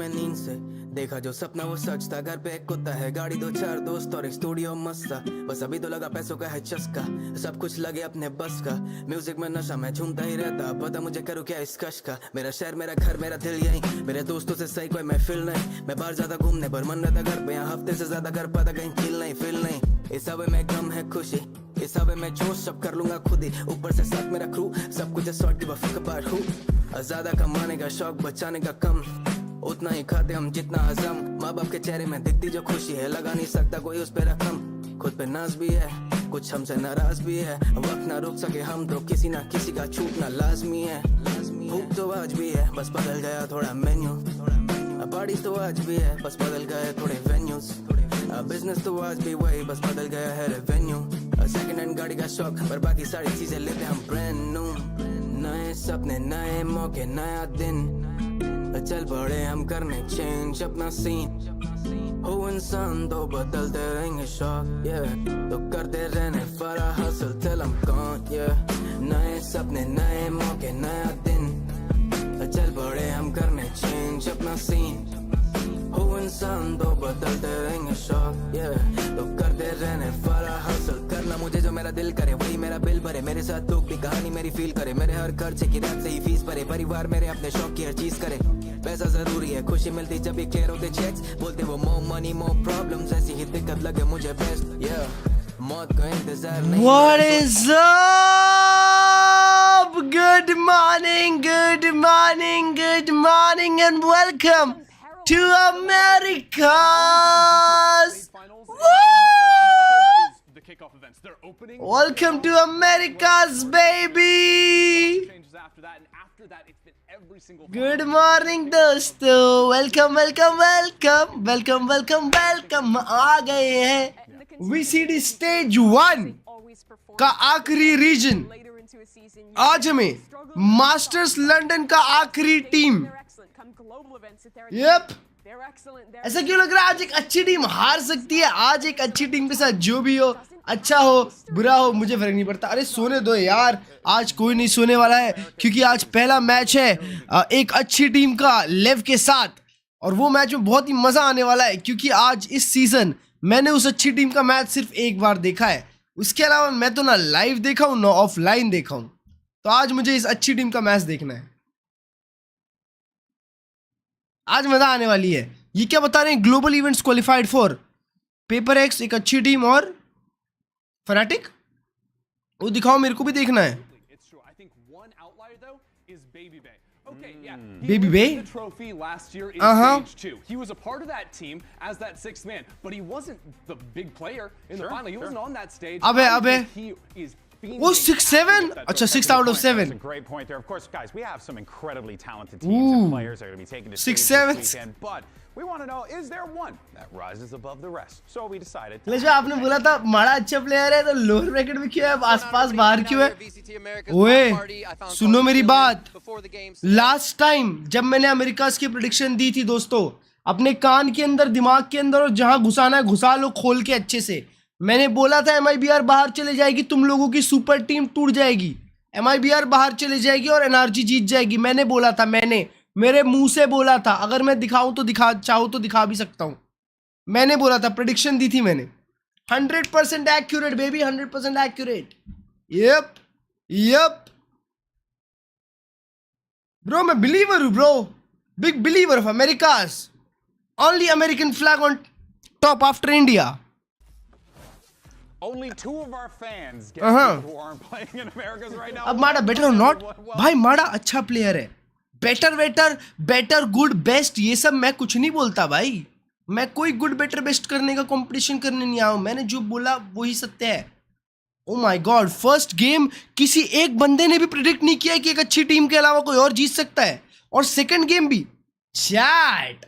मैं नींद से, देखा जो सपना वो सच था। घर पे एक कुत्ता है, गाड़ी 2-4 दोस्त और एक स्टूडियो मस्त था। बस अभी तो लगा पैसों का है चस्का, सब कुछ लगे अपने बस का। म्यूजिक में नशा मैं झूमता ही रहता, पता मुझे करूँ क्या इस कश का। मेरा शहर मेरा घर मेरा दिल यही, मेरे दोस्तों से सही कोई महफिल नहीं। मैं बाहर ज्यादा घूमने पर मन रहता घर पे, यहाँ हफ्ते से ज्यादा घर पाता कहीं फील नहीं। इस हवे में गम है खुशी, इस हवे में जोश सब कर लूंगा खुद ही। ऊपर से साथ मेरा क्रू, सब कुछ sort give a fuck about हू। ज्यादा कमाने का शौक बचाने का कम, उतना ही खाते हम जितना हजम। माँ बाप के चेहरे में दिखती जो खुशी है, लगा नहीं सकता कोई उस पे रकम। खुद पे नाज भी है, कुछ हमसे नाराज भी है। वक्त ना रोक सके हम तो, किसी ना किसी का छूटना लाजमी है। भूख तो आज भी है, बस बदल गया थोड़ा मेन्यू। पार्टी तो आज भी है, बस बदल गए थोड़े वेन्यूज। बिजनेस तो आज भी वही, बस बदल गया है रेवेन्यू। सेकंड हैंड गाड़ी का शौक, पर बाकी सारी चीजें लेते हम ब्रांड न्यू। नए सपने नए मौके नया दिन, चल पड़े हम करने चेंज अपना सीन। हो इंसान तो बदलते रहेंगे शौक, तो करते रहने फरा हसल till I'm gone, नए सपने नए मौके नया दिन, चल पड़े हम करने चेंज अपना सीन। हो इंसान तो बदलते रहेंगे शौक, तो करते रहने फरा हसल करना मुझे जो मेरा दिल करे, वही मेरा बिल भरे। मेरे साथ लोग भी कहानी मेरी फील करे, मेरे हर खर्चे की रात से ही फीस भरे। परिवार मेरे अपने शौक की हर चीज करे, पैसा जरूरी है, खुशी मिलती जब भी क्लियर होते चेक्स। बोलते वो मोर मनी मोर प्रॉब्लम्स, ऐसी ही दिक्कत लगे मुझे बेस्ट। मौत का इंतजार नहीं। What is up? Good morning and welcome to America's The Kickoff events. They're opening. Welcome to America's baby. Changes after that, and after that, it's been every single. Good morning दोस्तों, welcome आ गए हैं VCD stage 1 का आखिरी reason. आज हमें masters London का आखिरी team. Yup, ऐसा क्यों लग रहा है आज एक अच्छी टीम हार सकती है? आज एक अच्छी टीम के साथ जो भी हो, अच्छा हो बुरा हो, मुझे फर्क नहीं पड़ता। अरे सोने दो यार, आज कोई नहीं सोने वाला है, क्योंकि आज पहला मैच है एक अच्छी टीम का लेव के साथ। और वो मैच में बहुत ही मजा आने वाला है, क्योंकि आज इस सीजन मैंने उस अच्छी टीम का मैच सिर्फ एक बार देखा है। उसके अलावा मैं तो ना लाइव देखा हूँ ना ऑफलाइन देखा हूँ। तो आज मुझे इस अच्छी टीम का मैच देखना है, आज मजा आने वाली है। ये क्या बता रहे हैं? Global events qualified for paper x, एक अच्छी टीम और फनाटिक। वो दिखाओ, मेरे को भी देखना है। Baby Bay? The trophy last year in stage 2. He was a part of that team as that sixth man, but he wasn't the big player in the final. He wasn't on that stage. अबे He is वो 6-7? अच्छा, 6 out of 7. That's a great point there. Of course, guys, we have some incredibly talented teams and players that are going to be taking to 6-7. this weekend, but we want to know, is there one that rises above the rest? So we decided. लेकिन आपने बोला था माड़ा अच्छा player है, तो lower bracket में क्यों है? आसपास बाहर क्यों है? ओए सुनो मेरी बात, लास्ट टाइम जब मैंने अमेरिकास की प्रेडिक्शन दी थी दोस्तों, अपने कान के अंदर दिमाग के अंदर और जहां घुसाना है घुसा लो खोल के अच्छे से। मैंने बोला था MIBR बाहर चले जाएगी, तुम लोगों की सुपर टीम टूट जाएगी, MIBR बाहर चले जाएगी और NRG जीत जाएगी। मैंने बोला था, मैंने मेरे मुंह से बोला था। अगर मैं दिखाऊं तो चाहूं तो दिखा भी सकता हूं। मैंने बोला था, प्रेडिक्शन दी थी मैंने। 100% accurate baby, 100% accurate. Yup bro, मैं बिलीवर हूं bro, big believer of Americas. Only American flag on top after India. Only 2 of our fans get people who aren't playing in Americas right now. अब माड़ा better और not, भाई माड़ा अच्छा player है। Better good best ये सब मैं कुछ नहीं बोलता भाई। मैं कोई गुड बेटर बेस्ट करने का कंपटीशन करने नहीं आया हूं। मैंने जो बोला वही सत्य है। Oh my God, first game किसी एक बंदे ने भी प्रेडिक्ट नहीं किया कि एक अच्छी टीम के अलावा कोई और जीत सकता है, और सेकंड गेम भी। चैट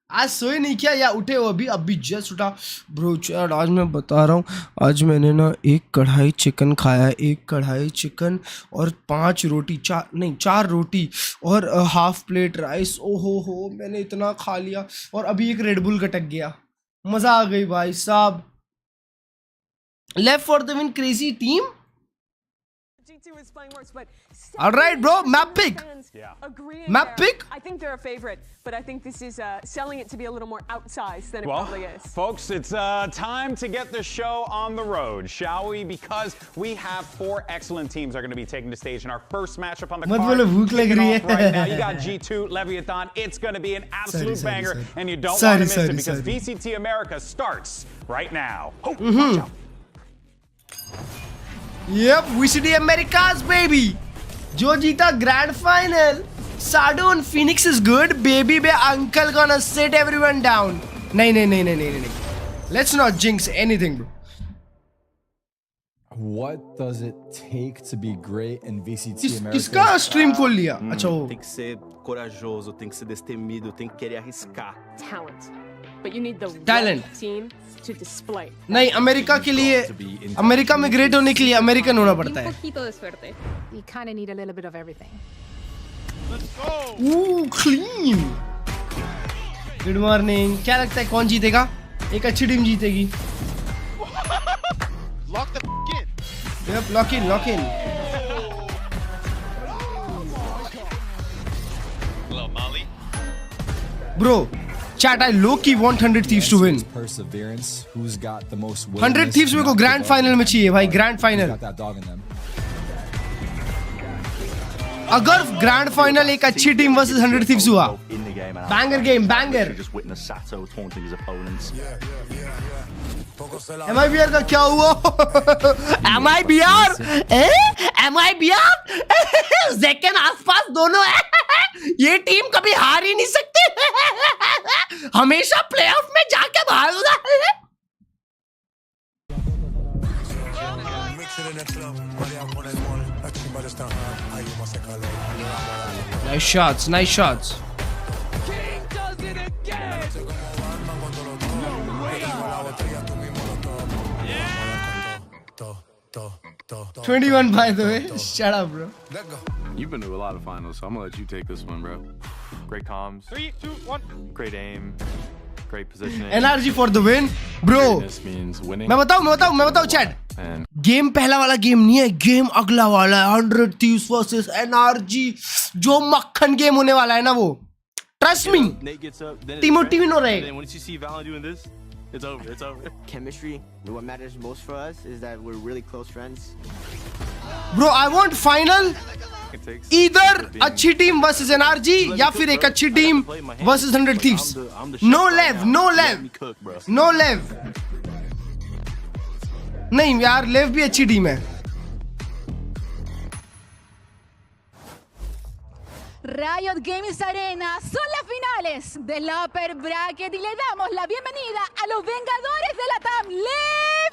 आज सोए नहीं क्या या उठे हो? अभी जस्ट उठा ब्रो। चैट आज मैं बता रहा हूँ, आज मैंने ना 1 कढ़ाई चिकन खाया, 1 कढ़ाई चिकन और 5 रोटी, 4 रोटी और हाफ प्लेट राइस। ओहो मैंने इतना खा लिया, और अभी एक रेडबुल गटक गया। मजा आ गई भाई साहब। Left for the win crazy team. G2 is playing worse, but All right, bro. Map pick. Agreeing Map there. pick? I think they're a favorite, but I think this is selling it to be a little more outsized than it Well, probably is. folks, it's time to get the show on the road, shall we? Because we have 4 excellent teams that are going to be taking the stage in our first matchup on the मत card. बोलो, भूख लग Kicking रही off है। right now. You got G2, Leviathan. It's going to be an absolute Sorry, banger, sorry. and you don't Sorry, want to miss sorry, it because sorry. VCT America starts right now. Oh, watch out. Yep, VCD Americas, baby. जो जीता grand final. Sado and Phoenix is good. Baby be uncle gonna sit everyone down. नहीं. Let's not jinx anything, bro. What does it take to be great in VCT America? किसका stream खोल लिया? अच्छा वो. Tem que ser corajoso, tem que ser destemido, tem que querer arriscar. Talent, but you need the Talent. right team to display. नहीं, America के लिए, America में great होने के लिए अमेरिकन होना पड़ता है. poquito de suerte. You kind of need a little bit of everything. Ooh, clean. Good morning. क्या लगता है कौन जीतेगा? एक अच्छी टीम जीतेगी. Lock the in. Yep, lock in. Hello, Molly. Bro, chat, I low-key want 100 Thieves to win. Perseverance. Who's got the most 100 Thieves मेरे को ग्रैंड फाइनल में चाहिए भाई, grand final. Got that dog in them. अगर grand final एक अच्छी team versus 100 Thieves हुआ, In the game, and banger game, banger. just witness Sato taunting his opponents. MIBR का क्या हुआ? MIBR? MIBR? जेकन आसपास दोनों है. ये टीम कभी हार ही नहीं सकती. हमेशा प्लेऑफ में जाके भागना है. Nice shots. King does it again. 21 by the way. Shut up, bro. You've been to a lot of finals, so I'm gonna let you take this one, bro. Great comms. 3, 2, 1. Great aim. Great positioning. NRG for the win, bro. This means winning. मैं बताऊं chat. And game पहला वाला game नहीं है, game अगला वाला है. 100 Thieves versus NRG. जो मक्खन गेम होने वाला है ना वो. Trust me. Nate gets up. Then Timo रहेगा. Then once you see Valen doing this, it's over. It's over. Chemistry. What matters most for us is that we're really close friends. Bro, I want final. Either अच्छी team versus NRG या फिर एक अच्छी team versus 100 Thieves. No lev. नहीं यार, लेव भी अच्छी टीम है. Riot Games Arena son las finales del Upper Bracket y le damos la bienvenida a los Vengadores de la TAM,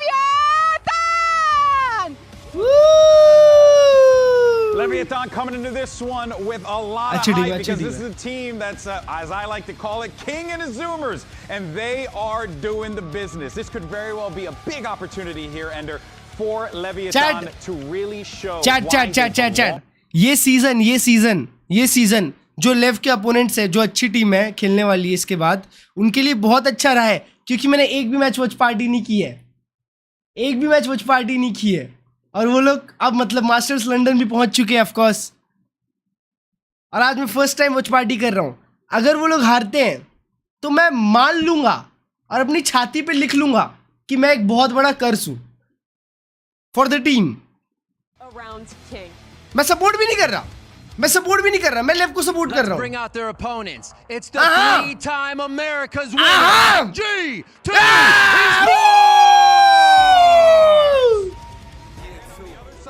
Leviathan. Leviathan coming into this one with a lot of hype because this is a team that's, as I like to call it, king in the Zoomers, and they are doing the business. This could very well be a big opportunity here, Ender, for Leviathan to really show. Chat. ये season जो लेव के opponents है, जो अच्छी team है खेलने वाली है इसके बाद, उनके लिए बहुत अच्छा रहा है क्योंकि मैंने एक भी मैच वॉच पार्टी नहीं की है. और वो लोग अब मतलब मास्टर्स लंदन भी पहुंच चुके हैं ऑफ कोर्स. और आज मैं फर्स्ट टाइम वॉच पार्टी कर रहा हूं. अगर वो लोग हारते हैं तो मैं मान लूंगा और अपनी छाती पे लिख लूंगा कि मैं एक बहुत बड़ा कर्स हूं फॉर द टीम. मैं सपोर्ट भी नहीं कर रहा. मैं लेव को सपोर्ट कर रहा हूं. Bring out their opponents. It's the 3-time America's winner. G2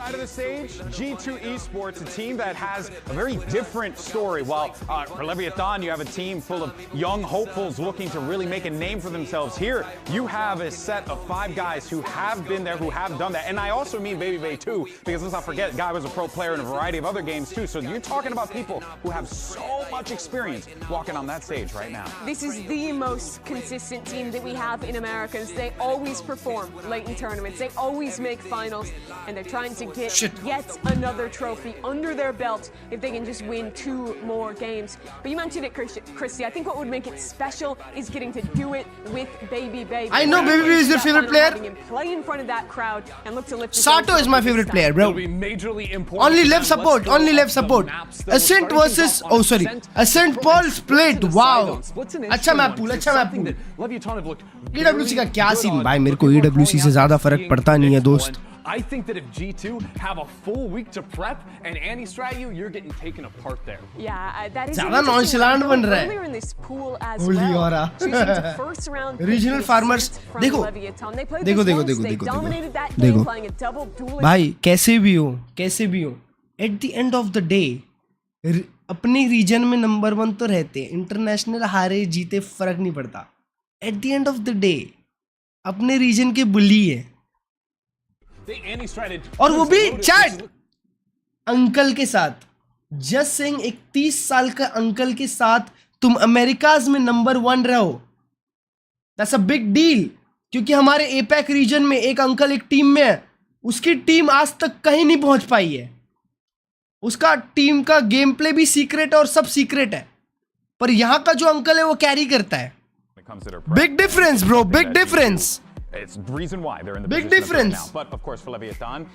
Side of the stage, G2 Esports, a team that has a very different story. While for Leviathan, you have a team full of young hopefuls looking to really make a name for themselves. Here, you have a set of 5 guys who have been there, who have done that. And I also mean Baby Bay too, because let's not forget, Guy was a pro player in a variety of other games too. So you're talking about people who have so much experience walking on that stage right now. This is the most consistent team that we have in Americans. They always perform late in tournaments. They always make finals, and they're trying to get yet another trophy. be under their belt if they can just win 2 more games. But you mentioned it, Christy. I think what would make it special is getting to do it with Baby. I know Baby is your favorite player. Play in front of that crowd and look to lift. Sato is my favorite player, bro. Only left support. Only left support. Ascent versus Ascent Paul split. Wow. अच्छा map pool. EWC का क्या scene भाई? मेरे को EWC से ज्यादा फर्क पड़ता नहीं है दोस्त. I think that if G2 have a full week to prep and anti-strat you, you're getting taken apart there. Yeah, that is ज़्यादा nonchalant बन रहा है. Earlier in this pool as Holy well. aura. First round Regional farmers. देखो. भाई कैसे भी हो. At the end of the day, अपने रीजन में नंबर 1 तो रहते हैं. इंटरनेशनल हारे जीते फर्क नहीं पड़ता. At the end of the day, अपने रीजन के बुली है. और वो भी चैट अंकल के साथ. जस्ट सेइंग 31 साल का अंकल के साथ तुम अमेरिकाज में नंबर 1 रहो. That's a big deal. क्योंकि हमारे एपैक रीजन में एक अंकल एक टीम में है. उसकी टीम आज तक कहीं नहीं पहुंच पाई है. उसका टीम का गेम प्ले भी सीक्रेट है और सब सीक्रेट है. पर यहां का जो अंकल है वो कैरी करता है. Big difference bro. Big difference. It's the reason why they're in the big difference difference. Now. But of course, for Leviathan,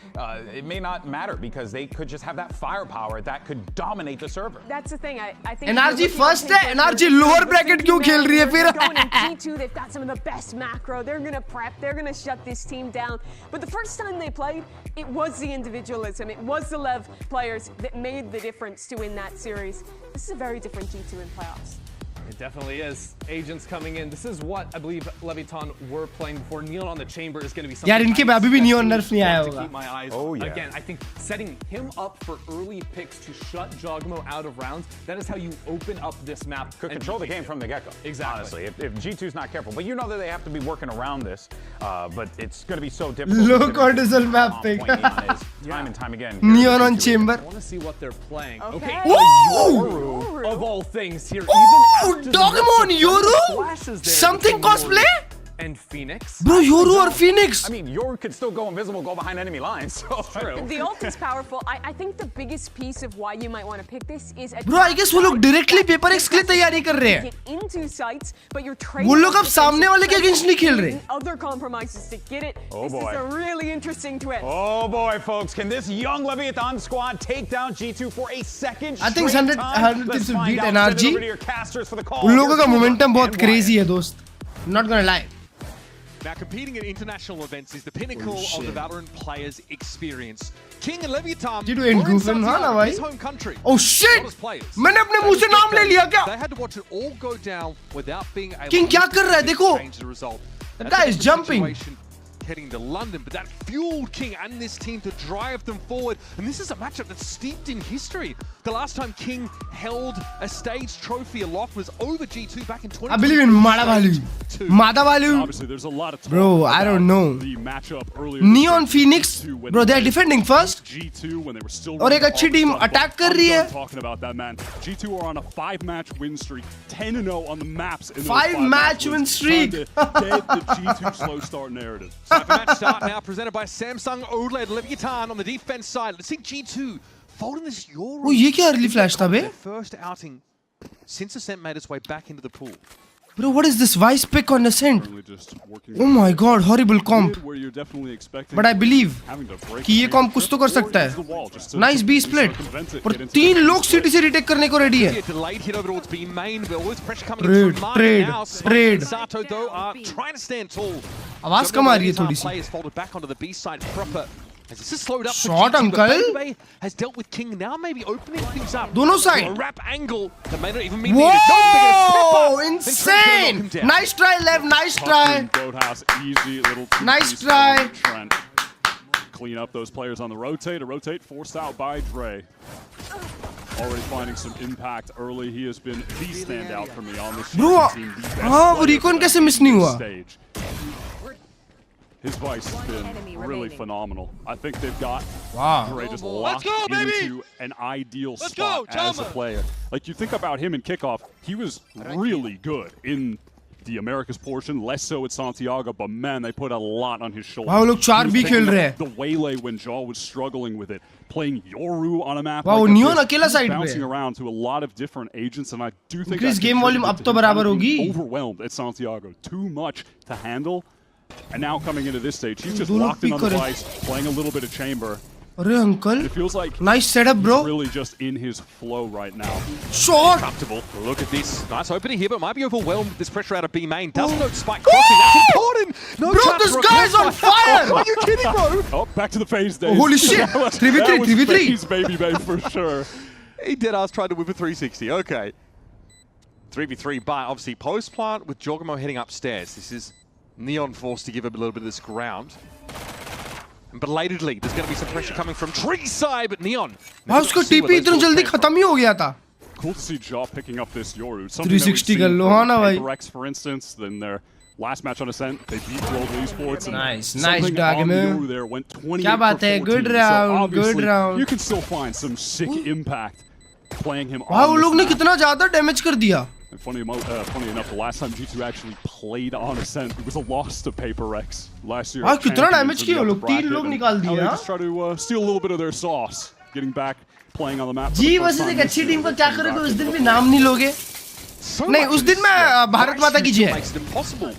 it may not matter because they could just have that firepower that could dominate the server. That's the thing. I think NRG first है. NRG lower bracket क्यों खेल रही है फिर? Going in G2, they've got some of the best macro. They're gonna prep. They're gonna shut this team down. But the first time they played, it was the individualism. It was the Lev players that made the difference to win that series. This is a very different G2 in playoffs. It definitely is. Agents coming in. This is what I believe Leviathan were playing before. Neon on the chamber is going to be something. यार इनके में अभी भी Neon nerf नहीं आया होगा. Oh yeah. Again, I think setting him up for early picks to shut Jogmo out of rounds. That is how you open up this map. Could control the game from the get-go. Exactly. Honestly, if G2's not careful, but you know that they have to be working around this. But it's going to be so difficult. Low cortisol map pick. Time and time again. Neon on chamber. I want to see what they're playing. Okay. Yoru of all things here. Even after Dogmon, Yoru? Something cosplay? And Phoenix. Bro, Yoru or Phoenix? I mean, Yoru could still go invisible, go behind enemy lines. So true. The ult is powerful. I think the biggest piece of why you might want to pick this is. Bro, I guess वो लोग directly paper X के लिए तैयारी कर रहे हैं. Get into sites, but you're trading. वो लोग अब सामने वाले के against नहीं खेल रहे. Other compromises to get it. Oh this boy. is a really interesting twist. Oh boy, folks, can this young Leviathan squad take down G2 for a second? I think 100 teams will beat NRG. उन लोगों का momentum बहुत crazy है दोस्त. Not gonna lie. Now, competing at international events is the pinnacle of the Valorant players' experience. King and Leviathan Did you end Goofin? his home country. Oh shit! मैंने अपने मुंह से नाम ले लिया क्या? They had to watch it all go down without being able King क्या कर रहा है? देखो. to change the result. The guy is jumping. Heading to London, but that fueled King and this team to drive them forward. And this is a matchup that's steeped in history. The last time King held a stage trophy aloft was over G2 back in 2020. I believe in Madavalu. Madavalu. Obviously, there's a lot of talk. Bro, I don't know. The matchup earlier. Neon Phoenix. Bro, they are defending first. G2 when they were still. और एक अच्छी team attack कर रही है. Talking about that, man. G2 are on a 5-match win streak, 10-0 on the maps. 5-match win streak. Dead the G2 slow start narrative. Match start now presented by Samsung OLED. Leviathan on the defense side. Let's see G2 folding this Yoru. Oh, ये क्या early flash था बे? First outing since Ascent made its way back into the pool. Bro, what is this Vice pick on Ascent? Oh my god, horrible comp. But I believe कि ये comp कुछ तो कर सकता है. Nice B split. पर 3 लोग city से retake करने को ready है. Trade. Sato though are trying to stand tall. आवाज कम आ रही है थोड़ी सी. As this is slowed up, shot uncle has dealt with King now, maybe opening things up. दोनों side. A wrap angle that may not even be needed. Whoa! Insane! Nice try, Lev. Nice try. Easy little nice try. Clean up those players on the rotate. A rotate forced out by Dre. Already finding some impact early. He has been the standout for me on this team. हाँ, वो Recon कैसे miss नहीं हुआ? His Vice has been really phenomenal. I think they've got Dre just locked into an ideal spot as a player. Like, you think about him in Kickoff, he was really good in the Americas portion, less so at Santiago, but man, they put a lot on his shoulders. Wow, look, 4B खेल रहे हैं. The waylay when Jaw was struggling with it, playing Yoru on a map. Wow, like Neon this, अकेला side bouncing पे. around to a lot of different agents, and I do think Increase game volume अब तो बराबर होगी. Overwhelmed at Santiago, too much to handle, and now coming into this stage, he's just locked in on the device, playing a little bit of chamber. Arre uncle, it feels like nice setup, bro. He's really just in his flow right now. Short. Comfortable. Look at this. Nice opening here, but might be overwhelmed with this pressure out of B main. Doesn't know spike crossing. That's important. No bro, chance this for a guy's on fire. Are you kidding, bro? Oh, back to the phase days. Oh, holy shit. 3v3, 3v3. Phase, baby, for sure. He deadass tried to whip a 360. Okay. 3v3, but obviously post plant with Jorgamo heading upstairs. This is Neon forced to give him a little bit of this ground. And belatedly, there's going to be some pressure coming from tree side, but Neon. हाँ उसका TP इतना जल्दी खत्म ही हो गया था. Cool to see Jaw picking up this Yoru. 360 कर लो हाँ ना भाई. Rex, for instance, then their last match on Ascent, they beat Global Esports. Nice Dragon. Yoru there went 28 क्या बात है? Good round, good round. You can still find some sick impact playing him. वाह वो लोग ने कितना ज़्यादा damage कर दिया. And funny enough, the last time G2 actually played on Ascent, it was a loss to Paper Rex last year. वाह कितना damage किया लोग, 3 लोग निकाल दिए हाँ. Just try to steal a little bit of their sauce, getting back, playing on the map. G versus एक अच्छी टीम को क्या करोगे उस दिन भी नाम नहीं लोगे? नहीं उस दिन मैं भारत माता की जय. Makes it impossible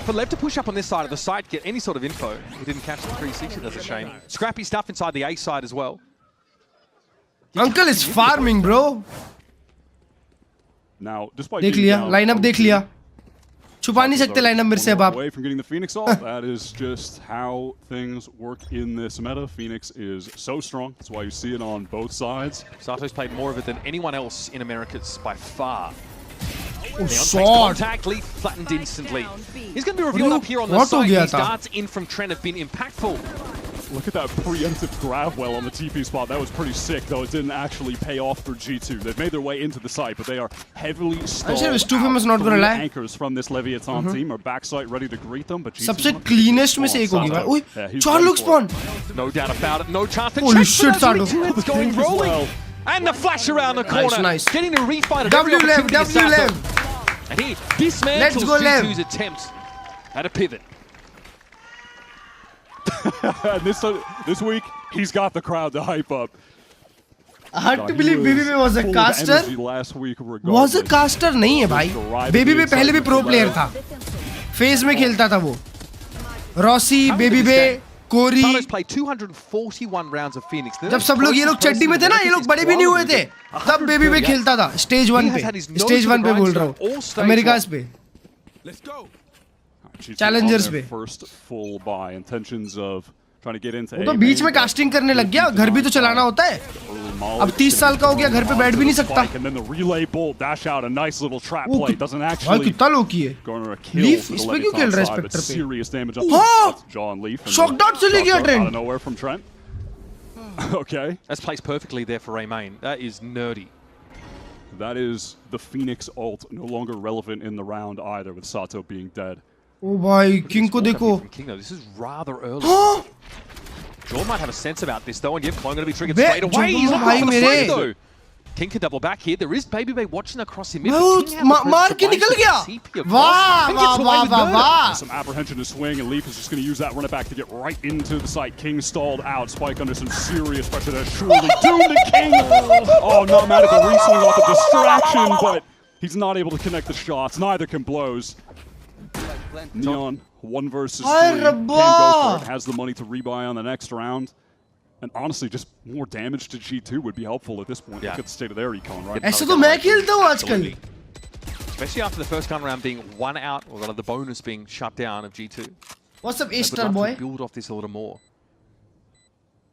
for Lev to push up on this side of the site, get any sort of info. He didn't catch the 360. That's a shame. Scrappy stuff inside the A side as well. Uncle is farming, bro. Now, despite देख लिया, lineup देख लिया. छुपा नहीं सकते lineup मेरे से अब आप. Away from getting the Phoenix off. That is just how things work in this meta. Phoenix is so strong. That's why you see it on both sides. Sato's played more of it than anyone else in Americas by far. Oh, short. Contact, lead flattened instantly. He's going to be revealed up here on the side. These darts in from Trent have been impactful. Look at that preemptive grab well on the TP spot. That was pretty sick, though it didn't actually pay off for G2. They've made their way into the site, but they are heavily stalled out. not gonna lie. Anchors from this Leviathan team are backside ready to greet them, but G2 सबसे cleanest में से एक होगी भाई. ओए 4 लोग spawn. No doubt about it. No chance to Holy shit, Sato. It's going rolling. And the flash around the corner. Nice. Getting to refight. W Lev. And he dismantles G2's attempt at a pivot. And this week, he's got the crowd to hype up. Hard to believe BBB was a caster. Was a caster नहीं है भाई. BBB पहले भी pro player था. Phase में खेलता था वो. Rossi, BBB, Corey. played 241 rounds of Phoenix. जब सब लोग ये लोग चड्डी में थे ना, ये लोग बड़े भी नहीं हुए थे. तब BBB खेलता था. Stage 1 पे. Stage 1 पे बोल रहा हूँ. Americas पे. Let's go. Challengers पे. First full buy intentions of trying to get into. वो तो बीच में कास्टिंग करने लग गया. घर भी तो चलाना होता है. अब 30 साल का हो गया, घर पे बैठ भी नहीं सकता. And then the relay bolt dash out, a nice little trap play. Doesn't actually. भाई कितना लो की है. Leaf इस पे क्यों खेल रहा है स्पेक्टर पे? Serious damage up to Jaw and Leaf. Shock dot चली गया trend. Out of nowhere from Trent. Okay. That's placed perfectly there for A main. That is nerdy. That is the Phoenix ult, no longer relevant in the round either, with Sato being dead. Oh भाई king को देखो. This is rather early. Jaw might have a sense about this though, and yep, Clone going to be triggered straight away. He's not on the front though. King can double back here. There is Baby Bay watching across him. मार के निकल गया. वाह वाह वाह वाह वाह. Some apprehension to swing, and Leaf is just going to use that run it back to get right into the site. King stalled out. Spike under some serious pressure there. Surely doomed the King. Oh, not mad at the reswing off the distraction, but he's not able to connect the shots. Neither can blows. Neon, 1 versus 3. Can't go for it. Has the money to rebuy on the next round. And honestly, just more damage to G2 would be helpful at this point. Look at the state of their econ, right? ऐसे तो मैं खेलता हूँ आजकल. Especially after the first gun round being 1 out, or rather the bonus being shut down of G2. What's up, A-Star boy? Build off this a little more.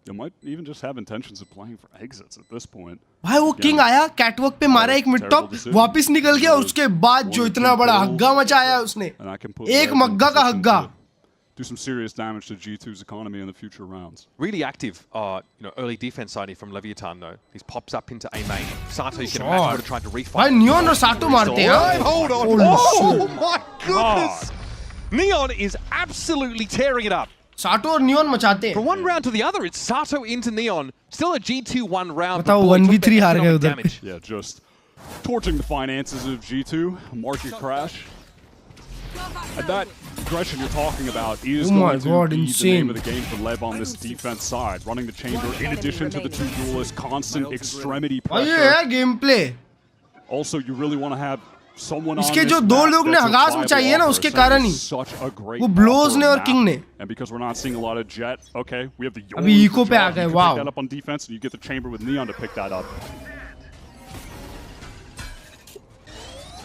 They might even just have intentions of playing for exits at this point. भाई वो king आया, catwalk पे मारा एक mid top, वापस निकल गया. उसके बाद जो इतना बड़ा हग्गा मचाया उसने. एक मग्गा का हग्गा. Do some serious damage to G2's economy in the future rounds. Really active, early defense side from Leviathan though. He pops up into A main. Sato, you can imagine would have tried to refight. भाई Neon और Sato मारते हैं. Hold on. Oh my goodness. Neon is absolutely tearing it up. Sato और Neon मचाते हैं. From one round to the other, it's Sato into Neon. Still a G2 1 round. बताओ 1v3 हार गए उधर. Yeah, just torching the finances of G2. Market crash. And that aggression you're talking about is Oh my going to God, be insane. the name of the game for Lev on this defense side. Running the chamber in addition to the two duelists, constant extremity और ये pressure. है game play. Also, you really want to have someone on इसके this जो दो map लोग ने that's a हगास viable मचाई है ना, offer. उसके It's कारण ही. such a great वो ब्लोज ने और map. किंग ने. And because we're not seeing a lot of Jet, okay, we have the अभी Yoru इको for पे आ Jet. गए, You can wow. pick that up on defense, and you get the chamber with Neon to pick that up.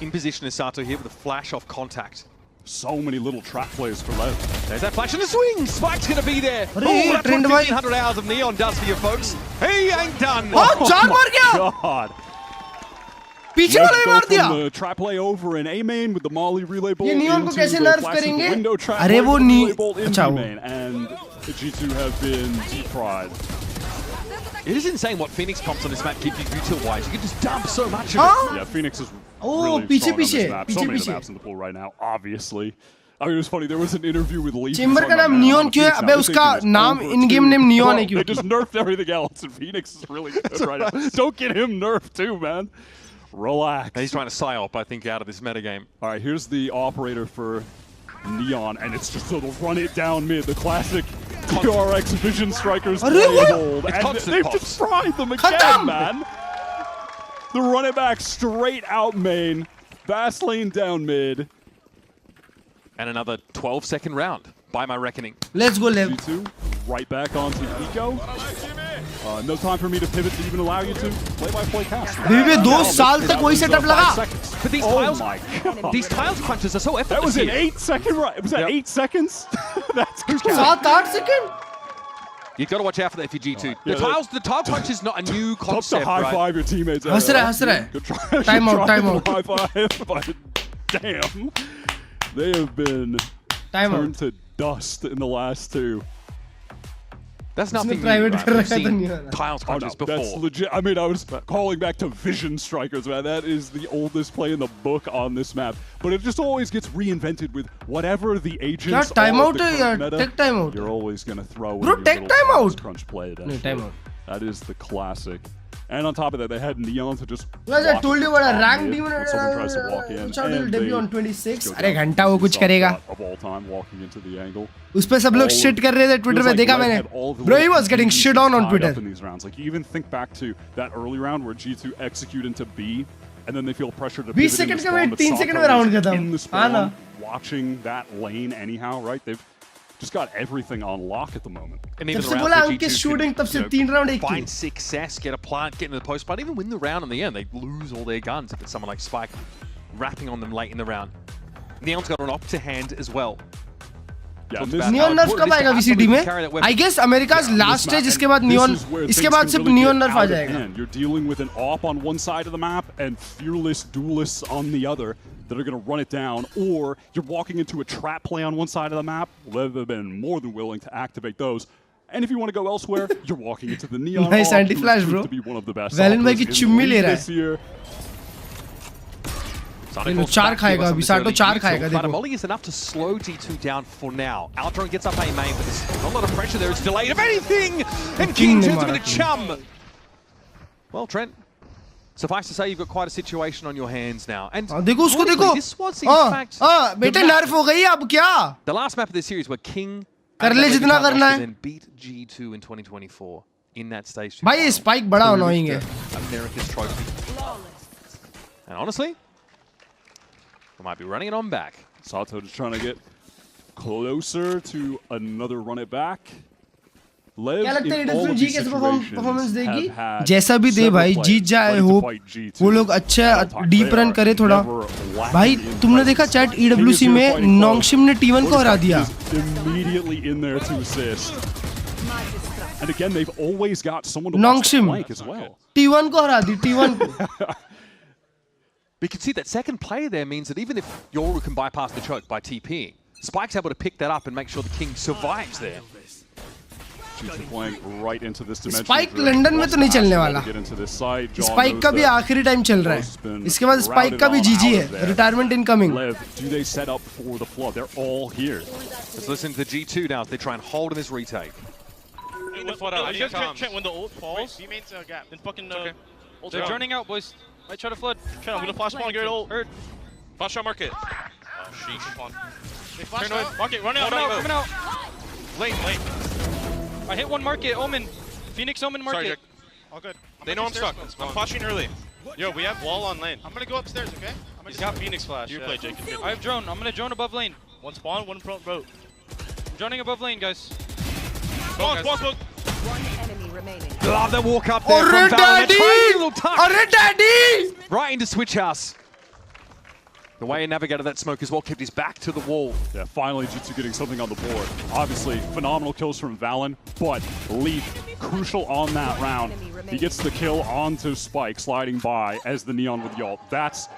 In position is Sato here with a flash off contact. So many little trap plays for Lev. There's that flash and the swing. Spike's going to be there. Arre, Oh, that's trend what bhai. 1500 hours of Neon does for you folks. He ain't done. Oh, चार मार गया. God. पीछे वाला Let's भी go मार दिया. from the trap play over in A main with the Molly relay bolt ये neon को into कैसे the नर्फ classic करेंगे? window trap अरे play वो with the knee relay bolt in अच्छा B वो. main, and the G2 have been deep-fried. It is insane what Phoenix comps on this map give you util-wise. You can just dump so much of हाँ? it. Yeah, Phoenix is Oh, really पीछे strong on पीछे, this map. So पीछे many of the पीछे. maps in the pool right now, obviously. I mean, it was funny. There was an interview with Lee. Chamber का नाम neon क्यों है? अबे उसका नाम इन गेम नेम नियॉन है क्यों? They just nerfed everything else, and Phoenix is really good right now. Don't get him nerfed too, man. Relax. He's trying to psyop, I think, out of this metagame. All right, here's the operator for Neon, and it's just a run it down mid, the classic DRX Vision Strikers play hold. It's And constant they've pops. just fried them again, man. The run it back straight out main, fast lane down mid. And another 12-second round, by my reckoning. Let's go, Lev. G2 right back onto Eco. No time for me to pivot to even allow you to play-by-play cast. Baby 2 साल तक वही setup लगा. But these tiles, these tiles crunches are so effortless. That was an here. 8-second run. Was that 8 seconds? That's good. 7-8 second. You've got to watch out for that for G2. Yeah, The tile crunch is not a new Tough concept, to high right? five your teammates. हंस रहा है. Good try. Time out, time out. High five, but damn, they have been Time turned out. to dust in the last two. That's nothing new, private right? कर We've रखा था seen नहीं वाला. tiles crunches That's before. legit. I mean, I was calling back to Vision Strikers, man. That is the oldest play in the book on this map. But it just always gets reinvented with whatever the agents क्या time are of out the है current यार? meta. Take time out. You're always going to throw in Bro, your take little time Tiles out. crunch play. No, time out. That is the classic. And on top of that, they had Neon to just. As I told you about a walk rank in demon. when someone tries to walk in, Shot will and debut they on 26. go अरे down घंटा वो कुछ top करेगा. shot of all time, walking into the angle. उस पे सब लोग shit कर रहे थे Twitter पे देखा मैंने. Bro, he was getting shit on Twitter. In these rounds. Like you even think back to that early round where G2 execute into B, and then they feel pressure to 20 pivot second into का spawn, wait, but 3 Sato second में round is खत्म. in the हाँ ना. spawn, watching that lane anyhow, right? They've just got everything on lock at the moment. And even जब the से rounds बोला where उनके G2 shooting can, तब से you know, 3 round एक find की. success, get a plant, get into the post, but even win the round in the end, they lose all their guns if it's someone like Spike wrapping on them late in the round. Neon's got an op to hand as well. Yeah, neon नर्फ कब आएगा VCD में? I guess America's last stage इसके बाद neon इसके बाद सिर्फ neon नर्फ आ जाएगा. You're dealing with an op on one side of the map and fearless duelists on the other that are going to run it down, or you're walking into a trap play on one side of the map. Lev have been more than willing to activate those. And if you want to go elsewhere, you're walking into the Neon. Nice op, anti-flash, who bro. is to be one of the best Valen भाई की operators in चुम्मी the ले league रहा है. this year. चार खाएगा अभी. साटो 4 खाएगा But a देखो. molly is enough to slow G2 down for now. Altron gets up A main, but there's not a lot of pressure there. It's delayed, if anything! And King turns him into chum! Well, Trent, suffice to say, you've got quite a situation on your hands now. And देखो उसको देखो. this was, in fact, बेटे नर्फ हो गई अब क्या? the last map of this series where King कर ले जितना करना है. then beat G2 in 2024 in that stage. भाई ये स्पाइक बड़ा annoying है. America's trophy. And honestly, we might be running it on back. Sato just trying to get closer to another run it back. Lev क्या लगता है in all इधर of ji these कैसे situations performance देगी? have had जैसा भी दे several भाई players जीत जाए ready to हो. fight G2. वो लोग अच्छा डीप रन करे थोड़ा. भाई तुमने देखा chat King is EWC here में fighting नोंगशिम ने T1 को हरा दिया. Immediately in there to assist. And again, they've always got someone to watch the नोंगशिम flank as well. T1 को हरा दी. T1 को. We can see that second play there means that even if Yoru can bypass the choke by TPing, Spike's able to pick that up and make sure the King survives there. G2 playing right into this dimension. Spike London में तो नहीं चलने वाला. Spike का भी आखिरी time चल रहा है. इसके बाद स्पाइक का भी जीजी है. Retirement incoming. Do they set up for the flood? They're all here. Let's listen to the G2 now as they try and hold in this retake. When the ult falls, you mean to gap. Then fucking they're joining out, boys. Might try to flood. I'm gonna flash spawn, get ult. Flash shot market. Oh They flashed out. Market, run out. Coming out. Late. I hit one market, Omen. Phoenix Omen market. Sorry, Jack. All good. They know I'm stuck. I'm flashing early. Yo, we have wall on lane. I'm gonna go upstairs, okay? He's got Phoenix flash. You play, Jake. I have drone. I'm gonna drone above lane. One spawn, one front road. I'm droning above lane, guys. Spawn. One enemy remaining. Love the walk up there from Valorant. Daddy! Right into Switch House. The way he navigated that smoke as well, kept his back to the wall. Yeah, finally G2 getting something on the board. Obviously, phenomenal kills from Valen, but Leaf, crucial on that round. He gets the kill onto Spike, sliding by as the Neon with Yalt. That's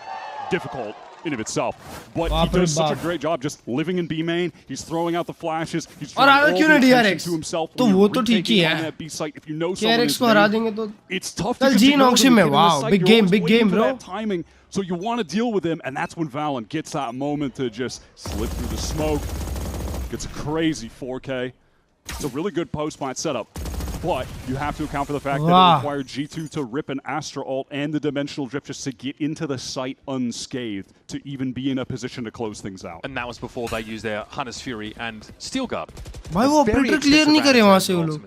difficult in of itself. But he does such a great job just living in B main. He's throwing out the flashes. He's throwing all the attention to himself. तो वो तो ठीक ही है. KRX को हरा देंगे तो it's tough to G Noxim में. Wow, big game, bro. Timing. So you want to deal with him, and that's when Valen gets that moment to just slip through the smoke. Gets a crazy 4K. It's a really good post-plant setup. But you have to account for the fact that it required G2 to rip an Astra ult and the Dimensional Drift just to get into the site unscathed to even be in a position to close things out. And that was before they used their Hunter's Fury and Steel Guard. भाई वो operator clear नहीं करे वहाँ से वो लोग.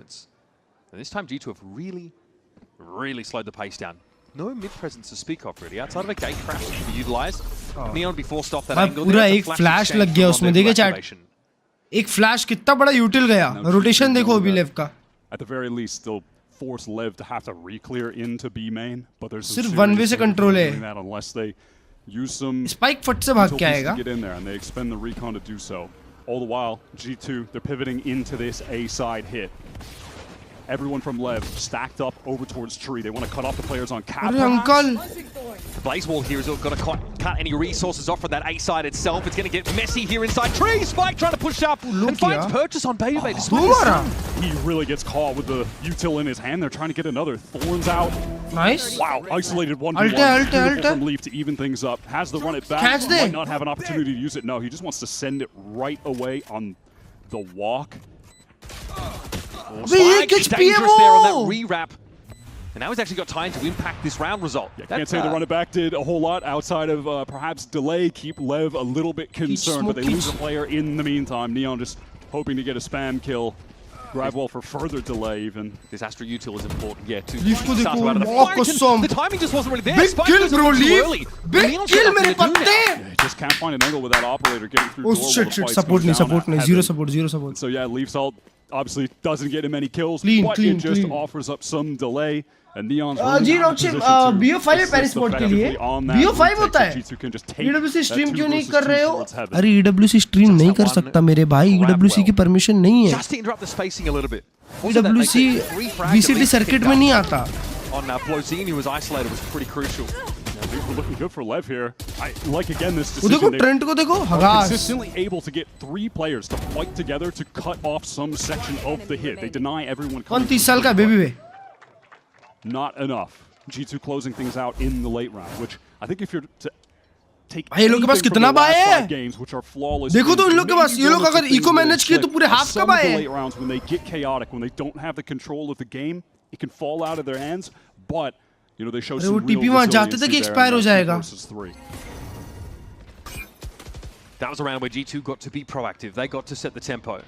And this time G2 have really slowed the pace down. No mid presence to speak of really. Outside of a gate crash to be utilized. Neon be forced off that angle. पूरा एक flash लग गया उसमें. देखिए chat. एक flash कितना बड़ा यूटिल गया. रोटेशन देखो अभी लेव का. At the very least, still force Lev to have to re-clear into B main, but there's some सिर्फ वन वे से कंट्रोल है. that unless they use some Spike फट से भाग के आएगा. Get in there and they expend the recon to do so. All the while, G2 they're pivoting into this A side hit. Everyone from Lev stacked up over towards Tree. They want to cut off the players on cap. The Blaze Wall here has got to cut any resources off from that A side itself. It's going to get messy here inside Tree. Spike trying to push up and finds purchase on Baby Bay. He really gets caught with the util in his hand. They're trying to get another. Thorns out. Nice. Wow, isolated 1v1. Beautiful from Leaf to even things up. Has to run it back. Might not have an opportunity to use it. No, he just wants to send it right away on the walk. Spike, dangerous there on that re-wrap. And now he's actually got time to impact this round result. Yeah, can't say the run it back did a whole lot outside of perhaps delay, keep Lev a little bit concerned, but they lose a player in the meantime. Neon just hoping to get a spam kill. Grab wall for further delay even. This Astra util is important, yeah, to start to out of the fight. The timing just wasn't really there. Big kill, bro, Leaf. Big kill, mere patte. Just can't find an angle with that operator getting through door. Oh shit, support nahi. Zero support. So yeah, Leaf's ult obviously doesn't get him many kills, but it just offers up some delay. And Neon's ji नोक्सिम BO5 है Paris spot के लिए. BO5 होता है. EWC stream क्यों नहीं कर रहे हो? अरे EWC स्ट्रीम नहीं कर सकता मेरे भाई. EWC की परमिशन नहीं है. EWC VCT सर्किट में नहीं आता. On Blozini, who was isolated, was pretty crucial. We're looking good for Lev here. I like again this decision. देखो ट्रेंड को देखो. Consistently able to get 3 players to fight together to cut off some section of the hit. They deny everyone. 30 साल का baby way. Not enough. G2 closing things out in the late round, which I think if you're to take भाई लोग के पास कितना bye है? Games which are flawless. देखो तो इन लोग के पास ये लोग अगर इको मैनेज किए तो पूरे हाफ का बाय है. Late rounds when they get chaotic, when they don't have the control of the game, it can fall out of their hands. But you know they show some real TP वहाँ जाते तक expire हो जाएगा. That was a round where G2 got to be proactive. They got to set the tempo.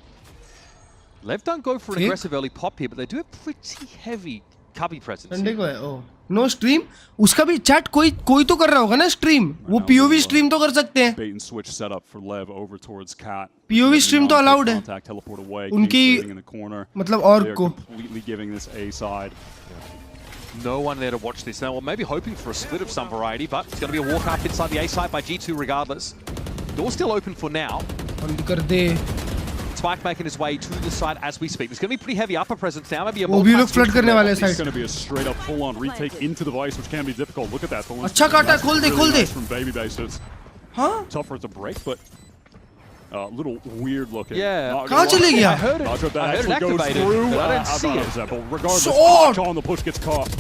Lev don't go for an aggressive early pop here, but they do have pretty heavy cubby presence. Sunday को है. Oh no stream. उसका भी chat कोई तो कर रहा होगा ना स्ट्रीम. वो POV स्ट्रीम तो कर सकते हैं. Bait and switch setup for Lev over towards Cat. POV stream तो अलाउड है. उनकी मतलब और को. Completely giving this A side. No one there to watch this now. Well, maybe hoping for a split of some variety, but it's going to be a walk up inside the A side by G2 regardless. Door still open for now. Spike making his way to the side as we speak. There's going to be pretty heavy upper presence now. Maybe a वो भी लोग flood करने वाले हैं. It's going to be a straight up full on retake into the Vice, which can be difficult. Look at that. अच्छा काटा. खोल दे. From Baby Bases. हाँ? Tougher to break, but a little weird looking. Yeah. कहाँ चले गया? I heard it activated, but I didn't see it. Regardless, on the push gets caught.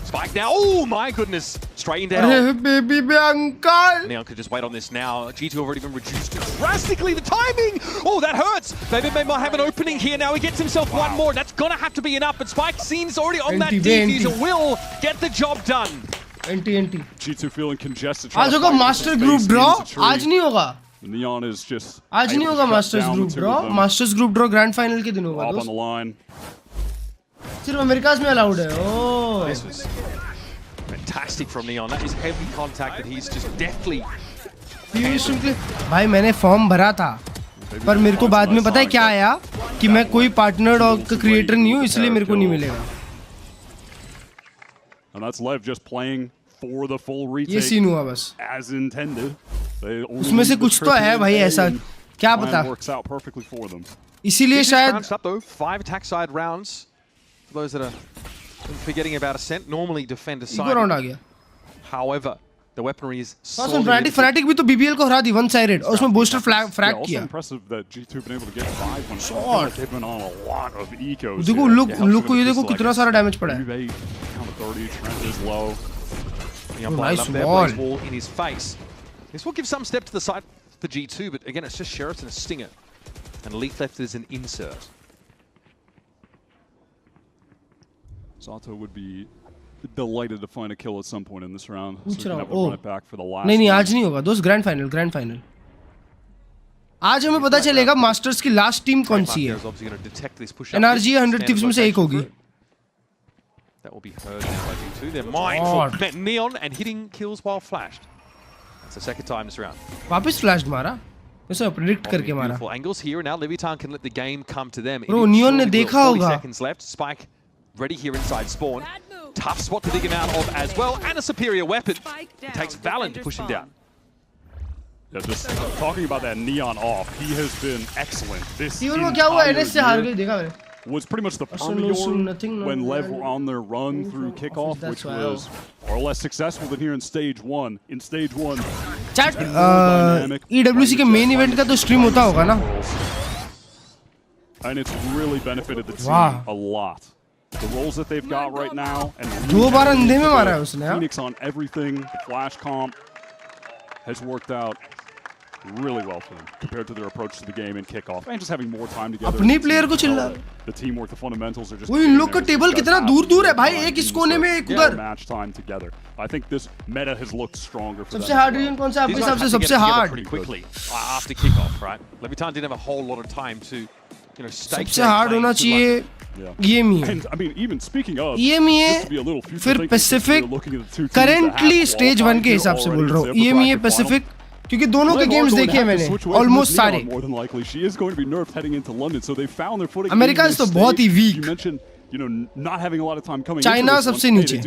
Spike now. Oh my goodness. Straight down. अरे baby be uncle. Neon could just wait on this now. G2 already been reduced drastically. The timing. Oh, that hurts. Baby might have an opening here. Now he gets himself one more. That's going to have to be enough. But Spike seems already on that defuse and will get the job done. NT. G2 feeling congested. आज होगा master group draw. आज नहीं होगा. Neon is just आज नहीं होगा masters group draw. Masters group draw grand final के दिन होगा on the दोस्त. line. सिर्फ अमेरिकाज में अलाउड है. ओह. This was fantastic from Neon. That is heavy contact that he's just deftly. भाई मैंने फॉर्म भरा था, पर मेरे को बाद में पता है क्या आया कि मैं कोई पार्टनर और क्रिएटर नहीं हूँ, इसलिए मेरे को नहीं मिलेगा. And that's Lev just playing for the full retake. ये सीन हुआ बस. As intended. उसमें से कुछ तो है भाई ऐसा, क्या पता. इसीलिए शायद. 5 attack side rounds for those that are forgetting about Ascent. Normally defend a side. Round आ गया. However, the weaponry is fanatic भी तो बीबीएल को हरा दी वन साइडेड और उसमें बूस्टर फ्रैग किया. देखो लुक को ये देखो कितना सारा डैमेज पड़ा है. Nice wall in his face. This will give some step to the side for G2, but again it's just Sheriff and a Stinger, and Leaf left as an insert. Zato would be delighted to find a kill at some point in this round. पूछ So रहा he can have to हूँ. run it back for the last. नहीं आज नहीं होगा दोस्त. Grand final. आज हमें पता चलेगा मास्टर्स की लास्ट टीम कौन सी है. एनआरजी 100 थीव्स में से एक होगी. That will be heard now by G2. They're mindful. Neon and hitting kills while flashed. That's the second time this round. वापस फ्लैश मारा. वैसे प्रेडिक्ट करके मारा. Angles here now. Leviathan can let the game come to them. Bro, Neon ने देखा होगा. 40 seconds left. Spike ready here inside spawn. Tough spot to dig him out of as well, and a superior weapon. It takes Valen to push him down. Yeah, just talking about that Neon off, he has been excellent. This Even वो क्या हुआ NS से हार गई देखा मैंने. Was pretty much the Permior when Lev were on their run through Kickoff, which was more or less successful than here in stage 1. In stage 1, chat EWC के main event का तो stream होता होगा ना. And it's really benefited the team a lot. The roles that they've got right now, and दो बार अंधे में मारा है उसने. Phoenix on everything. The flash comp has worked out really well for them compared to their approach to the game in Kickoff, and just having more time together. अपने player को चिल्ला. The teamwork, the fundamentals are just. वो इन लोग का table कितना दूर है भाई. एक इस कोने में एक उधर. Match time together. I think this meta has looked stronger for them. सबसे हार्ड रीजन कौन सा आपके हिसाब से सबसे hard? Pretty quickly after Kickoff, right? Leviathan didn't have a whole lot of time to, you know, stake. सबसे hard होना चाहिए. ये मी है. I mean, even speaking of, ये मी है. फिर पैसिफिक करंटली स्टेज 1 के हिसाब से बोल रहा हूँ. ये मी है पैसिफिक. क्योंकि दोनों के गेम्स देखे हैं मैंने ऑलमोस्ट सारे. अमेरिका तो बहुत ही वीक. चाइना सबसे नीचे.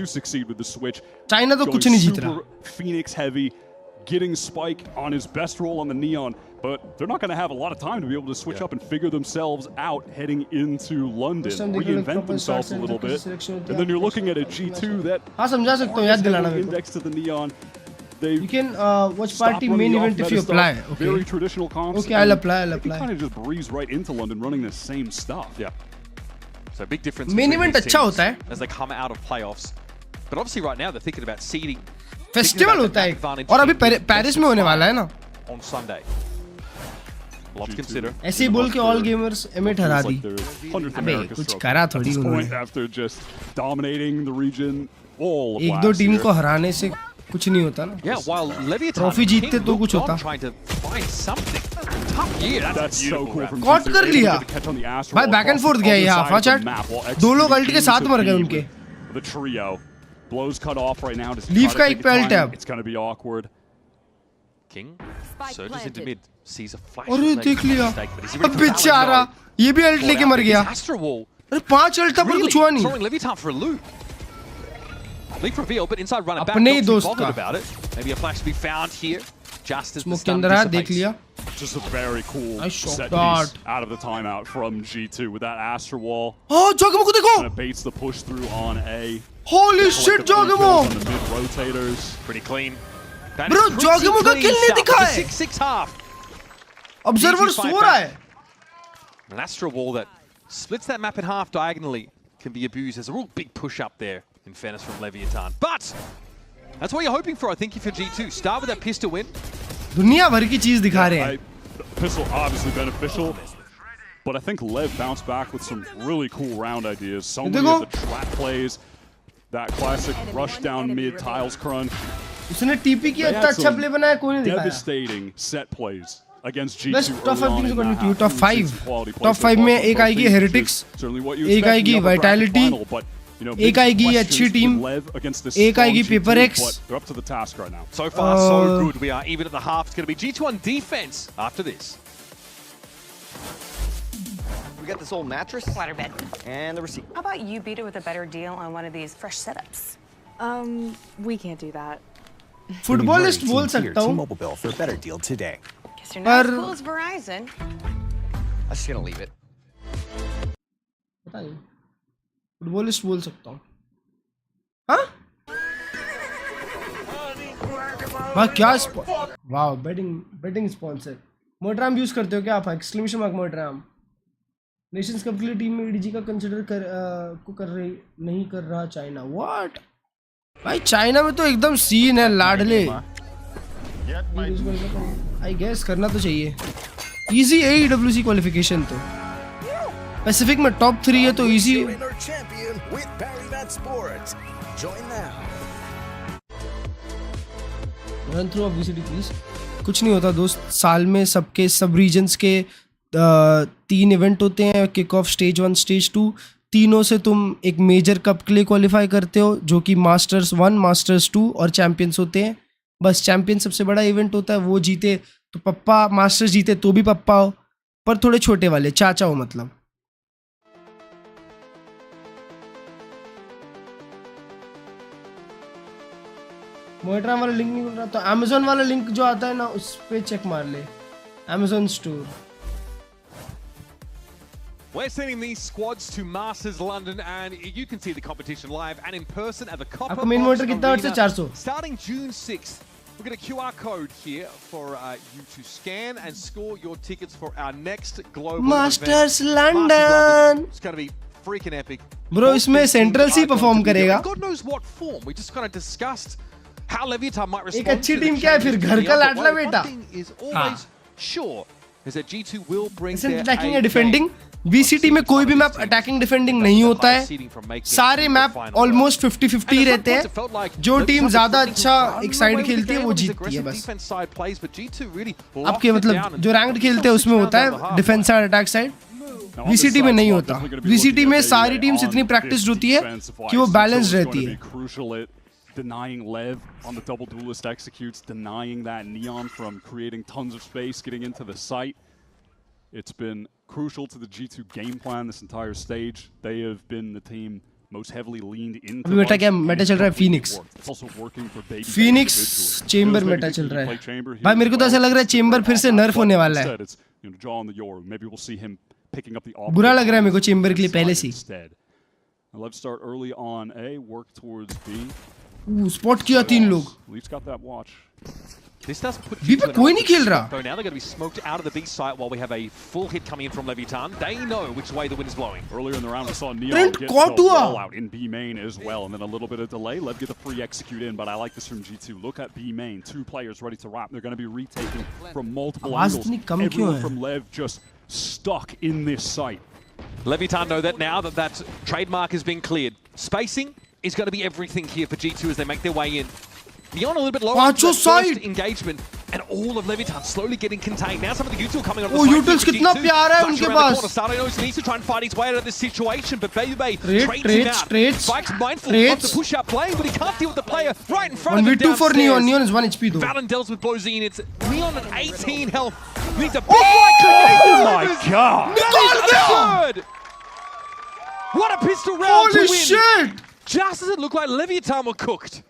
चाइना तो कुछ नहीं जीत रहा. Phoenix heavy, getting Spike on his best role on the Neon, but they're not going to have a lot of time to be able to switch up and figure themselves out heading into London, reinvent themselves a little bit, and then you're looking at a G2 that हाँ समझा सकता हूँ. याद दिलाना मेरे को. index to the Neon. You can watch party main event if you apply. Okay. Very traditional comps. Okay, I'll apply. They kind of just breeze right into London running the same stuff. Yeah. So big difference. Main event अच्छा होता है. As they come out of playoffs, but obviously right now they're thinking about seeding. Festival होता है. और अभी Paris में होने वाला है ना. On Sunday. Lot to consider. ऐसे ही बोल के all gamers एमिट हरा दी. अबे कुछ करा थोड़ी उन्होंने. After just dominating the region all of एक दो टीम को हराने से कुछ नहीं होता ना. Yeah, while Leviathan ट्रॉफी जीतते तो कुछ होता. कॉट कर लिया भाई. बैक एंड फोर्थ गया यहाँ हाफ चैट. दो लोग अल्ट के साथ मर गए उनके. लीफ का एक पे अल्ट है अब. अरे देख लिया. अब बेचारा ये भी अल्ट लेके मर गया. अरे 5 अल्ट था पर कुछ हुआ नहीं. Leap reveal, but inside running back. अपने ही दोस्त का. About it. Maybe a flash to be found here. Just as the smoke के अंदर है देख लिया. Just a very cool set piece out of the timeout from G2 with that Astra wall. Oh, Jogamo को देखो. Baits the push through on A. Holy shit, Jogamo. Mid rotators. Pretty clean. Bro, Jogamo का kill नहीं दिखा है. 6-6 half. Observer सो रहा है. An Astra wall that splits that map in half diagonally can be abused. There's a real big push up there. In fairness from Leviathan, but that's what you're hoping for, I think, if you're G2. Start with that pistol win. दुनिया भर की चीज दिखा रहे हैं. Pistol obviously beneficial, but I think Lev bounced back with some really cool round ideas. So many of the trap plays, that classic rush down mid tiles crunch. उसने TP की इतना अच्छा प्ले बनाया कोई नहीं दिखाया. Devastating set plays against G2. Best top 5 teams according to you. Top 5. Top 5 में एक आएगी Heretics, एक आएगी Vitality, एक आएगी अच्छी टीम, एक आएगी Paper X. So far, so good. We are even at the half. It's going to be G2 on defense after this. We got this old mattress, Waterbed, and the receipt. How about you beat it with a better deal on one of these fresh setups? We can't do that. Footballist बोल सकता हूँ. T-Mobile bill for a better deal today. Guess you're not as cool as Verizon. I'm just gonna leave it. बताइए. Footballist बोल सकता हूँ. हाँ? वाह क्या वाह बेटिंग स्पॉन्सर. मोटराम यूज करते हो क्या आप? एक्सक्लेमेशन मार्क मोटराम. नेशंस कप के लिए टीम में एडीजी का कंसीडर नहीं कर रहा चाइना. व्हाट भाई, चाइना में तो एकदम सीन है लाडले. आई गेस करना तो चाहिए. इजी AEWC क्वालिफिकेशन तो पैसिफिक में टॉप 3 है तो easy. Run through of VCT please. कुछ नहीं होता दोस्त. साल में सबके सब रीजन्स के 3 इवेंट होते हैं. Kick off stage 1 stage 2. तीनों से तुम एक मेजर कप के लिए क्वालिफाई करते हो जो कि मास्टर्स 1 मास्टर्स 2 और चैंपियंस होते हैं. बस चैंपियन सबसे बड़ा इवेंट होता है. वो जीते तो पप्पा, मास्टर्स जीते तो भी पप्पा हो, पर थोड़े छोटे वाले चाचा हो मतलब. मोइट्राम वाला लिंक नहीं मिल रहा तो अमेजोन वाला लिंक जो आता है ना उस पे चेक मार ले. Amazon store. We're sending these squads to Masters London, and you can see the competition live and in person at the Kickoff. आपका मेन मॉनिटर कितना हर्ट्ज है? 400. Starting June 6th. We've got a QR code here for you to scan and score your tickets for our next global Masters event. London. It's going to be freaking epic. Bro, इसमें central C perform करेगा. God knows what form. We just kind of discussed how Leviathan might respond. एक अच्छी team क्या है फिर? घर का लाडला बेटा. Is always sure is that G2 will bring their attacking and defending. VCT में कोई भी मैप अटैकिंग डिफेंडिंग नहीं होता है. सारे मैप ऑलमोस्ट 50-50 रहते हैं. जो टीम ज्यादा अच्छा एक साइड खेलती है वो जीतती है बस. आपके मतलब जो रैंक्ड खेलते हैं उसमें होता है defence side attack side. VCT में नहीं होता. VCT में सारी टीम्स इतनी प्रैक्टिस होती है कि वो बैलेंस रहती है. Denying Lev on the double duelist executes, denying that Neon from creating tons of space, getting into the site. It's been crucial to the G2 game plan this entire stage. They have been the team most heavily leaned into. अभी Meta क्या Meta चल रहा है? Phoenix. Phoenix chamber Meta चल रहा है. भाई मेरे को तो ऐसा लग रहा है चेंबर फिर से नर्फ होने वाला है. बुरा लग रहा है मेरे को चेंबर के लिए पहले से. Let's start early on A, work towards B. Spot किया 3 लोग. Leaf's got that watch. This does put B पे कोई नहीं खेल रहा. So now they're going to be smoked out of the B site while we have a full hit coming in from Leviathan. They know which way the wind is blowing. Earlier in the round we saw Neon get the wall out in B main as well, and then a little bit of delay. Lev get the free execute in, but I like this from G2. Look at B main, 2 players ready to wrap. They're going to be retaking from multiple angles. Everyone from Lev just stuck in this site. Leviathan know that now that trademark has been cleared. Spacing is going to be everything here for G2 as they make their way in. Beyond a little bit lower to first engagement, and all of Leviathan slowly getting contained. Now some of the util coming on the side. Utils कितना प्यारा है उनके पास. Stardo knows he needs to try and fight his way out of this situation, but Baby Bay trades him out. Spike's mindful of the push-out play, but he can't deal with the player right in front of him downstairs. 1v2 for Neon. Neon is 1 HP though. Valen deals with blows in. It's Neon at 18 health. Needs a big right grenade. Oh my god! That is absurd! What a pistol round to win! Holy shit! Just as it looked like Leviathan were cooked.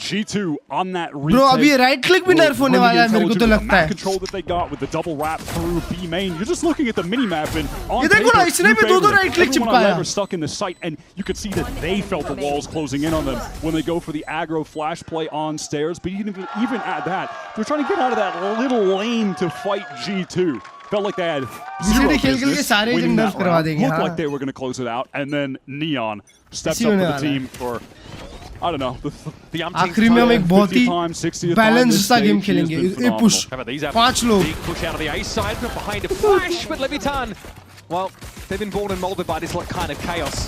G2 on that retake. Bro, अभी right click भी nerf होने वाला है मेरे को तो लगता है. Control that they got with the double wrap through B main. You're just looking at the mini map and on ये देखो ना इसने भी 2 right click चिपकाया. Everyone stuck in the site, and you could see that they felt the walls closing in on them when they go for the aggro flash play on stairs. But even at that, they're trying to get out of that little lane to fight G2. Felt like they had zero business winning that round. Looked like they were going to close it out, and then Neon steps up to the team for, I don't know, the आखिरी में हम एक बहुत ही balance सा game खेलेंगे. ये push 5 लोग. Big push out of the A side, but behind a flash, but Leviathan, well, they've been born and molded by this kind of chaos.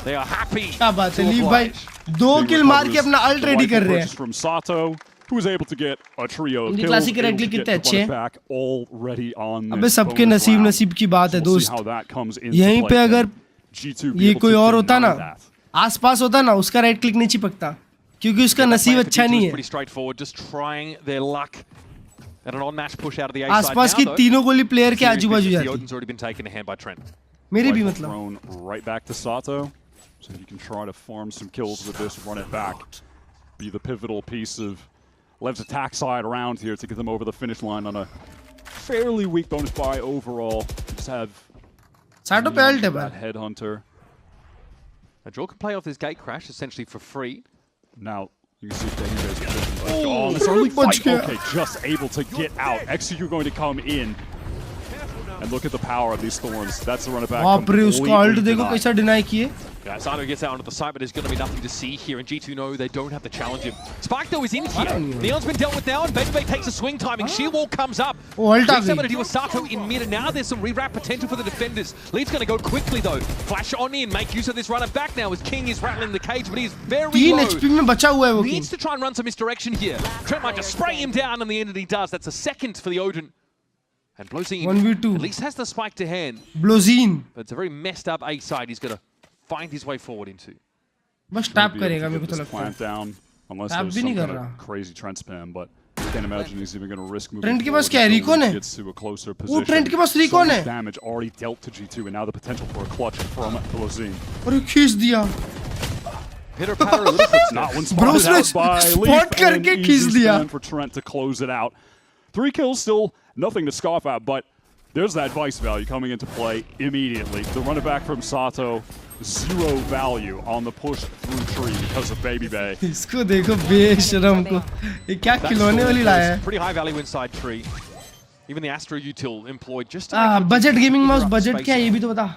They are happy. क्या बात है लीव भाई. 2 kill मार के अपना अल्ट रेडी कर रहे हैं. From Sato, who was able to get a trio of इनके kills, classic able red to कितने get अच्छे हैं. back already on अबे this सबके bonus round. नसीब की बात है We'll see दोस्त. how that comes into यहीं play. पे अगर G2 be ये able कोई to और होता deny ना, that. आसपास होता ना, उसका राइट क्लिक नहीं चिपकता क्योंकि उसका नसीब अच्छा नहीं है. Pretty straightforward, just trying their luck at an on-match push out of the A side. आसपास की तीनों गोली प्लेयर के आजू बाजू जाती. Odin's already been taken in hand by Trent. मेरी भी Rifle मतलब. thrown right back to Sato, so he can try to farm some kills with this, run it back, be the pivotal piece of Lev's attack side around here to get them over the finish line on a fairly weak bonus buy overall. Just have Sato पे alt है that भाई. headhunter. Now Draw can play off this gate crash essentially for free. Now you can see Babyface position, but oh, this early fight. Okay, just able to get out. Execute going to come in. And look at the power of these thorns. That's the run it back. बाप रे उसका alt देखो कैसा deny किए. Yeah, Sato gets out onto the side, but there's going to be nothing to see here, and G2 know they don't have to challenge him. Spike, though, is in here. Neon's been dealt with now, and Baby takes a swing timing. Sheer wall comes up. Leaf's able to deal with Sato in mid, and now there's some rewrap potential for the defenders. Leaf's going to go quickly, though. Flash on in, make use of this runner back now, as King is rattling the cage, but he's very low. 3 HP में बचा हुआ है वो King. Needs to try and run some misdirection here. Trent might just spray him down, and the end that he does. That's a second for the Odin. And Blozine 1v2. at least has the spike to hand. Blozine. But it's a very messed up A side he's going to find his way forward into. बस tap करेगा मेरे को तो लगता है. Down, unless tap there's भी some नहीं कर kind रहा. of crazy Trent spam, but I can't imagine he's even going to risk moving. Trent के पास क्या है? Recon है? Gets to a closer वो position. Trent के पास Recon So है. much damage already dealt to G2, and now the potential for a clutch from Blozine. और खींच दिया. Pitter patter a little bit. Not one Bro, spotted out by spot Leaf, करके and खींच easy दिया. stand for Trent to close it out. 3 kills, still nothing to scoff at, but there's that vice value coming into play immediately. The run it back from Sato, 0 value on the push through tree because of Baby Bay. इसको देखो बेशरम को. ये क्या खिलौने वाली लाया है. Pretty high value inside tree. Even the Astro util employed just to budget gaming mouse budget क्या है ये भी तो बता.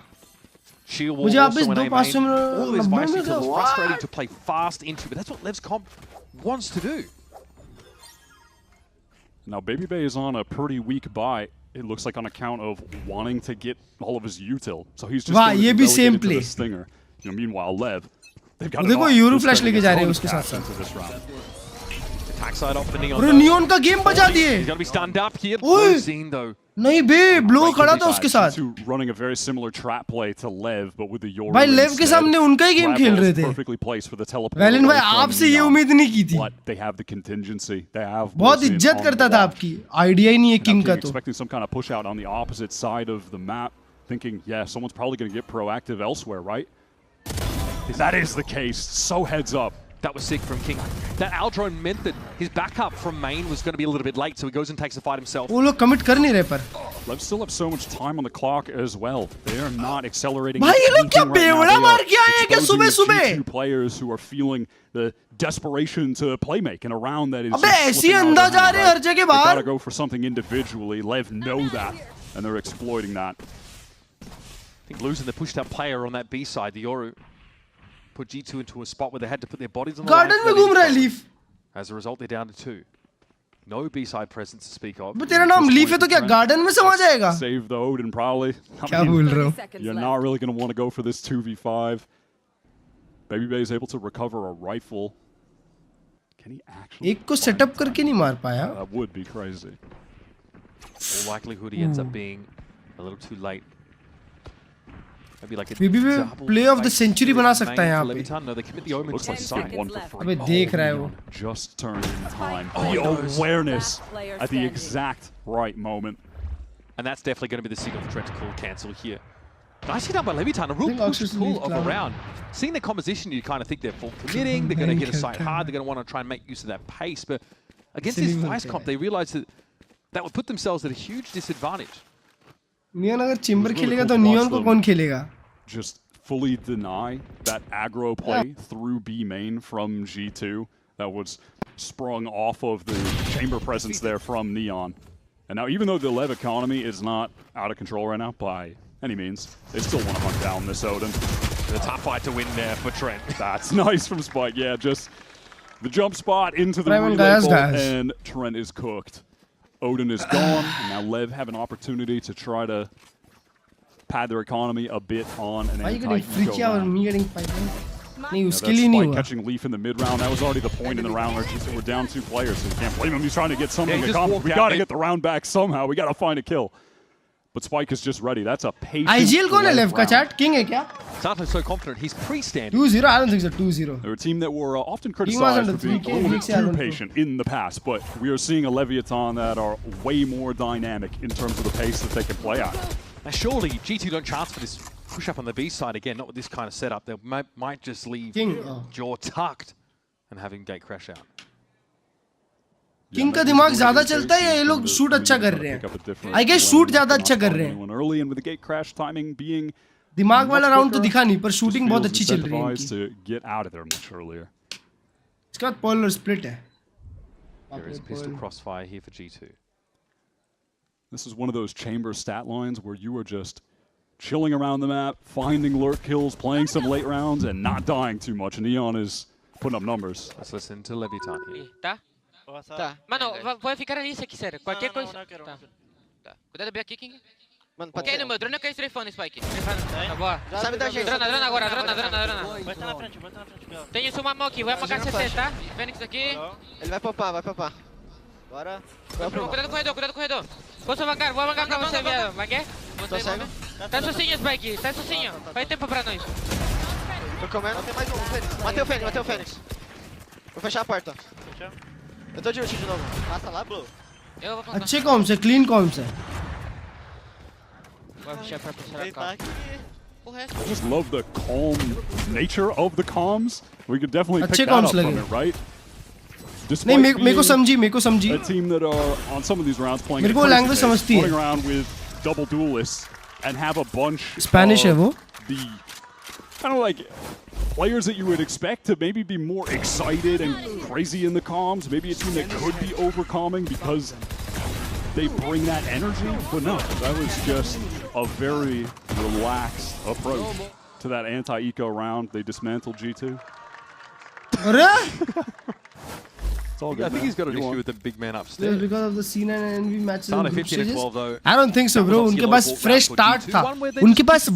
मुझे आप इस 2-500 में frustrating to play fast into, but that's what Lev's comp wants to do. Now Baby Bay is on a pretty weak buy. It looks like on account of wanting to get all of his util. So he's just going to same play. The stinger. You know, meanwhile, Lev, they've got देखो euro flash लेके जा रहे हैं उसके साथ साथ. Attack side off the Neon. अरे Neon का गेम बचा दिए. He's going to be stunned up here. Blozine though. नहीं बे ब्लो खड़ा था उसके साथ. Running a very similar trap play to Lev, but with the Yoru. भाई लेव के सामने उनका ही गेम खेल रहे थे. Perfectly placed for the teleport. वैलेंट भाई आपसे ये उम्मीद नहीं की थी. But they have the contingency. They have. बहुत इज्जत करता था आपकी. आइडिया ही नहीं है किंग का तो. Expecting some kind of push out on the opposite side of the map, thinking, yeah, someone's probably going to get proactive elsewhere, right? That is the case. So heads up. That was sick from King. That Aldrone meant that his backup from main was going to be a little bit late, so he goes and takes the fight himself. वो लोग commit कर नहीं रहे पर. Lev still have so much time on the clock as well. They are not accelerating. भाई ये लोग क्या बेवड़ा मार के आए हैं क्या सुबह-सुबह? Two players who are feeling the desperation to play make in a round that is. अबे ऐसी अंदाज आ रहे हर जगह बाहर. They gotta go for something individually. Lev know that, and they're exploiting that. I think losing the pushed up player on that B side, the Yoru, put G2 into a spot where they had to put their bodies on the line. Garden में घूम रहा है Leaf. As a result, they're down to 2. No B-side presence to speak of. but तेरा नाम Leaf है तो क्या Garden में समा जाएगा? Save the Odin probably. क्या बोल रहे हो? You're not really going to want to go for this 2v5. Baby Bay is able to recover a rifle. Can he actually? एक को setup करके नहीं मार पाया. That would be crazy. All likelihood he ends up being a little too late. Maybe like a BB में play of the century बना सकता है यहाँ पे. No, they commit the Omen. Looks like skip one for free. अबे देख रहा है वो. Just turned in time. The awareness at the exact right moment. And that's definitely going to be the signal for Trent to call cancel here. Nicely done by Levitan, a real push pull of a round. Seeing their composition, you kind of think they're full committing, they're going to hit a site hard, they're going to want to try and make use of that pace, but against this Vice comp, they realized that that would put themselves at a huge disadvantage. Neon अगर चिम्बर खेलेगा तो Neon को कौन खेलेगा? Just fully deny that aggro play through B main from G2 that was sprung off of the chamber presence there from Neon. And now even though the Lev economy is not out of control right now by any means, they still want to hunt down this Odin. The tough fight to win there for Trent. That's nice from Spike, yeah, just the jump spot into the relay bolt, and Trent is cooked. Odin is gone, and now Lev have an opportunity to try to pad their economy a bit on an anti-eco round. नहीं उसके लिए नहीं हुआ. Catching Leaf in the mid round, that was already the point in the round where we're down 2 players, so you can't blame him. He's trying to get something accomplished. We got to get the round back somehow. We got to find a kill. But Spike is just ready. That's a patient. IGL कौन है left का chat? King है क्या? Santo's so confident. He's pre-standing. 2-0. I don't think so. 2-0. They're a team that were often criticized for being a little bit too patient in the past, but we are seeing a Leviathan that are way more dynamic in terms of the pace that they can play at. Now surely G2 don't chance for this push up on the B side again, not with this kind of setup. They might just leave Jaw tucked and have him gate crash out. King का दिमाग ज्यादा चलता है या ये लोग shoot अच्छा कर रहे हैं? आई गेस शूट ज्यादा अच्छा कर रहे हैं. दिमाग वाला राउंड तो दिखा नहीं, पर शूटिंग बहुत अच्छी चल रही है इनकी. इसके बाद पोलर स्प्लिट है. There is a pistol crossfire here for G2. This is one of those chamber stat lines where you are just chilling around the map, finding lurk kills, playing some late rounds, and not dying too much. Neon is putting up numbers. Let's listen to Leviathan here. Tá. Mano, pode ficar ali se quiser. Qualquer coisa. Tá. Cuidado, B aqui, King. Mano, pode ser. Meu drone é strafando, Spike. Tá boa. Sabe da gente. Drona agora, drona. Vai estar na frente, Tem isso, uma mão aqui. Vai apagar CT, tá? Fênix aqui. Ele vai popar. Bora. Cuidado com o corredor. Posso avangar, vou avangar pra você, viado. Vanguei? Tô cego. Tá sozinho, Spike. Tá sozinho. Faz tempo pra nós. Tô comendo. Tem mais um, Fênix. Matei o Fênix. Vou fechar a porta. Eu tô de ult de novo. Passa lá, Blue. Eu vou plantar. अच्छे corms है, clean corms है. Vou fechar pra puxar a calma. I just love the calm nature of the comms. We could definitely pick अच्छे that up comms from लगे. it, right? नहीं मेरे को समझी. A team that are on some of these rounds playing मेरे को language समझती है. running around with double duelists and have a bunch Spanish है वो. The kind of like players that you would expect to maybe be more excited and crazy in the comms. Maybe a team that could be overcalming because they bring that energy. But no, that was just a very relaxed approach to that anti-eco round. They dismantled G2. It's all good. I think he's got an issue with the big man upstairs. Because of the C9 and NV matches in group 15 and stages. 12 though. I don't think so, bro. उनके पास fresh start था. उनके पास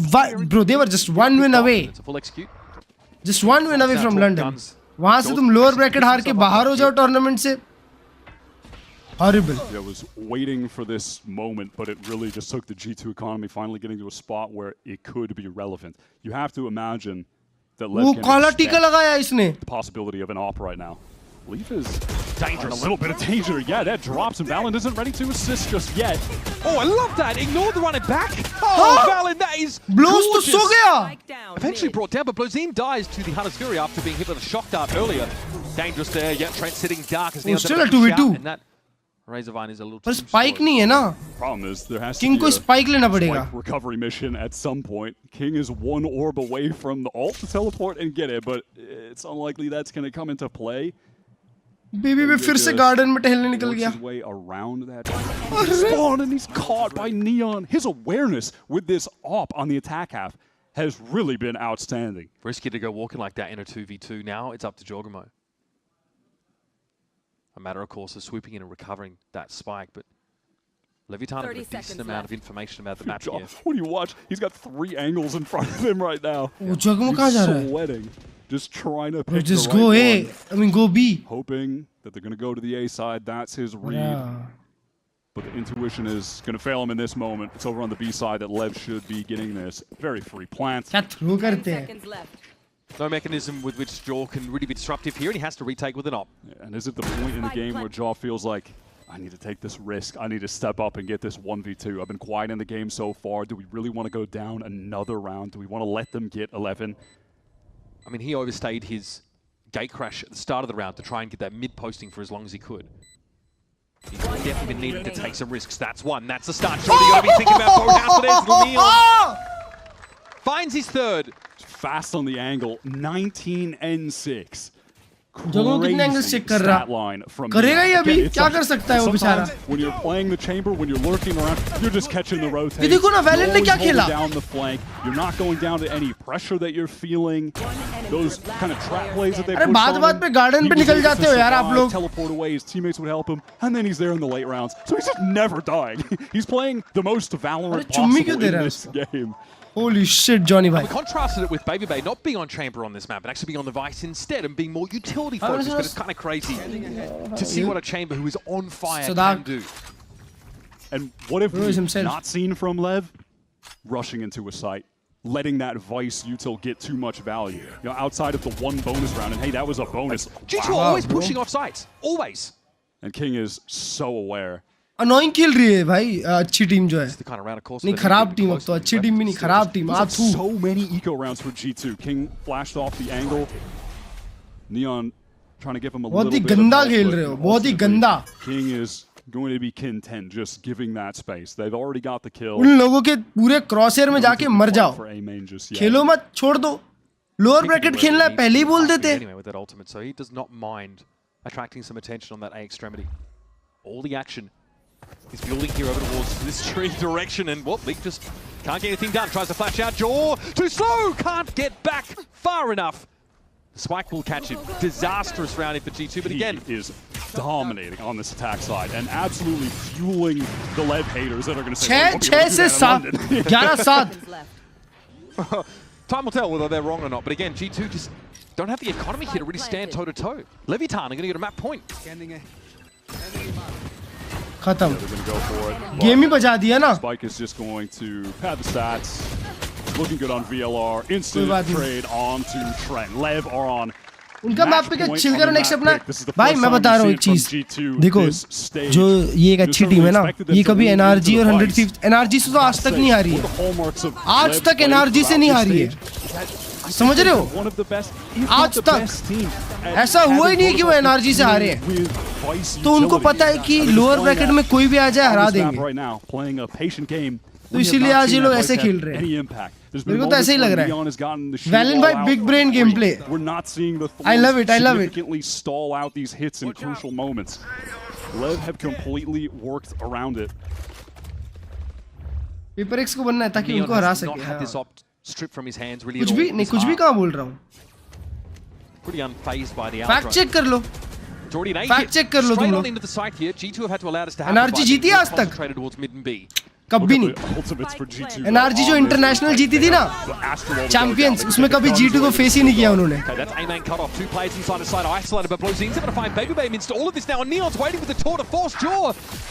bro, they were just one win away. It's a full execute. Just one win away from London. वहाँ से तुम lower bracket हार के बाहर हो जाओ tournament से. Horrible. I was waiting for this moment, but it really just took the G2 economy finally getting to a spot where it could be relevant. You have to imagine that Lev can expect the possibility of an op right now. Leaf is dangerous. A little bit of danger. Yeah, that drops, and Valen isn't ready to assist just yet. Oh, I love that. Ignore the running back. Oh, Valen, that is Blows to so gaya. Eventually brought down, but Blozine dies to the Hunter's Fury after being hit with a shock dart earlier. Dangerous there. Yeah, Trent sitting dark as Neon's still a 2v2. And that Razorvine is a little पर spike नहीं है ना. Problem is there has King to be को spike लेना पड़ेगा. Recovery mission at some point. King is one orb away from the ult to teleport and get it, but it's unlikely that's going to come into play. Baby फिर से garden में टहलने निकल गया. His way around that spawn, and he's caught by Neon. His awareness with this op on the attack half has really been outstanding. Risky to go walking like that in a 2v2 now. It's up to Jorgamo. A matter, of course, of swooping in and recovering that spike, but Leviathan has a decent amount of information about the map here. What do you watch? He's got 3 angles in front of him right now. He's sweating. Just trying to pick just the go right A. I mean, go B. Hoping that they're going to go to the A side. That's his read. But the intuition is going to fail him in this moment. It's over on the B side that Lev should be getting this. Very free plant. No mechanism with which Jaw can really be disruptive here, and he has to retake with an op. Yeah, and is it the point in the game where Jaw feels like, I need to take this risk. I need to step up and get this 1v2. I've been quiet in the game so far. Do we really want to go down another round? Do we want to let them get 11? I mean, he overstayed his gate crash at the start of the round to try and get that mid-posting for as long as he could. He's definitely been needing to take some risks. That's one. That's the start. Surely you got to be thinking about both after this. Neon finds his third. Fast on the angle. 19 and 6. जगहों कितने angles check कर रहा करेगा ये अभी क्या कर सकता है वो बेचारा when you're playing the chamber when you're lurking around you're just catching the rotate ये देखो ना वैलेंट ने क्या खेला down the flank you're not going down to any pressure that you're feeling those kind of trap plays that they अरे बात-बात पे garden पे निकल जाते हो यार आप लोग teleport away his teammates would help him and then he's there in the late rounds so he's just never dying he's playing the most Valorant possible in this game Holy shit, Johnny bhai. We contrasted it with Baby Bay not being on chamber on this map, but actually being on the Vice instead and being more utility focused. But it's kind of crazy to see what a chamber who is on fire can do. And what if we've not seen from Lev? Rushing into a site, letting that Vice util get too much value. You know, outside of the one bonus round, and hey, that was a bonus. G2 always pushing off sites, always. And King is so aware. Annoying खेल रही है भाई अच्छी team जो है नहीं खराब team अब तो अच्छी टीम भी नहीं खराब team so many eco rounds for G2. King flashed off the angle. Neon trying to give him a little bit of गंदा खेल रहे हो बहुत ही गंदा. King is going to be kin 10 just giving that space. They've already got the kill. उन लोगों के पूरे क्रॉसहेयर में जाके मर जाओ खेलो मत छोड़ दो लोअर ब्रैकेट खेलना है पहले ही बोल देते. Anyway with that ultimate, so he does not mind attracting some attention on that A extremity. All the action is building here over towards this tree direction, and what Leak just can't get anything done. Tries to flash out. Jaw too slow. Can't get back far enough. The spike will catch him. Disastrous round for G2, but again he is dominating on this attack side and absolutely fueling the Lev haters that are going to say 6-7 Time will tell whether they're wrong or not. But again, G2 just don't have the economy here to really stand toe to toe. Leviathan are going to get a map point. खत्म game ही बजा दिया ना. Spike is just going to pad the stats. Looking good on VLR. Instant trade on to Trent. Lev are on. उनका map पे क्या chill करो next अपना. भाई मैं बता रहा हूँ एक चीज देखो जो ये एक अच्छी टीम है ना ये कभी एनआरजी और 100 Thieves एनआरजी से तो आज तक नहीं हारी है. आज तक एनआरजी से नहीं हारी है समझ रहे हो. आज तक ऐसा हुआ ही नहीं कि वो एनआरजी से हारे हैं. तो उनको पता है कि लोअर ब्रैकेट में कोई भी आ जाए हरा देंगे. तो इसीलिए आज ये लोग ऐसे खेल रहे हैं. मेरे को तो ऐसे ही लग रहा है. वैलेंट भाई big brain game play. I love it. Stall out these hits in crucial moments. Lev have completely worked around it. Paper x को बनना है ताकि उनको हरा सके. Stripped from his hands, really कुछ भी नहीं कुछ भी कहाँ बोल रहा हूँ. Pretty unfazed by the fact check कर लो. फैक्ट चेक कर लो तुम लोग. एनआरजी जीती आज तक कभी नहीं. एनआरजी जो इंटरनेशनल जीती थी ना चैंपियंस उसमें कभी G2 को फेस ही नहीं किया उन्होंने.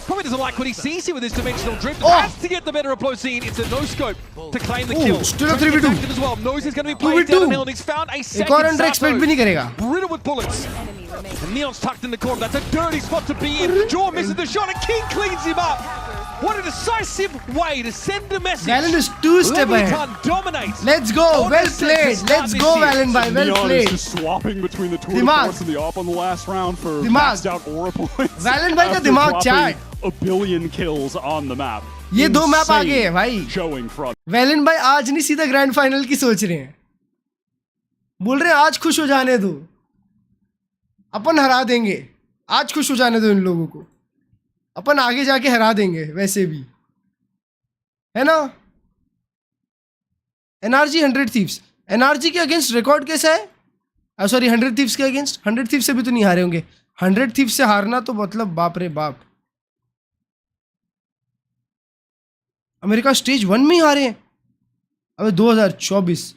Probably doesn't like what he sees here with his dimensional drift. Has to get the better of Plozine. It's a no scope to claim the kill. Still a 3v2 as well. Knows he's going to be played down the hill, and he's found a second. एक और under expect भी नहीं करेगा. Riddled with bullets. And Neon's tucked in the corner. That's a dirty spot to be in. Jaw misses the shot, and King cleans him up. What a decisive way to send a message. Valen is 2 step ahead. Dominates. Let's go. Well played. Let's go, Valen bhai. Well played. Just swapping between the tour force and the op on the last round for maxed out aura points. Valen bhai का दिमाग चाट. A billion kills on the map. ये 2 map आ गए हैं भाई. Valent भाई आज नहीं सीधा ग्रैंड फाइनल की सोच रहे हैं. बोल रहे हैं आज खुश हो जाने दो. अपन हरा देंगे. आज खुश हो जाने दो इन लोगों को. अपन आगे जाके हरा देंगे वैसे भी है ना. एनआरजी 100 Thieves एनआरजी के अगेंस्ट रिकॉर्ड कैसा है. सॉरी 100 Thieves के अगेंस्ट 100 Thieves से भी तो नहीं हारे होंगे. 100 Thieves से हारना तो मतलब बाप रे बाप. अमेरिका स्टेज 1 में ही हारे हैं. अबे 2024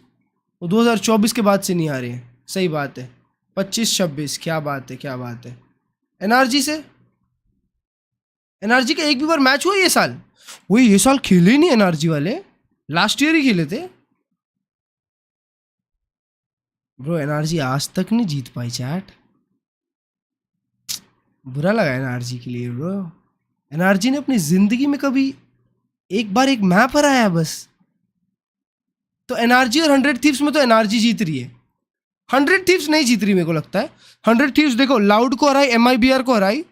वो 2024 के बाद से नहीं हारे हैं. सही बात है. 25-26 क्या बात है क्या बात है. एनआरजी से एनआरजी का एक भी बार मैच हुआ ये साल. वही ये साल खेले ही नहीं एनआरजी वाले. लास्ट ईयर ही खेले थे ब्रो. एनआरजी आज तक नहीं जीत पाई चैट. बुरा लगा एनआरजी के लिए ब्रो. एनआरजी ने अपनी जिंदगी में कभी एक बार एक मैप हराया बस. तो एनआरजी और 100 Thieves में तो एनआरजी जीत रही है. 100 Thieves नहीं जीत रही मेरे को लगता है. 100 Thieves देखो लाउड को हराई, MIBR को हराई,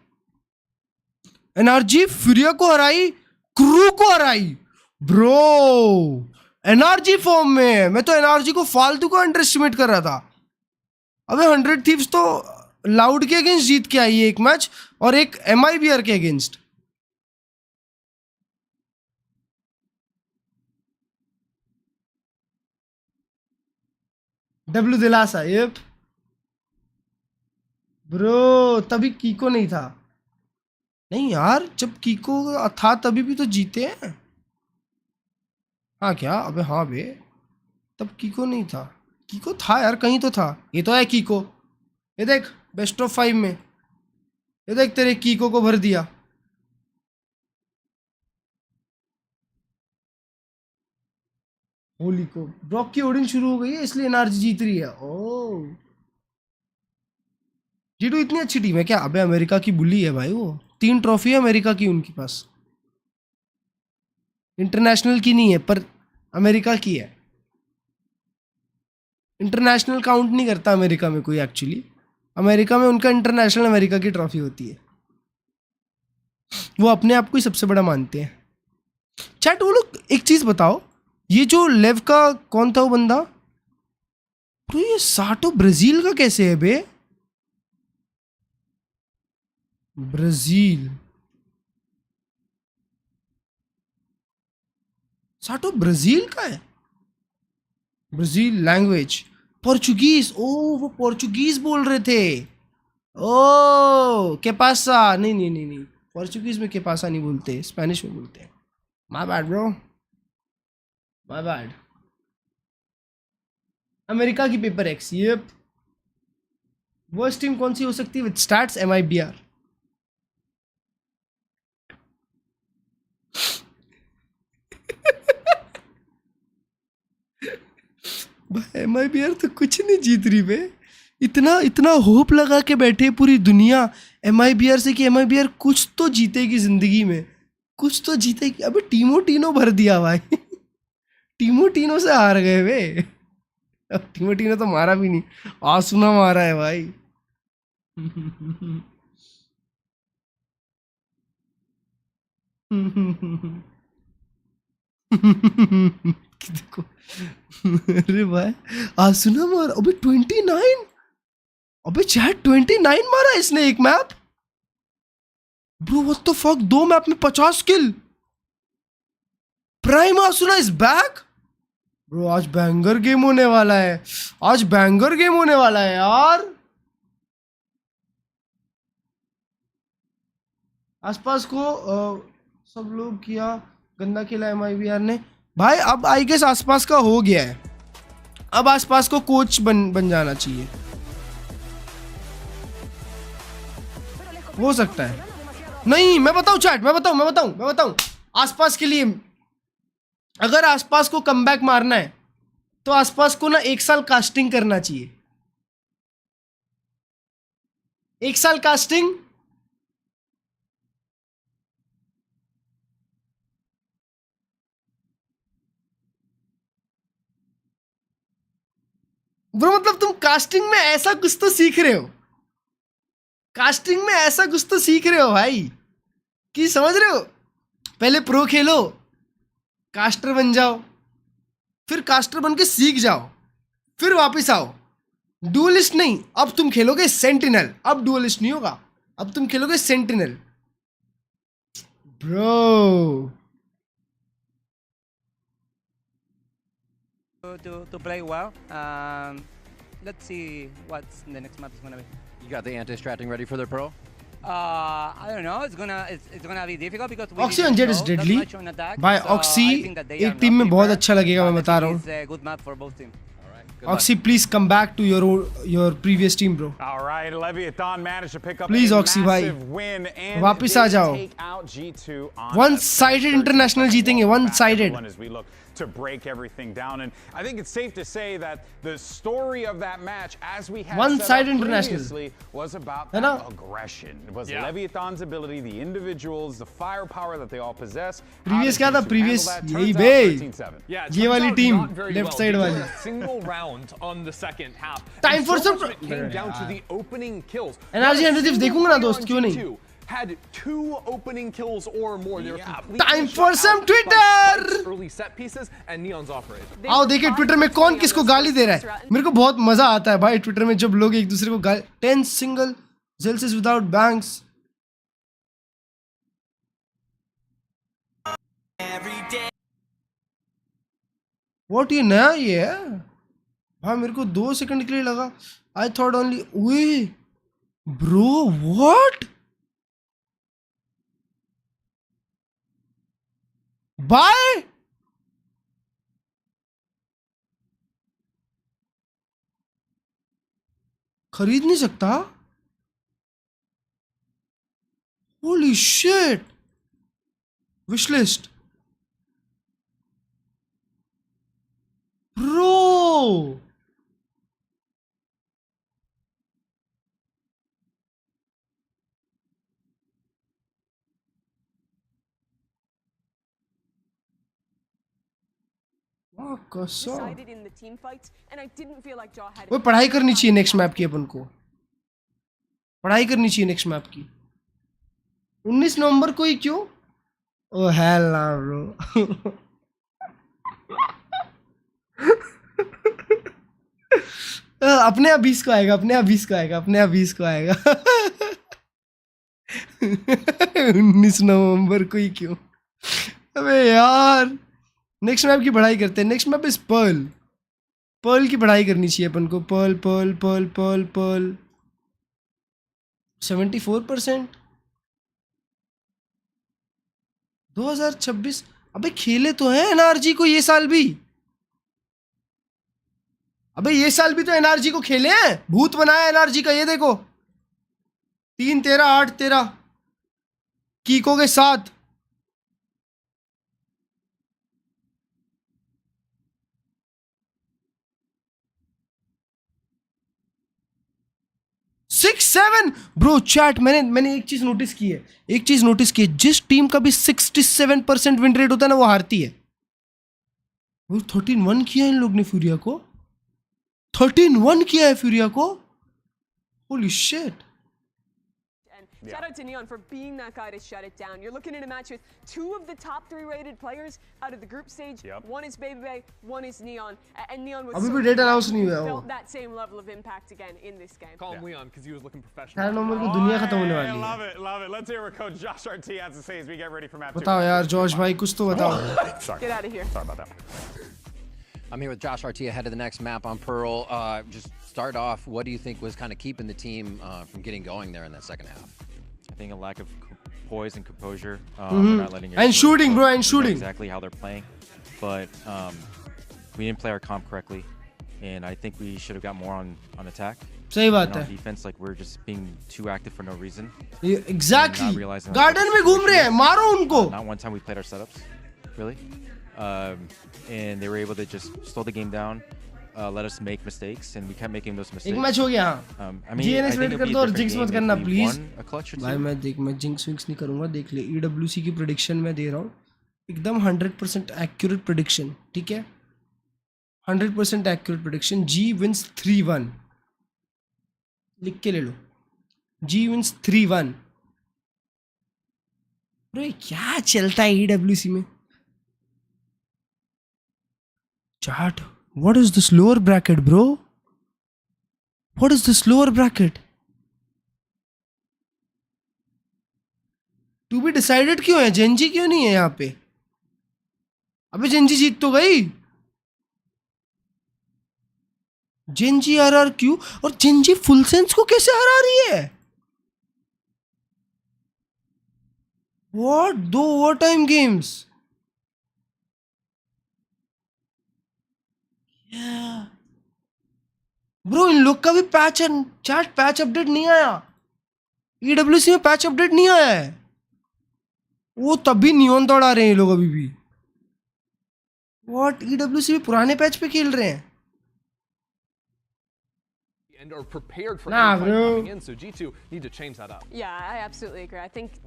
एनआरजी फ्यूरिया को हराई, क्रू को हराई. ब्रो एनआरजी फॉर्म में है. मैं तो एनआरजी को फालतू को अंडर एस्टिमेट कर रहा था. अबे 100 Thieves तो लाउड के अगेंस्ट जीत के आई है एक मैच और एक MIBR के अगेंस्ट. डब्ल्यू दिलासा ये ब्रो. तभी कीको नहीं था. नहीं यार जब कीको था तभी भी तो जीते हैं. हाँ क्या? अबे हाँ बे, तब कीको नहीं था। कीको था यार, कहीं तो था। ये तो है कीको। ये देख बेस्ट ऑफ 5 में, ये देख तेरे कीको को भर दिया। होली को ब्रॉक की ओडिन शुरू हो गई है, इसलिए एनआरजी जीत रही है। ओ G2 इतनी अच्छी टीम है क्या? अबे अमेरिका की बुली है भाई वो। 3 ट्रॉफी है अमेरिका की उनके पास। इंटरनेशनल की नहीं है पर अमेरिका की है। इंटरनेशनल काउंट नहीं करता अमेरिका में कोई एक्चुअली। अमेरिका में उनका इंटरनेशनल अमेरिका की ट्रॉफी होती है। वो अपने आप को ही सबसे बड़ा मानते हैं। चैट वो लोग एक चीज बताओ, ये जो लेव का कौन था वो बंदा, तो ये साटो ब्राजील का कैसे है बे? ब्राजील, साटो ब्राजील का है। Brazil language Portuguese. ओ वो पोर्चुगीज बोल रहे थे। ओ के पासा, नहीं नहीं नहीं नहीं, पोर्चुगीज में के पासा नहीं बोलते, स्पेनिश में बोलते हैं। My bad bro, my bad. America की पेपर एक्स, ये वर्स्ट टीम कौन सी हो सकती है विद स्टैट्स? MIBR। MIBR तो कुछ नहीं जीत रही बे। इतना इतना होप लगा के बैठे पूरी दुनिया MIBR से कि MIBR कुछ तो जीतेगी जिंदगी में, कुछ तो जीतेगी। अबे टीमो टीनो भर दिया भाई। टीमो टीनो से हार गए वे। अब टीमो टीनो तो मारा भी नहीं, आसुना मारा है भाई। देखो, अरे भाई आसुना मारा। अबे 29, अबे चैट 29 मारा इसने एक map. Bro what the fuck, 2 map में 50 kill. Prime Asuna is back. Bro आज बैंगर गेम होने वाला है, आज बैंगर गेम होने वाला है यार। आसपास को सब लोग किया, गंदा खेला MIBR ने भाई। अब आई गेस आसपास का हो गया है, अब आसपास को कोच बन जाना चाहिए, हो सकता है। नहीं मैं बताऊं चैट, मैं बताऊं आसपास के लिए, अगर आसपास को कमबैक मारना है तो आसपास को ना 1 साल कास्टिंग करना चाहिए। 1 साल कास्टिंग, ब्रो मतलब तुम कास्टिंग में ऐसा कुछ तो सीख रहे हो, कास्टिंग में ऐसा कुछ तो सीख रहे हो भाई, कि समझ रहे हो? पहले प्रो खेलो, कास्टर बन जाओ, फिर कास्टर बन के सीख जाओ, फिर वापस आओ। डुअलिस्ट नहीं, अब तुम खेलोगे सेंटिनल। अब डुअलिस्ट नहीं होगा, अब तुम खेलोगे sentinel. Bro to play well. Let's see what's the next map is gonna be. You got the anti-stratting ready for their pro? I don't know. It's gonna be difficult because Oxy on Jet is deadly. By Oxy एक team में बहुत अच्छा लगेगा, मैं बता रहा हूँ। It's a good map for both teams. Oxy, please come back to your previous team, bro. All right, Leviathan managed to pick up Please, a Oxy भाई, massive win and वापिस आ जाओ। take out G2 on One-sided international जीतेंगे, one-sided। as we look to break everything down, and I think it's safe to say that the story of that match, as we had One-sided set up international previously, was about है that ना? aggression. It was Leviathan's ability, the individuals, the firepower that they all possess. Previous क्या था? Previous यही Turns बे, out 13-7. ये वाली team left side वाली। Single round on the second half. Time for some came down to the opening kills. Energy and देखूंगा ना दोस्त, क्यों नहीं? Had 2 opening kills or more. They were completely Time for shut some out Twitter! by Spike's early set pieces and Neon's operated. आओ देखिए Twitter में कौन किसको गाली दे रहा है। मेरे को बहुत मजा आता है भाई ट्विटर में जब लोग एक दूसरे को गाली। 10 सिंगल जेल्सिस विदाउट बैंक्स। व्हाट, ये नया ये है भाई? मेरे को 2 सेकंड के लिए लगा, आई थॉट ओनली। ओए ब्रो व्हाट, बाय खरीद नहीं सकता? Holy shit! Wish list. Bro! वो पढ़ाई करनी चाहिए नेक्स्ट मैप की, अपन को पढ़ाई करनी चाहिए नेक्स्ट मैप की। 19 नवंबर को ही क्यों? ओ हेल ना ब्रो। अपने आप 20 को आएगा, अपने आप 20 को आएगा, अपने आप 20 को आएगा। 19 नवंबर को ही क्यों? अबे यार नेक्स्ट मैप की पढ़ाई करते हैं। Next map is Pearl. Pearl की पढ़ाई करनी चाहिए अपन को। Pearl Pearl Pearl Pearl Pearl 74%। 2026। अबे खेले तो हैं एनआरजी को ये साल भी। अबे ये साल भी तो एनआरजी को खेले हैं। भूत बनाया एनआरजी का, ये देखो 3-13-8-13 कीको के साथ। Six 7 bro. चैट मैंने एक चीज नोटिस की है, जिस टीम का भी 67% विन रेट होता है ना, वो हारती है। 13-1 किया है इन लोग ने फ्यूरिया को। 13-1 किया है फ्यूरिया को। Holy shit. Shout out to Neon for being that guy to shut it down. You're looking at a match with 2 of the top 3 rated players out of the group stage. One is Baby, one is Neon. And Neon was अभी भी date announce नहीं हुआ है। felt that same level of impact again in this game. Call him Leon because he was looking professional. 18 नवंबर को दुनिया खत्म होने वाली है। Love it, love it. Let's hear what Coach Josh RT has to say as we get ready for map 2. बताओ यार Josh भाई, कुछ तो बताओ। Sorry. Get out of here. Sorry about that. I'm here with Josh RT ahead of the next map on Pearl. Just start off, what do you think was kind of keeping the team from getting going there in that second half? I think a lack of poise and composure. Mhm. We're not letting And shooting, bro, and shooting. Exactly how they're playing, but we didn't play our comp correctly, and I think we should have got more on attack. सही बात है। Defense, like we're just being too active for no reason. Exactly. Garden में घूम रहे हैं, मारो उनको। Not one time we played our setups, really, and they were able to just slow the game down. Let us make mistakes, and we kept making those mistakes. एक match हो गया। I mean, GNS wait कर दो और jinx मत करना please. भाई मैं जिंक्स विंक्स नहीं करूंगा, देख ले। ईडब्ल्यूसी की प्रेडिक्शन मैं दे रहा हूँ, एकदम 100% एक्यूरेट प्रेडिक्शन, ठीक है? 100% एक्यूरेट प्रेडिक्शन। जी विंस 3-1, लिख के ले लो। जी विंस 3-1। ब्रो क्या चलता है ईडब्ल्यूसी में? Chat, what is this lower bracket, bro? What is this lower bracket? To be decided क्यों है? जेंजी क्यों नहीं है यहाँ पे? अबे जेंजी जीत तो गई। जेंजी RRQ और जेंजी फुल सेंस को कैसे हरा रही है? What? 2 overtime games. Bro in लोग का भी पैच अपडेट नहीं आया। ईडब्ल्यूसी में पैच अपडेट नहीं आया है, वो तभी नियॉन दौड़ा रहे हैं ये लोग अभी भी। व्हाट? ईडब्ल्यूसी भी पुराने पैच पे खेल रहे हैं। And are prepared for Nah, any fight bro. coming in, so G2 need to change that up. Yeah, I absolutely agree. I think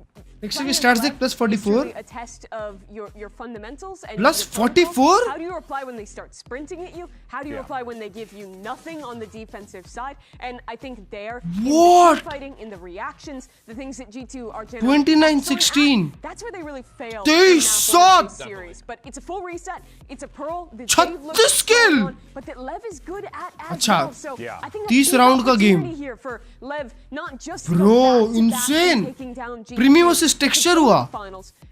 Next week starts like plus 44. a test of your fundamentals and Plus your fundamentals. 44? How do you reply when they start sprinting at you? How do you reply when they give you nothing on the defensive side? And I think there, in What? the fighting, in the reactions, the things that G2 are generally 29-16. That's where they really fail. They in that suck. series. But it's a full reset. It's a pearl that 36 kill. but that Lev is good at as अच्छा, well. So I think 30 round का game. here for Lev, not just Bro, insane. Primi versus texture हुआ।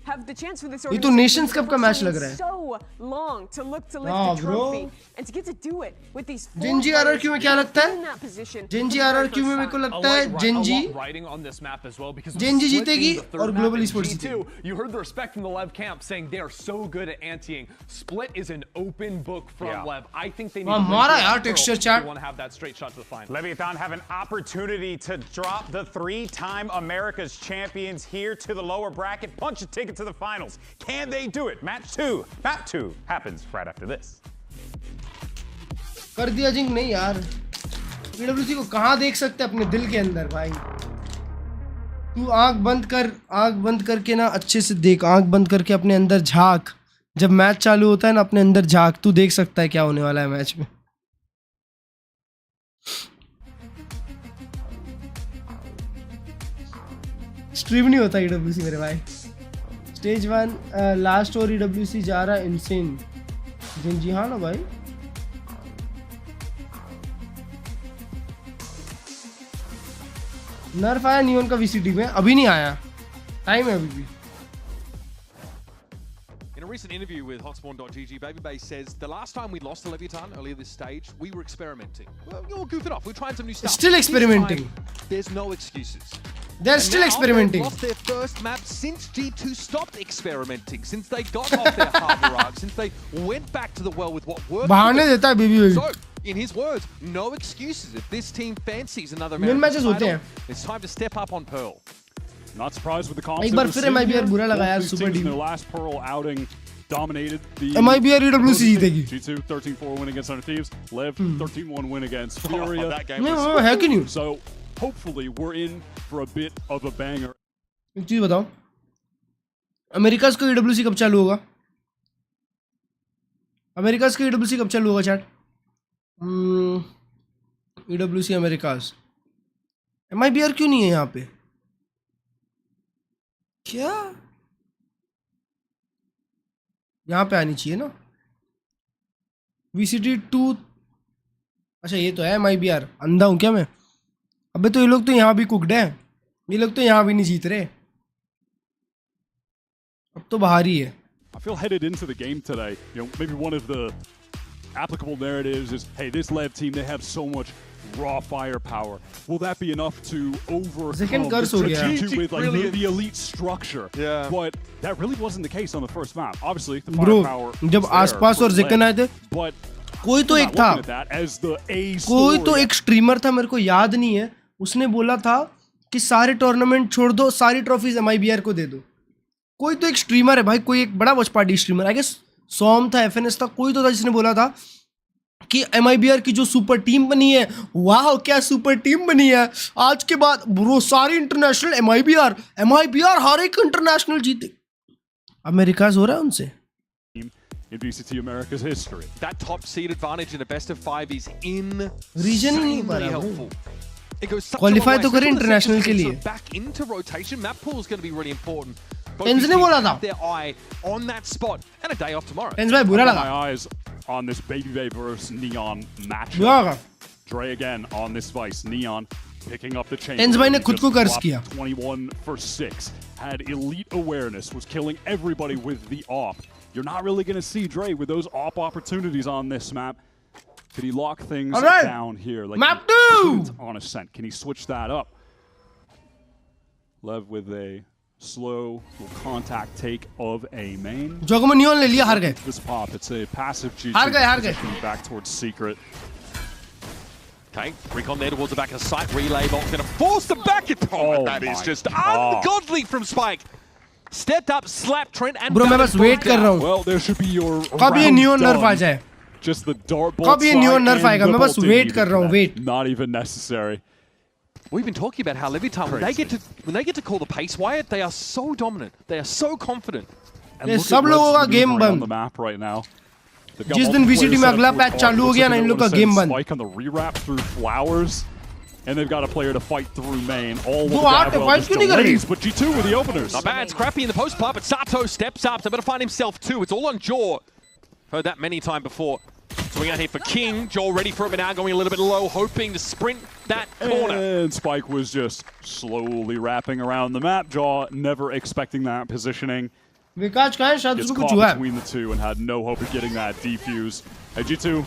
have the chance for this ये तो Nations cup का match लग रहा है। so long to look to lift the trophy and to get to do it with these Gen Z RRQ में क्या लगता है? जेंजी RRQ में मेरे को लगता है जेंजी जीतेगी और ग्लोबल स्पोर्ट्स जीतेगी। You heard the respect from the Lev camp saying they are so good at anteing. Split is an open book from Lev. I think they need to Mara win yaar Pearl texture if chat. they want to have that straight shot to the final. Leviathan have an opportunity to drop the 3-time America's champions here to the lower bracket, punch a ticket to the finals. Can they do it? Match 2. Map 2 happens right after this. कर दिया zinc नहीं यार, PWC को कहाँ देख सकते अपने दिल के अंदर भाई। तू आंख बंद करके ना अच्छे से देख, आंख बंद करके अपने अंदर झांक। जब मैच चालू होता है ना अपने अंदर झांक, तू देख सकता है क्या होने वाला है मैच में। स्ट्रीम नहीं होता EWC मेरे भाई। स्टेज 1 लास्ट और EWC जा रहा है इनसेन। जी हाँ ना भाई, नर्फ आया नियॉन का VCT में, अभी नहीं आया, टाइम है अभी भी। In a recent interview with Hotspawn.gg, Babybay says the last time we lost to Leviathan earlier this stage, we were experimenting. Well, we were goofing off. We were trying some new stuff. Still experimenting. This time, there's no excuses. They're still experimenting. They've lost their first map since G2 stopped experimenting, since they got off their harbor arc, since they went back to the well with what worked. बहाने देता है BB। So, in his words, no excuses. If this team fancies another Min matches American होते title, हैं। it's time to step up on Pearl. Not surprised with the concept. एक बार फिर MIBR बुरा लगा यार, Both these super teams in team। their last Pearl outing dominated the MIBR EWC जीतेगी। G2 13-4 win against Under Thieves, Lev 13-1 win against Furia. That game was है कि नहीं? So hopefully we're in for a bit of a banger. एक चीज बताओ, America's का EWC कब चालू होगा? अमेरिकास का EWC कब चालू होगा चैट? EWC America's. MIBR क्यों नहीं है यहाँ पे? क्या यहाँ पे आनी चाहिए ना VCT 2। अच्छा ये तो है MIBR, अंधा हूँ क्या मैं? अबे तो ये लोग तो यहाँ भी कुकड है, ये लोग तो यहाँ भी नहीं जीत रहे, अब तो बाहर ही है। I feel headed into the game today, you know, maybe one of the applicable narratives is, hey, this Lev team, they have so much raw firepower. Will that be enough to overcome the G2 with like the elite structure? Yeah. But that really wasn't the case on the first map. Obviously, the Bro, firepower जब आसपास और ज़िकन आए थे, कोई तो एक था, कोई तो एक स्ट्रीमर था, मेरे को याद नहीं है, उसने बोला था कि सारे टूर्नामेंट छोड़ दो, सारी ट्रॉफीज MIBR को दे दो। कोई तो एक स्ट्रीमर है भाई, कोई एक बड़ा watch party streamer, I guess सॉम था, FNS था, कोई तो था जिसने बोला था कि MIBR की जो सुपर टीम बनी है, वाह क्या सुपर टीम बनी है, आज के बाद ब्रो सारी इंटरनेशनल MIBR हर एक इंटरनेशनल जीते। अमेरिकाज हो रहा है उनसे। In VCT America's history, that top seed advantage in a best of 5 is reason ही नहीं insanely पा helpful. It goes such a qualify long तो way, करे especially इंटरनेशनल के the लिए। second seed, so back into rotation. Map pool is going to be really important. Tenz ने बोला था, their eye on that spot and a day off tomorrow. Tenz भाई बुरा लगा। my eyes on this Babybay versus Neon बुरा matchup. लगा। Dre again on this Vice. Neon picking up the chain. Tenz भाई ने खुद को कर्ज किया। 21 for 6. Had elite awareness. Was killing everybody with the op. You're not really going to see Dre with those op opportunities on this map. Could he lock things down here? Like map 2! On Ascent. Can he switch that up? Lev with a slow contact take of a main. जोगो में neon ले लिया, हार गए। This pop, it's a passive G2. हार गए। Back towards Secret. Okay, recon there towards the back of the site. Relay bolt's going to force them back. Oh, that is just ungodly from Spike. Stepped up, slapped Trent and Bro, मैं बस wait कर रहा हूँ। Well, there should be your कब ये neon नर्फ आ जाए? Just the dart bolt. कब ये नियॉन नर्फ आएगा? मैं बस वेट कर रहा हूँ, wait. Not even necessary. We've been talking about how Leviathan, when they get to call the pace wire, they are so dominant. They are so confident. And ये सब लोगों का गेम on बंद। the map right now. जिस दिन VCT में अगला patch चालू हो गया ना, इन लोग का गेम बंद। Spike on the rewrap through flowers. And they've got a player to fight through main. All वो with आठ the फाइट क्यों नहीं कर रही? but G2 with the openers. Not bad, scrappy in the post part, but Sato steps up. They're going to find himself too. It's all on Jaw. Heard that many times before. Swing out here for King. Jaw ready for it, but now going a little bit low, hoping to sprint that corner. And Spike was just slowly wrapping around the map. Jaw never expecting that positioning. विकास का है, शायद Gets उसको caught कुछ हुआ है। between the two and had no hope of getting that defuse. Hey, G2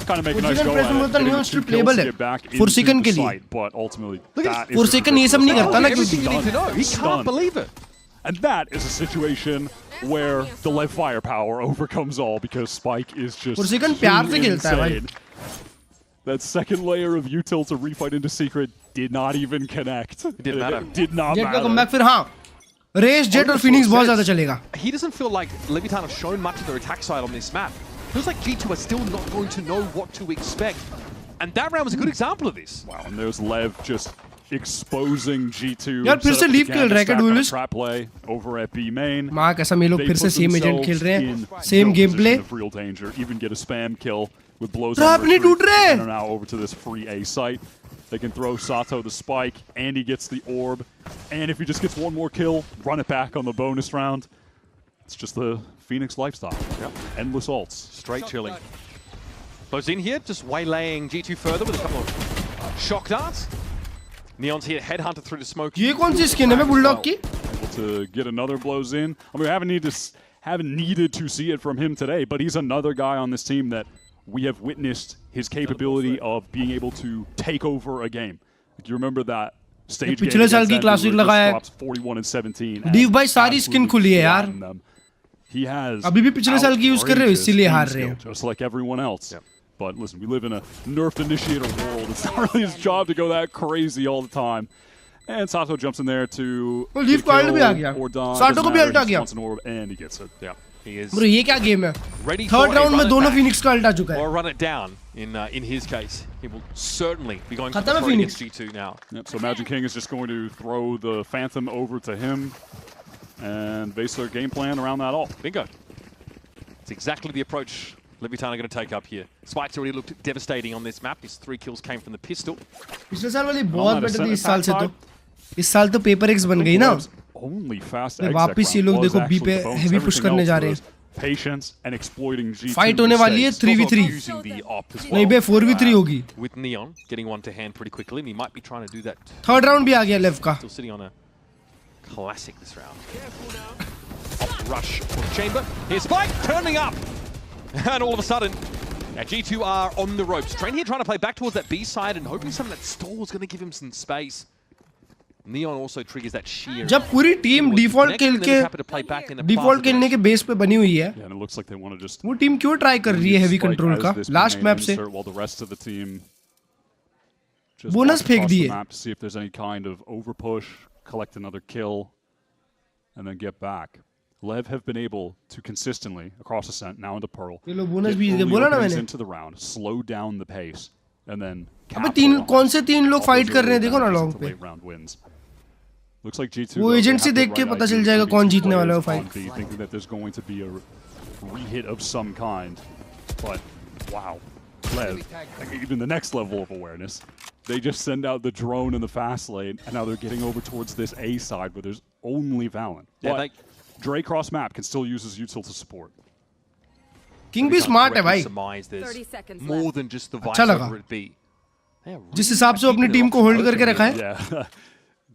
kind of make a nice Forsaken go press at में it. होता Getting neon the two strip kills label to है। get back into Forsaken the के लिए। site, but ultimately that is Forsaken ये सब नहीं करता ना Everything you need to know. He can't believe it. And that is a situation where the Lev firepower overcomes all because Spike is just insane. That second layer of util to refight into secret did not even connect. It didn't matter. It did not Jet matter. का comeback फिर हाँ. Raze, Jet और Phoenix बहुत ज़्यादा चलेगा. He doesn't feel like Leviathan have shown much of their attack side on this map. Feels like G2 are still not going to know what to expect. And that round was a good example of this. Wow, and there's Lev just exposing G2. यार फिर से leave खेल रहा है क्या duelist? Trap play over at B main. माँ कसम ये लोग फिर से same agent खेल रहे हैं. Same gameplay. Real danger. Even get a spam kill with blows. Trap नहीं टूट रहे. And are now over to this free A site. They can throw Sato the spike, and he gets the orb. And if he just gets one more kill, run it back on the bonus round. It's just the Phoenix lifestyle. Yep. Endless ults. Straight chilling. Blows in here, just waylaying G2 further with a couple of shock darts. Neon's here, headhunter through the smoke. ये कौन सी skin है मैं bulldog की? Able to get another blows in. I mean, we haven't needed to see it from him today, but he's another guy on this team that we have witnessed his capability of being able to take over a game. Like, you remember that stage game पिछले साल की classic लगाया है. 41 and 17. Deep भाई सारी skin खुली है यार. He has अभी भी पिछले साल की यूज कर रहे हो इसीलिए हार रहे हैं. Just like everyone else. Yep. But listen, we live in a nerfed initiator world. It's not really his job to go that crazy all the time. And Sato jumps in there to Leaf को ult भी आ गया. Sato को भी ult आ गया. And he gets it. Yeah. He is Bro, ये क्या game है? ready Third for round में दोनों Phoenix का ult आ चुका है. Or run it down in his case. He will certainly be going for खत्म है the Phoenix. against G2 now. Yep, so Magic King is just going to throw the Phantom over to him and base their game plan around that all. Bingo. It's exactly the approach Leviathan are going to take up here. Spike's already looked devastating on this map. His 3 kills came from the pistol. पिछले साल वाली बहुत better थी इस साल से तो. इस साल तो Paper X बन गई ना. Only fast वापिस ये लोग देखो B पे heavy push करने जा रहे हैं. Patience and exploiting G2. Fight होने वाली है 3v3. नहीं बे 4v3 होगी. With Neon getting one to hand pretty quickly, and he might be trying to do that. Third round भी आ गया Lev का. Still sitting on a classic this round. Off rush for the chamber. Here's Spike turning up. And all of a sudden, G2 are on the ropes. Train here trying to play back towards that B side and hoping some of that stall is going to give him some space. Neon also triggers that sheer. जब पूरी team default खेलने के base पे बनी हुई है. Yeah, and it looks like they want to just. वो team क्यों ट्राई कर रही है heavy control का? Last map से. While the rest of the team bonus फेंक दिए. To see if there's any kind of overpush, collect another kill, and then get back. Lev have been able to consistently across Ascent now into Pearl. ये लोग bonus भी बोला ना मैंने. Into the round, slow down the pace, and then. अबे कौन से 3 लोग fight कर रहे हैं देखो ना long पे. Looks like G2. वो agency देख के पता चल जाएगा कौन जीतने वाला है fight. Thinking that there's going to be a re-hit of some kind, but wow, Lev, like even the next level of awareness. They just send out the drone in the fast lane, and now they're getting over towards this A side where there's only Valen. Yeah, Dre cross map can still use his util to support. King भी smart है भाई. 30 seconds more than just the vice over at B. जिस हिसाब से अपनी team को hold करके रखा है. Yeah.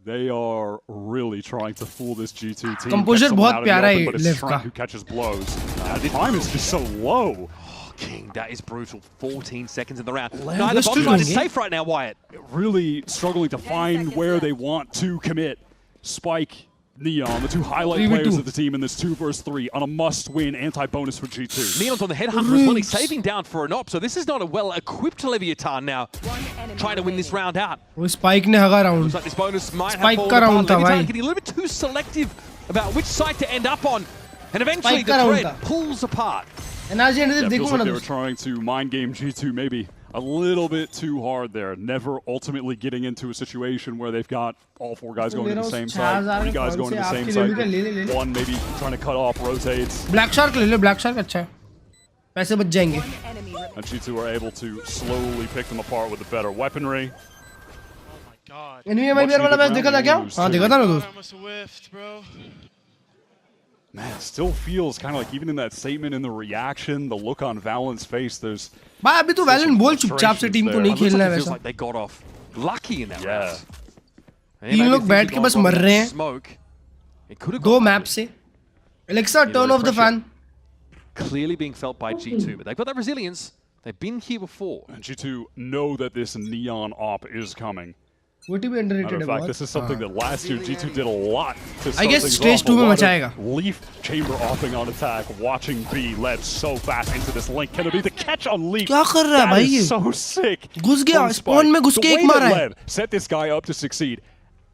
They are really trying to fool this G2 team. Composure बहुत प्यारा है Lev का. Who catches blows. The time is just so low. Oh, King, that is brutal. 14 seconds in the round. Neither bot side is safe right now, Wyatt. Really struggling to find where they want to commit. Spike, Neon, the 2 highlight players of the team in this 2 versus 3 on a must-win anti-bonus for G2. Neon's on the headhunter as well. He's saving down for an op, so this is not a well-equipped Leviathan now. Trying to win this round out. वो Spike ने हगा round. Looks like this bonus might Spike have का round था भाई. Leviathan getting a little bit too selective about which side to end up on, and eventually the thread pulls apart. Energy Yeah, feels like they were trying to mind game G2 maybe a little bit too hard there. Never ultimately getting into a situation where they've got all 4 guys going to the same side, 3 guys going to the same side, 1 maybe trying to cut off, rotates. Black Shark ले ले, Black Shark अच्छा है. पैसे बच जाएंगे. And G2 are able to slowly pick them apart with the better weaponry. Enemy MIBR वाला match देखा था क्या? हाँ देखा था ना दोस्त. Man, it still feels kind of like even in that statement, in the reaction, the look on Valen's face, there's. भाई अभी तो Valen बोल चुपचाप से टीम को नहीं खेलना है वैसा. Like they got off lucky in that round. 3 लोग बैठ के बस मर रहे हैं. 2 मैप से. Alexa, turn off the fan. Clearly being felt by G2, but they've got that resilience. They've been here before. And G2 know that this Neon op is coming. OT भी underrated Matter of है fact, this is something that last year G2 did a lot to I guess start stage things 2 off. में A lot मचाएगा. of Leaf chamber offing on attack, watching B led so fast into this link. Can it be the catch on Leaf? क्या कर रहा है That भाई is ये? so sick. घुस गया, from spawn Spike. में घुस के The एक way मारा that है. Lev set this guy up to succeed,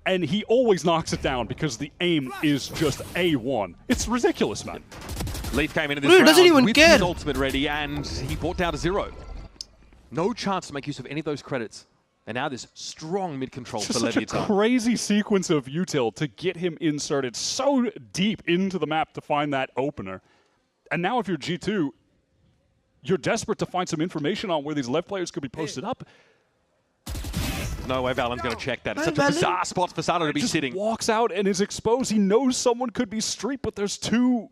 and he always knocks it down because the aim is just A1. It's ridiculous, man. Leaf came into this Bro, he round doesn't even with care. his ultimate ready, and he brought down to 0. No chance to make use of any of those credits. And now this strong mid control for Just such a Leviathan. crazy sequence of util to get him inserted so deep into the map to find that opener. And now if you're G2, you're desperate to find some information on where these left players could be posted up. No way Valen's going to check that. It's such a bizarre spot for Sato to be just sitting. Walks out and is exposed. He knows someone could be street, but there's two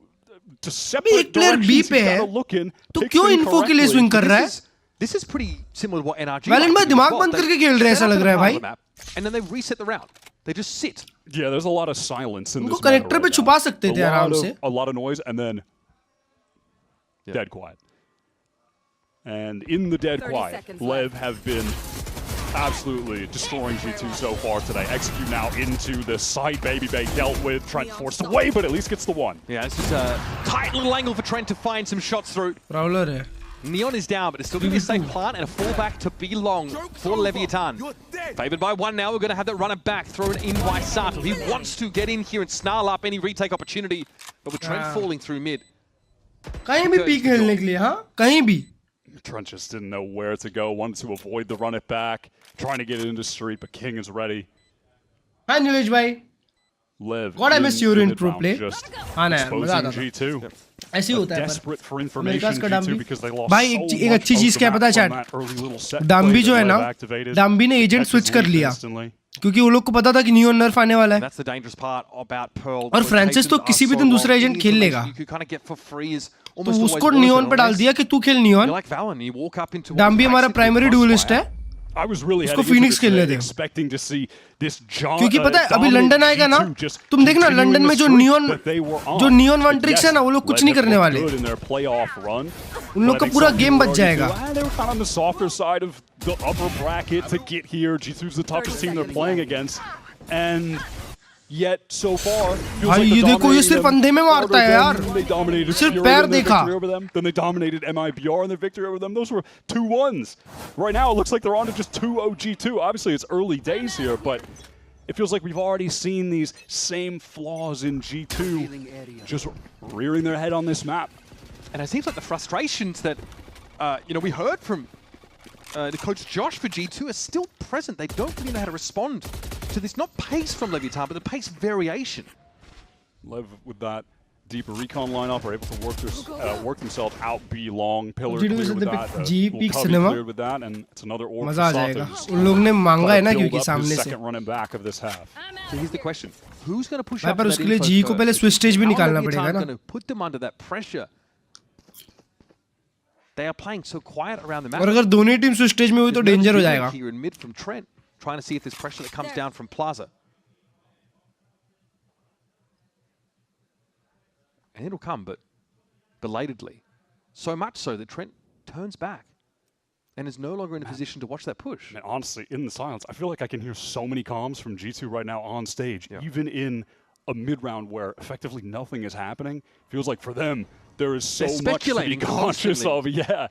अबे separate एक player B directions पे he's है, gotta look in. तो picks क्यों them info के लिए correctly. swing कर रहा है? This is pretty similar to what NRG Valen like भाई to do दिमाग as well. बंद They करके खेल रहे हैं set ऐसा up लग in रहा है a part भाई. of the map, and then they reset the round. They just sit. Yeah, there's a lot of silence in उनको this meta connector पे right छुपा now. सकते थे आराम से. A lot of noise and then dead quiet. And in the dead quiet, Lev have been absolutely destroying G2 so far today. Execute now into the side. Baby Bay dealt with. Trent forced away, but at least gets the one. Yeah, it's just a tight little angle for Trent to find some shots through. Prowler है. Neon is down, but it's still going to be a safe plant and a fallback to be long for Leviathan. Favored by one now. We're going to have that runner back thrown in by Sato. He wants to get in here and snarl up any retake opportunity, but with Trent falling through mid. कहीं भी P खेलने के लिए हाँ कहीं भी. Trent just didn't know where to go. Wanted to avoid the run it back. Trying to get it into street, but King is ready. हाँ नीलेश भाई. Lev God, I miss your the intro mid-round, play. just हाँ ना यार मजा आता exposing था. G2. ऐसे ही होता है Desperate for पर information अमेरिका का G2 डम्बी because they lost भाई so एक much अच्छी of चीज the क्या map पता from chat that early little set डम्बी play जो that है ना Lev activated. डम्बी ने एजेंट Catches स्विच कर Leaf लिया instantly. क्योंकि वो लोग को पता था कि नियॉन नर्फ आने वाला है. That's the dangerous part about Pearl. और फ्रांसिस तो किसी भी दिन दूसरा एजेंट खेल लेगा. तो उसको नियॉन पे डाल दिया कि तू खेल नियॉन. डम्बी हमारा प्राइमरी डुअलिस्ट है. I was really उसको फिनिक्स खेलने दे. expecting to see this क्योंकि पता है अभी लंदन आएगा ना तुम देखना लंदन में जो नियॉन वन ट्रिक्स है ना वो लोग कुछ नहीं करने वाले. उन लोग का पूरा गेम बच जाएगा. They were kind of on the softer side of the upper bracket to get here. G2's the toughest team they're playing against, and yet so far feels भाई like ये they're देखो ये dominating सिर्फ them अंधे में मारता है यार. harder than they dominated सिर्फ Fury पैर in their देखा. victory over them. Then they dominated MIBR in their victory over them. Those were 2-1s. Right now it looks like they're on to just 2-0 G2. Obviously it's early days here, but it feels like we've already seen these same flaws in G2 just rearing their head on this map. And it seems like the frustrations that we heard from the coach Josh for G2 are still present. They don't really know how to respond to this, not pace from Leviathan, but the pace variation. Lev with that deeper recon lineup are able to work themselves out B long, pillar clear with that, G little peak cubby cinema. cleared with that, and it's another orb मजा आ for जाएगा. Sato. उन लोग ने मांगा है ना Build क्योंकि up his सामने से. second running back of this half. So here's the question: who's going to push भाई up पर that उसके लिए info G को first? पहले स्विच स्टेज भी How निकालना Leviathan पड़ेगा ना. going to put them under that pressure? They are playing so quiet around the map. और अगर दोनों टीम स्विच स्टेज में हुई तो There's no डेंजर हो signal जाएगा. Here in mid from Trent, trying to see if there's pressure that comes down from Plaza. And it'll come, but belatedly. So much so that Trent turns back and is no longer in a position to watch that push. Man, honestly, in the silence, I feel like I can hear so many comms from G2 right now on stage, even in a mid-round where effectively nothing is happening. Feels like for them, there is so much to be conscious of. Yeah.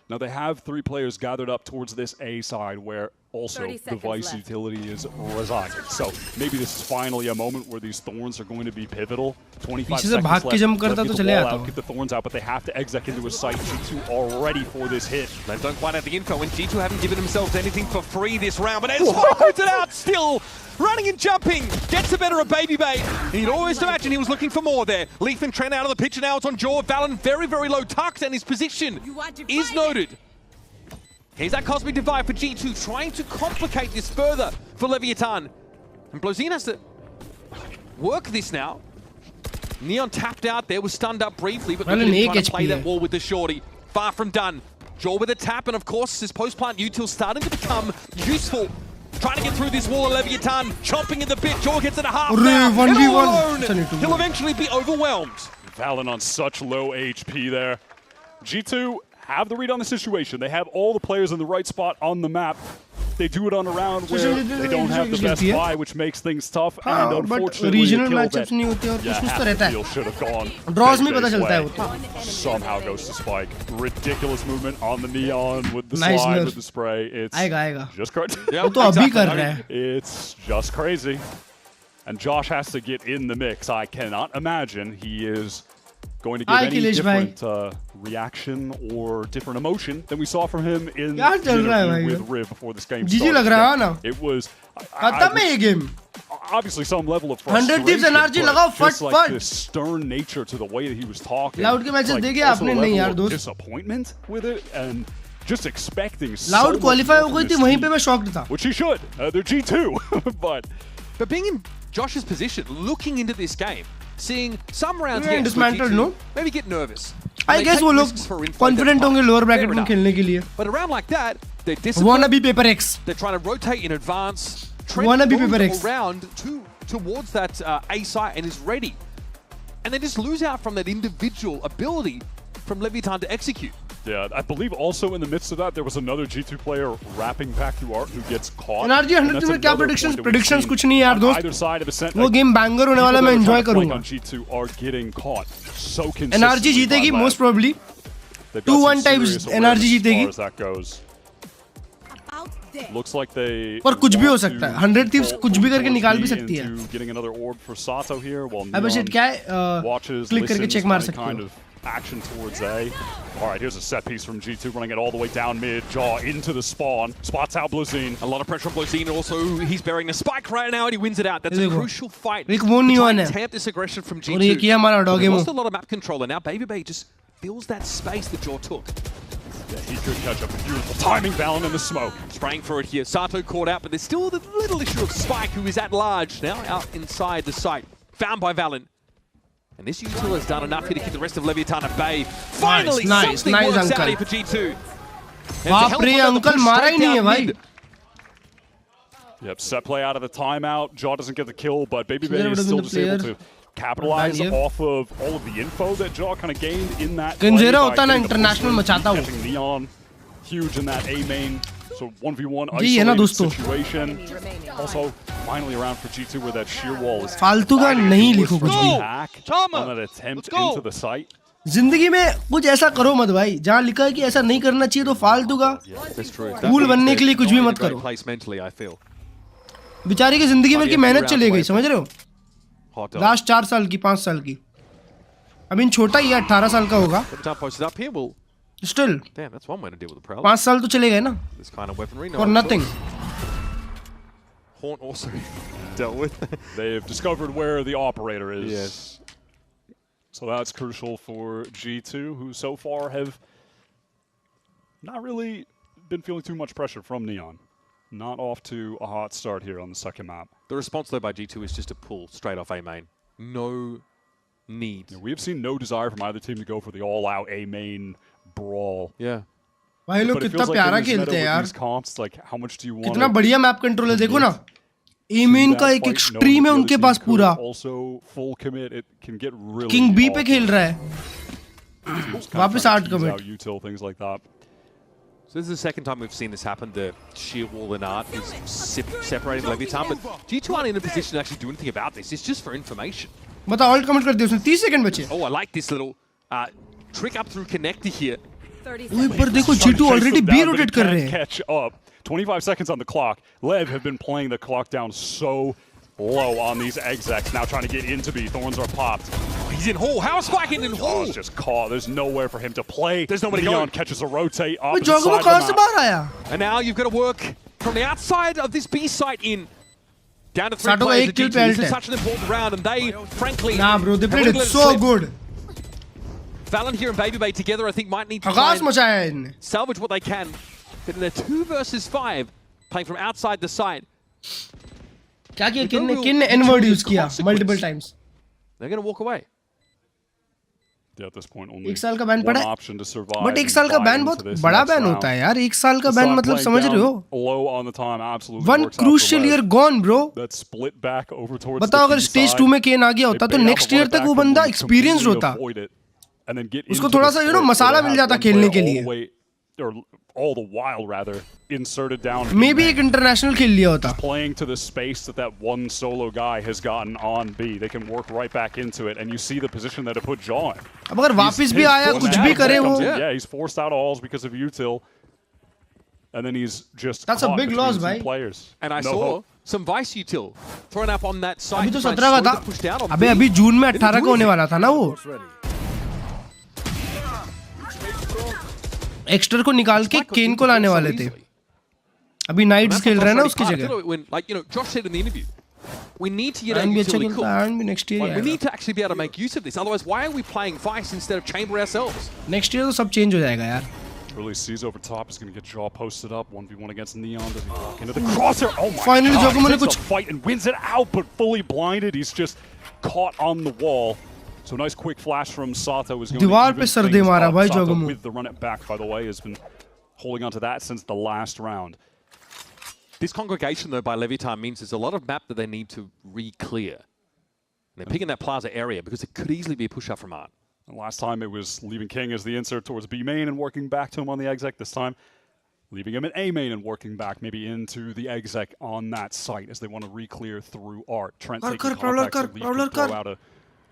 Now they have 3 players gathered up towards this A side where also the Vice utility is residing. So maybe this is finally a moment where these Thorns are going to be pivotal. 25 seconds left. Let's get the ball out, get the Thorns out, but they have to exec into a site. G2 are ready for this hit. They don't quite have the info, and G2 haven't given themselves anything for free this round, but Esfar puts it out still. Running and jumping, gets the better of Baby Bay. He'd always imagine he was looking for more there. Leaf and Trent out of the picture now, it's on Jaw. Valen very, very low tucked, and his position is noted. Here's that Cosmic Divide for G2, trying to complicate this further for Leviathan. And Blozine has to work this now. Neon tapped out there, was stunned up briefly, but look at him trying to play that wall with the shorty. Far from done. Jaw with a tap, and of course, his post-plant util starting to become useful. Trying to get through this wall of Leviathan, chomping at the bit. Jaw gets it a half now, and all alone, he'll eventually be overwhelmed. Valen on such low HP there. G2 have the read on the situation. They have all the players in the right spot on the map. they do it on a round where they don't have the best buy, which makes things tough. And unfortunately, regional matchups नहीं होते और कुछ तो रहता है. should have gone. Draws में पता चलता है वो. Somehow goes to Spike. Ridiculous movement on the Neon with the slide with the spray. It's आएगा. Just crazy. वो तो अभी कर रहा है. It's just crazy. And Josh has to get in the mix. I cannot imagine he is going to give any different reaction or different emotion than we saw from him in the interview with Riv before this game started. लग रहा है ना. It was खत्म है ये game. Obviously some level of frustration. 100 Thieves energy लगाओ फट like फट. this stern nature to the way that he was talking. Loud के मैचेस देखे आपने नहीं यार दोस्त. Disappointment with it and just expecting Loud qualify हो गई थी वहीं पे मैं shocked था. Which he should. They're G2 but being in Josh's position, looking into this game, seeing some rounds get dismantled, no? Maybe get nervous. I guess वो लोग confident होंगे lower bracket में खेलने के लिए. But around like that, they're disciplined. Wanna be Paper X. They're trying to rotate in advance. Wanna be Paper X. Around towards that A site and is ready, and they just lose out from that individual ability from Leviathan to execute. Yeah, I believe also in the midst of that there was another G2 player wrapping back through art who gets caught. NRG 100 में क्या predictions कुछ नहीं यार दोस्त. Either side of the वो game banger होने वाला मैं enjoy करूँगा. G2 are getting caught so consistently. NRG जीतेगी most probably. 2-1 times NRG जीतेगी. As that goes. Looks like they. पर कुछ भी हो सकता है. 100 Thieves कुछ भी करके निकाल भी सकती है. Getting another orb for Sato here while अब shit क्या है? Click करके check मार सकते हो. Action towards A. All right, here's a set piece from G2 running it all the way down mid, Jaw into the spawn, spots out Blazine. A lot of pressure on Blazine. Also, he's bearing the spike right now and he wins it out. That's a crucial fight. एक वो नहीं हुआ है. Tamp this aggression from G2. और ये किया हमारा dog game. Lost a lot of map control and now Baby Bay just fills that space that Jaw took. Yeah, he could catch a beautiful timing Valen in the smoke. Spraying for it here. Sato caught out, but there's still the little issue of Spike, who is at large now out inside the site. Found by Valen. And this util has done enough here to keep the rest of Leviathan at bay. Finally, something works out here for G2. बाप रे uncle मारा ही नहीं है भाई. Yep, set play out of the timeout. Jaw doesn't get the kill, but Baby Bay is still just able to capitalize off of all of the info that Jaw kind of gained in that. कंजेरा होता ना international मचाता वो. Neon, huge in that A main. So 1v1 isolated situation. Also, finally around for G2 where that sheer wall is. फालतू का नहीं लिखो कुछ भी. On an attempt into the site. जिंदगी में कुछ ऐसा करो मत भाई. जहाँ लिखा है कि ऐसा नहीं करना चाहिए तो फालतू का. कूल बनने के लिए कुछ भी मत करो. बेचारे की जिंदगी भर की मेहनत चली गई, समझ रहे हो? लास्ट 4 साल की 5 साल की. अभी छोटा ही है, 18 साल का होगा. Still. Damn, that's one way to deal with the prowl. 5 साल तो चले गए ना. This kind of weaponry. For nothing. Haunt also dealt with. They've discovered where the operator is. Yes. So that's crucial for G2, who so far have not really been feeling too much pressure from Neon. Not off to a hot start here on the second map. The response though by G2 is just to pull straight off A main. No need. Yeah, we have seen no desire from either team to go for the all-out A main brawl. Yeah. भाई लोग कितना प्यारा खेलते हैं यार. Like, how much do you want? कितना बढ़िया map control है देखो ना. A-main का एक एक्सट्रीम है उनके पास पूरा. Also full commit, it can get really. King B पे खेल रहा है. वापस 8 commit. Util things like that. So this is the second time we've seen this happen. The sheer wall in art is separating Leviathan, but G2 aren't in a position to actually do anything about this. It's just for information. बता alt commit कर दिया उसने 30 second बचे. Oh, I like this little trick up through connector here. ओए पर देखो G2 already B rotate कर रहे हैं. Catch up. 25 seconds on the clock. Lev have been playing the clock down so low on these execs. Now trying to get into B. Thorns are popped. He's in Hall. How is spiking in Hall? Oh, it's just caught. There's nowhere for him to play. There's nobody Neon going. catches a rotate opposite side of the map. And now you've got to work from the outside of this B site in. Down to 3 Sato players. Kill This is such an important round, and they, frankly, nah, bro, they played it so good. Valen here and Baby Bay together, I think, might need to salvage what they can. But in a 2 versus 5, playing from outside the site. क्या किया किन ने N-word use किया multiple times. They're going to walk away. Yeah, at this point only 1 साल का ban पड़ा. But 1 साल का बैन बहुत बड़ा बैन होता है यार. 1 साल का बैन मतलब समझ रहे हो? Low on the time, absolutely. One crucial year gone, bro. That split back over towards. बताओ अगर स्टेज 2 में केन आ गया होता तो नेक्स्ट ईयर तक वो बंदा एक्सपीरियंस्ड होता. उसको थोड़ा सा मसाला मिल जाता खेलने के लिए. all the while rather inserted down. Maybe एक international खेल लिया होता. Playing to the space that one solo guy has gotten on B. They can work right back into it, and you see the position that it put Jaw in. अब अगर वापस भी आया कुछ भी करे वो. Yeah, he's forced out alls because of util. And then he's just That's a big loss, bhai. Players. And I saw some Vice util thrown up on that side. अभी तो 17 का था. अबे अभी जून में 18 का होने वाला था ना वो. एक्स्टर को निकाल के केन को लाने वाले थे. अभी नाइट्स खेल रहे हैं ना उसकी जगह. Like, you know, Josh said in the interview, we need to get And our utility cool. and next year. We need to actually be able to make use of this. Otherwise, why are we playing Vice instead of Chamber ourselves? Next year तो सब change हो जाएगा यार. Really sees over top. Is going to get Jaw posted up. 1v1 against Neon. Does he walk into the crosshair? Oh my Finally, God. Takes a fight and wins it out, but fully blinded. He's just caught on the wall. So nice quick flash from Sato is going दीवार पे to sir दे मारा भाई Sato जोगमू. with the run it back, by the way, has been holding on to that since the last round. This congregation, though, by Leviathan means there's a lot of map that they need to re-clear. And they're picking that plaza area because it could easily be a push-up from Art. And last time it was leaving King as the insert towards B main and working back to him on the exec. This time, leaving him at A main and working back maybe into the exec on that site as they want to re-clear through Art. Trent taking contact to leave to throw out a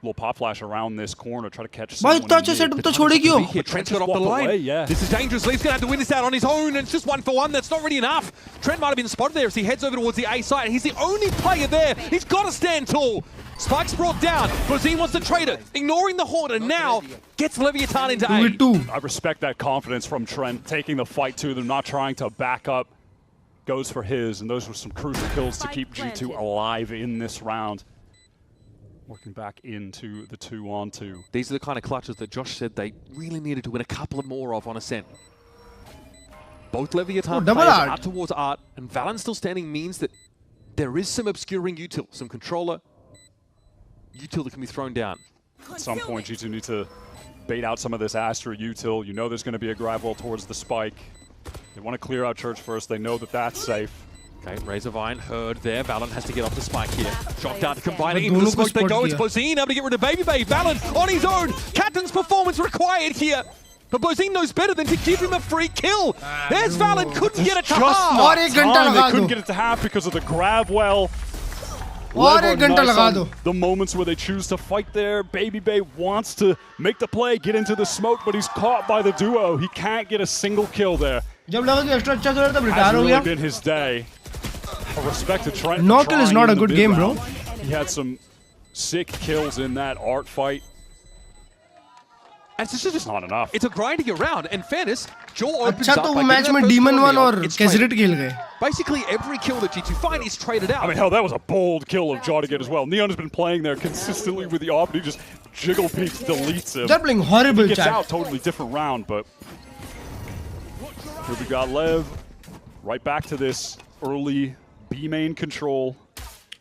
little pop flash around this corner, try to catch someone. भाई तो setup तो छोड़ेगी वो. Trent got off the line. Yeah. This is dangerous. Lee's going to have to win this out on his own, and it's just 1-for-1. That's not really enough. Trent might have been spotted there as he heads over towards the A side. He's the only player there. He's got to stand tall. Spike's brought down. Brazil wants to trade it, ignoring the Horde, and now gets Leviathan into A. I respect that confidence from Trent, taking the fight to them, not trying to back up. Goes for his, and those were some crucial kills to keep G2 alive in this round. Working back into the 2-on-2. These are the kind of clutches that Josh said they really needed to win a couple of more of on Ascent. Both Leviathan players are towards Art, and Valen still standing means that there is some obscuring util, some controller util that can be thrown down. At some point, G2 need to bait out some of this Astra util. You know there's going to be a grab wall towards the spike. They want to clear out Church first. They know that that's safe. Okay, Razor Vine heard there. Valen has to get off the spike here. Shock dart to combine it into the smoke they go. It's Bozine able to get rid of Baby Bay. Valen on his own. Captain's performance required here. But Bozine knows better than to give him a free kill. There's Valen. Couldn't get it to half. They couldn't get it to half because of the grab well. The moments where they choose to fight there. Baby Bay wants to make the play, get into the smoke, but he's caught by the duo. He can't get a single kill there. Hasn't really been his day. I respect to Trent. No kill is not a good game, bro. He had some sick kills in that Art fight. And it's just not enough. It's a grinding around. In fairness, Joel opens up by match में Demon 1 और Kezerit खेल गए. Basically, every kill that G2 find is traded out. I mean, hell, that was a bold kill of Jaw to get as well. Neon has been playing there consistently with the AWP, and he just jiggle peeks, deletes him. They're playing horrible. He gets out, totally different round, but here we got Lev. Right back to this early B main control.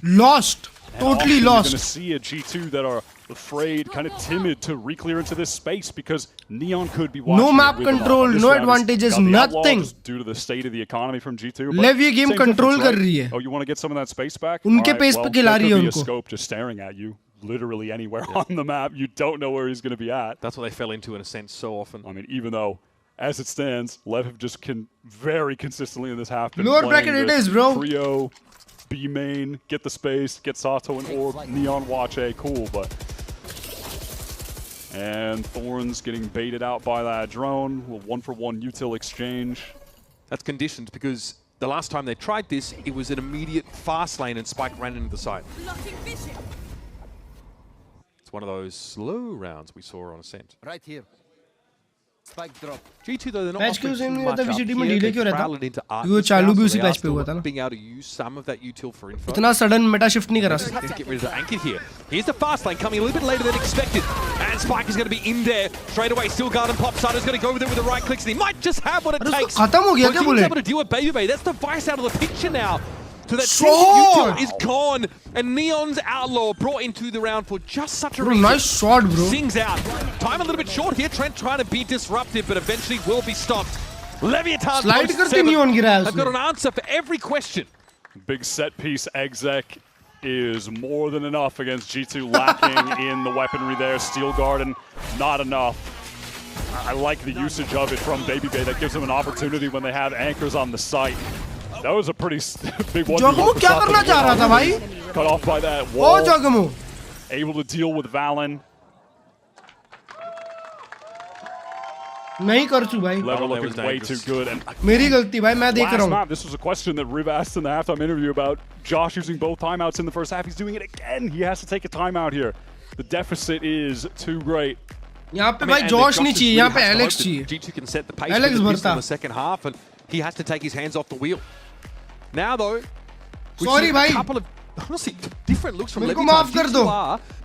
Lost. Totally lost. You're going to see a G2 that are afraid, kind of timid to re-clear into this space because Neon could be watching. No map control, no advantages, nothing. Due to the state of the economy from G2. Lev ये game control कर रही है. Oh, you want to get some of that space back? उनके pace पे खिला रही है उनको. A scope just staring at you, literally anywhere on the map. You don't know where he's going to be at. That's what they fell into in a sense so often. I mean, even though, as it stands, Lev have just very consistently in this half. Lower bracket it is, bro. Trio, B main, get the space, get Sato and Orb, Neon watch A, cool, but... And Thorns getting baited out by that drone. A 1-for-1 util exchange. That's conditioned because the last time they tried this, it was an immediate fast lane and Spike ran into the site. It's one of those slow rounds we saw on Ascent. Right here. Spike drop. G2 though, they're not patch offering too में much up VCT में here. delay क्यों They रहता? traveled into Art वो चालू भी उसी now, so patch पे हुआ था ना. being able to use some of that util for info. इतना sudden meta shift नहीं करा Have to सकते. get rid of the anchor here. Here's the fast lane coming a little bit later than expected. And Spike is going to be in there straight away. Still guard and pop. Sutter's going to go with it with the right clicks. And he might just have what it takes. खत्म हो गया क्या He's बोले? able to deal with Baby Bay. That's the Vice out of the picture now. So that util is gone. And Neon's Outlaw brought into the round for just such a reason. Nice shot, bro. Sings out. Time a little bit short here. Trent trying to be disruptive, but eventually will be stopped. Leviathan Slide करते Neon गिरा है I've got an answer for every question. Big set piece exec is more than enough against G2 lacking in the weaponry there. Steel Garden, not enough. I like the usage of it from Baby Bay. That gives them an opportunity when they have anchors on the site. That was a pretty big one. Jogamu क्या करना चाह रहा था भाई? Cut off by that wall. Oh, Jogamu. Able to deal with Valen. नहीं कर चु भाई. Level looking way too good. And मेरी गलती भाई मैं देख रहा हूँ. This was a question that Riv asked in the halftime interview about Josh using both timeouts in the first half. He's doing it again. He has to take a timeout here. The deficit is too great. यहाँ पे भाई Josh नहीं चाहिए, यहाँ पे Alex चाहिए. G2 can set the pace for the pistol in the second half, and he has to take his hands off the wheel. Now though, sorry भाई. A couple of honestly different looks from मेरे को माफ कर दो.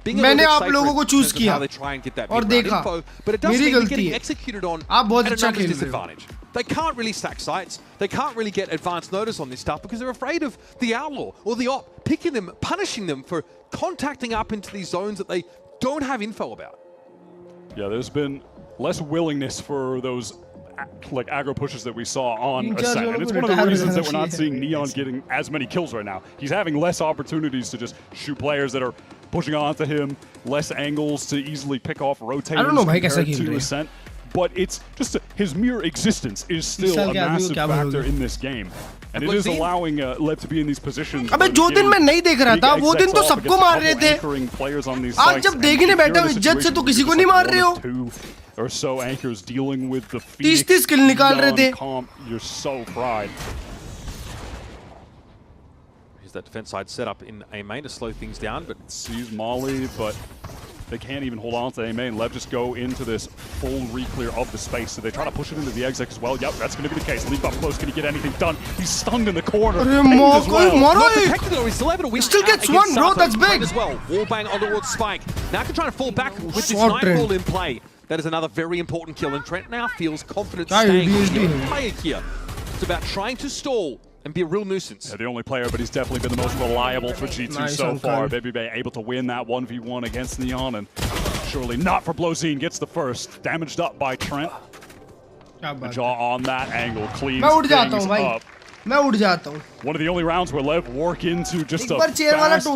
मैंने आप लोगों को चूज किया और देखा. मेरी गलती है. आप बहुत अच्छा खेल रहे हो. They can't really stack sites. They can't really get advance notice on this stuff because they're afraid of the outlaw or the op picking them, punishing them for contacting up into these zones that they don't have info about. Yeah, there's been less willingness for those like aggro pushes that we saw on Ascent, and it's one of the reasons that we're not seeing Neon getting as many kills right now. He's having less opportunities to just shoot players that are pushing onto him, less angles to easily pick off rotators compared to Ascent. But it's just his mere existence is still a massive factor in this game. And it is allowing Lev to be in these positions. अबे जो दिन मैं नहीं देख रहा था वो दिन तो सबको मार रहे थे. आज जब देखने बैठा हूँ इज्जत से तो किसी को नहीं मार रहे हो. Or so anchors dealing with the Phoenix. 30 kill निकाल रहे थे. You're so fried. Here's that defense side set up in A main to slow things down, but sees Molly, but they can't even hold on to A main. Lev just go into this full re-clear of the space, so they try to push it into the exec as well. Yep, that's going to be the case. Leap up close, can he get anything done? He's stunned in the corner. Not detected though, he's still able to win. Still gets one, bro, that's big. As well. Wall bang on towards Spike. Now can try to fall back with this nightfall in play. That is another very important kill, and Trent now feels confident staying player here. It's about trying to stall and be a real nuisance. Yeah, the only player, but he's definitely been the most reliable for G2 so far. Baby Bay able to win that 1v1 against Neon, and surely not for Blozine. Gets the first. Damaged up by Trent. The jaw on that angle. Cleans things up. One of the only rounds where Lev work into just a fast,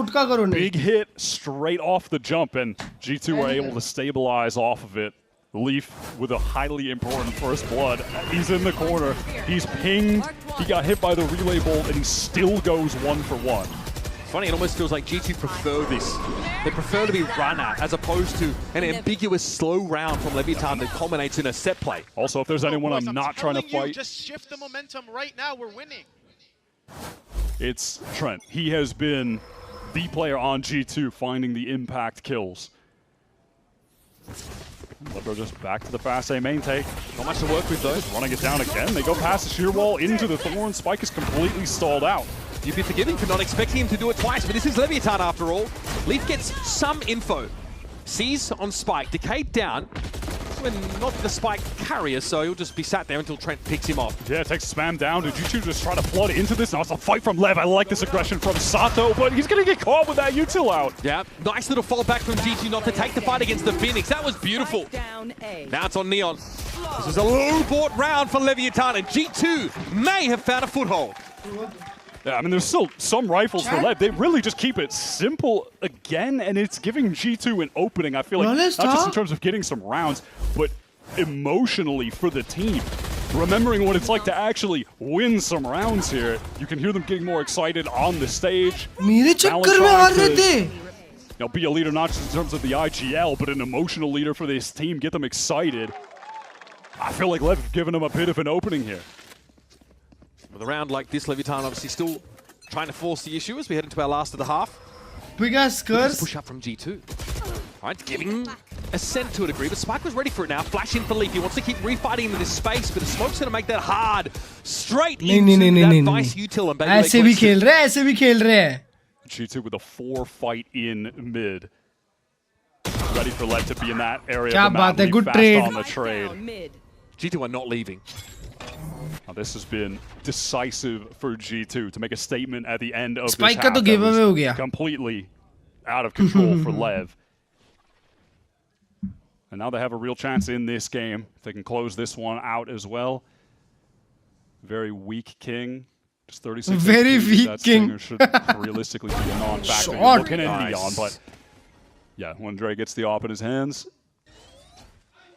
big hit straight off the jump, and G2 were able to stabilize off of it. Leaf with a highly important first blood. He's in the corner. He's pinged. He got hit by the relay bolt, and he still goes 1-for-1. It's funny, it almost feels like G2 prefer this. They prefer to be runner as opposed to an ambiguous slow round from Leviathan that culminates in a set play. Also, if there's anyone I'm not trying to fight, just shift the momentum right now. We're winning. It's Trent. He has been the player on G2 finding the impact kills. Libro just back to the fast A main take. Not much to work with though. Running it down again. They go past the shear wall into the Thorn. Spike is completely stalled out. You'd be forgiving for not expecting him to do it twice, but this is Leviathan after all. Leaf gets some info. Sees on Spike. Decayed down. Not the Spike carrier, so he'll just be sat there until Trent picks him off. Yeah, takes spam down. Did you just try to flood into this? Now it's a fight from Lev. I like this aggression from Sato, but he's going to get caught with that util out. Yeah, nice little fall back from G2 not to take the fight against the Phoenix. That was beautiful. Now it's on Neon. This is a low-bought round for Leviathan, and G2 may have found a foothold. Yeah, I mean, there's still some rifles for Lev. They really just keep it simple again, and it's giving G2 an opening, I feel like, not just in terms of getting some rounds, but emotionally for the team. Remembering what it's like to actually win some rounds here. You can hear them getting more excited on the stage. Be a leader not just in terms of the IGL, but an emotional leader for this team. Get them excited. I feel like Lev have given them a bit of an opening here. With a round like this, Leviathan obviously still trying to force the issue as we head into our last of the half. Big ass curse. Push up from G2. Right, giving Ascent to a degree, but Spike was ready for it now. Flash in for Leaf. He wants to keep refighting into this space, but the smoke's going to make that hard. Straight into that Vice util and ऐसे भी खेल रहे हैं, ऐसे भी खेल रहे हैं. G2 with a 4 fight in mid. Ready for Lev to be in that area of the map. Good trade. On the trade. G2 are not leaving. Now, this has been decisive for G2 to make a statement at the end of Spike this half. का तो giveaway हो गया. Completely out of control for Lev. And now they have a real chance in this game. If they can close this one out as well. Very weak King. Just 36. Very weak King. That should realistically be a non-factor. You're looking at Neon, but yeah, when Dre gets the op in his hands,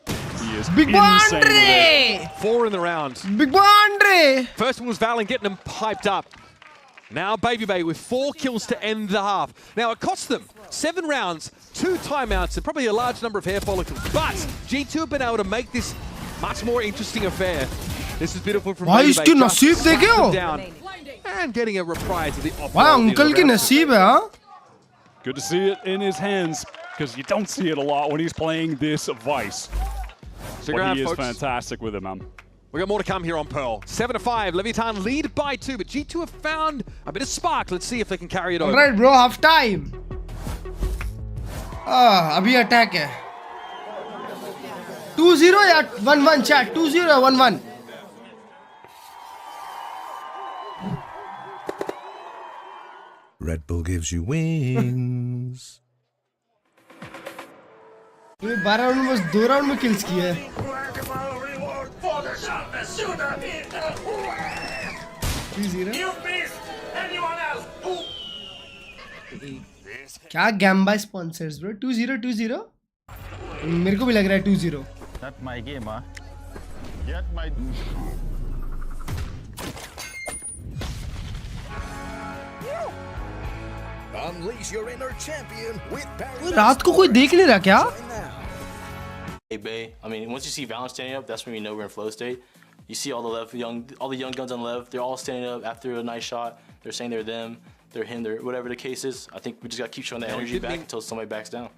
he is Big insane with Andre! it. 4 in the round. Big Andre! First one was Valen getting them hyped up. Now Baby Bay with 4 kills to end the half. Now it cost them 7 rounds, 2 timeouts, and probably a large number of hair follicles. But G2 have been able to make this much more interesting affair. This is beautiful from Baby Bay. Just down and getting a reprise of the opportunity. Wow, uncle ki naseeb hai, huh? Good to see it in his hands, because you don't see it a lot when he's playing this Vice. But he is fantastic with it, man. We got more to come here on Pearl. 7-5, Leviathan lead by 2, but G2 have found a bit of spark. Let's see if they can carry it over. Alright, bro, half time. Abhi attack hai. 2-0 ya 1-1 chat. 2-0 ya 1-1. Red Bull gives you wings. ये 12 round में बस 2 round में kills किए हैं। क्या गैम्बा sponsors bro? 2-0 मेरे को भी लग रहा है 2-0। Not my game, huh? Not my. Unleash your inner champion with कोई रात को कोई देख नहीं रहा क्या? Hey Bay, I mean, once you see Valorant standing up, that's when you know we're in flow state. You see all the young guns on the left, they're all standing up after a nice shot. They're saying they're them, they're him, they're whatever the case is. I think we just gotta keep showing that energy back until somebody backs down.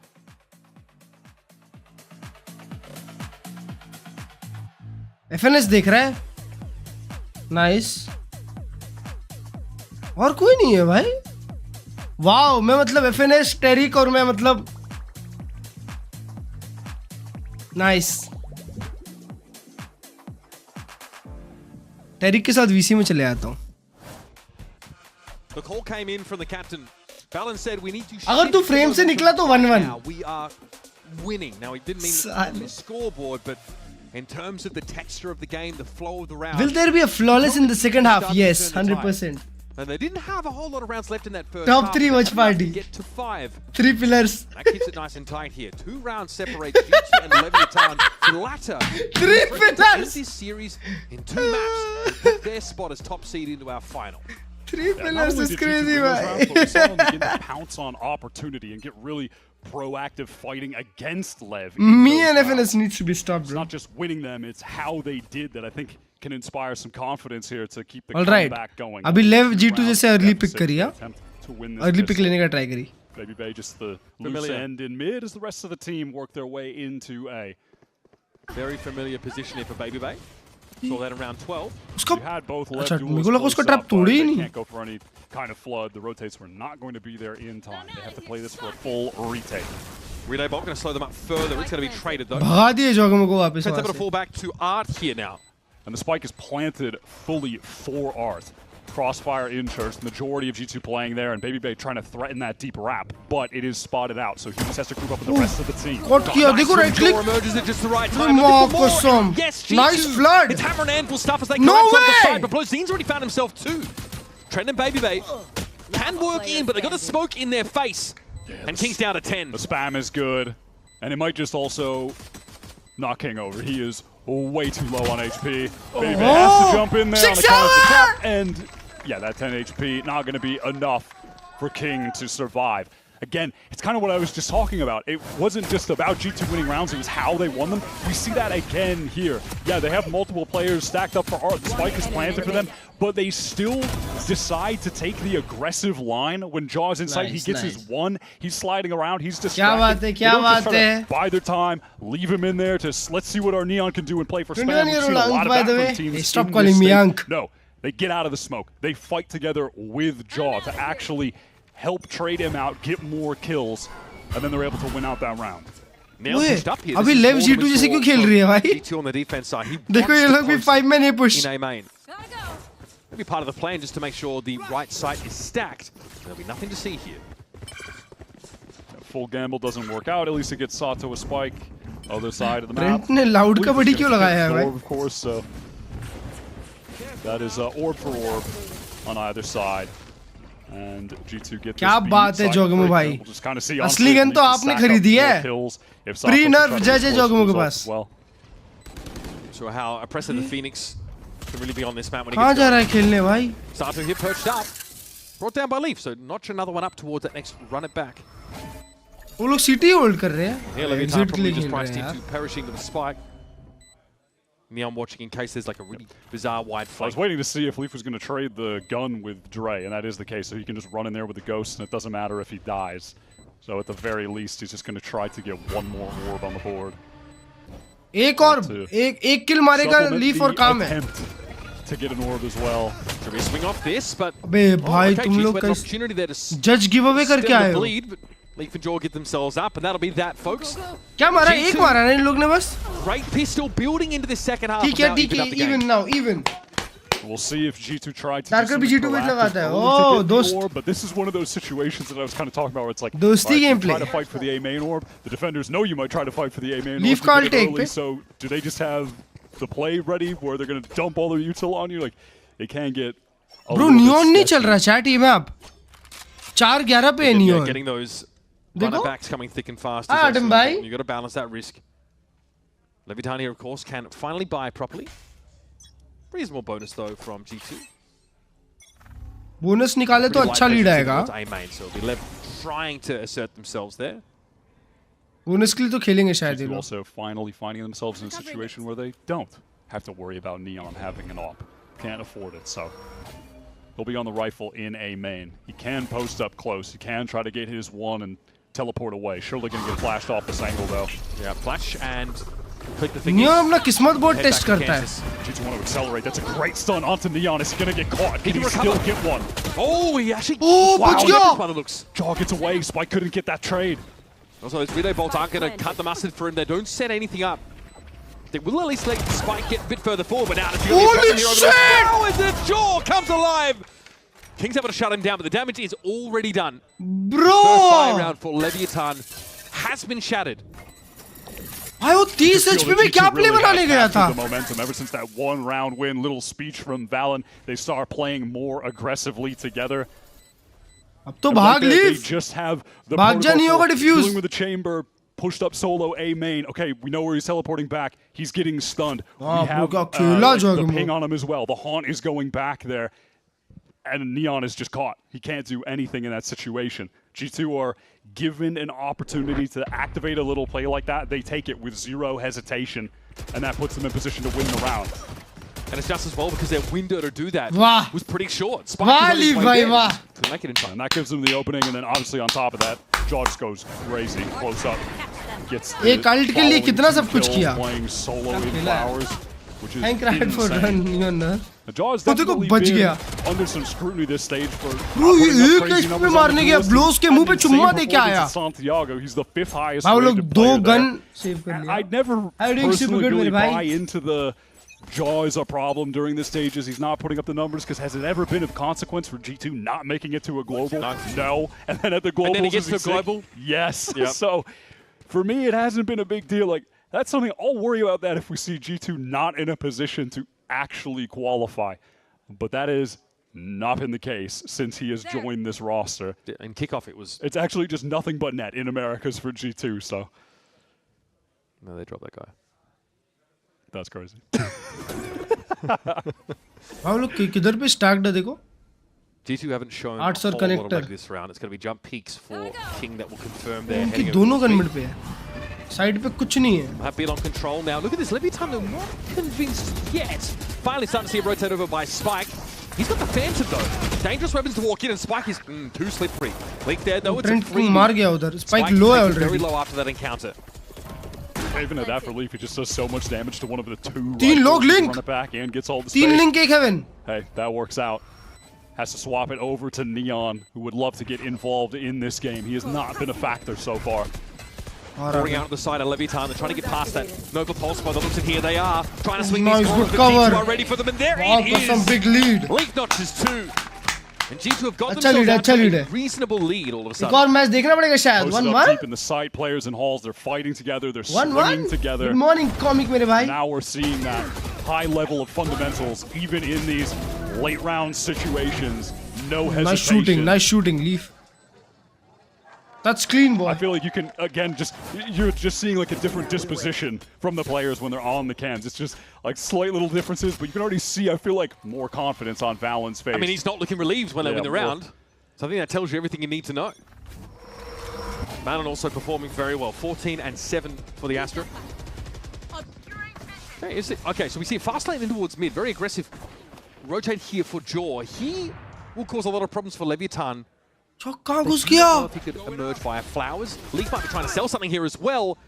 FNS देख रहा है? Nice. और कोई नहीं है भाई? Wow, मैं मतलब FNS टेरिक और मैं मतलब नाइस। टेरिक के साथ वीसी में चले आता हूँ। The call came in from the captain. Valen said we need to. अगर तू फ्रेम से निकला तो 1-1. We are winning. Now he didn't mean on the scoreboard, but in terms of the texture of the game, the flow of the round. Will there be a flawless in the second half? Yes, 100%. And they didn't have a whole lot of rounds left in that first Top half. 3 watch party. Get to 5. 3 pillars. That keeps it nice and tight here. 2 rounds separate G2 and Leviathan. The latter 3 pillars. This series in 2 maps and put their spot as top seed into our final. 3 pillars is crazy, man. We saw them begin to pounce on opportunity and get really proactive fighting against Lev. Me and FNS needs to be stopped, bro. It's not just winning them, it's how they did that I think can inspire some confidence here to keep the comeback going. अभी Lev G2 जैसे early pick करी है। Early pick लेने का try करी। Baby Bay just the loose end in mid as the rest of the team work their way into A. Very familiar position here for Baby Bay. Saw that around 12. You had both left मेरे को लगा उसका trap तोड़े ही नहीं। Can't go for any kind of flood. The rotates were not going to be there in time. They have to play this for a full retake. Relay Bolt going to slow them up further. It's going to be traded though. भगा दिए जोगम को वापस Let's have a fall back to Art here now. And the spike is planted fully for Art. Crossfire in church, the majority of G2 playing there, and Baby Bay trying to threaten that deep wrap, but it is spotted out, so he just has to group up with the rest of the team. Right click. Emerges at just the right time. Yes, G2. Nice flood. It's hammer and anvil stuff as they collapse on the side, but Bloozin's already found himself too. Trent and Baby Bay can work in, but they got the smoke in their face. And King's down to 10. The spam is good, and it might just also knock King over. He is way too low on HP. Baby Bay has to jump in there on account of the tap, and yeah, that 10 HP not going to be enough for King to survive. Again, it's kind of what I was just talking about. It wasn't just about G2 winning rounds, it was how they won them. We see that again here. Yeah, they have multiple players stacked up for Art. The spike is planted for them, but they still decide to take the aggressive line. When Jaw's inside, he gets his one. He's sliding around, he's distracted. They don't just try to buy their time, leave him in there to let's see what our Neon can do and play for spam. We've seen a lot of that from teams. Hey, stop calling me Yank. No, they get out of the smoke. They fight together with Jaw to actually help trade him out, get more kills, and then they're able to win out that round. अभी Lev G2 जैसे क्यों खेल रही है भाई? G2 on the defense side. देखो ये लोग भी 5-man he push. In A main. Maybe part of the plan just to make sure the right side is stacked. There'll be nothing to see here. Full gamble doesn't work out. At least it gets sought to a spike. Other side of the map. Trent ने loud का बड़ी क्यों लगाया है भाई? Of course, so that is orb for orb on either side. And G2 get क्या बात है जोगमू भाई? असली गन तो आपने खरीदी है। प्री नर्फ जज है जोगमू के पास। sure how oppressive the Phoenix can really be on this map when he कहाँ gets जा रहा है going. खेलने भाई? Starting here perched up. Brought down by Leaf, so notch another one up towards that next run it back. वो लोग city hold कर रहे हैं. Here, Leviathan Exit के probably लिए just खेल रहे priced हैं यार. into perishing with a spike. Neon watching in case there's like a really bizarre wide I flank. was waiting to see if Leaf was going to trade the gun with Dre, and that is the case. So he can just run in there with the ghost, and it doesn't matter if he dies. So at the very least, he's just going to try to get one more orb on the board. एक kill मारेगा Leaf और काम है. To get an orb as well. Should we swing off this? But अबे भाई तुम लोग opportunity there to judge giveaway करके आए हो. Leaf and Jaw get themselves up, and that'll be that, folks. क्या मारा? एक मारा ना इन लोग ने बस. Great pistol building into the second half. ठीक है ठीक है even now even. We'll see if G2 tried to Darker भी G2 में लगाता है. Oh दोस्त. Orb, but this is one of those situations that I was kind of talking about where it's like दोस्ती gameplay. Try to fight for the A main orb. The defenders know you might try to fight for the A main Leaf orb. call take पे. So do they just have the play ready where they're going to dump all their util on you? Like they can get. Bro Neon नहीं चल रहा chat team में अब. 4-11 पे Neon. Getting those runner backs coming thick and fast. Adam bhai. You got to balance that risk. Leviathan here, of course, can finally buy properly. Reasonable bonus though from G2. Bonus निकाले तो अच्छा lead आएगा. So it'll be Lev trying to assert themselves there. Bonus के लिए तो खेलेंगे शायद ये लोग. Also finally finding themselves in a situation where they don't have to worry about Neon having an op. Can't afford it, so he'll be on the rifle in A main. He can post up close. He can try to get his one and teleport away. Surely going to get flashed off this angle though. Yeah, flash and click the thing. Neon अपना किस्मत बहुत test करता है. G2 want to accelerate. That's a great stun onto Neon. Is he going to get caught? Can he still get one? Oh, he actually. Oh, wow, by the looks. Jaw gets away. Spike couldn't get that trade. Also, those relay bolts aren't going to cut the mustard for him. They don't set anything up. They will at least let Spike get a bit further forward, but now it's really holy shit! How is it? Jaw comes alive. King's able to shut him down, but the damage is already done. Bro! First fire round for Leviathan has been shattered. भाई वो 30 HP में क्या play बनाने गया था? The momentum ever since that one round win, little speech from Valen, they start playing more aggressively together. अब तो भाग Leaf. They just have the भाग जा नहीं होगा diffuse. Dealing with the chamber. Pushed up solo A main. Okay, we know where he's teleporting back. He's getting stunned. We have the ping on him as well. The haunt is going back there. And Neon is just caught. He can't do anything in that situation. G2 are given an opportunity to activate a little play like that. They take it with zero hesitation. And that puts them in position to win the round. And it's just as well because their window to do that was pretty short. Leaf, couldn't make it in time. And that gives them the opening. And then obviously on top of that, Jaw just goes crazy. Close up. Gets एक alt के लिए कितना सब कुछ किया. Playing solo in flowers, which is Thank God for run Neon ना. Jaw's definitely been under some scrutiny this stage for. Bro ये एक HP पे मारने गया. Blows के मुंह पे चुम्मा दे के आया. Santiago, he's the 5th highest. भाई वो लोग 2 gun save कर लिया. I'd never personally really buy into the Jaw is a problem during this stages. He's not putting up the numbers because has it ever been of consequence for G2 not making it to a global? No. And then at the globals, and then he gets to global. Yes. Yep. So for me, it hasn't been a big deal. Like that's something I'll worry about that if we see G2 not in a position to actually qualify. But that is not been the case since he has joined this roster. In Kickoff, it's actually just nothing but net in Americas for G2. So no, they dropped that guy. That's crazy. हाँ लोग किधर पे stacked है देखो. G2 haven't shown a whole lot of this round. It's going to be jump peaks for King that will confirm their heading. उनकी दोनों gun mid पे है. Side पे कुछ नहीं है. Have been on control now. Look at this. Leviathan are not convinced yet. Finally starting to see a rotate over by Spike. He's got the Phantom though. Dangerous weapons to walk in, and Spike is too slippery. Leak there though. It's a free. मार गया उधर. Spike low है already. Very low after that encounter. Even at that for Leaf, he just does so much damage to one of the 2 तीन लोग Link. Run it back and gets all the तीन space. Link एक Heaven. Hey, that works out. Has to swap it over to Neon, who would love to get involved in this game. He has not been a factor so far. Pouring out of the side of Leviathan, they're trying to get past that Nova Pulse by the looks, and here they are. Trying to swing these corners, but G2 are ready for them, and there it is! Some big lead. Leaf notches 2. And G2 have got themselves out to a reasonable lead all of a sudden. एक और match देखना पड़ेगा शायद. 1-1. Deep in the side, players and halls, they're fighting together, they're swinging together. Good morning, comic मेरे भाई. Now we're seeing that high level of fundamentals, even in these late round situations. No hesitation. Nice shooting, Leaf. That's clean, boy. I feel like you can, again, you're just seeing like a different disposition from the players when they're on the cams. It's just like slight little differences, but you can already see, I feel like, more confidence on Valen's face. I mean, he's not looking relieved when they win the round. So I think that tells you everything you need to know. Manon also performing very well. 14 and 7 for the Astra. Okay, so we see a fast lane in towards mid. Very aggressive. Rotate here for Jaw. He will cause a lot of problems for Leviathan. If he could emerge via flowers. Leaf might be trying to sell something here as well.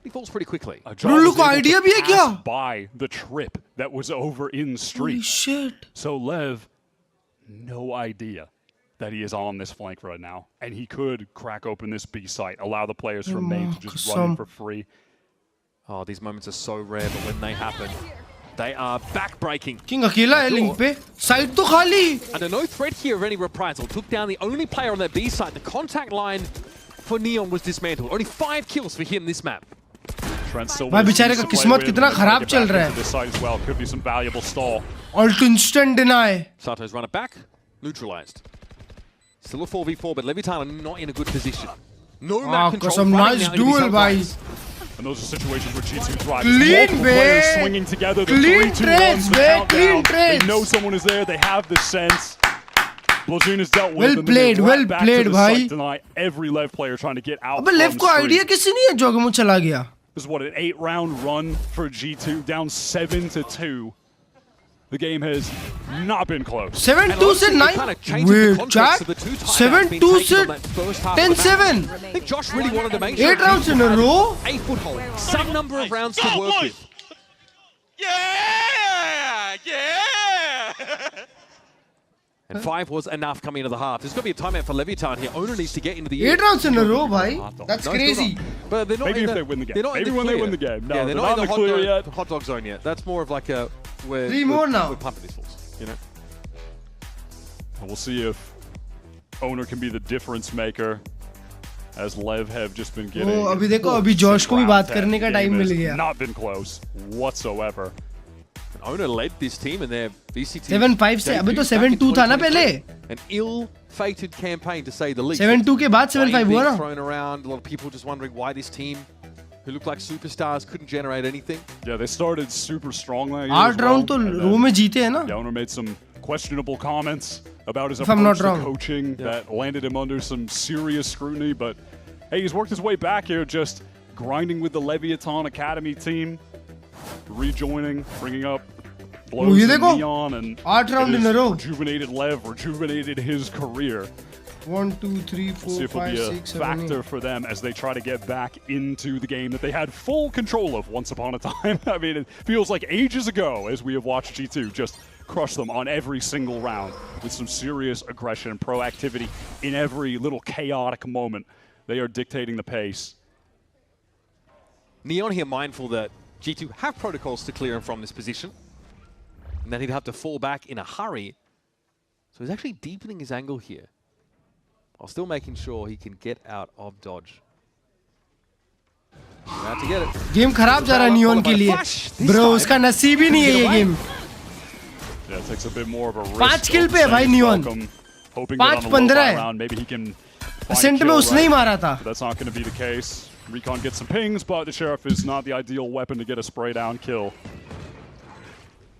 He falls pretty quickly. Look, idea bhi hai kya? By the trip that was over in street. Holy shit. So Lev, no idea that he is on this flank right now. And he could crack open this B site, allow the players from main to just run in for free. Oh, these moments are so rare, but when they happen, they are back-breaking. King akela hai link pe. Side to khali. Under no threat here of any reprisal. Took down the only player on that B side. The contact line for Neon was dismantled. Only 5 kills for him this map. भाई बेचारे का किस्मत कितना खराब चल रहा है. This side as well could be some valuable stall. Alt instant deny. Sato's run it back, neutralized. Still a 4v4, but Leviathan are not in a good position. No map control. Some nice duel, guys. And those are situations where G2 thrive. Clean, players swinging together. Clean trades, man. Clean trades. They know someone is there. They have the sense. Blazun is dealt with. Well played, well played, bhai. Tonight, every Lev player trying to get out. But Lev ko idea किसी नहीं है जो कि मुझे चला गया. This is what, an 8-round run for G2, down 7-2. The game has not been close. 7-2 se 9. Wait, chat. 7-2 se 10-7. I think Josh really wanted to make sure 8 rounds in a row. 8 foothold. Some number of rounds to work with. Yeah! And 5 was enough coming into the half. There's got to be a timeout for Leviathan here. Owner needs to get into the 8 rounds in a row, bhai. That's crazy. But they're not Maybe if they win the game. Maybe when they win the game. No, yeah, they're not in the clear yet. Hot dog zone yet. That's more of like a... 3 more now. We're pumping this force, you know? And we'll see if Owner can be the difference maker. As Lev have just been getting... Oh, abhi dekho, abhi Josh ko bhi baat karne ka time mil gaya. Not been close whatsoever. Owner led this team and their VCT 7-5 से अभी तो 7-2 था ना पहले. An ill-fated campaign to say the least. 7-2 के बाद 7-5 हुआ ना. Thrown around, a lot of people just wondering why this team, who looked like superstars, couldn't generate anything. Yeah, they started super strong that year. 8 round तो रो में जीते हैं ना. The Owner made some questionable comments about his approach to coaching that landed him under some serious scrutiny. But hey, he's worked his way back here, just grinding with the Leviathan Academy team, rejoining, bringing up blows in Neon, and 8 round in a row. Rejuvenated Lev, rejuvenated his career. 1, 2, 3, 4, 5, 6, 7, 8. Factor for them as they try to get back into the game that they had full control of once upon a time. I mean, it feels like ages ago as we have watched G2 just crush them on every single round with some serious aggression and proactivity in every little chaotic moment. They are dictating the pace. Neon here mindful that G2 have protocols to clear him from this position, and that he'd have to fall back in a hurry. So he's actually deepening his angle here, while still making sure he can get out of dodge. About to get it. Game खराब जा रहा है Neon के लिए. Bro, उसका नसीब ही नहीं है ये game. Yeah, it takes a bit more of a risk. 5 kill पे है भाई Neon. 5-15 है. Maybe he can Ascent में उसने ही मारा था. That's not going to be the case. Recon gets some pings, but the Sheriff is not the ideal weapon to get a spray down kill.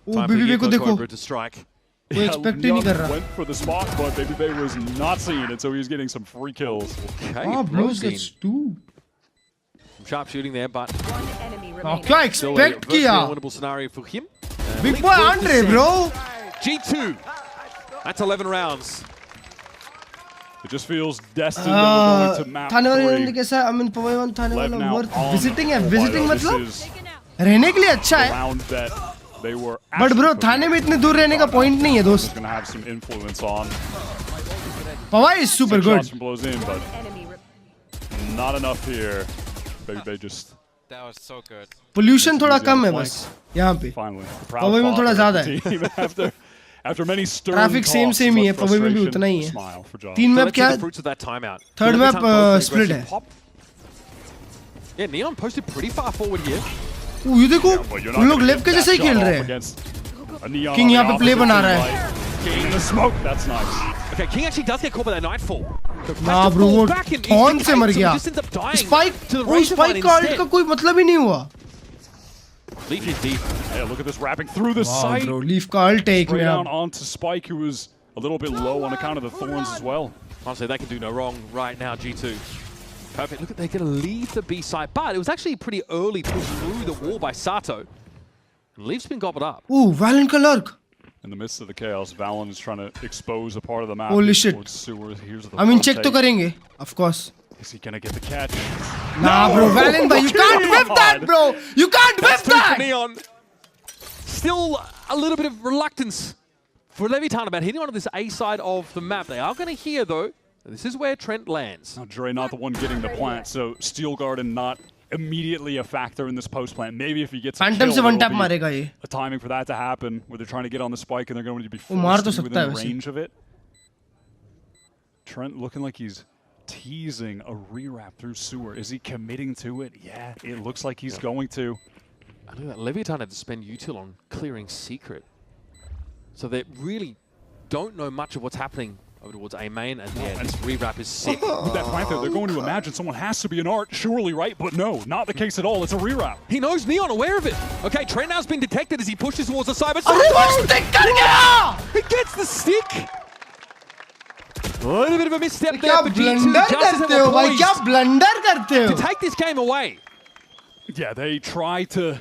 Oh, BBB को देखो. To strike. वो expect ही नहीं कर रहा. Went for the spot, but BBB was not seen, and so he's getting some free kills. Okay, oh, Blues gets 2. Sharp shooting there, but क्या expect किया? Winnable scenario for him. Big boy Andre, bro. G2. That's 11 rounds. It just feels destined that we're going to map 3. थाने वाले कैसा? I mean, Pawai one थाने वाला worth visiting है. Visiting मतलब रहने के लिए अच्छा है. But bro, थाने में इतने दूर रहने का point नहीं है दोस्त. Going to have some influence on. Pawai is super good. Blows in, but not enough here. They just. That was so good. Pollution थोड़ा कम है बस यहाँ पे. पवई में थोड़ा ज़्यादा है. After many stern traffic same ही है, पवई में भी उतना ही है. 3 map क्या? Third map split है. Yeah, Neon posted pretty far forward here. ये देखो, उन लोग लेफ्ट के जैसे ही खेल रहे हैं. King यहाँ पे play बना रहा है. King in the smoke, that's nice. Okay, King actually does get caught by that Nightfall. ना ब्रो वो थॉर्न से मर गया स्पाइक वो स्पाइक का अल्ट का कोई मतलब ही नहीं हुआ Leaf is deep. Yeah, look at this wrapping through the site. Bro, Leaf का अल्ट एक में down onto Spike, who was a little bit low on account of the thorns as well. Honestly, they can do no wrong right now, G2. Perfect. Look at, they're going to leave the B site, but it was actually a pretty early push through the wall by Sato. And Leaf's been gobbled up. Ooh, Valen ka lurk. In the midst of the chaos, Valen is trying to expose a part of the map. Holy shit. Here's the I mean, check to karenge, of course. Is he gonna get the catch? Nah, bro, Valen, but you can't whip that, bro. You can't whip that. Neon. Still a little bit of reluctance for Leviathan about hitting onto this A side of the map. They are going to hear, though. This is where Trent lands. Now, Dre not the one getting the plant, so Steel Garden not immediately a factor in this post plant. Maybe if he gets a kill, there'll be a timing for that to happen, where they're trying to get on the spike and they're going to be forced to be within range of it. Trent looking like he's teasing a rewrap through sewer. Is he committing to it? Yeah, it looks like he's going to. I know that Leviathan had to spend util on clearing secret. So they really don't know much of what's happening over towards A main, and yeah, this rewrap is sick. With that plant there, they're going to imagine someone has to be an art, surely, right? But no, not the case at all. It's a rewrap. He knows Neon aware of it. Okay, Trent now's been detected as he pushes towards the side, but he gets the stick! A little bit of a misstep there for G2. To take this game away. Yeah, they try to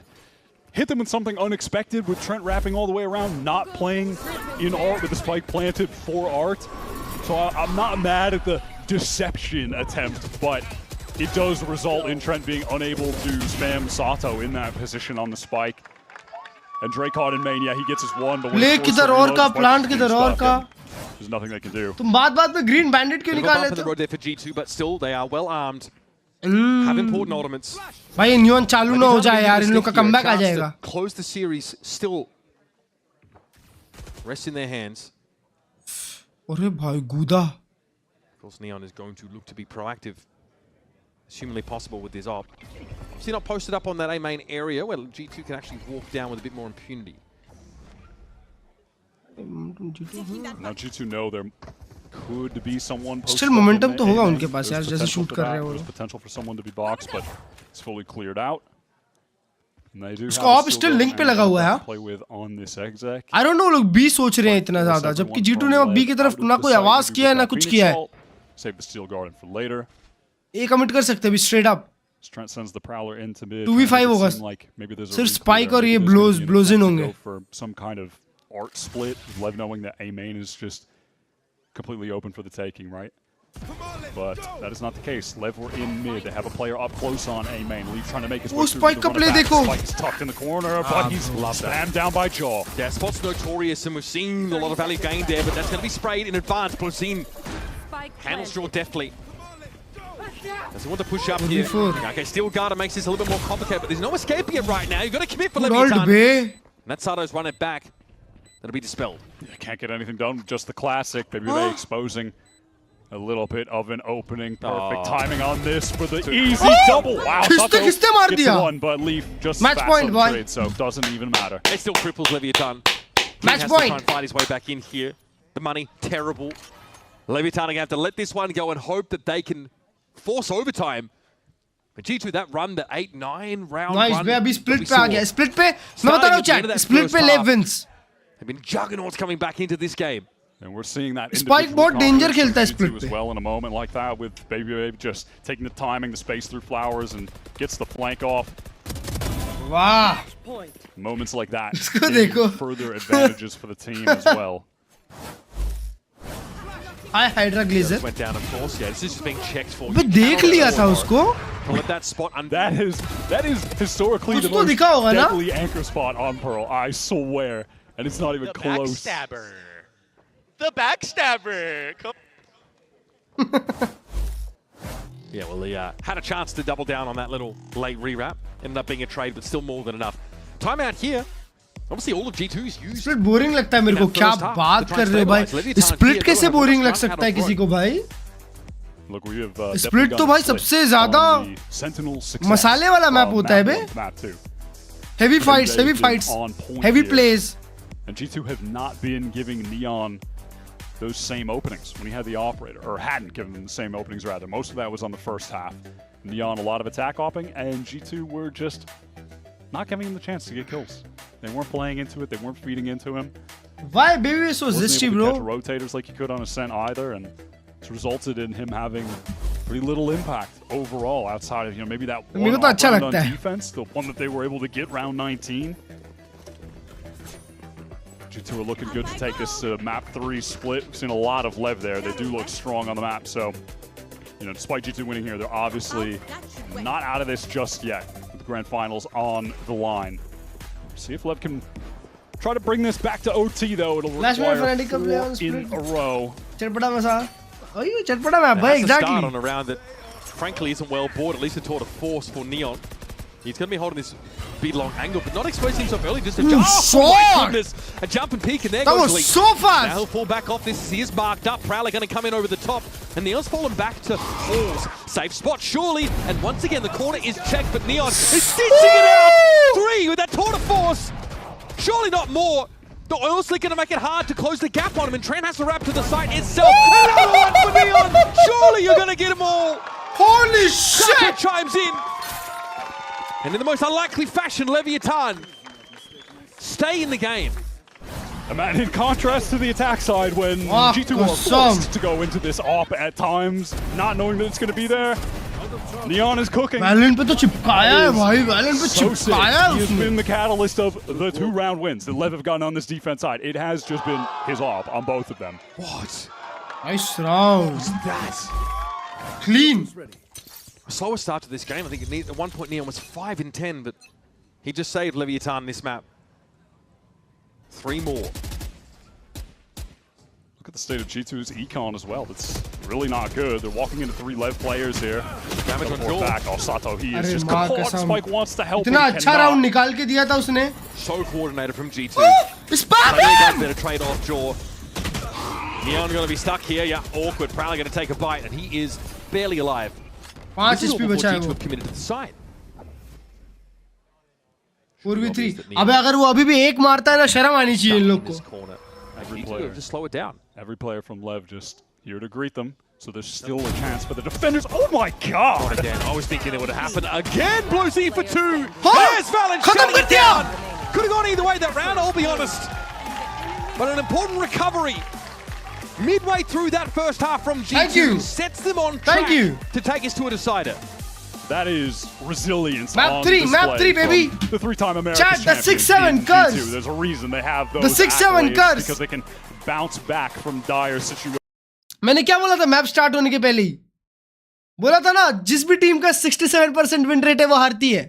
hit them with something unexpected with Trent wrapping all the way around, not playing in art with the spike planted for art. So I'm not mad at the deception attempt, but it does result in Trent being unable to spam Sato in that position on the spike. And Drake caught in main, yeah, he gets his one, but there's nothing they can do. तुम बात में green bandit क्यों निकाल लेते हो? There for G2, but still they are well armed. Have important ultimates. भाई neon चालू ना हो जाए यार, इन लोग का कमबैक आ जाएगा. Close the series still rest in their hands. अरे भाई गुदा. Of course, Neon is going to look to be proactive, assumingly possible with this op. Obviously not posted up on that A main area where G2 can actually walk down with a bit more impunity. Now G2 know there could be someone. Still momentum तो होगा उनके पास यार, जैसे shoot कर रहे हो. There's potential for someone to be boxed, but it's fully cleared out. And they do उसका op still link पे लगा हुआ है. Play with on this exec. I don't know लोग B सोच रहे हैं इतना ज़्यादा, जबकि G2 ने B की तरफ ना कोई आवाज़ किया है ना कुछ किया है. Save the Steel Garden for later. ये commit कर सकते हैं भी straight up. Trent sends the Prowler into mid. 2v5 होगा. सिर्फ Spike और ये blows in होंगे. For some kind of art split, Lev knowing that A main is just completely open for the taking, right? But that is not the case. Lev were in mid. They have a player up close on A main. Leaf trying to make his way through. Spike का play देखो. Spike is tucked in the corner, but he's slammed down by Jaw. Yeah, Spot's notorious, and we've seen a lot of value gained there, but that's going to be sprayed in advance. Blazin handles Jaw deftly. Doesn't want to push up here. Okay, Steel Garden makes this a little bit more complicated, but there's no escape here right now. You've got to commit for Leviathan. And that Sato's run it back. That'll be dispelled. Yeah, can't get anything done. Just the classic. Maybe they exposing a little bit of an opening. Perfect timing on this for the easy double. Wow, Sato gets one, but Leaf just match point, boy. Trade, so it doesn't even matter. It still cripples Leviathan. Match has point. To try and fight his way back in here. The money, terrible. Leviathan are going to have to let this one go and hope that they can force overtime. But G2, that run, the 8-9 round run. Nice, अभी split पे आ गया. Split पे, मैं बता रहा हूँ chat. Split पे Lev wins. They've been juggernauts coming back into this game. And we're seeing that Spike बहुत danger खेलता है split as well in a moment like that with Baby just taking the timing, the space through flowers and gets the flank off. Wow. Moments like that further advantages for the team as well. Hi Hydra Glazer. Went down, of course. Yeah, this is just being checked for. मैं देख लिया था उसको. Let that spot that is historically the most deadly anchor spot on Pearl. I swear, and it's not even close. Backstabber. The backstabber. Yeah, well, he had a chance to double down on that little late rewrap. Ended up being a trade, but still more than enough. Timeout here. Obviously, all of G2's used. Split boring लगता है मेरे को. क्या बात कर रहे हो भाई? Split कैसे boring लग सकता है किसी को भाई? Look, we have Split तो भाई सबसे ज़्यादा मसाले वाला मैप होता है बे. Heavy fights, heavy plays. And G2 have not been giving Neon those same openings when he had the operator, or hadn't given them the same openings rather. Most of that was on the first half. Neon a lot of attack hopping, and G2 were just not giving him the chance to get kills. They weren't playing into it, they weren't feeding into him. Why baby so zesty, bro? Catch rotators like he could on Ascent either, and it's resulted in him having pretty little impact overall outside of, maybe that one round on defense, the one that they were able to get round 19. G2 are looking good to take this map 3 split. We've seen a lot of Lev there. They do look strong on the map, so despite G2 winning here, they're obviously not out of this just yet. The grand finals on the line. See if Lev can try to bring this back to OT though. It'll require 4 in a row. Oh, you chatpada map, boy, exactly. Start on a round that frankly isn't well bored, at least a tour de force for Neon. He's going to be holding this big long angle, but not exposing himself early, just a jump. Oh my goodness, a jump and peek, and there goes Lee. That was so fast! Now he'll fall back off this as he is marked up. Prowler going to come in over the top, and Neon's fallen back to Falls. Safe spot, surely, and once again the corner is checked, but Neon is stitching it out! 3 with that tour de force! Surely not more! The oil slick going to make it hard to close the gap on him, and Trent has to wrap to the site itself. Another one for Neon! Surely you're going to get them all! Holy shit! Tucker chimes in! And in the most unlikely fashion, Leviathan stay in the game. And in contrast to the attack side, when G2 are forced to go into this op at times, not knowing that it's going to be there, Neon is cooking. Valorant पे तो चिपकाया है भाई, Valorant पे चिपकाया है उसने. He has been the catalyst of the 2 round wins that Lev have gotten on this defense side. It has just been his op on both of them. What? Nice round. That clean. A slower start to this game. I think at one point Neon was 5 in 10, but he just saved Leviathan this map. 3 more. Look at the state of G2's econ as well. It's really not good. They're walking into 3 Lev players here. Damage on Joel. Back. Oh, Sato, he is just caught. Spike wants to help. इतना अच्छा round निकाल के दिया था उसने. So coordinated from G2. Spam him! Better trade off Jaw. Neon going to be stuck here. Yeah, awkward. Prowler going to take a bite, and he is barely alive. 5 HP बचा है वो. Committed to the side. 4v3. अबे अगर वो अभी भी एक मारता है ना, शर्म आनी चाहिए इन लोग को. Every player, just slow it down. Every player from Lev just here to greet them. So there's still a chance for the defenders. Oh my god! Again, I was thinking it would happen again. Blue Z for 2. There's Valen shutting it down. Could have gone either way that round, I'll be honest. But an important recovery. Midway through that first half from G2 sets them on track to take us to a decider. That is resilience. Map 3, map 3, baby. The 3-time American Chat, the 6-7 curse. There's a reason they have those. The 6-7 curse because they can bounce back from dire situations. मैंने क्या बोला था map start होने के पहले ही? बोला था ना, जिस भी टीम का 67% विन रेट है वो हारती है.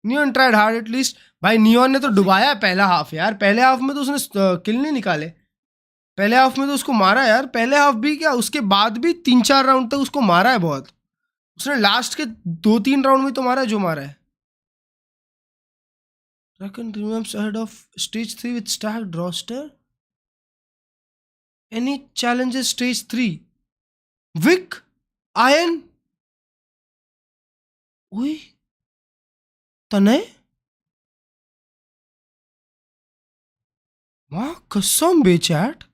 Neon tried hard at least. भाई नियॉन ने तो डुबाया पहला हाफ यार. पहले हाफ में तो उसने किल नहीं निकाले. पहले हाफ में तो उसको मारा यार. पहले हाफ भी क्या, उसके बाद भी 3-4 राउंड तक उसको मारा है बहुत. उसने लास्ट के 2-3 राउंड में तो मारा है जो मारा है. Draken remains ahead of stage 3 with stacked roster. Any challenges stage 3? Vic? Iron? Oi? Tanay? माँ कसम बे चैट.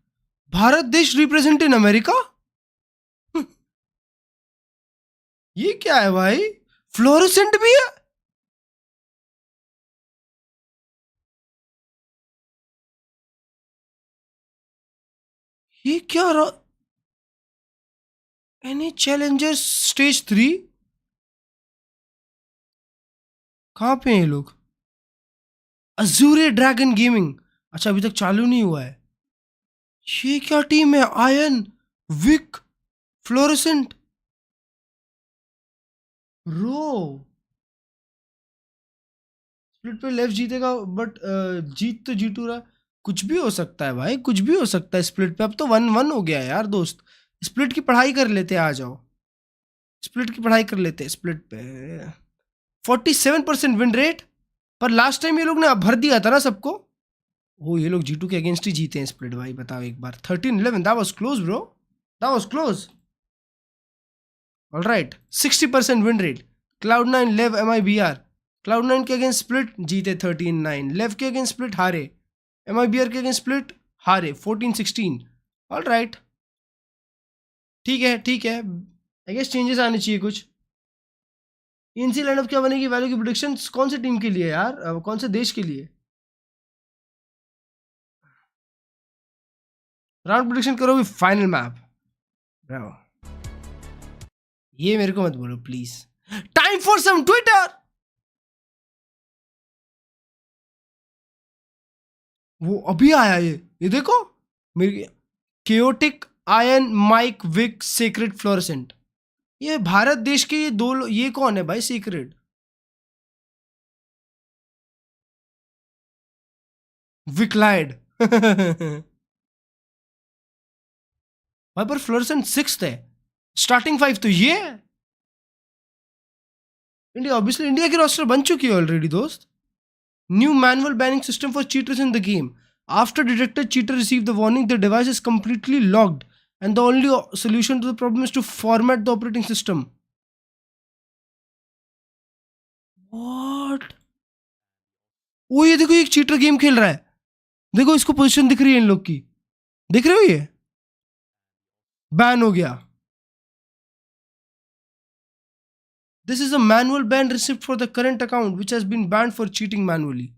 भारत देश रिप्रेजेंट इन अमेरिका. ये क्या है भाई? फ्लोरेसेंट भी है. ये क्या रहा? Any Challengers stage 3? कहां पे हैं ये लोग? अजूरे ड्रैगन गेमिंग. अच्छा अभी तक चालू नहीं हुआ है. ये क्या टीम है? आयन, विक, फ्लोरेसेंट, रो. स्प्लिट पे लेफ्ट जीतेगा बट जीत तो G2 रहा. कुछ भी हो सकता है भाई, कुछ भी हो सकता है स्प्लिट पे. अब तो 1-1 हो गया यार दोस्त. स्प्लिट की पढ़ाई कर लेते हैं. आ जाओ स्प्लिट की पढ़ाई कर लेते हैं. स्प्लिट पे 47% विन रेट. पर लास्ट टाइम ये लोग ने भर दिया था ना सबको. वो ये लोग G2 के अगेंस्ट ही जीते हैं स्प्लिट. भाई बताओ एक बार. 13-11. That was close bro. That was close. Alright. 60% win rate. Cloud9, Lev, MIBR. Cloud9 के अगेंस्ट स्प्लिट जीते 13-9. लेव के अगेंस्ट स्प्लिट हारे. MIBR के अगेंस्ट स्प्लिट हारे 14-16. ऑल राइट, ठीक है ठीक है. आई गेस चेंजेस आने चाहिए कुछ. इनसी लाइनअप क्या बनेगी? वैल्यू की प्रेडिक्शन कौन से टीम के लिए यार, कौन से देश के लिए? राउंड प्रेडिक्शन करोगे फाइनल मैप. ये मेरे को मत बोलो please. Time for some Twitter. वो अभी आया ये देखो मेरी. Chaotic ion Mike Vic secret fluorescent. ये भारत देश के ये दो ये कौन है भाई सीक्रेट? विक्लाइड. भाई पर फ्लोरेसेंट 6th है, स्टार्टिंग 5 तो ये है. इंडिया ऑब्वियसली इंडिया की रोस्टर बन चुकी है ऑलरेडी दोस्त. New manual banning system for cheaters in the game. After detected cheater received the warning, the device is completely locked and the only solution to the problem is to format the operating system. What? ओ ये देखो, एक cheater game खेल रहा है. देखो इसको position दिख रही है इन लोग की. देख रहे हो? ये बैन हो गया. This is a manual ban receipt for the current account which has been banned for cheating manually.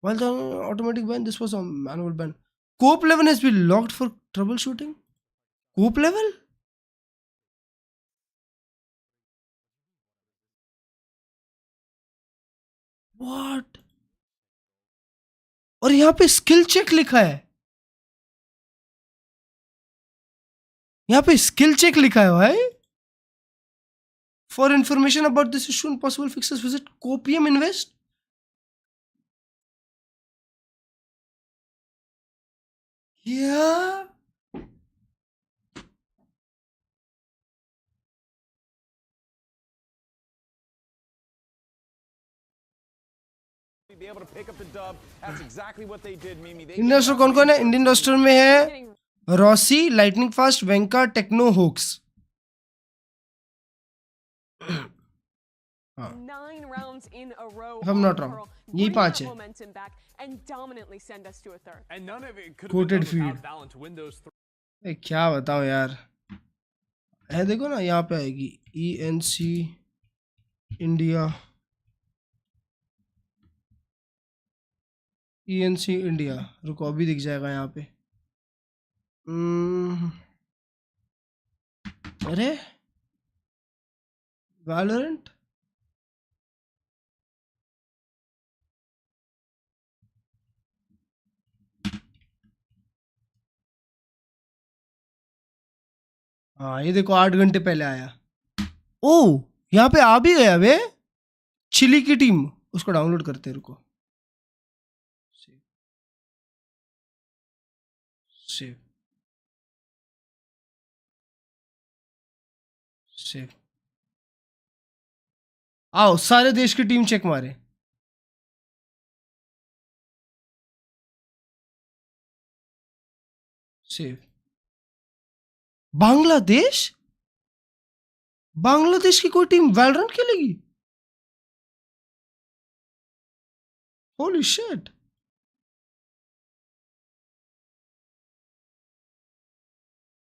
While the automatic ban, this was a manual ban. Cope level has been locked for troubleshooting. Cope level? What? और यहां पे skill check लिखा है. यहां पे skill check लिखा है भाई. For information about this issue and possible fixes, visit Copium Invest. Yeah. Be able to pick up the dub. That's exactly what they did, Mimi. Indian roster कौन कौन है? इंडियन रोस्टर में है Rossi, lightning fast, Venka, techno, Hoax. 9 rounds in a row. If I'm not wrong, यही 5 है. Momentum back and dominantly send us to a third. And none of it could have Quoted been done without feed. Valorant to win those 3. क्या बताओ यार. है देखो ना यहाँ पे आएगी ENC इंडिया. ENC India. रुको अभी दिख जाएगा यहाँ पे. अरे वैलोरेंट. हाँ ये देखो 8 घंटे पहले आया. ओ यहाँ पे आ भी गया बे. चिली की टीम. उसको डाउनलोड करते हैं, रुको. Save save. आओ सारे देश की टीम चेक मारे. सेव. बांग्लादेश. बांग्लादेश की कोई टीम वैलोरेंट खेलेगी? Holy shit.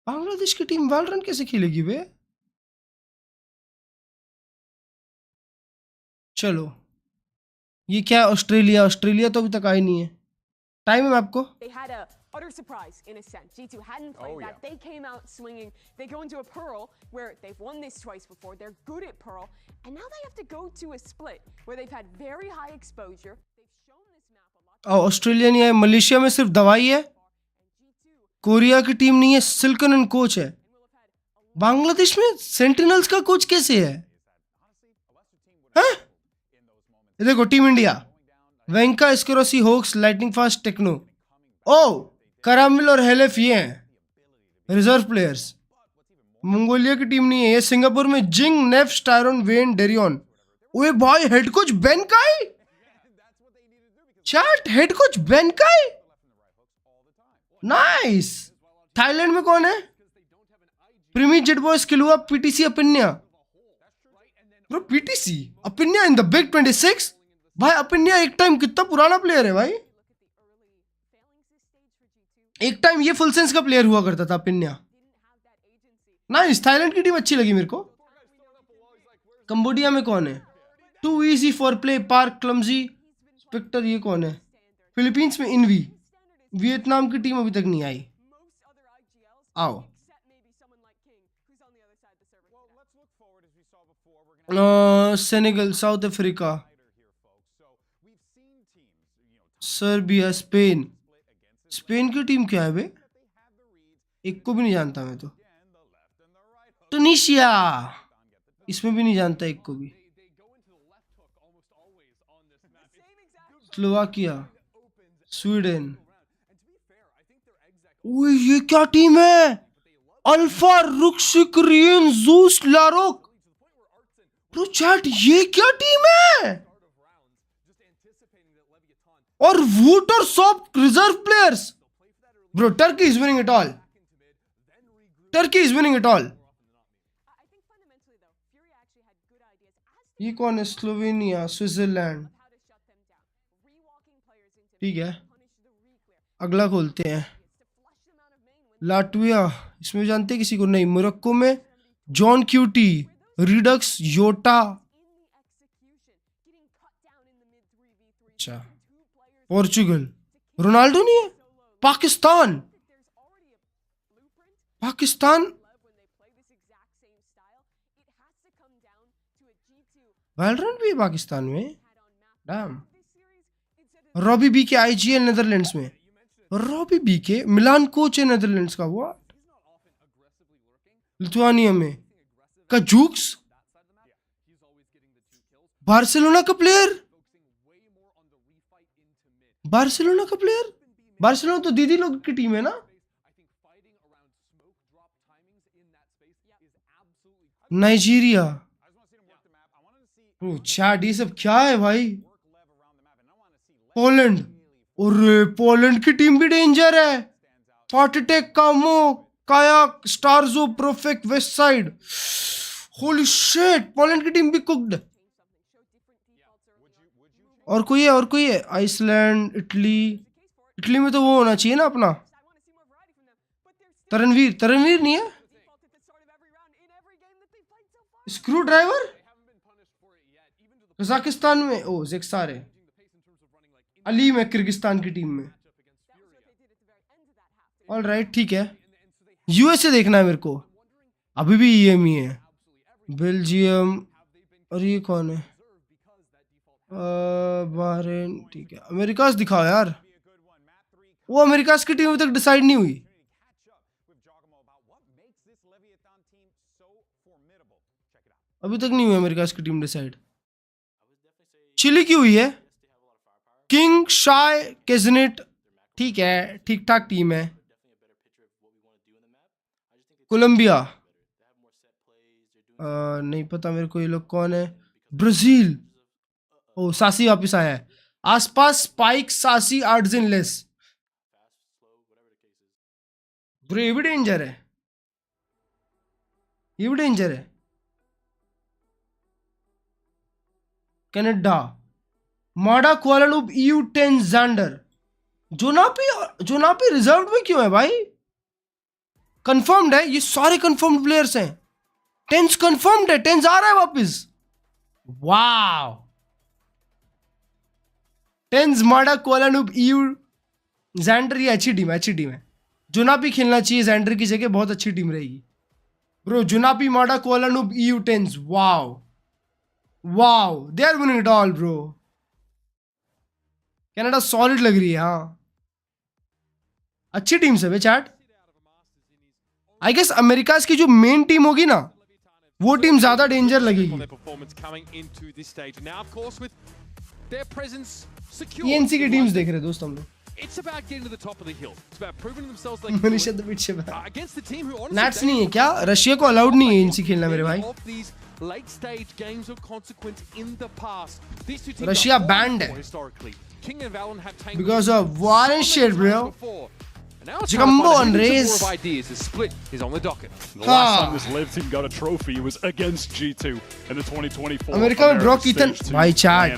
बांग्लादेश की टीम वैलोरेंट कैसे खेलेगी बे? चलो ये क्या है? ऑस्ट्रेलिया. ऑस्ट्रेलिया तो अभी तक आई नहीं है. टाइम है आपको. They had a utter surprise in a sense. G2 hadn't played that. They came out swinging. They go into a Pearl where they've won this twice before. They're good at Pearl. And now they have to go to a split where they've had very high exposure. They've shown this map a lot. Australia नहीं है. Malaysia में सिर्फ दवाई है. Korea की team नहीं है. Silken and coach है. बांग्लादेश में सेंटिनल्स का कोच कैसे है? ये देखो टीम इंडिया. वेंका, एस्केरोसी, होक्स, लाइटनिंग फास्ट, टेक्नो. ओ करामिल और हेलेफ ये हैं रिजर्व प्लेयर्स. मंगोलिया की टीम नहीं है. ये सिंगापुर में जिंग, नेफ, स्टायरन, वेन, डेरियन. ओए भाई हेड कोच बेनकाई. चैट हेड कोच बेनकाई. नाइस. थाईलैंड में कौन है? प्रीमी, जेटबॉयज, किलुआ, पीटीसी, अपिन्या. ब्रो पीटीसी अपिन्या इन द बिग 26. भाई अपिन्या एक टाइम कितना पुराना प्लेयर है भाई. एक टाइम ये फुल सेंस का प्लेयर हुआ करता था पिन्या। नाइस, थाईलैंड की टीम अच्छी लगी मेरे को। कंबोडिया में कौन है? Too easy for play, park, clumsy, spectre, ये कौन है? फिलीपींस में इनवी। वियतनाम की टीम अभी तक नहीं आई। आओ। Senegal, south Africa, Serbia, Spain. Spain की टीम क्या है बे? एक को भी नहीं जानता मैं तो। टुनीशिया, इसमें भी नहीं जानता एक को भी। Slovakia, Sweden. ओए ये क्या टीम है? अल्फा, रुक्सिक्रियन, जूस, लारोक। ब्रो चैट, ये क्या टीम है? और वूट और सॉफ्ट reserve players. Bro Turkey is winning it all. Turkey is winning it all. ये कौन है? Slovenia, Switzerland. ठीक है, अगला खोलते हैं। लाटविया, इसमें जानते किसी को? नहीं। मोरक्को में जॉन क्यूटी, रिडक्स, योटा। अच्छा, पोर्चुगल, रोनाल्डो नहीं है। पाकिस्तान, पाकिस्तान वैलोरेंट भी है पाकिस्तान में। डैम। रॉबी बी के आईजीएल नेदरलैंड्स में। रॉबी बी के मिलान कोच है नेदरलैंड्स का। व्हाट? लिथुआनिया में कजूक्स, बार्सिलोना का प्लेयर। बार्सिलोना का प्लेयर। बार्सिलोना तो दीदी लोग की टीम है ना। नाइजीरिया। ओ चैट, ये सब क्या है भाई? पोलैंड। और पोलैंड की टीम भी डेंजर है। पार्टिटेक, कामो, कायाक, स्टारजो, प्रोफेक्ट, west side. Holy shit, Poland की टीम भी कुक्ड। और कोई है? और कोई है? Iceland, Italy. इटली में तो वो होना चाहिए ना अपना तरणवीर। तरणवीर नहीं है। Screw driver. कजाकिस्तान में ओ जेक्सार है। अलीम है किर्गिस्तान की टीम में। ऑल राइट, ठीक है। यूएसए देखना है मेरे को। अभी भी ईएम ही है। बेल्जियम। और ये कौन है? बहरीन। ठीक है, अमेरिका दिखाओ यार। वो अमेरिका की टीम अभी तक डिसाइड नहीं हुई। अभी तक नहीं हुई अमेरिका की टीम डिसाइड। चिली की हुई है। किंग, शाय, केजनेट। ठीक है, ठीक ठाक टीम है। कोलंबिया, नहीं पता मेरे को ये लोग कौन है। ब्राजील। ओ सासी वापिस आया है। आसपास स्पाइक, सासी, आर्टजिन, लेस। ये भी डेंजर है। ये भी डेंजर है। कनाडा, माडा, कुआलालुम्पुर, EU10, जैंडर। जोनापी रिजर्व में क्यों है भाई? कंफर्म्ड है, ये सारे कंफर्म्ड प्लेयर्स हैं। टेंस कंफर्म्ड है। टेंस आ रहा है वापस। वाव। टेंस, माडा, कुआलालुम्पुर, EU, जैंडर। ये अच्छी टीम है, अच्छी टीम है। जोनापी खेलना चाहिए जैंडर की जगह, बहुत अच्छी टीम रहेगी। ब्रो जोनापी, माडा, Kuala Lumpur, EU10, wow wow, they are winning it all bro. Canada solid लग रही है। हाँ, अच्छी टीम से चैट। आई गेस अमेरिका की जो मेन टीम होगी ना, वो टीम ज्यादा डेंजर लगेगी। ENC की टीम्स देख रहे हैं दोस्त हम लोग। It's about getting to the top of the hill. It's about proving themselves they Manisha the पीछे against the team who honestly nits नहीं है क्या? रशिया को अलाउड नहीं है इनसी खेलना मेरे भाई। late stage games of consequence in the past. These two teams Russia banned historically. King and Valorant have taken because of war and shit, bro. Now it's Jumbo on and race. of ideas. The split is on the docket. The last time this live team got a trophy was against G2 in the 2024 America में Brock Ethan भाई chat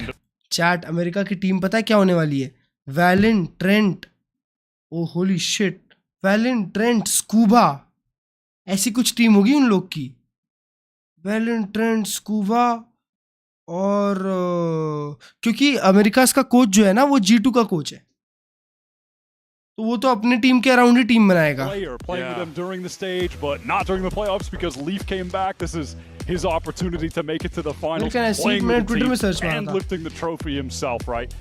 and America की team पता है क्या होने वाली है? वैलेंट, Trent, Oh holy shit. Valiant, Trent, Scuba. ऐसी कुछ टीम होगी उन लोग की. Valiant, Trent, Scuba और क्योंकि अमेरिका का कोच जो है ना वो G2 का कोच है. तो वो तो अपनी टीम के अराउंड ही टीम बनाएगा. Playing with them during the stage, but not during the playoffs because Leaf came back. This is his opportunity to make it to the finals. Playing with the team and lifting the trophy himself, right?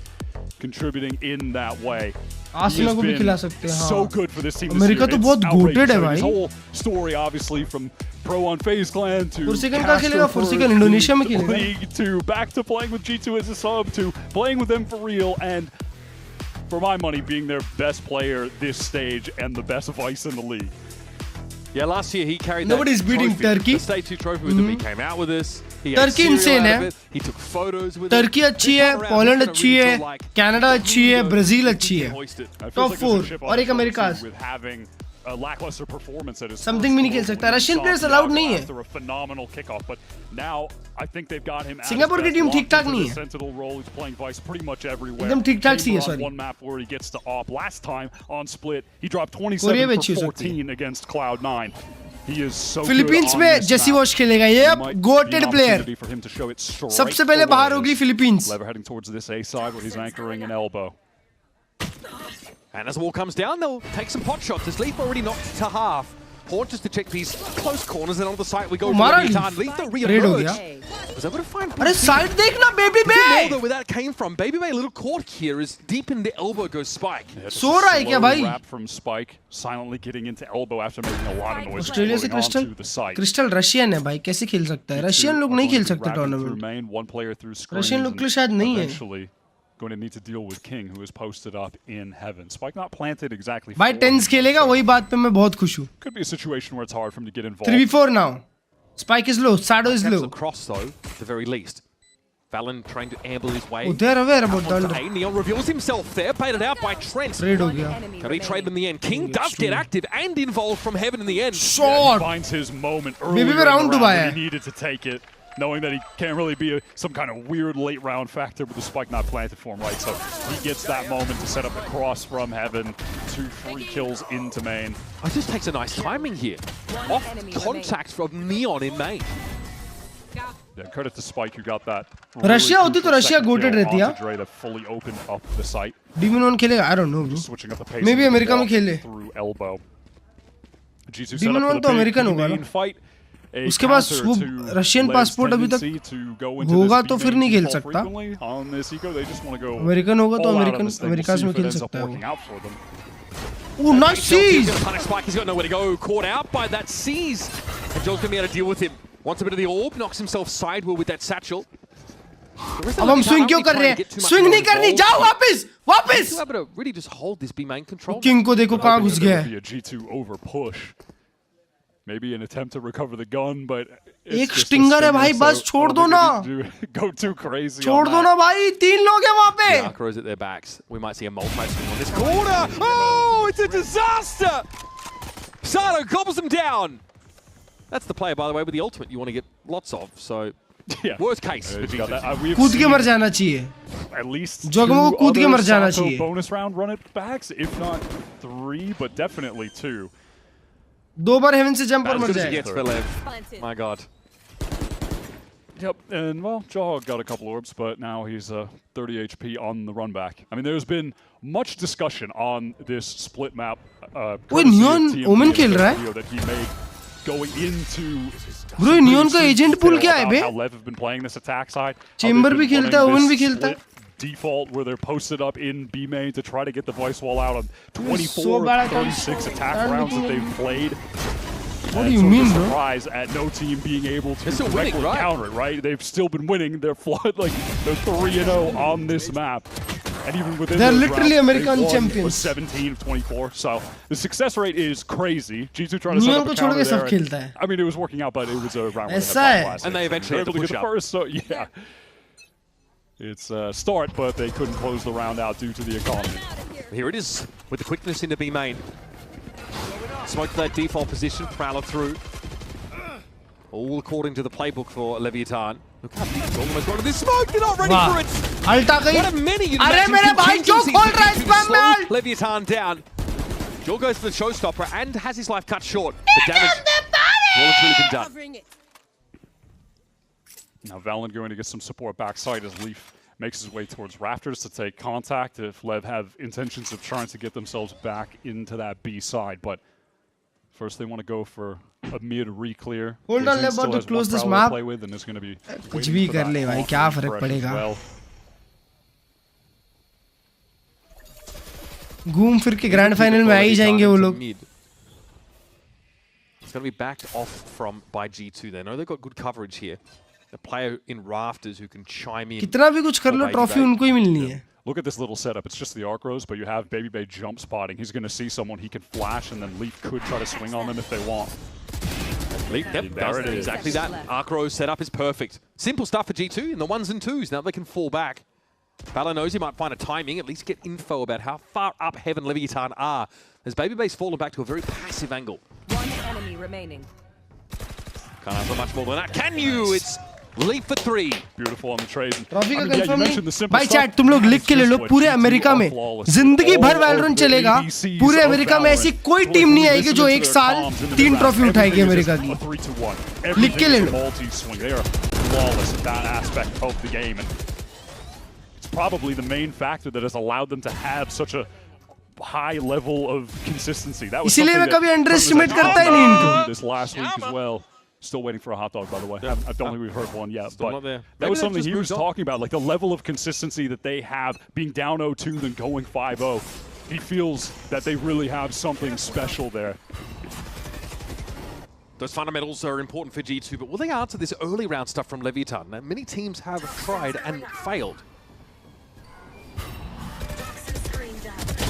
Contributing in that way. Arsenal को भी खिला सकते हैं. So good for this team. America तो बहुत GOATed है भाई. His whole story, obviously, from pro on FaZe Clan to Fursikan का खेलेगा. Fursikan इंडोनेशिया में खेलेगा. To back to playing with G2 as a sub to playing with them for real and for my money being their best player this stage and the best vice in the league. Yeah, last year he carried Nobody's that beating trophy, Turkey. the stage 2 trophy with them. He came out with us. Turkey insane है. He took photos with Turkey अच्छी है, Poland अच्छी है, Canada अच्छी है, Brazil अच्छी है. Top 4 और एक America. Lackluster performance at his Something भी नहीं खेल सकता. Russian players allowed नहीं है. After a phenomenal kickoff, but now I think they've got him. Singapore की टीम ठीक ठाक नहीं है. Sentinel role, he's playing vice pretty much everywhere. एकदम ठीक ठाक सी है. Sorry. One map where he gets to op. Last time on split, he dropped 27 for 14 against Cloud9. He is so Philippines good में जेसी wash खेलेगा. ये GOATed player. सबसे पहले बाहर होगी Philippines. Lever heading towards this A side where he's anchoring an elbow. And as the wall comes down, they'll take some pot shots. As Leaf already knocked to half. Horn just to check these close corners, and on the site we go for Leaf. Leaf the re-emerge. Was able to find. अरे side देखना Baby Bay. More though where that came from. Baby Bay a little caught here as deep in the elbow goes Spike. सो रहा है क्या भाई? Wrap from Spike, silently getting into elbow after making a lot of noise. Australia से crystal Russian है भाई. कैसे खेल सकता है? रशियन लोग नहीं खेल सकते टूर्नामेंट. रशियन लोग के लिए शायद नहीं है. Going to need to deal with King, who is posted up in heaven. Spike not planted exactly. भाई 10s खेलेगा. वही बात पे मैं बहुत खुश हूँ. Could be a situation where it's hard for him to get involved. 3v4 now. Spike is low. Shadow is low. Across though, at the very least. Valen trying to amble his way. Oh, they're aware about Thunder. Neon reveals himself there, baited out by Trent. Trade हो गया. Can he trade in the end? King does get active and involved from heaven in the end. Shot. Finds his moment early. Baby Bay round डुबाया है. He needed to take it. Knowing that he can't really be some kind of weird late round factor with the spike not planted for him, right? So he gets that moment to set up the cross from heaven, 2 free kills into main. Oh, this takes a nice timing here. Off contact from Neon in main. Yeah, credit to Spike who got that. Russia होती तो Russia goated रहती है. Dre to fully open up the site. Demon One खेलेगा? I don't know. Bro. Switching up the pace. Maybe America में खेले. Through elbow. Demon One तो American होगा ना. उसके पास वो रशियन पासपोर्ट अभी तक होगा तो फिर नहीं खेल सकता. अमेरिकन होगा तो अमेरिका में खेल सकता है वो. Oh, nice seize! He's got nowhere to go. Caught out by that seize. And Joel's going to be able to deal with him. Wants a bit of the orb. Knocks himself sideward with that satchel. अब हम swing क्यों कर रहे हैं? Swing नहीं करनी. जाओ वापस. वापस. Able to really just hold this B main control. King को देखो कहाँ घुस गया है. G2 over push. Maybe an attempt to recover the gun, but एक स्टिंगर है भाई. बस छोड़ दो ना. Go too crazy. छोड़ दो ना भाई. 3 लोग हैं वहाँ पे. Arcros at their backs. We might see a multi swing on this corner. Oh, it's a disaster. Sato gobbles them down. That's the player, by the way, with the ultimate you want to get lots of. So, yeah. Worst case. कूद के मर जाना चाहिए. At least जोगमो को कूद के मर जाना चाहिए. Bonus round run it backs, if not 3, but definitely 2. 2 bar haven से जंप और मर जाएगा. My God. Yep, and well, Jaw got a couple orbs, but now he's 30 HP on the run back. I mean, there's been much discussion on this split map. Wait, Neon Omen खेल रहा है? That he made going into. Bro, Neon का agent pool क्या है बे? How Lev have been playing this attack side. Chamber भी खेलता है, Omen भी खेलता है. Default where they're posted up in B main to try to get the voice wall out on 24 of 36 attack rounds that they've played. What do you mean, bro? Surprise at no team being able to directly counter it, right? They've still been winning. They're flood like they're 3-0 on this map. And even within they're literally American champions. 17 of 24. So the success rate is crazy. G2 trying to set up a counter there. I mean, it was working out, but it was a round where they had 5 last. And they eventually able to get the first. So yeah. It's a start, but they couldn't close the round out due to the economy. Here it is, with the quickness into B main. Smoke to that default position, Prowler through. All according to the playbook for Leviathan. Look how he's almost got this smoke, you're not ready for it! Alta गई. What a many अरे मेरे भाई क्यों खोल रहा है spam में? Leviathan down. Joel goes for the showstopper and has his life cut short. The damage well and truly been done. Now Valen going to get some support backside as Leaf makes his way towards Rafters to take contact if Lev have intentions of trying to get themselves back into that B side. But first they want to go for a mid re-clear. Hold on, Lev, about to close this map. Play with, and it's going to be कुछ भी कर ले भाई, क्या फर्क पड़ेगा? घूम फिर के ग्रैंड फाइनल में आ ही जाएंगे वो लोग. It's going to be backed off from by G2. They know they've got good coverage here. A player in Rafters who can chime in. कितना भी कुछ कर लो, ट्रॉफी उनको ही मिलनी है. Look at this little setup. It's just the arc rows, but you have Baby Bay jump spotting. He's going to see someone he can flash, and then Leaf could try to swing on them if they want. Leaf, yep, there it is. Exactly that. Arc row setup is perfect. Simple stuff for G2 in the 1s and 2s. Now they can fall back. Valor knows he might find a timing, at least get info about how far up Heaven Leviathan are, as Baby Bay's fallen back to a very passive angle. One enemy remaining. Can't ask for much more than that. Can you? It's Leaf for 3. Beautiful on the trade. Trophy का confirm नहीं. भाई chat तुम लोग लिख के ले लो, पूरे America में जिंदगी भर वैलोरेंट चलेगा. पूरे अमेरिका में ऐसी कोई टीम नहीं आएगी जो एक साल 3 ट्रॉफी उठाएगी अमेरिका की. लिख के ले लो. Probably the main factor that has allowed them to have such a high level of consistency. That was इसीलिए मैं कभी अंडरएस्टिमेट करता ही नहीं इनको. This last week as well. Still waiting for a hot dog, by the way. I don't think we've heard one yet, Still but that was something he was talking about, like the level of consistency that they have, being down 0-2 then going 5-0. He feels that they really have something special there. Those fundamentals are important for G2, but will they answer this early round stuff from Leviathan? Now, many teams have tried and failed.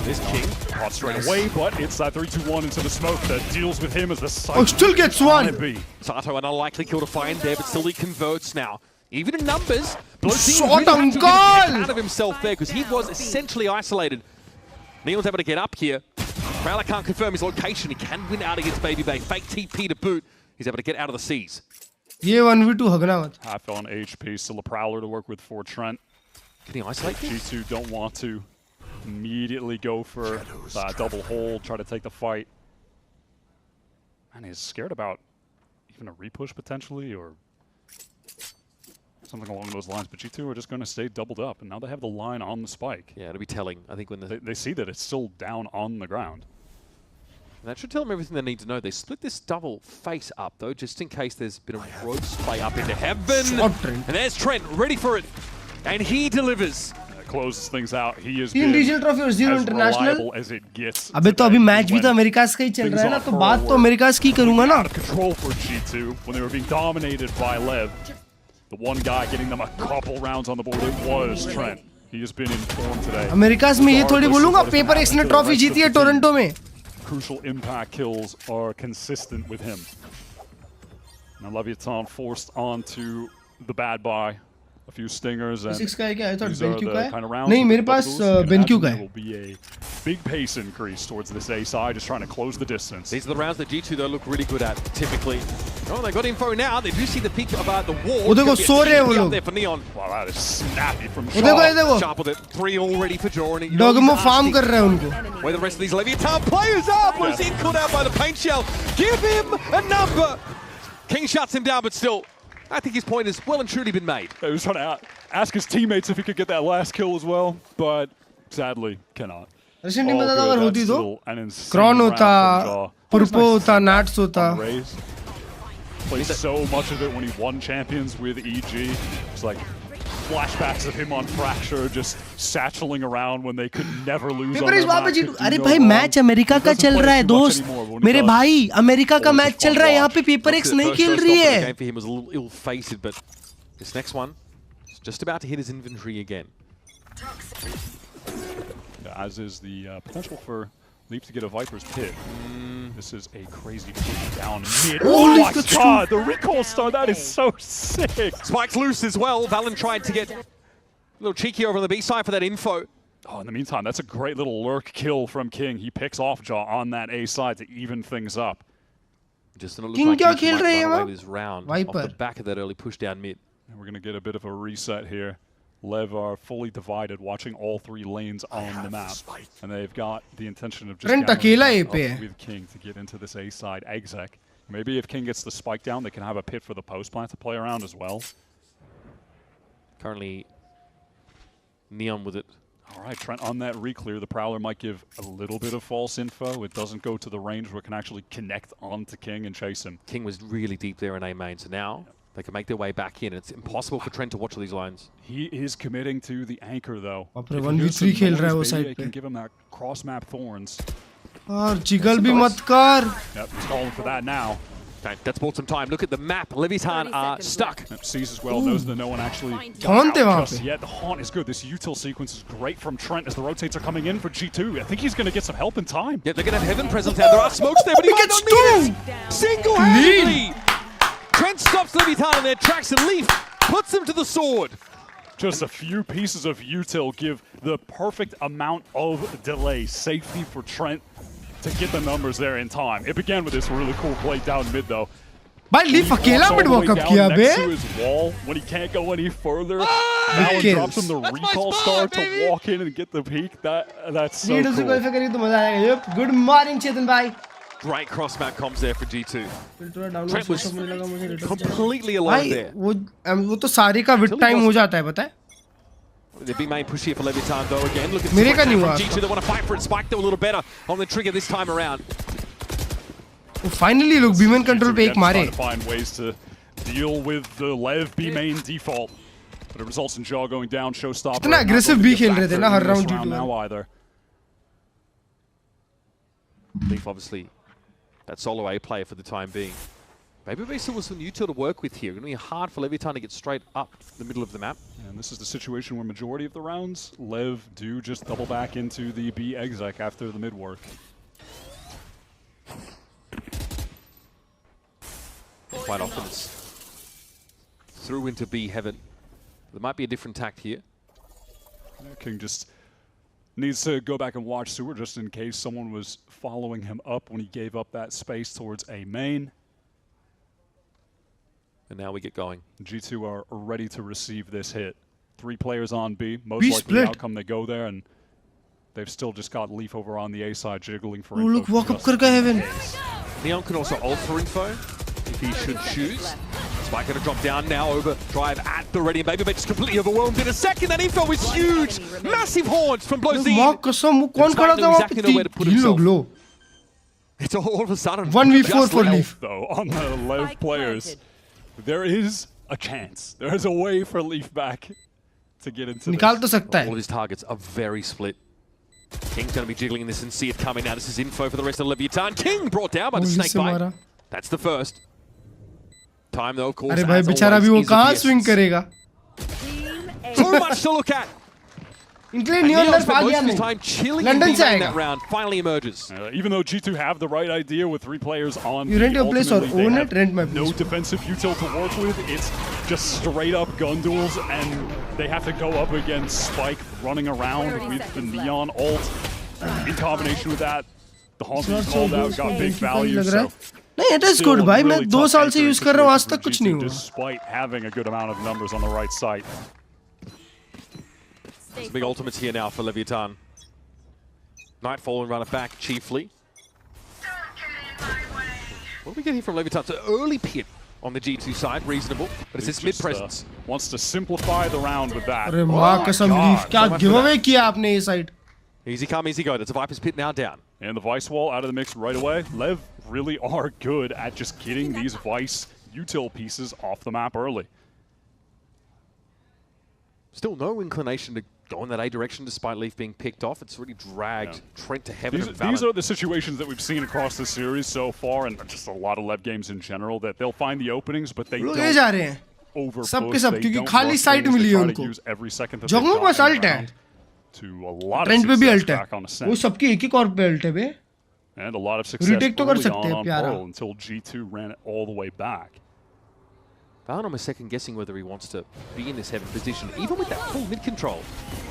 This King caught straight away, but it's that 3-2-1 into the smoke that deals with him as the side. Oh, still gets one. Sato, an unlikely kill to find there, but still he converts now. Even in numbers, Shot on goal! Out of himself there because he was essentially isolated. Neil's able to get up here. Prowler can't confirm his location. He can win out against Baby Bay. Fake TP to boot. He's able to get out of the seas. ये 1v2 हगना मत. Half on HP, still a Prowler to work with for Trent. Can he isolate this? G2 don't want to immediately go for double hold, try to take the fight. And he's scared about even a repush potentially or something along those lines. But G2 are just going to stay doubled up, and now they have the line on the spike. Yeah, it'll be telling. I think when they see that it's still down on the ground. And that should tell them everything they need to know. They split this double face up, though, just in case there's been a roast play up into Heaven. And there's Trent, ready for it. And he delivers. Closes things out. He is 3 regional trophy और 0 international. अबे तो अभी match भी तो America का ही चल रहा है ना, तो बात तो अमेरिका की करूंगा ना. Control for G2 when they were being dominated by Lev. The one guy getting them a couple rounds on the board, it was Trent. He has been in form today. America में ये थोड़ी बोलूंगा, paper x ने trophy जीती है Toronto में. Crucial impact kills are consistent with him. Now Leviathan forced onto the bad buy. A few stingers and these are the kind of rounds. नहीं मेरे पास BenQ का है. Will be a big pace increase towards this A side, just trying to close the distance. These are the rounds that G2 though look really good at typically. Oh, they got info now. They do see the peak about the wall. वो देखो सो रहे हैं वो लोग. There for Neon. Wow, that is snappy from वो देखो. Sharp with it. 3 already for Jaw. Dogmo farm कर रहे हैं उनको. Where the rest of these Leviathan players are. Was in caught out by the paint shell. Give him a number. King shuts him down, but still. I think his point has well and truly been made. He was trying to ask his teammates if he could get that last kill as well, but sadly cannot. Russian team में ज़्यादा अगर होती तो Crohn होता, पुरपो होता, नाट्स होता. Played so much of it when he won champions with EG. It's like flashbacks of him on Fracture just satcheling around when they could never lose on their match. अरे भाई मैच अमेरिका का चल रहा है दोस्त. मेरे भाई America का मैच चल रहा है, यहाँ पे पेपर एक्स नहीं खेल रही है. The game for him was a little ill-fated, but this next one is just about to hit his inventory again. As is the potential for Leaf to get a Viper's Pit. This is a crazy push down mid. Oh my god, the recall star, that is so sick. Spike's loose as well. Valen tried to get a little cheeky over on the B side for that info. Oh, in the meantime, that's a great little lurk kill from King. He picks off Jaw on that A side to even things up. Just doesn't look like he might run away with this round off the back of that early push down mid. And we're going to get a bit of a reset here. Lev are fully divided, watching all 3 lanes on the map, and they've got the intention of just Trent अकेला A पे है. with King to get into this A side exec. Maybe if King gets the spike down, they can have a pit for the post plant to play around as well. Currently, Neon with it. All right, Trent on that reclear. The Prowler might give a little bit of false info. It doesn't go to the range where it can actually connect onto King and chase him. King was really deep there in A main, so now they can make their way back in. It's impossible for Trent to watch all these lines. He is committing to the anchor, though. If he 1v3 खेल रहा है वो side पे. Can give him that cross map thorns. और jiggle भी मत कर. Yep, he's calling for that now. Okay, that's bought some time. Look at the map. Leviathan are stuck. Yep, sees as well, knows that no one actually Haunt got out just yet. The haunt is good. This util sequence is great from Trent as the rotates are coming in for G2. I think he's going to get some help in time. Yeah, they're going to have Heaven present down. There are smokes there, but he might not need it. Single-handedly. Trent stops Leviathan in their tracks, and Leaf puts them to the sword. Just a few pieces of util give the perfect amount of delay, safety for Trent to get the numbers there in time. It began with this really cool play down mid, though. भाई leaf अकेला mid walk up किया बे. Next to his wall when he can't go any further. Now drops him the recall star to walk in and get the peak. That's so cool. Qualify करेंगे तो मजा आएगा. Yep. Good morning चेतन भाई. Great cross map comms there for G2. Trent was completely alone there. वो तो सारे का विट time हो जाता है पता है. The big main push here for Leviathan though again. Look at मेरे का नहीं हुआ. G2, they want to fight for it. Spike though a little better on the trigger this time around. Finally लोग B main control पे एक मारे. Find ways to deal with the Lev B main default, but it results in Jaw going down. Showstopper. कितना aggressive B खेल रहे थे ना हर round G2 now either. Leaf obviously that solo A player for the time being. Maybe Visa was some util to work with here. It's going to be hard for Leviathan to get straight up the middle of the map. And this is the situation where majority of the rounds, Lev do just double back into the B exec after the mid work. Quite often it's through into B heaven. There might be a different tact here. King just needs to go back and watch Sewer just in case someone was following him up when he gave up that space towards A main. And now we get going. G2 are ready to receive this hit. 3 players on B. Most likely the outcome they go there, and they've still just got Leaf over on the A side jiggling for info. Look, walk up करके Heaven. Neon can also ult for info if he should choose. Spike going to drop down now, overdrive at the ready, and Baby just completely overwhelmed in a second. That info is huge. Massive horns from Blozine. माँ कसम वो कौन खड़ा था वहाँ पे 3 लोग लो. It's all of a sudden 1v4 for Leaf. Though on the Lev players, there is a chance. There is a way for Leaf back to get into निकाल तो सकता है. All of his targets are very split. King's going to be jiggling in this and see it coming now. This is info for the rest of Leviathan. King brought down by the snake bite. That's the first. Time though, of course. अरे भाई बेचारा भी वो कहाँ swing करेगा? So much to look at. इनके लिए Neon nerf आ गया नहीं. London से आएगा. That round finally emerges. Even though G2 have the right idea with 3 players on, you rent your place or own it, rent my place. No defensive util to work with. It's just straight up gun duels, and they have to go up against Spike running around with the Neon ult. In combination with that, the Haunt being called out got big value. So नहीं, it is good भाई. मैं 2 साल से use कर रहा हूँ, आज तक कुछ नहीं हुआ. Despite having a good amount of numbers on the right side. Some big ultimates here now for Leviathan. Nightfall and run it back chiefly. What do we get here from Leviathan? It's an early pit on the G2 side, reasonable, but it's this mid presence. Wants to simplify the round with that. अरे माँ कसम Leaf क्या giveaway किया आपने ये side. Easy come, easy go. That's a Viper's pit now down. And the Vice wall out of the mix right away. Lev really are good at just getting these Vice util pieces off the map early. Still no inclination to go in that A direction despite Leaf being picked off. It's really dragged Trent to heaven. These are the situations that we've seen across this series so far, and just a lot of Lev games in general, that they'll find the openings, but they don't overpush. सबके सब क्योंकि खाली side मिली है उनको. जगहों पर alt है. Trent पे भी अल्ट है. वो सबकी एक और पे अल्ट है बे. And a lot of success retake तो कर early सकते हैं प्यारा. until G2 ran it all the way back. Valorant was second guessing whether he wants to be in this heaven position, even with that full mid control.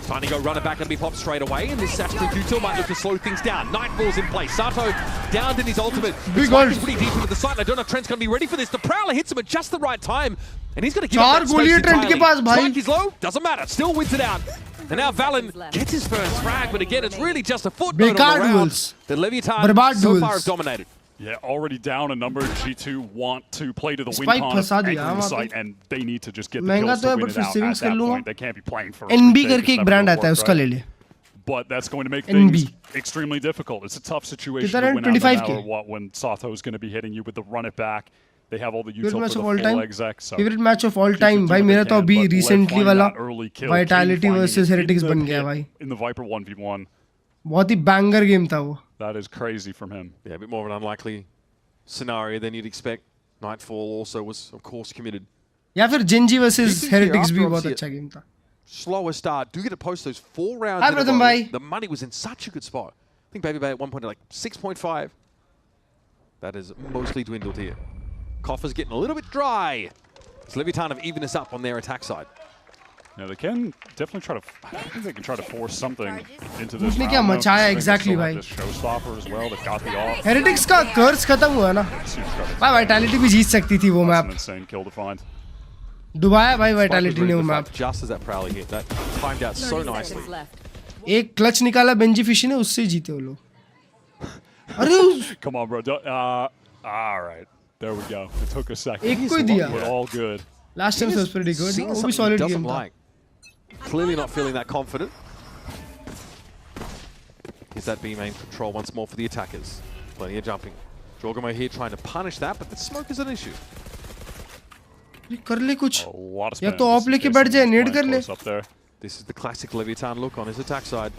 Trying to go run it back and be popped straight away, and this Satchel util might look to slow things down. Nightfall's in place. Sato downed in his ultimate. Spike is pretty deep into the site. I don't know if Trent's going to be ready for this. The Prowler hits him at just the right time, and he's going to give up that space entirely. Spike is low, doesn't matter, still wins it out. And now Valen gets his first frag, but again, it's really just a footnote on the round. The Leviathan so far have dominated. Yeah, already down a number. G2 want to play to the win con of anchoring the site, and they need to just get the kills to win it out at that point. They can't be playing for NB करके एक brand आता है उसका ले ले. But that's going to make things extremely difficult. It's a tough situation to win out no matter when Sato is going to be hitting you with the run it back. They have all the util for the full exec. So favorite match of all time. भाई मेरा तो अभी recently वाला Vitality versus Heretics बन गया भाई. In the Viper 1v1. बहुत ही banger game था वो. That is crazy from him. Yeah, a bit more of an unlikely scenario than you'd expect. Nightfall also was, of course, committed. या फिर Genji versus Heretics भी बहुत अच्छा game था. Slower start. Do get to post those 4 rounds in a row. The money was in such a good spot. I think Baby Bay at one point at like 6.5. That is mostly dwindled here. Kickoff is getting a little bit dry. So Leviathan have evened us up on their attack side. Yeah, they can definitely try to. I think they can try to force something into this उसने क्या मचाया exactly भाई? Showstopper as well. That got the off. Heretics का curse खत्म हुआ ना? भाई Vitality भी जीत सकती थी वो map. Insane kill to find. डुबाया भाई Vitality ने वो map. Just as that Prowler hit, that timed out so nicely. एक clutch निकाला Benji Fishy ने उससे जीते वो लोग. अरे Come on, bro. All right. There we go. It took a second. एक को ही दिया. We're all good. Last time was pretty good. वो भी solid game था. Clearly not feeling that confident. Is that B main control once more for the attackers? Plenty of jumping. Jorgamo here trying to punish that, but the smoke is an issue. कर ले कुछ. या तो of लेके बैठ जाए, नेड कर ले. This is the classic Leviathan look on his attack side.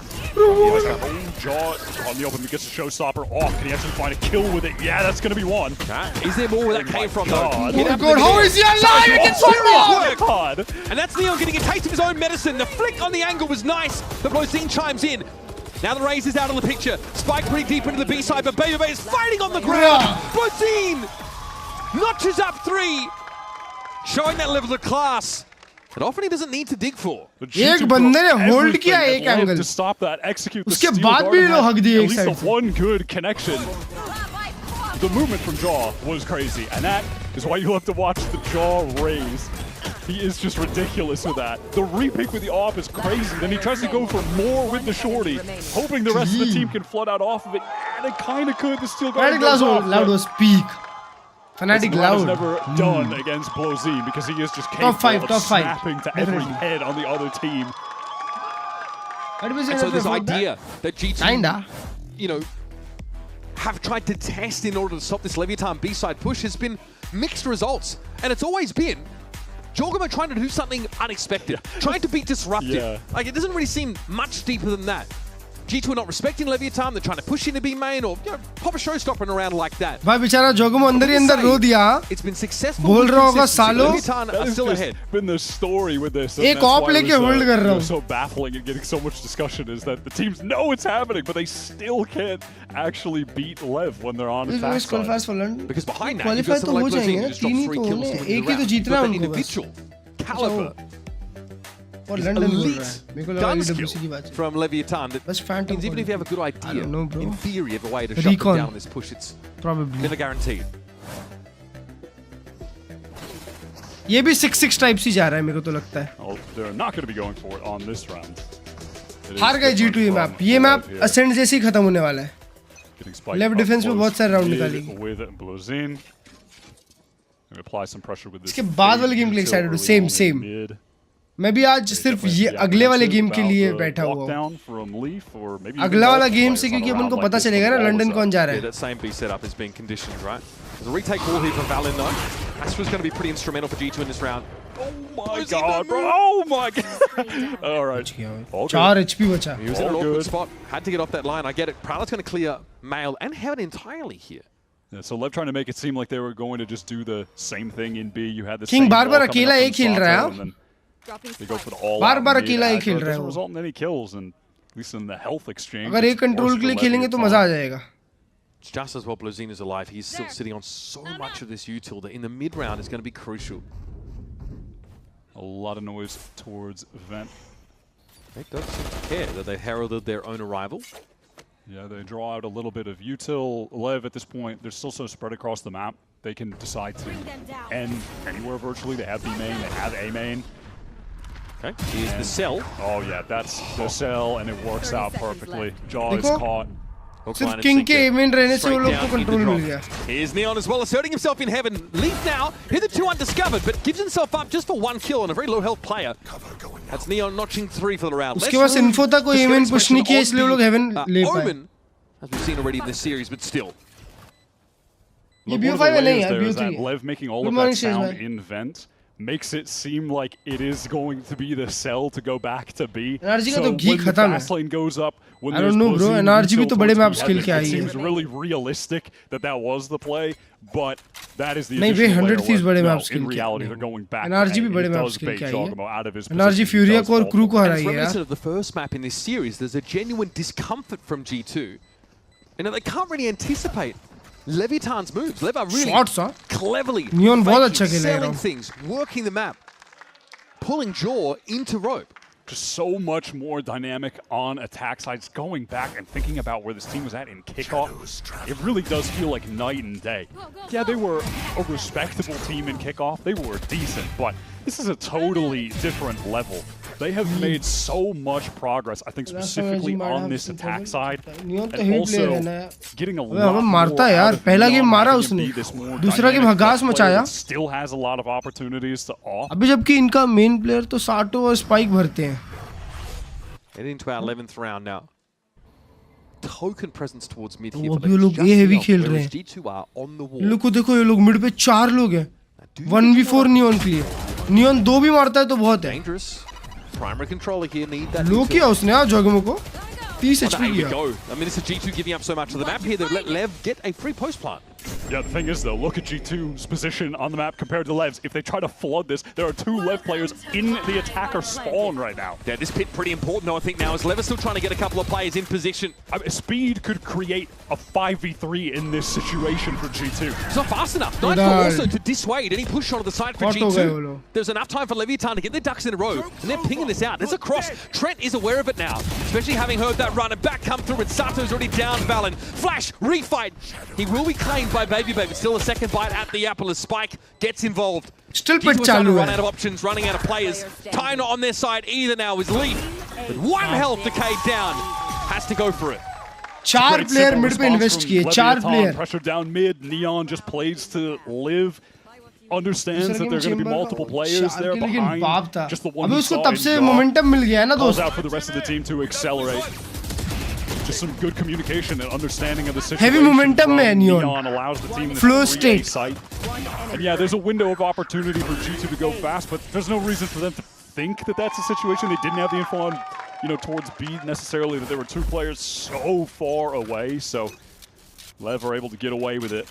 Jaw on the open, he gets a showstopper off. Can he actually find a kill with it? Yeah, that's going to be one. Is there more where that came from, though? Oh my god, how is he alive against Work. And that's Neon getting a taste of his own medicine. The flick on the angle was nice, but Blozine chimes in. Now the Raze is out of the picture. Spike pretty deep into the B side, but Baby Bay is fighting on the ground. Blozine notches up 3, showing that level of class that often he doesn't need to dig for. एक बंदे ने hold किया एक angle. To stop that, execute the उसके बाद भी लोग हक दिए एक side. At least the one good connection. The movement from Jaw was crazy, and that is why you have to watch the Jaw raise. He is just ridiculous with that. The repick with the off is crazy. Then he tries to go for more with the shorty, hoping the rest of the team can flood out off of it. And it kind of could. The steel guard goes off. Loud was peak. Fnatic Loud. Never done against Blozine because he is just capable of snapping to every head on the other team. And so this idea that G2, you know, have tried to test in order to stop this Leviathan B-side push has been mixed results. And it's always been Jorgamo trying to do something unexpected, trying to be disruptive. Like, it doesn't really seem much deeper than that. G2 are not respecting Leviathan, they're trying to push into B main or pop a showstopper and around like that. भाई बेचारा जोगमो अंदर ही अंदर रो दिया. It's been successful. बोल रहा होगा सालों. Leviathan are still ahead. Been the story with this. एक ऑप लेके होल्ड कर रहा हूँ. So baffling and getting so much discussion is that the teams know it's happening, but they still can't actually beat Lev when they're on attack side. Because behind that, you've got someone like Blozine who just dropped 3 kills to win the round. But individual caliber. और London gun skill from Leviathan that means even if you have a good idea, in theory, of a way to shut them down on this push, it's never guaranteed. ये भी 6-6 type से जा रहा है मेरे को तो लगता है. Oh, they're not going to be going for it on this round. हार गए G2 ये मैप. ये मैप असेंड जैसे ही खत्म होने वाला है. लेफ्ट डिफेंस में बहुत सारे राउंड निकालेगी. With Blozine, apply some pressure with this. इसके बाद वाले गेम के लिए एक्साइटेड हूं. सेम. मैं भी आज सिर्फ ये अगले वाले गेम के लिए बैठा हुआ हूँ. अगला वाला गेम से क्योंकि अब उनको पता चलेगा ना लंदन कौन जा रहा है. That same B setup is being conditioned, right? There's a retake wall here from Valen though. Astra's going to be pretty instrumental for G2 in this round. Oh my god, bro! Oh my god! All right. 4 HP बचा. He was in an awkward spot. Had to get off that line. I get it. Prowler's going to clear Mail and Heaven entirely here. Yeah, so Lev trying to make it seem like they were going to just do the same thing in B. You had the King बार-बार अकेला एक खेल रहा है. They go for the all बार-बार अकेला ही खेल रहा है वो. Result in any kills and at least in the health exchange. अगर एक कंट्रोल के लिए खेलेंगे तो मजा आ जाएगा. Just as well Blozine is alive, he's still sitting on so much of this util that in the mid round is going to be crucial. A lot of noise towards Vent. It does care that they heralded their own arrival. Yeah, they draw out a little bit of util. Lev at this point, they're still so spread across the map. They can decide to end anywhere virtually. They have B main, they have A main. Okay, here's the cell. Oh yeah, that's the cell, and it works out perfectly. Jaw is caught. सिर्फ king के amen रहने से वो लोग को control मिल गया. Here's Neon as well, asserting himself in heaven. Leaf now, hitherto undiscovered, but gives himself up just for 1 kill on a very low health player. That's Neon notching 3 for the round. उसके बाद info तक कोई amen push नहीं किया, इसलिए वो लोग haven ले पाए. Omen, as we've seen already in this series, but still. ये BO5 नहीं है, BO3. Lev making all of that sound in vent makes it seem like it is going to be the cell to go back to B. NRG का So तो घी when the खत्म है. fast lane goes up, when I don't know, bro. NRG भी तो बड़े maps खेल के आई it है. seems really realistic that that was the play, but that is the नहीं वे 100 thieves बड़े no, मैप्स खेल in के reality they're going back. NRG भी and बड़े it मैप्स does खेल bait के आई Giacomo out of his है. NRG position. फ्यूरिया He को और does क्रू को fall. हराई है. Reminiscent of the first map in this series, there's a genuine discomfort from G2. You know, they can't really anticipate Levitan's moves. Lev are really Shots, huh? cleverly Neon बहुत faking, अच्छा खेल रहा selling है. things, working the map, pulling Jaw into rope. Just so much more dynamic on attack sides. Going back and thinking about where this team was at in Kickoff, it really does feel like night and day. Yeah, they were a respectable team in Kickoff. They were decent, but this is a totally different level. They have made so much progress, I think, specifically on this attack side, and also getting a lot more मारता है यार. पहला game मारा उसने, दूसरा game हगास मचाया. Still has a lot of opportunities to off. अभी जबकि इनका मेन प्लेयर तो साटो और स्पाइक भरते हैं. Heading into our 11th round now. Token presence towards mid here. वो भी लोग ये हेवी खेल रहे हैं. G2 are on the wall. इन लोग को देखो, ये लोग मिड पे 4 लोग हैं. 1v4 नियॉन के लिए. नियॉन 2 भी मारता है तो बहुत है. Dangerous. Primary controller here, need that. लो किया उसने यार जोगमो को. 30 HP There we किया. go. I mean, this is G2 giving up so much of the map here. They've let Lev get a free post plant. Yeah, the thing is though, look at G2's position on the map compared to Lev's. If they try to flood this, there are 2 Lev players in the attacker spawn right now. Yeah, this pit pretty important though, I think now, as Lev is still trying to get a couple of players in position. I mean, speed could create a 5v3 in this situation for G2. It's not fast enough. Nightfall also to dissuade any push onto the side for G2. There's enough time for Levitan to get their ducks in a row, and they're pinging this out. There's a cross. Trent is aware of it now, especially having heard that run and back come through, and Sato's already down Valen. Flash, refight. He will be claimed by Baby Baby. Still a second bite at the apple as Spike gets involved. Still G2 is starting to run out of options, running out of players. Tying on their side either now is Leaf. With 1 health decayed down. Has to go for it. 4 player mid पे invest किए. 4 player. Pressure down mid. Neon just plays to live. Understands that there are going to be multiple players there behind. Just the one अभी he उसको saw तब से in momentum मिल गया है ना calls दोस्त. out for the rest of the team to accelerate. Just some good communication and understanding of the situation. Heavy momentum में है Neon. Neon allows the team Flow to state. site. And yeah, there's a window of opportunity for G2 to go fast, but there's no reason for them to think that that's a situation. They didn't have the info on, towards B necessarily, that there were 2 players so far away. So Lev are able to get away with it.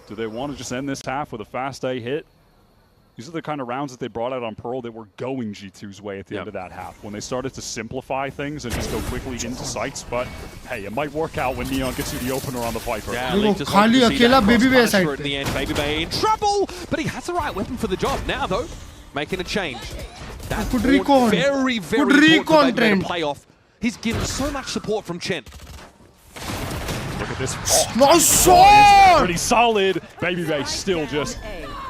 Do they want to just end this half with a fast A hit? These are the kind of rounds that they brought out on Pearl that were going G2's way at the end of that half, when they started to simplify things and just go quickly into sites. But hey, it might work out when Neon gets you the opener on the Viper. Yeah, खाली अकेला Baby Bay side पे. In the end, Baby Bay in trouble, but he has the right weapon for the job now, though. Making a change. That could recon. Very, very could recon important Baby Bay to play off. He's given so much support from Chen. Look at this. Nice shot! Pretty solid. Baby Bay still just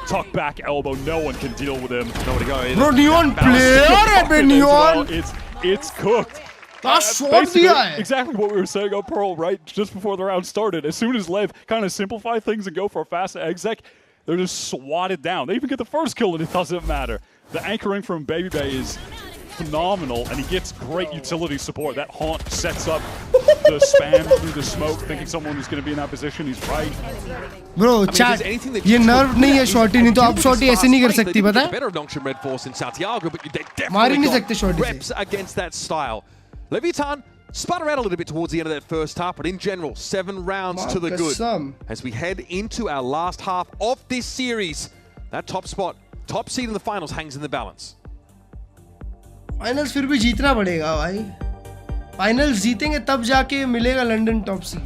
tuck back elbow. No one can deal with him. Nowhere to go either. Bro, Neon player है Neon. It's cooked. Exactly what we were saying on Pearl, right? Just before the round started. As soon as Lev kind of simplify things and go for a fast exec, they're just swatted down. They even get the first kill and it doesn't matter. The anchoring from Baby Bay is phenomenal, and he gets great utility support. That haunt sets up the spam through the smoke, thinking someone who's going to be in that position. He's right. Bro, chat, ये nerve नहीं है shorty, नहीं तो आप shorty ऐसे नहीं कर सकती, पता है? Better of Nongshan Red Force in Santiago, but they मार ही definitely नहीं सकते got shorty reps against that style. Levitan sputter out a little bit towards the end of that first half, but in general, 7 rounds to the good. As we head into our last half of this series, that top spot, top seed in the finals hangs in the balance. Finals फिर भी जीतना पड़ेगा भाई. Finals जीतेंगे तब जाके मिलेगा London top सी.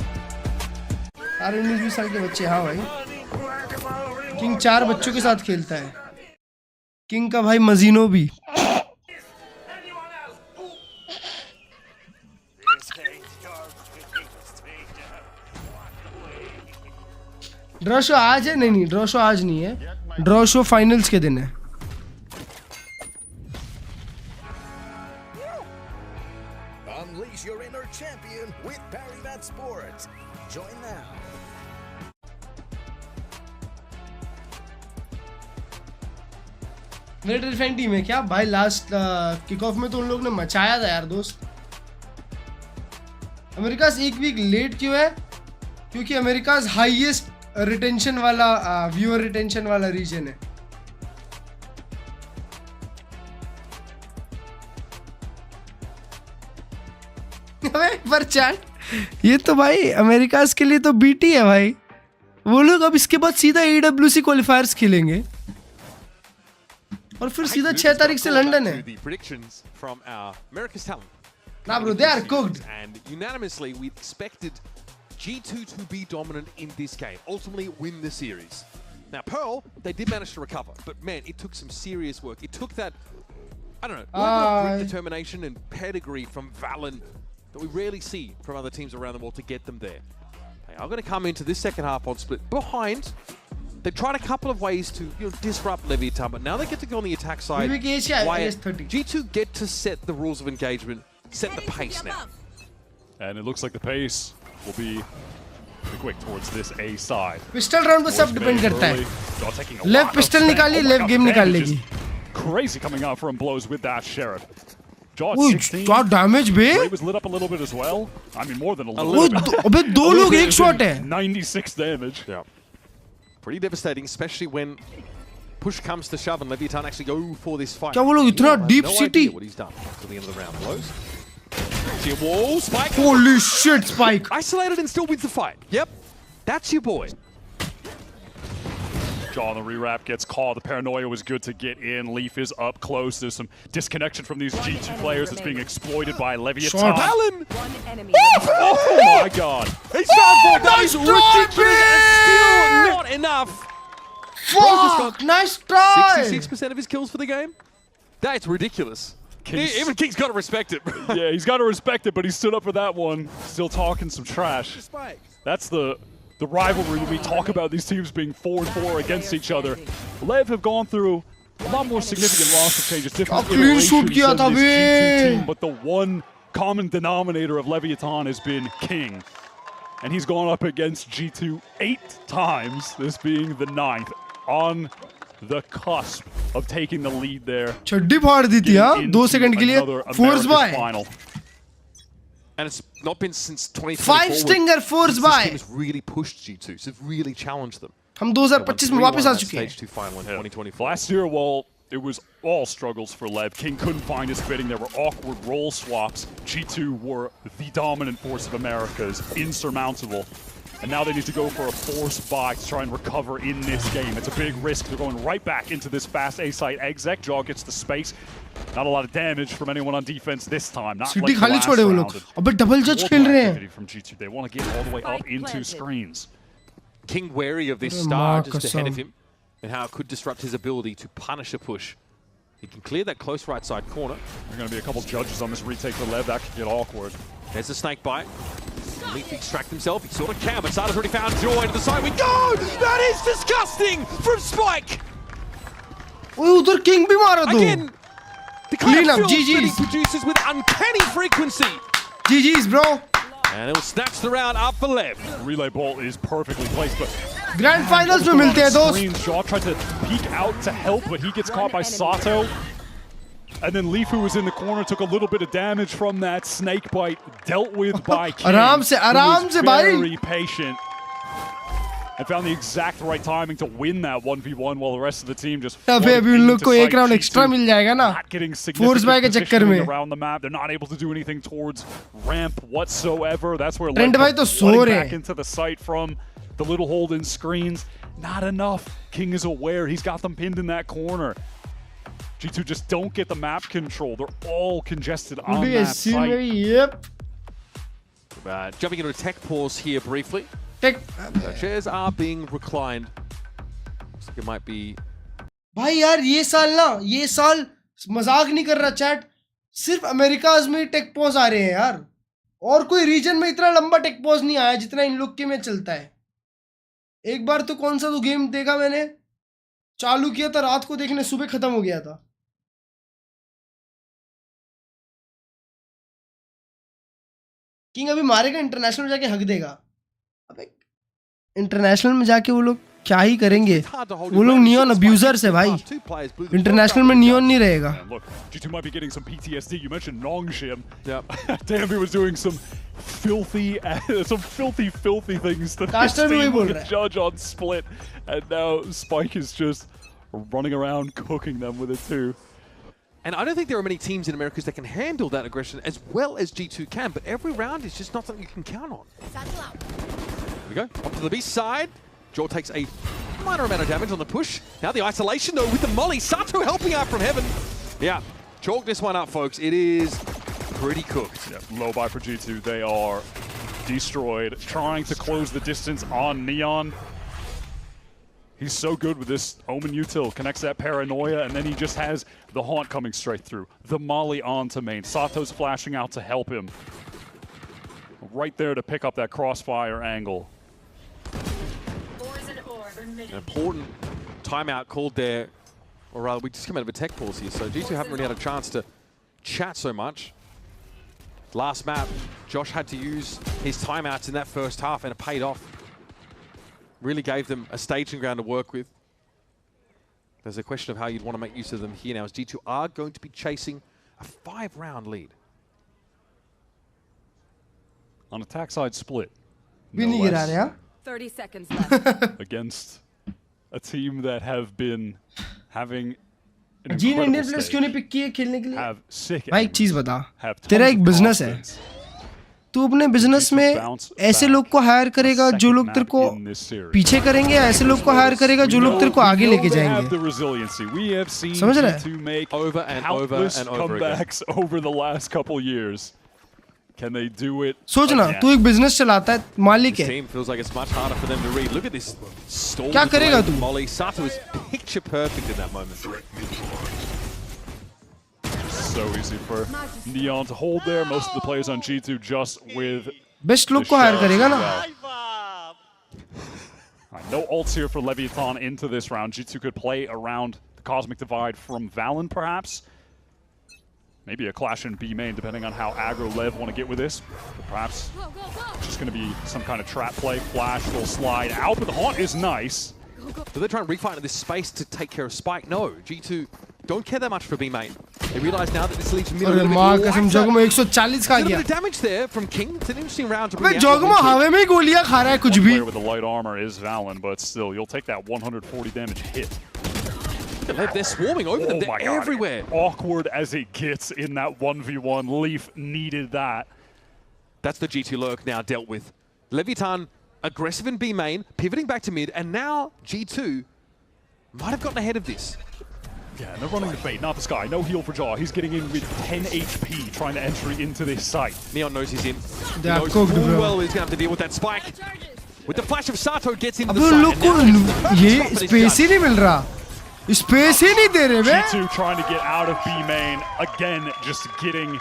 19 साल के बच्चे. हाँ भाई, किंग 4 बच्चों के साथ खेलता है. किंग का भाई मजीनो भी. ड्रॉ शो आज है? नहीं, ड्रॉ शो आज नहीं है, ड्रॉ शो फाइनल्स के दिन है। Unleash your inner champion with Paribet Sports. Join now. Wait defend team है क्या भाई? लास्ट किक ऑफ में तो उन लोग ने मचाया था यार दोस्त। अमेरिका एक वीक लेट क्यों है? क्योंकि अमेरिका हाईएस्ट रिटेंशन वाला व्यूअर रिटेंशन वाला रीजन है। पर चैट ये तो भाई अमेरिका के लिए तो बीटी है भाई। वो लोग अब इसके बाद सीधा AWC क्वालिफायर्स खेलेंगे और फिर सीधा 6 तारीख से लंदन है। Nah, bro, they are cooked. And unanimously, we expected G2 to be dominant in this game, ultimately win the series. Now, Pearl, they did manage to recover, but man, it took some serious work. It took that, I don't know, level of grit, determination and pedigree from Valen that we rarely see from other teams around the world to get them there. They are going to come into this second half on split behind. They've tried a couple of ways to disrupt Leviathan, but now they get to go on the attack side. G2 get to set the rules of engagement, set the pace now. And it looks like the pace will be quick towards this A side. Pistol round पे सब depend करता है। Left pistol निकाली, left game निकाल लेगी। Crazy coming out from blows with that sheriff. Jaw 16. क्या damage bay? He was lit up a little bit as well. I mean more than a little bit. अबे दो लोग एक shot है। 96 damage. Yeah. Pretty devastating, especially when push comes to shove and Leviathan actually go for this fight. क्या वो लोग इतना deep city? What he's done till the end of the round. Blows. See a wall, Spike. Holy shit, Spike. Isolated and still wins the fight. Yep. That's your boy. Jaw on the rewrap gets called. The paranoia was good to get in. Leaf is up close. There's some disconnection from these G2 players that's being exploited by Leviathan. Alan! Oh my god. He's found for nice ridiculous and still not enough. Fuck! Nice try! 66% of his kills for the game? That's ridiculous. Even King's got to respect it. Yeah, he's got to respect it, but he stood up for that one. Still talking some trash. That's the rivalry when we talk about these teams being 4-4 against each other. Lev have gone through a lot more significant roster changes, different iterations of this G2 team, but the one common denominator of Leviathan has been King. And he's gone up against G2 8 times, this being the 9th, on the cusp of taking the lead there. चड्डी फाड़ दी थी हाँ 2 second के लिए force by. And it's not been since 2024. 5 stinger force by. This team has really pushed G2, so they've really challenged them. हम 2025 में वापस आ चुके हैं. Stage 2 final in 2024. Last year, well, it was all struggles for Lev. King couldn't find his fitting. There were awkward role swaps. G2 were the dominant force of Americas, insurmountable. And now they need to go for a force buy to try and recover in this game. It's a big risk. They're going right back into this fast A-site exec. Jaw gets the space. Not a lot of damage from anyone on defense this time. Not like the last round. अबे double जज खेल रहे हैं. From G2. They want to get all the way up into screens. King wary of this star just ahead of him and how it could disrupt his ability to punish a push. He can clear that close right side corner. There are going to be a couple judges on this retake for Lev. That could get awkward. There's a snake bite. Leaf extract himself. He sort of can, but Sada's already found Joy to the side. We go! That is disgusting from Spike! ओए उधर King भी मारा दो. Again, the kind of films that he produces with uncanny frequency. GG's, bro. And he'll snatch the round up for Lev. Relay bolt is perfectly placed, but Grand Finals में मिलते हैं दोस्त. Jaw tried to peek out to help, but he gets caught by Sato. And then Leaf, who was in the corner, took a little bit of damage from that snake bite, dealt with by King, आराम से very patient, and found the exact right timing to win that 1v1 while the rest of the team just अबे अभी उन लोग को एक round extra मिल जाएगा ना. Force buy के चक्कर में. Around the map, they're not able to do anything towards ramp whatsoever. That's where Trent भाई तो सो रहे हैं. Back into the site from the little hold in screens. Not enough. King is aware. He's got them pinned in that corner. G2 just don't get the map control. They're all congested on that site. Yep. Jumping into a tech pause here briefly. Chairs are being reclined. Looks like it might be. भाई यार ये साल मजाक नहीं कर रहा chat. सिर्फ America's में टेक पॉज आ रहे हैं यार. और कोई रीजन में इतना लंबा टेक पॉज नहीं आया जितना इन लोग के में चलता है. एक बार तो कौन सा तो गेम देखा मैंने, चालू किया था रात को देखने, सुबह खत्म हो गया था। किंग अभी मारेगा, इंटरनेशनल में जाके हक देगा। अबे इंटरनेशनल में जाके वो लोग क्या ही करेंगे, वो लोग नियॉन अब्यूजर्स है भाई, इंटरनेशनल में नियॉन नहीं रहेगा। G2 might be getting some PTSD. You mentioned Nongshim. Yeah. Damn, he was doing some filthy things to this team with the judge on split, and now Spike is just running around cooking them with it too. And I don't think there are many teams in Americas that can handle that aggression as well as G2 can, but every round is just not something you can count on. Here we go, up to the B side. Jaw takes a minor amount of damage on the push. Now the isolation though with the molly. Sato helping out from heaven. Yeah, chalk this one up, folks. It is pretty cooked. Yeah, low buy for G2. They are destroyed. Trying to close the distance on Neon. He's so good with this Omen util. Connects that paranoia, and then he just has the haunt coming straight through. The molly onto main. Sato's flashing out to help him. Right there to pick up that crossfire angle. An important timeout called there, or rather we just come out of a tech pause here, so G2 haven't really had a chance to chat so much. Last map, Josh had to use his timeouts in that first half and it paid off. Really gave them a staging ground to work with. There's a question of how you'd want to make use of them here now, as G2 are going to be chasing a 5-round lead. On attack side split. No less. 30 seconds left. Against a team that have been having जी ने Indian players क्यों नहीं pick किए खेलने के लिए? भाई एक चीज बता, तेरा एक बिजनेस है, तू अपने बिजनेस में ऐसे लोग को हायर करेगा जो लोग तेरे को पीछे करेंगे, या ऐसे लोग को हायर करेगा जो लोग तेरे को आगे लेके जाएंगे? समझ रहा है? Can they do it? सोचना, तू एक बिजनेस चलाता है, मालिक है, क्या करेगा तू? So easy for Neon to hold there. Most of the players on G2 just with best लोग को हायर करेगा ना? No ults here for Leviathan into this round. G2 could play around the Cosmic Divide from Valen, perhaps. Maybe a clash in B main, depending on how aggro Lev want to get with this. But perhaps just going to be some kind of trap play. Flash will slide out, but the haunt is nice. So they're trying to refight in this space to take care of Spike. No, G2 don't care that much for B main. They realize now that this leaves him a little bit more. A little bit of damage there from King. It's an interesting round to bring out. Player with the light armor is Valen, but still, you'll take that 140 damage hit. They're swarming over them. They're everywhere. Awkward as it gets in that 1v1. Leaf needed that. That's the G2 lurk now dealt with. Leviathan aggressive in B main, pivoting back to mid, and now G2 might have gotten ahead of this. Yeah, and they're running the bait, not the Sky. No heal for Jaw. He's getting in with 10 HP, trying to entry into this site. Neon knows he's in. He knows full well he's going to have to deal with that spike. With the flash of Sato gets into the site. G2 trying to get out of B main. Again, just getting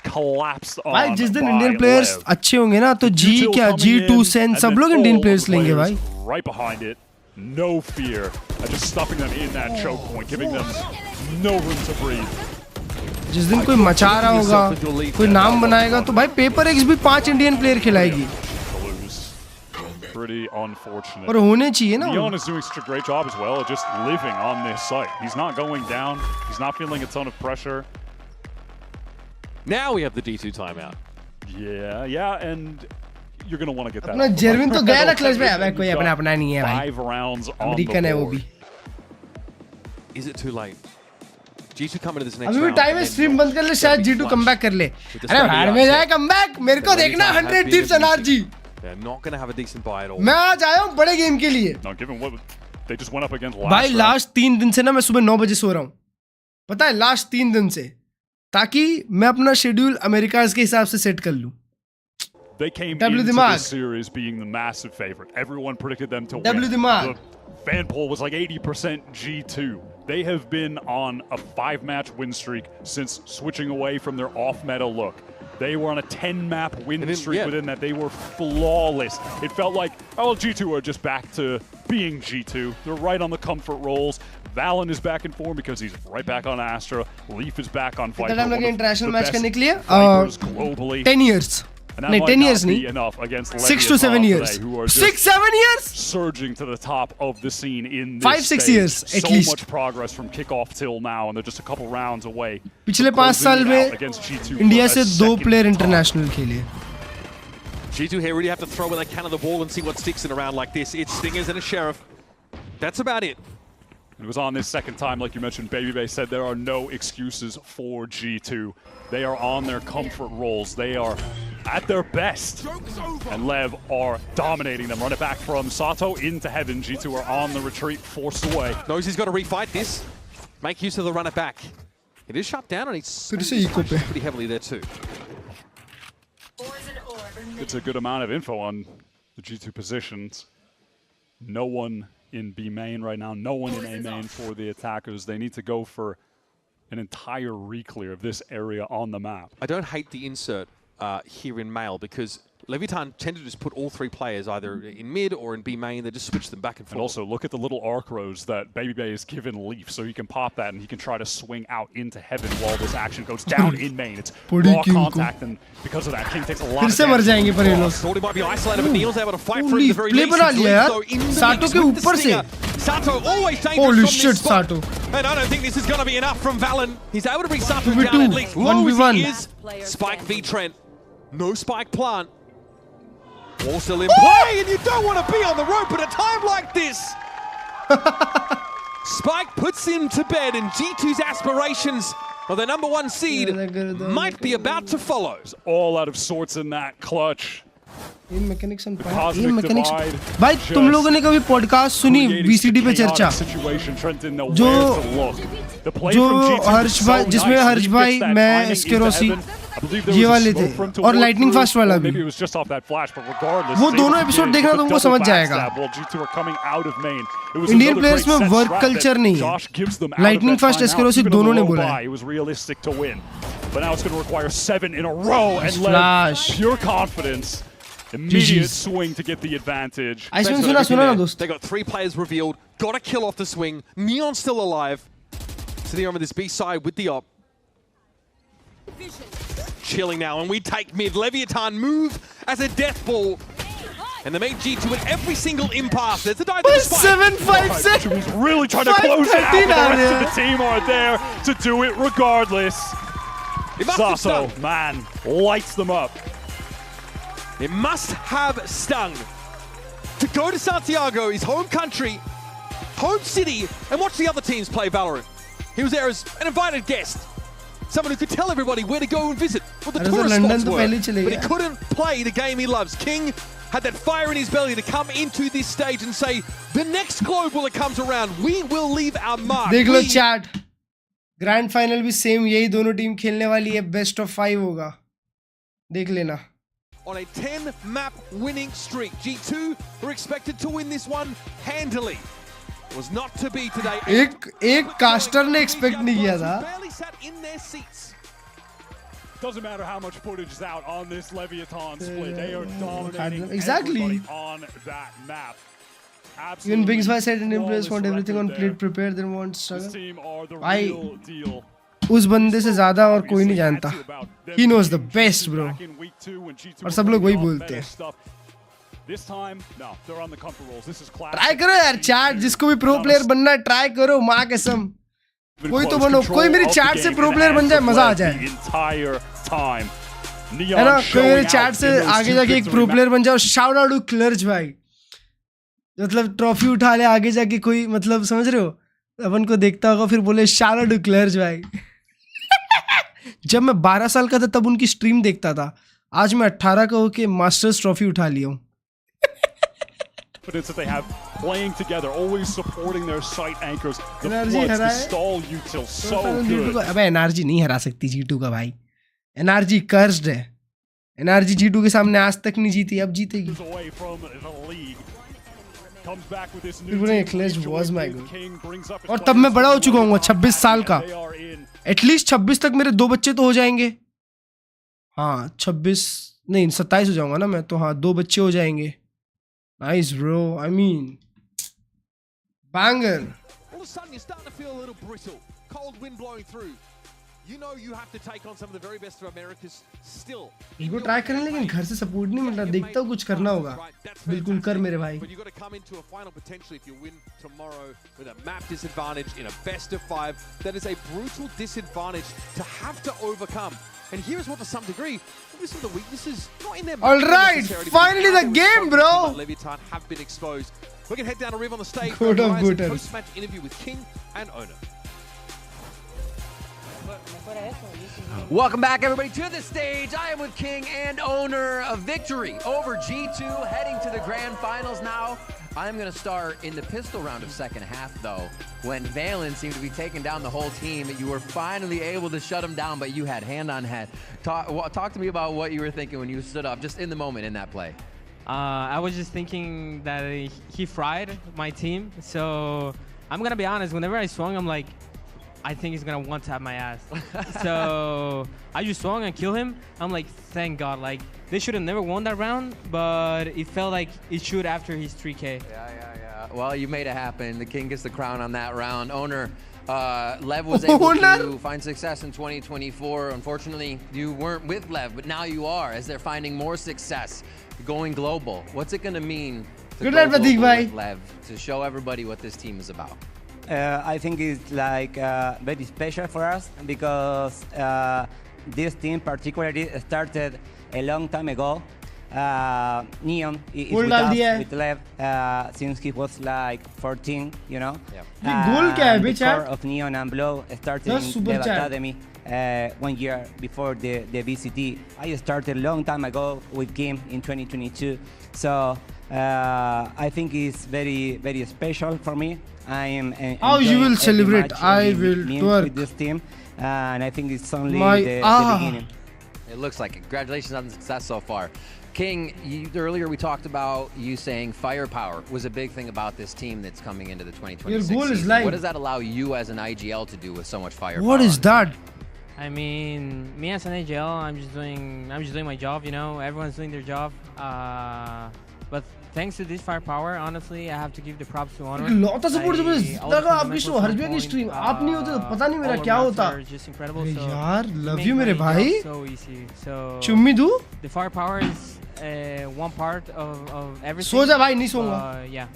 collapsed on भाई जिस दिन Indian players अच्छे होंगे ना तो जी क्या G2 Sen सब लोग इंडियन प्लेयर्स लेंगे भाई. Right behind it, no fear, just stuffing them in that choke point, giving them no room to breathe. जिस दिन कोई मचा रहा होगा, कोई नाम बनाएगा तो भाई पेपर एक्स भी 5 इंडियन प्लेयर खिलाएगी. Pretty unfortunate. और होने चाहिए ना. Neon is doing a great job as well, just living on this site. He's not going down. He's not feeling a ton of pressure. Now we have the D2 timeout. Yeah, and you're going to want to get that. अपना जेरविन तो गया ना clutch में, अब कोई अपना नहीं है भाई. 5 rounds on अमेरिकन है वो भी. Is it too late? G2 coming to this next round. अभी भी टाइम है, स्ट्रीम बंद कर ले, शायद G2 कमबैक कर ले. अरे भाड़ में जाए कमबैक, मेरे को देखना 100 tips NRG. They're not going to have a decent buy at all. मैं आज आया हूँ बड़े गेम के लिए. No, given what they just went up against last. भाई लास्ट 3 दिन से ना मैं सुबह 9 बजे सो रहा हूँ. पता है लास्ट 3 दिन से, ताकि मैं अपना शेड्यूल अमेरिकाज के हिसाब से सेट कर लूँ. They came into this series being the massive favorite. Everyone predicted them to win. The fan poll was like 80% G2. They have been on a 5-match win streak since switching away from their off-meta look. They were on a 10-map win streak within that. They were flawless. It felt like, oh, G2 are just back to being G2. They're right on the comfort rolls. Valen is back in form because he's right back on Astra. Leaf is back on Viper. हम लोग international match करने के लिए globally. 10 years. No, 10 years नहीं. Enough against 6 to 7 years. Today, who are 6-7 years. Surging to the top of the scene in this 5-6 stage. years at so least. much progress from kickoff till now, and they're just a couple rounds away. पिछले 5 साल में India से 2 player international खेले. G2 here really have to throw where they can on the ball and see what sticks in a round like this. It's Stingers and a Sheriff. That's about it. It was on this second time, like you mentioned, Babybay said there are no excuses for G2. They are on their comfort roles. They are at their best. And Lev are dominating them. Run it back from Sato into heaven. G2 are on the retreat, forced away. Knows he's got to refight this. Make use of the run it back. It is shut down and he's pretty heavily there too. It's a good amount of info on the G2 positions. No one in B main right now, no one in A main for the attackers. They need to go for an entire re-clear of this area on the map. I don't hate the insert here in male because Leviathan tended to just put all 3 players either in mid or in B main. They just switch them back and forth. And also look at the little arc rows that Babybay has given Leaf, so he can pop that and he can try to swing out into heaven while this action goes down in main. It's raw contact, and because of that, King takes a lot of damage. Thought he might be isolated, but Neil's able to fight through the very least. Sato के ऊपर से. Sato always dangerous Holy from shit, this spot. Sato. And I don't think this is going to be enough from Valen. He's able to bring Sato down at least. 1v1. He is. Spike v Trent. No spike plant. All still in play, and you don't want to be on the rope at a time like this. Spike puts him to bed, and G2's aspirations of the #1 seed might be about to follow. All out of sorts in that clutch. भाई तुम लोगों ने कभी podcast सुनी VCD पे चर्चा जो हर्ष भाई जिसमें हर्ष भाई मैं स्केरोसी ये वाले थे और लाइटनिंग फास्ट वाला भी वो दोनों एपिसोड देखना तुमको समझ जाएगा इंडियन प्लेयर्स में वर्क कल्चर नहीं है लाइटनिंग फास्ट स्केरोसी दोनों ने बोला है But now it's going to require 7 in a row and Lev, pure confidence. Immediate swing to get the advantage. They got 3 players revealed. Got a kill off the swing. Neon's still alive. Sitting over this B side with the op. Chilling now, and we take mid. Leviathan move as a death ball. And they made G2 at every single impasse. There's a dive to the spike. 7-5-6. He's really trying to close it out, but the rest of the team are there to do it regardless. Sato, man, lights them up. It must have stung to go to Santiago, his home country, home city, and watch the other teams play Valorant. He was there as an invited guest, someone who could tell everybody where to go and visit, what the tourist spots were, but he couldn't play the game he loves. King had that fire in his belly to come into this stage and say, the next global that comes around, we will leave our mark. देख लो chat grand final भी same यही दोनों team खेलने वाली है best of 5 होगा देख लेना On a 10-map winning streak, G2 were expected to win this one handily. It was not to be today. एक कास्टर ने एक्सपेक्ट नहीं किया था. Barely sat in their seats. Doesn't matter how much footage is out on this Leviathan split. They are dominating everybody on that map. Even Bigsby said Indian players want everything on plate prepared, they won't struggle. उस बंदे से ज्यादा और कोई नहीं जानता. He knows the best, bro. और सब लोग वही बोलते हैं. ट्राई करो यार चैट जिसको भी प्रो प्लेयर बनना है ट्राई करो माँ कसम. कोई तो बनो कोई मेरी चैट से प्रो प्लेयर बन जाए मजा आ जाए. है ना कोई मेरे चैट से आगे जाके एक प्रो प्लेयर बन जाओ. शाउट आउट टू क्लर्ज भाई. मतलब ट्रॉफी उठा ले आगे जाके कोई मतलब समझ रहे हो अपन को देखता होगा फिर बोले शाउट आउट टू क्लर्ज भाई. जब मैं 12 साल का था तब उनकी स्ट्रीम देखता था. आज मैं 18 का होके मास्टर्स ट्रॉफी उठा लिया हूँ. That they have playing together, always supporting their site anchors. The floods, the stall util, so good. अबे एनआरजी नहीं हरा सकती G2 का भाई. एनआरजी कर्स्ड है. एनआरजी G2 के सामने आज तक नहीं जीती अब जीतेगी. Was my good. और तब मैं बड़ा हो चुका हूँ 26 साल का. एटलीस्ट 26 तक मेरे 2 बच्चे तो हो जाएंगे. हाँ 26 नहीं 27 हो जाऊंगा ना मैं, तो हाँ 2 बच्चे हो जाएंगे. Nice bro, I mean banger. All of a sudden, you're starting to feel a little brittle. Cold wind blowing through. You know you have to take on some of the very best of America's still. इसको try करें, लेकिन घर से support नहीं मिल रहा. देखता हूँ कुछ करना होगा. बिल्कुल कर मेरे भाई. But you've got to come into a final potentially if you win tomorrow with a map disadvantage in a best of 5. That is a brutal disadvantage to have to overcome. And here is what, to some degree, this is the weaknesses, not in their. All right, finally the game, bro. Leviathan have been exposed. We can head down a riv on the stage. Post-match interview with King and Owner. Welcome back, everybody, to the stage. I am with King and Owner. A victory over G2, heading to the grand finals now. I'm going to start in the pistol round of second half, though, when Valen seemed to be taking down the whole team. You were finally able to shut him down, but you had hand on head. Talk to me about what you were thinking when you stood up, just in the moment in that play. I was just thinking that he fried my team. So I'm going to be honest, whenever I swung, I'm like, I think he's going to one-tap my ass. So I just swung and killed him. I'm like, thank God. Like, they should have never won that round, but it felt like it should after his 3K. Yeah. Well, you made it happen. The King gets the crown on that round. Owner, Lev was able to find success in 2024. Unfortunately, you weren't with Lev, but now you are, as they're finding more success going global. What's it going to mean to go global with Lev, to show everybody what this team is about? I think it's like very special for us because this team particularly started a long time ago. Neon is with us, with Lev, since he was like 14, you know. The core of Neon and Blow started in Lev Academy 1 year before the VCT. I started a long time ago with Kim in 2022. So I think it's very, very special for me. I am how you will celebrate. I will twerk with this team, and I think it's only the beginning. It looks like it. Congratulations on the success so far. King, earlier we talked about you saying firepower was a big thing about this team that's coming into the 2026 Your goal season. is like, what does that allow you as an IGL to do with so much firepower? What is that? I mean, me as an IGL, I'm just doing my job, you know. Everyone's doing their job. But thanks to this firepower, honestly, I have to give the props to Honor. लौटा support जब लगा आपकी show हर जगह की stream आप नहीं होते तो पता नहीं मेरा क्या होता. यार लव यू मेरे भाई. चुम्मी दूं. The firepower is one part of everything. सो जा भाई नहीं सोऊंगा. Yeah.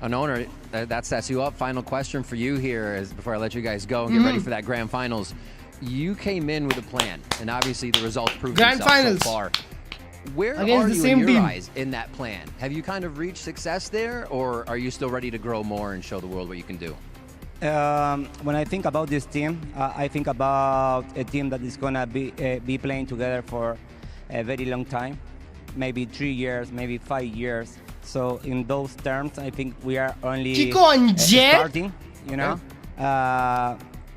An Owner, that sets you up. Final question for you here is before I let you guys go and get ready for that grand finals. You came in with a plan, and obviously the results proved themselves so far. Where are you in your eyes in that plan? Have you kind of reached success there, or are you still ready to grow more and show the world what you can do? When I think about this team, I think about a team that is gonna be playing together for a very long time, maybe 3 years, maybe 5 years. So in those terms, I think we are only starting, you know.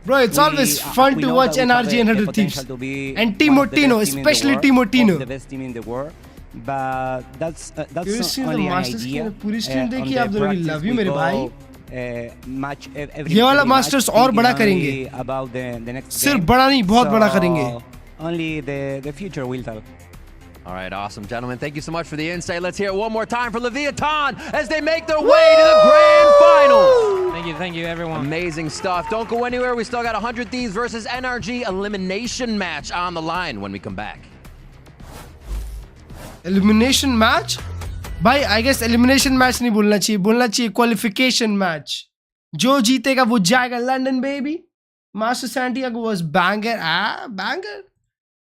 Bro, it's always fun to watch NRG and other teams. And Timotino, especially Timotino. The best team in the world. But that's only an idea. पूरी stream देखी आप दोनों की love you मेरे भाई. ये वाला masters और बड़ा करेंगे. सिर्फ बड़ा नहीं, बहुत बड़ा करेंगे. Only the future will tell. All right, awesome, gentlemen. Thank you so much for the insight. Let's hear it one more time for Leviathan as they make their way to the grand finals. Thank you, everyone. Amazing stuff. Don't go anywhere. We still got 100 Thieves versus NRG elimination match on the line when we come back. Elimination match? भाई, I guess elimination match नहीं बोलना चाहिए qualification match. जो जीतेगा वो जाएगा London, baby. Master Santiago was banger. Banger?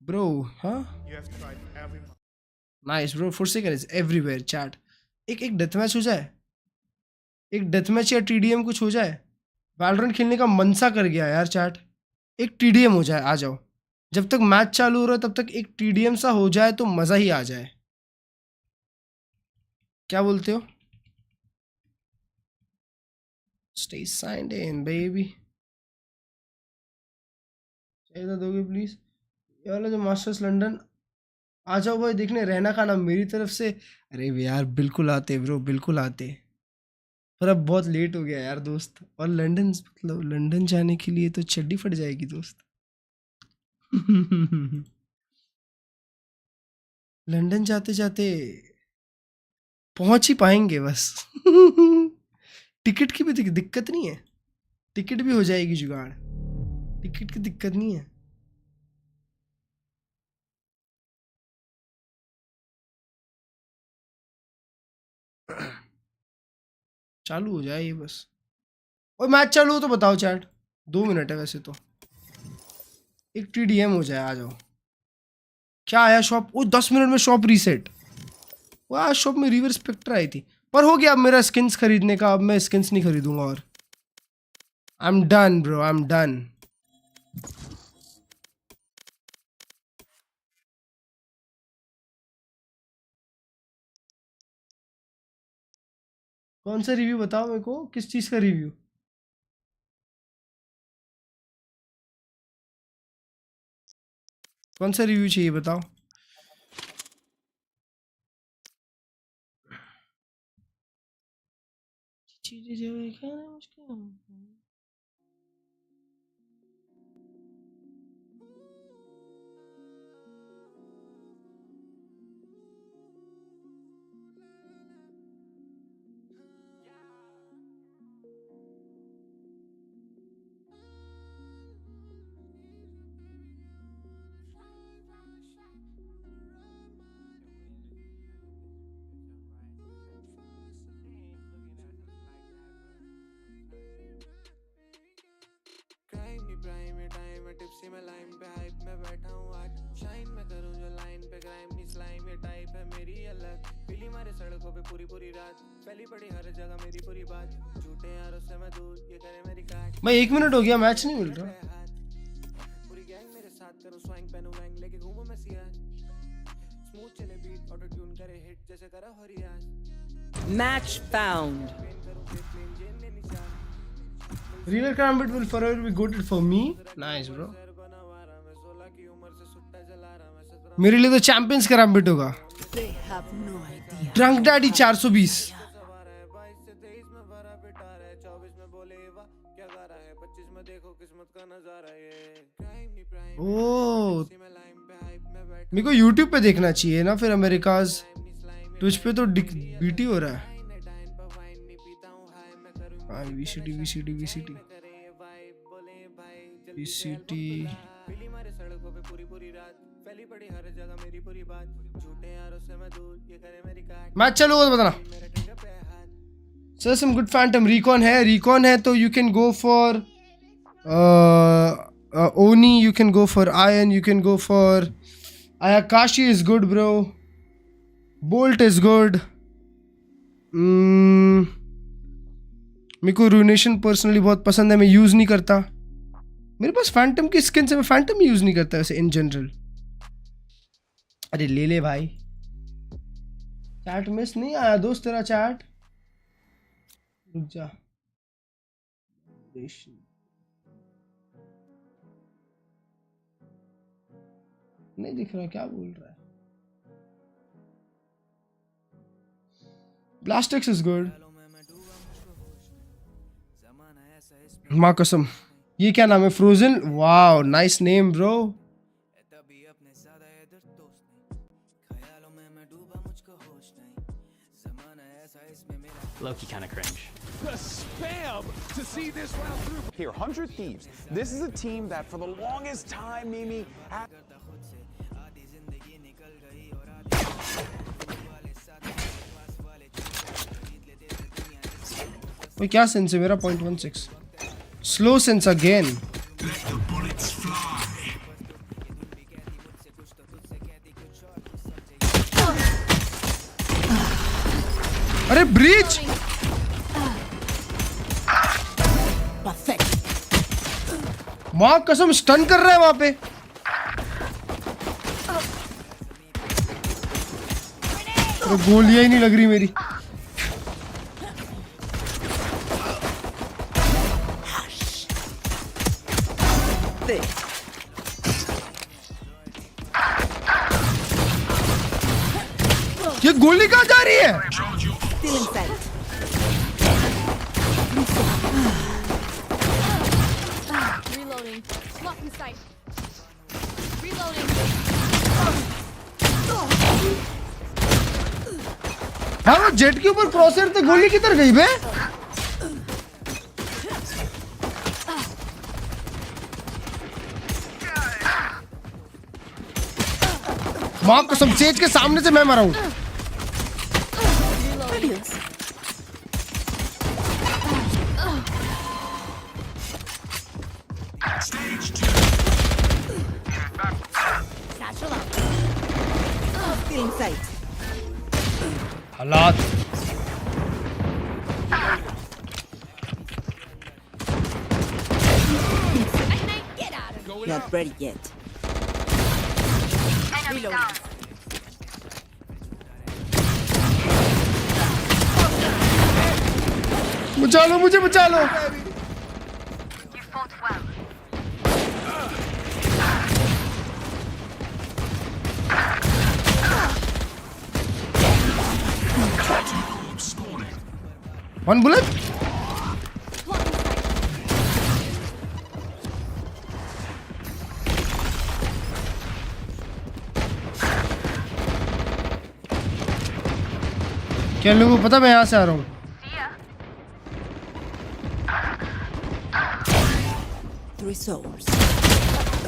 Bro, huh? You have tried every month. Nice, bro. Forsaken is everywhere, chat. एक death match हो जाए, एक डेथ मैच या TDM कुछ हो जाए. वैलोरेंट खेलने का मन सा कर गया यार चैट. एक TDM हो जाए, आ जाओ. जब तक मैच चालू हो रहा है तब तक एक TDM सा हो जाए तो मजा ही आ जाए. क्या बोलते हो? Stay signed in, baby. चाहिए दोगे प्लीज? ये वाला जो मास्टर्स लंदन आ जाओ भाई देखने. रहना खाना मेरी तरफ से. अरे यार बिल्कुल आते ब्रो, बिल्कुल आते. पर अब बहुत लेट हो गया यार दोस्त. और लंदन मतलब लंदन जाने के लिए तो चड्डी फट जाएगी दोस्त. लंदन जाते जाते पहुंच ही पाएंगे बस। टिकट की भी दिक्कत नहीं है, टिकट भी हो जाएगी जुगाड़, टिकट की दिक्कत नहीं है। चालू हो जाए ये बस। और मैच चालू हो तो बताओ चैट, 2 मिनट है वैसे तो। एक TDM हो जाए, आ जाओ। क्या आया शॉप? ओ 10 मिनट में शॉप रीसेट। वाह, शॉप में रिवर स्पेक्टर आई थी, पर हो गया अब मेरा स्किन्स खरीदने का। अब मैं स्किन्स नहीं खरीदूंगा और I am done bro, I am done. कौन सा रिव्यू बताओ मेरे को, किस चीज का रिव्यू? कौन सा रिव्यू चाहिए बताओ। टिप्सी में लाइन पे हाइप में बैठा हूँ आज, शाइन में करूँ जो लाइन पे, क्राइम नहीं स्लाइम ये टाइप है मेरी अलग, पीली मारे सड़कों पे पूरी पूरी रात, पहली पड़ी हर जगह मेरी पूरी बात, झूठे यारों से मैं दूर ये करे मेरी काट। मैं 1 मिनट हो गया, मैच नहीं मिल रहा। पूरी गैंग मेरे साथ करूँ स्वैंग, पहनूं वैंग लेके घूमूं मैं सियाज, स्मूथ चले बीट ऑटो ट्यून करे हिट जैसे करा हो रियाज। Match found. Real Karambit will forever be goated for me. Nice bro. मेरे लिए तो चैंपियंस Karambit होगा। Drunk daddy 420। ओह, मेरे को YouTube पे देखना चाहिए ना फिर। अमेरिकाज ट्विच पे तो बीटी हो रहा है। VCT VCT VCT VCT। Match चलो तो बताना। Sir some good Phantom recon है तो you can go for Oni, you can go for Ion, you can go for Ayakashi is good bro, Bolt is good. मेरे को रूनेशन personally बहुत पसंद है, मैं यूज़ नहीं करता। मेरे पास फैंटम की स्किन से, मैं फैंटम यूज़ नहीं करता वैसे इन जनरल। अरे ले ले भाई, चैट मिस नहीं आया दोस्त तेरा चैट। रुक जा, नहीं दिख रहा, क्या बोल रहा है? ब्लास्टिक्स इज गुड। माँ कसम, ये क्या नाम है? Frozen. Wow, nice name bro. Low-key kind of cringe. The spam to see this round through. Here, 100 Thieves. This is a team that for the longest time, Mimi. वो क्या सेंस है मेरा? 0.16 स्लो सेंस अगेन। अरे breach, माँ कसम stun कर रहा है वहां पे। तो गोलियां ही नहीं लग रही मेरी। ये गोली कहाँ जा रही है? हाँ वो जेट के ऊपर क्रॉसर तो गोली किधर गई बे? माँ कसम सेज के सामने से मैं मरा हूँ। हालात Not ready yet. Reload. बचा लो मुझे, बचा लो। One bullet. क्या लोगों को पता मैं यहाँ से आ रहा हूँ?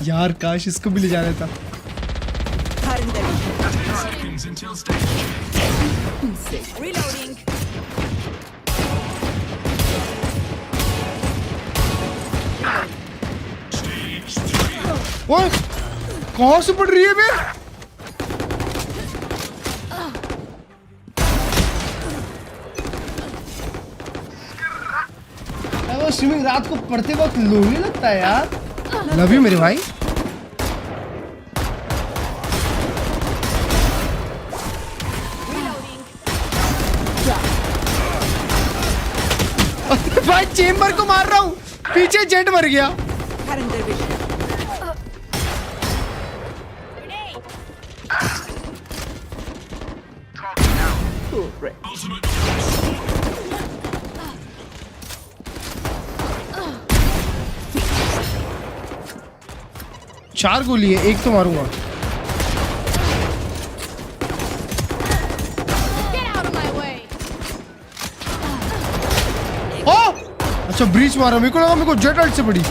यार काश इसको भी ले जाना था। Reloading. ओए कहाँ से पड़ रही है बे? वो स्विमिंग रात को पढ़ते वक्त लोनली लगता है यार। लव यू मेरे भाई। भाई चेम्बर को मार रहा हूँ, पीछे जेट मर गया। चार गोली है, एक तो मारूंगा। ओ! अच्छा ब्रीच मारा, मेरे को लगा मेरे को जेट अल्ट से पड़ी।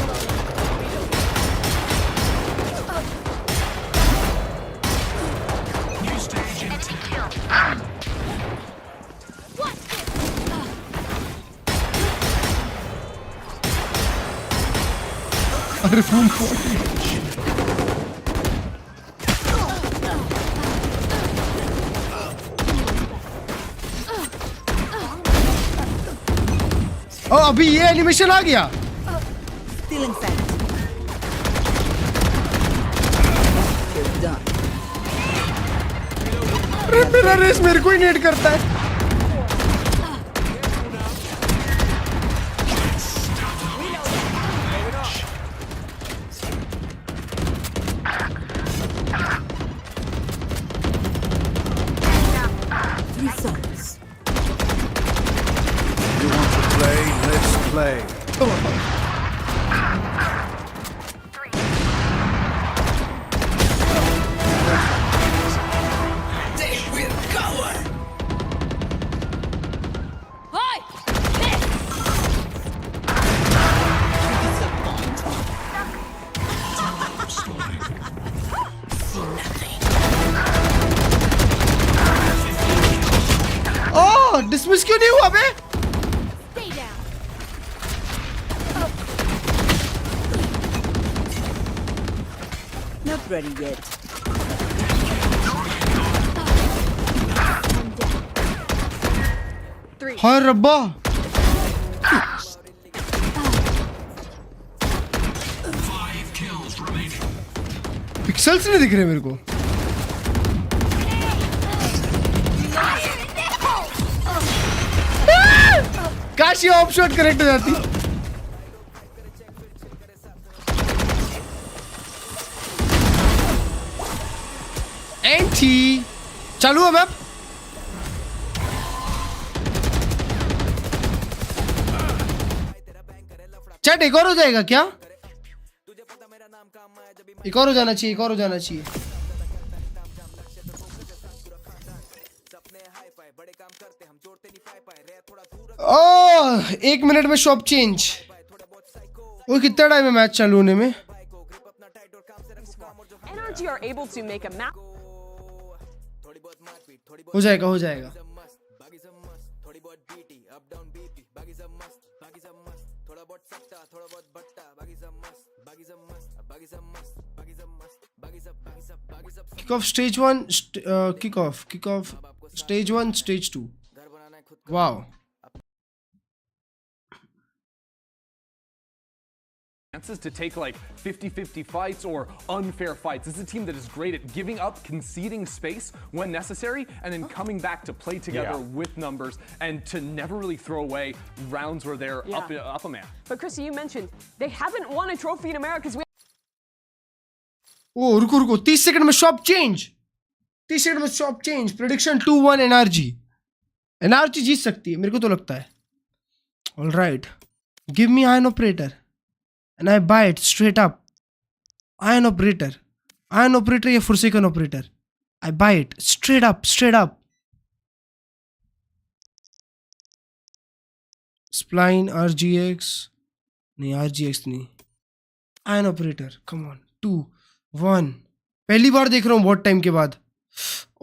अरे फूल ओ अभी ये एनिमेशन आ गया। अरे मेरा रेस मेरे को ही नेट करता है। डिसमिस क्यों नहीं हुआ बे? Not ready yet. हाय रब्बा। पिक्सल्स नहीं दिख रहे मेरे को। काश ये ऑफ शॉट करेक्ट हो जाती। एंटी चालू है मैप। चैट एक और हो जाएगा क्या? एक और हो जाना चाहिए, एक और हो जाना चाहिए। ओह 1 मिनट में शॉप चेंज। वो कितना टाइम है मैच चालू होने में? NRG are able to make a map. हो जाएगा, हो जाएगा। Kickoff stage 1, kickoff stage 1, stage 2. Wow. Chances to take like 50-50 fights or unfair fights. This is a team that is great at giving up, conceding space when necessary, and then coming back to play together with numbers and to never really throw away rounds where they're up a man. But Chrissy, you mentioned they haven't won a trophy in America because we. Oh, रुको 30 second में shop change. 30 second में shop change. Prediction 2-1 NRG. NRG जीत सकती है मेरे को तो लगता है। All right. Give me iron operator. And I buy it straight up. Iron operator या Forsaken operator. I buy it straight up. Spline RGX नहीं, RGX नहीं, Iron operator. Come on, 2-1. पहली बार देख रहा हूँ बहुत टाइम के बाद।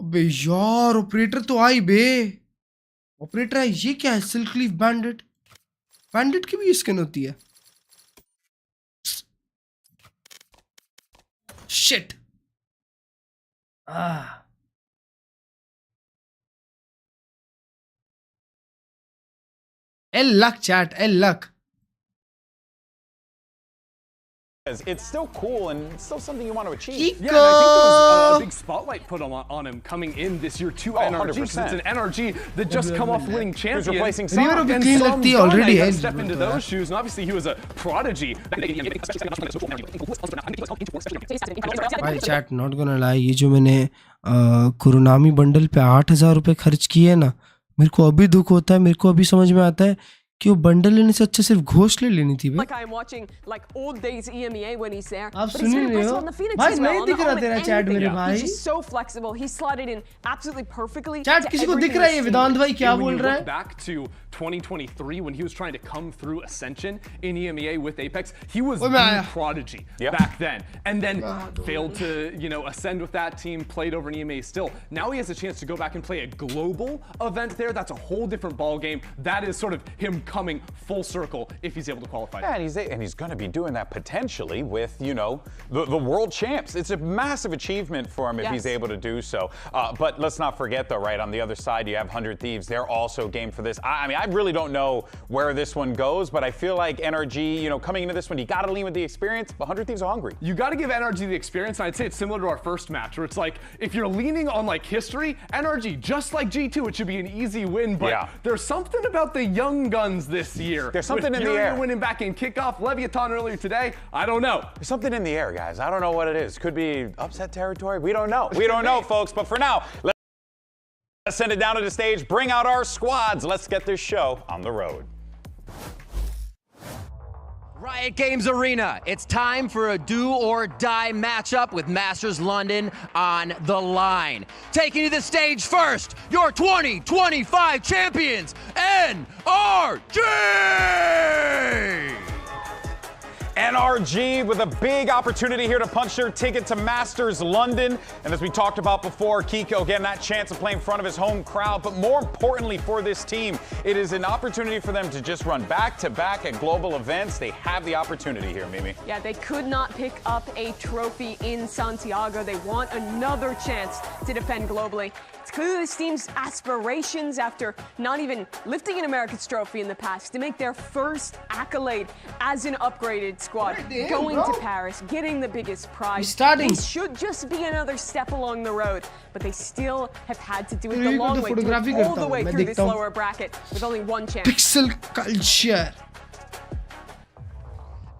अबे यार ऑपरेटर तो आई बे। ऑपरेटर है, ये क्या है? सिल्क लीफ बैंडिट की भी स्किन होती है। Shit. L luck chat, L luck. It's still cool and it's still something you want to achieve. Yeah, and I think there was a big spotlight put on him coming in this year to NRG. Because it's an NRG that just come off winning champion. He's replacing some and some already got to step into those shoes, and obviously he was a prodigy. भाई chat not gonna lie, ये जो मैंने कुरुनामी bundle पे 8,000 रुपए खर्च किए है ना, मेरे को अभी दुख होता है। मेरे को अभी समझ में आता है कि वो बंडल लेने से अच्छा सिर्फ घोस्ट ले लेनी थी। Like I'm watching like old days EMEA when he's there. आप सुन ही रहे हो भाई, नहीं दिख रहा तेरा चैट मेरे भाई। He's so flexible. He slotted in absolutely perfectly. Chat किसी को दिख रहा है ये वेदांत भाई क्या बोल रहा है? Back to 2023 when he was trying to come through Ascension in EMEA with Apex, he was the prodigy back then, and then failed to ascend with that team. Played over in EMEA still. Now he has a chance to go back and play a global event there. That's a whole different ball game. That is sort of him coming full circle if he's able to qualify. Yeah, and he's going to be doing that potentially with the world champs. It's a massive achievement for him if he's able to do so. But let's not forget though, right on the other side you have 100 Thieves. They're also game for this. I mean, I really don't know where this one goes, but I feel like NRG, coming into this one, you got to lean with the experience. But 100 Thieves are hungry. You got to give NRG the experience. And I'd say it's similar to our first match, where it's like if you're leaning on like history, NRG just like G2, it should be an easy win. But there's something about the young guns this year. There's something in the air. Winning back in Kickoff, Leviathan earlier today. I don't know. There's something in the air, guys. I don't know what it is. Could be upset territory. We don't know. We don't know, folks. But for now, let's send it down to the stage. Bring out our squads. Let's get this show on the road. Riot Games Arena. It's time for a do-or-die matchup with Masters London on the line. Taking to the stage first, your 2025 champions, NRG! NRG with a big opportunity here to punch their ticket to Masters London. And as we talked about before, Kiko getting that chance of playing in front of his home crowd. But more importantly for this team, it is an opportunity for them to just run back-to-back at global events. They have the opportunity here, Mimi. Yeah, they could not pick up a trophy in Santiago. They want another chance to defend globally. It's clearly this team's aspirations after not even lifting an America's trophy in the past to make their first accolade as an upgraded squad. Going to Paris, getting the biggest prize. This should just be another step along the road, but they still have had to do it the long way, all the way through this lower bracket with only one chance. Pixel culture.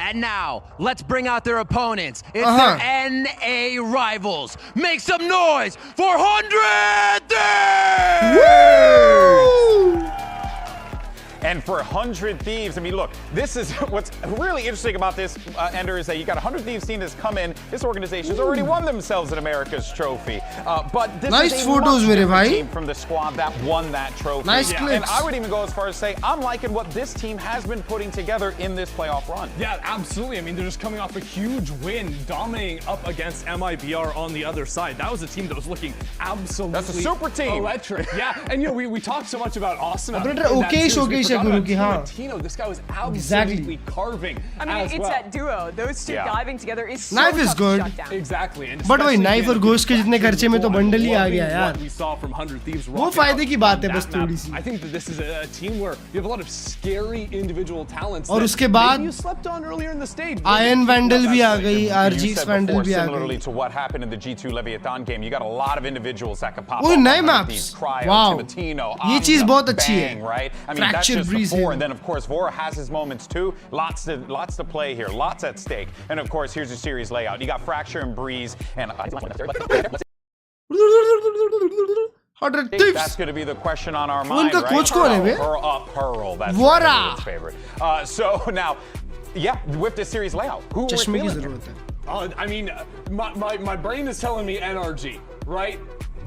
And now, let's bring out their opponents. It's their NA rivals. Make some noise for 100 Thieves! And for 100 Thieves, I mean, look, this is what's really interesting about this, Ender, is that you got a 100 Thieves team that's come in. This organization's already won themselves an America's trophy. But this is a much different team from the squad that won that trophy. Nice clips. And I would even go as far as say, I'm liking what this team has been putting together in this playoff run. Yeah, absolutely. I mean, they're just coming off a huge win, dominating up against MIBR on the other side. That was a team that was looking absolutely That's a super team. Electric. Yeah, and you know, we talked so much about Austin. Okay, This guy was absolutely carving. I mean, it's that duo. Those two diving together is so Knife is good. Exactly. But वही knife और ghost के जितने खर्चे में तो bundle ही आ गया यार. We saw from 100 Thieves. वो फायदे की बात है बस थोड़ी सी. I think that this is a team where you have a lot of scary individual talents. और उसके बाद you slept on earlier in the stage. Iron Vandal भी आ गई, RG's Vandal भी आ Similarly गई. to what happened in the G2 Leviathan game, you got a lot of individuals that could pop oh up. नए maps. Wow. ये चीज बहुत अच्छी है. Right? I mean, that's just the four, and then of course Vora has his moments too. Lots to play here, lots at stake. And of course, here's your series layout. You got Fracture and Breeze, and that's going to be the question on our mind, right? Coach कौन है बे? Pearl, that's Vora. his favorite. So now, yeah, with this series layout, who are we चश्मे की feeling? जरूरत है. I mean, my brain is telling me NRG, right?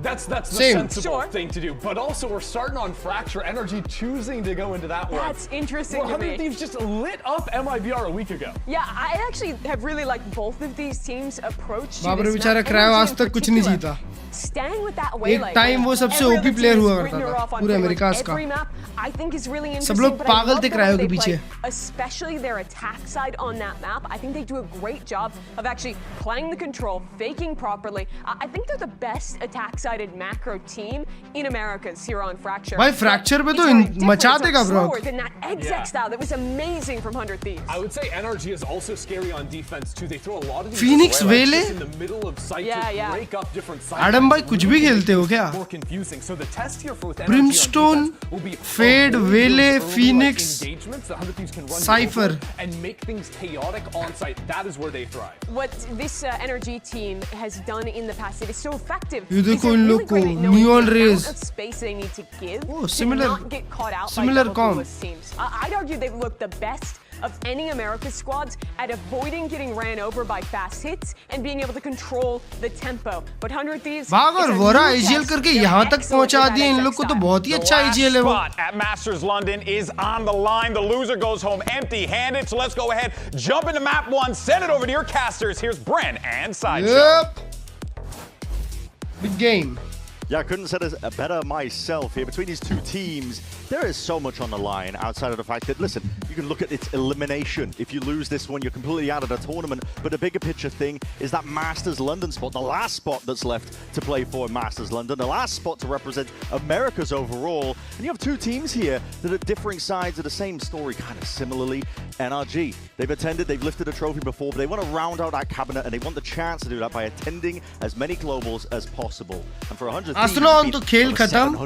That's the Same. sensible thing to do. But also, we're starting on Fracture. Energy choosing to go into that one. That's interesting to 100 me. Thieves just lit up MIBR a week ago. Yeah, I actually have really liked both of these teams' approach to बाबर this बेचारा map. Cryo Energy आज in तक कुछ नहीं particular, जीता. Staying with that way, एक like time वो सबसे every OP other player team हुआ has करता written her था off on पूरे pretty much अमेरिकास का. every map, I think is really सब interesting. लोग but I पागल love थे the क्रायो way के they पीछे. play, especially their attack side on that map. I think they do a great job of actually playing the control, faking properly. I think they're the best attack-sided macro team in Americas here on Fracture. भाई Fracture पे तो मचा देगा bro. Slower than that exec style that was amazing from 100 Thieves. I would say NRG is also scary on defense too. They throw a lot of these Phoenix Vele? in the middle of sight to break up different sites. Adam भाई कुछ भी खेलते हो क्या? More confusing. So the test here for NRG Brimstone, will be Fade, Vele, Phoenix, engagements that 100 Thieves can run Cypher, and make things chaotic on site. That is where they thrive. What this NRG team has done in the past that is so effective ये is देखो they're इन really लोग को great at knowing neon the rays. amount of space they need to give Oh, to similar- not get caught out similar by double comp. duelist teams. I'd argue they've looked the best of any America squads at avoiding getting ran over by fast hits and being able to control the tempo. But 100 Thieves भाग और Vora AGL करके यहाँ तक पहुँचा दिए इन लोग को तो बहुत ही अच्छा AGL है वो. Spot at Masters London is on the line. The loser goes home empty-handed. So let's go ahead, jump into map one, send it over to your casters. Here's Bren and Sideshow. Yep. Big game. Yeah, I couldn't have said it better myself here. Between these two teams, there is so much on the line outside of the fact that, listen, you can look at its elimination. If you lose this one, you're completely out of the tournament. But the bigger picture thing is that Masters London spot, the last spot that's left to play for in Masters London, the last spot to represent America's overall. And you have two teams here that are differing sides of the same story, kind of similarly. NRG, they've attended, they've lifted a trophy before, but they want to round out that cabinet, and they want the chance to do that by attending as many globals as possible. And for 100 Arsenal तो खेल खत्म.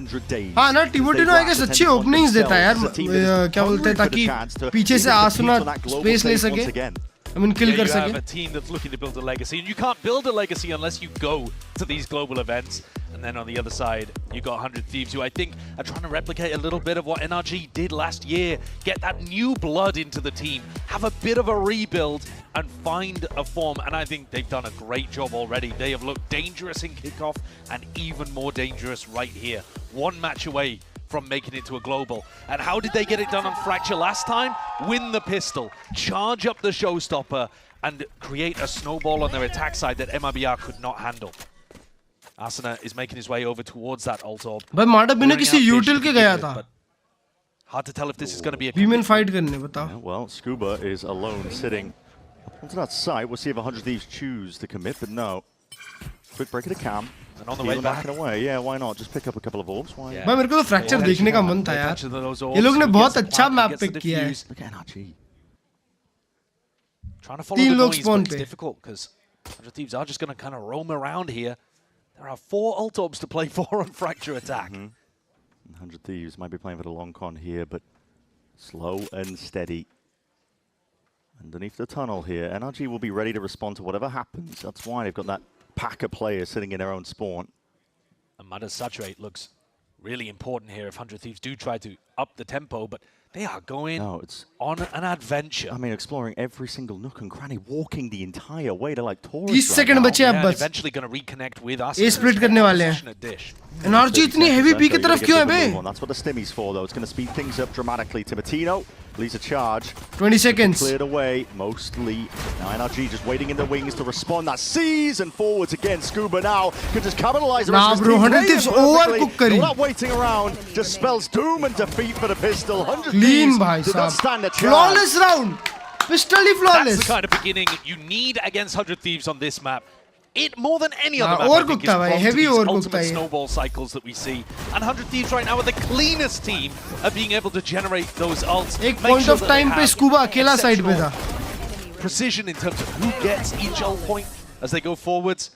हाँ ना टिमोटिनो I guess अच्छी openings देता है यार. क्या बोलते हैं ताकि पीछे से आर्सेनल स्पेस ले सके. I mean, kill you कर have सके. a team that's looking to build a legacy, and you can't build a legacy unless you go to these global events. And then on the other side, you got 100 Thieves, who I think are trying to replicate a little bit of what NRG did last year. Get that new blood into the team, have a bit of a rebuild, and find a form. And I think they've done a great job already. They have looked dangerous in Kickoff and even more dangerous right here. One match away from making it to a global. And how did they get it done on Fracture last time? Win the pistol, charge up the showstopper, and create a snowball on their attack side that MIBR could not handle. Asuna is making his way over towards that ult orb. भाई मार्डा बिना किसी यूटिल के गया था. Hard to tell if this is going to be a Women fight करने बताओ. Yeah, well, Scuba is alone sitting onto that site. We'll see if 100 Thieves choose to commit, but no. Quick break of the cam. And on the way back. Backing away. Yeah, why not? Just pick up a couple of orbs. Why? भाई मेरे को तो fracture देखने का मन था यार. ये लोग ने बहुत अच्छा मैप पिक किया है. Look at NRG. Trying to follow the noise, but it's difficult because 100 Thieves are just going to kind of roam around here. There are 4 ult orbs to play for on Fracture attack. 100 Thieves might be playing for the long con here, but slow and steady. Underneath the tunnel here, NRG will be ready to respond to whatever happens. That's why they've got that pack of players sitting in their own spawn. And Mudder's Saturate looks really important here if 100 Thieves do try to up the tempo, but they are going on an adventure. I mean, exploring every single nook and cranny, walking the entire way to like tourists. 30 second बचे अब बस. Eventually going to reconnect with us. ये split करने वाले हैं. NRG इतनी heavy B की तरफ क्यों है बे? That's what the Stimmy's for, though. It's going to speed things up dramatically. Timatino leads a charge. 20 seconds. Cleared away, mostly. Now NRG just waiting in the wings to respond. That sees and forwards again. Scuba now can just capitalize. Nah, bro, 100 Thieves overcook करी. Not waiting around. Just spells doom and defeat for the pistol. 100 Clean, Thieves bhai did not stand a chance. Flawless round. Pistolly flawless. That's the kind of beginning you need against 100 Thieves on this map. It more than any other map, I think, is prone to these ultimate snowball cycles that we see. And 100 Thieves right now are the cleanest team at being able to generate those ults. एक point of time पे Scuba अकेला side पे था. Precision in terms of who gets each ult point as they go forwards.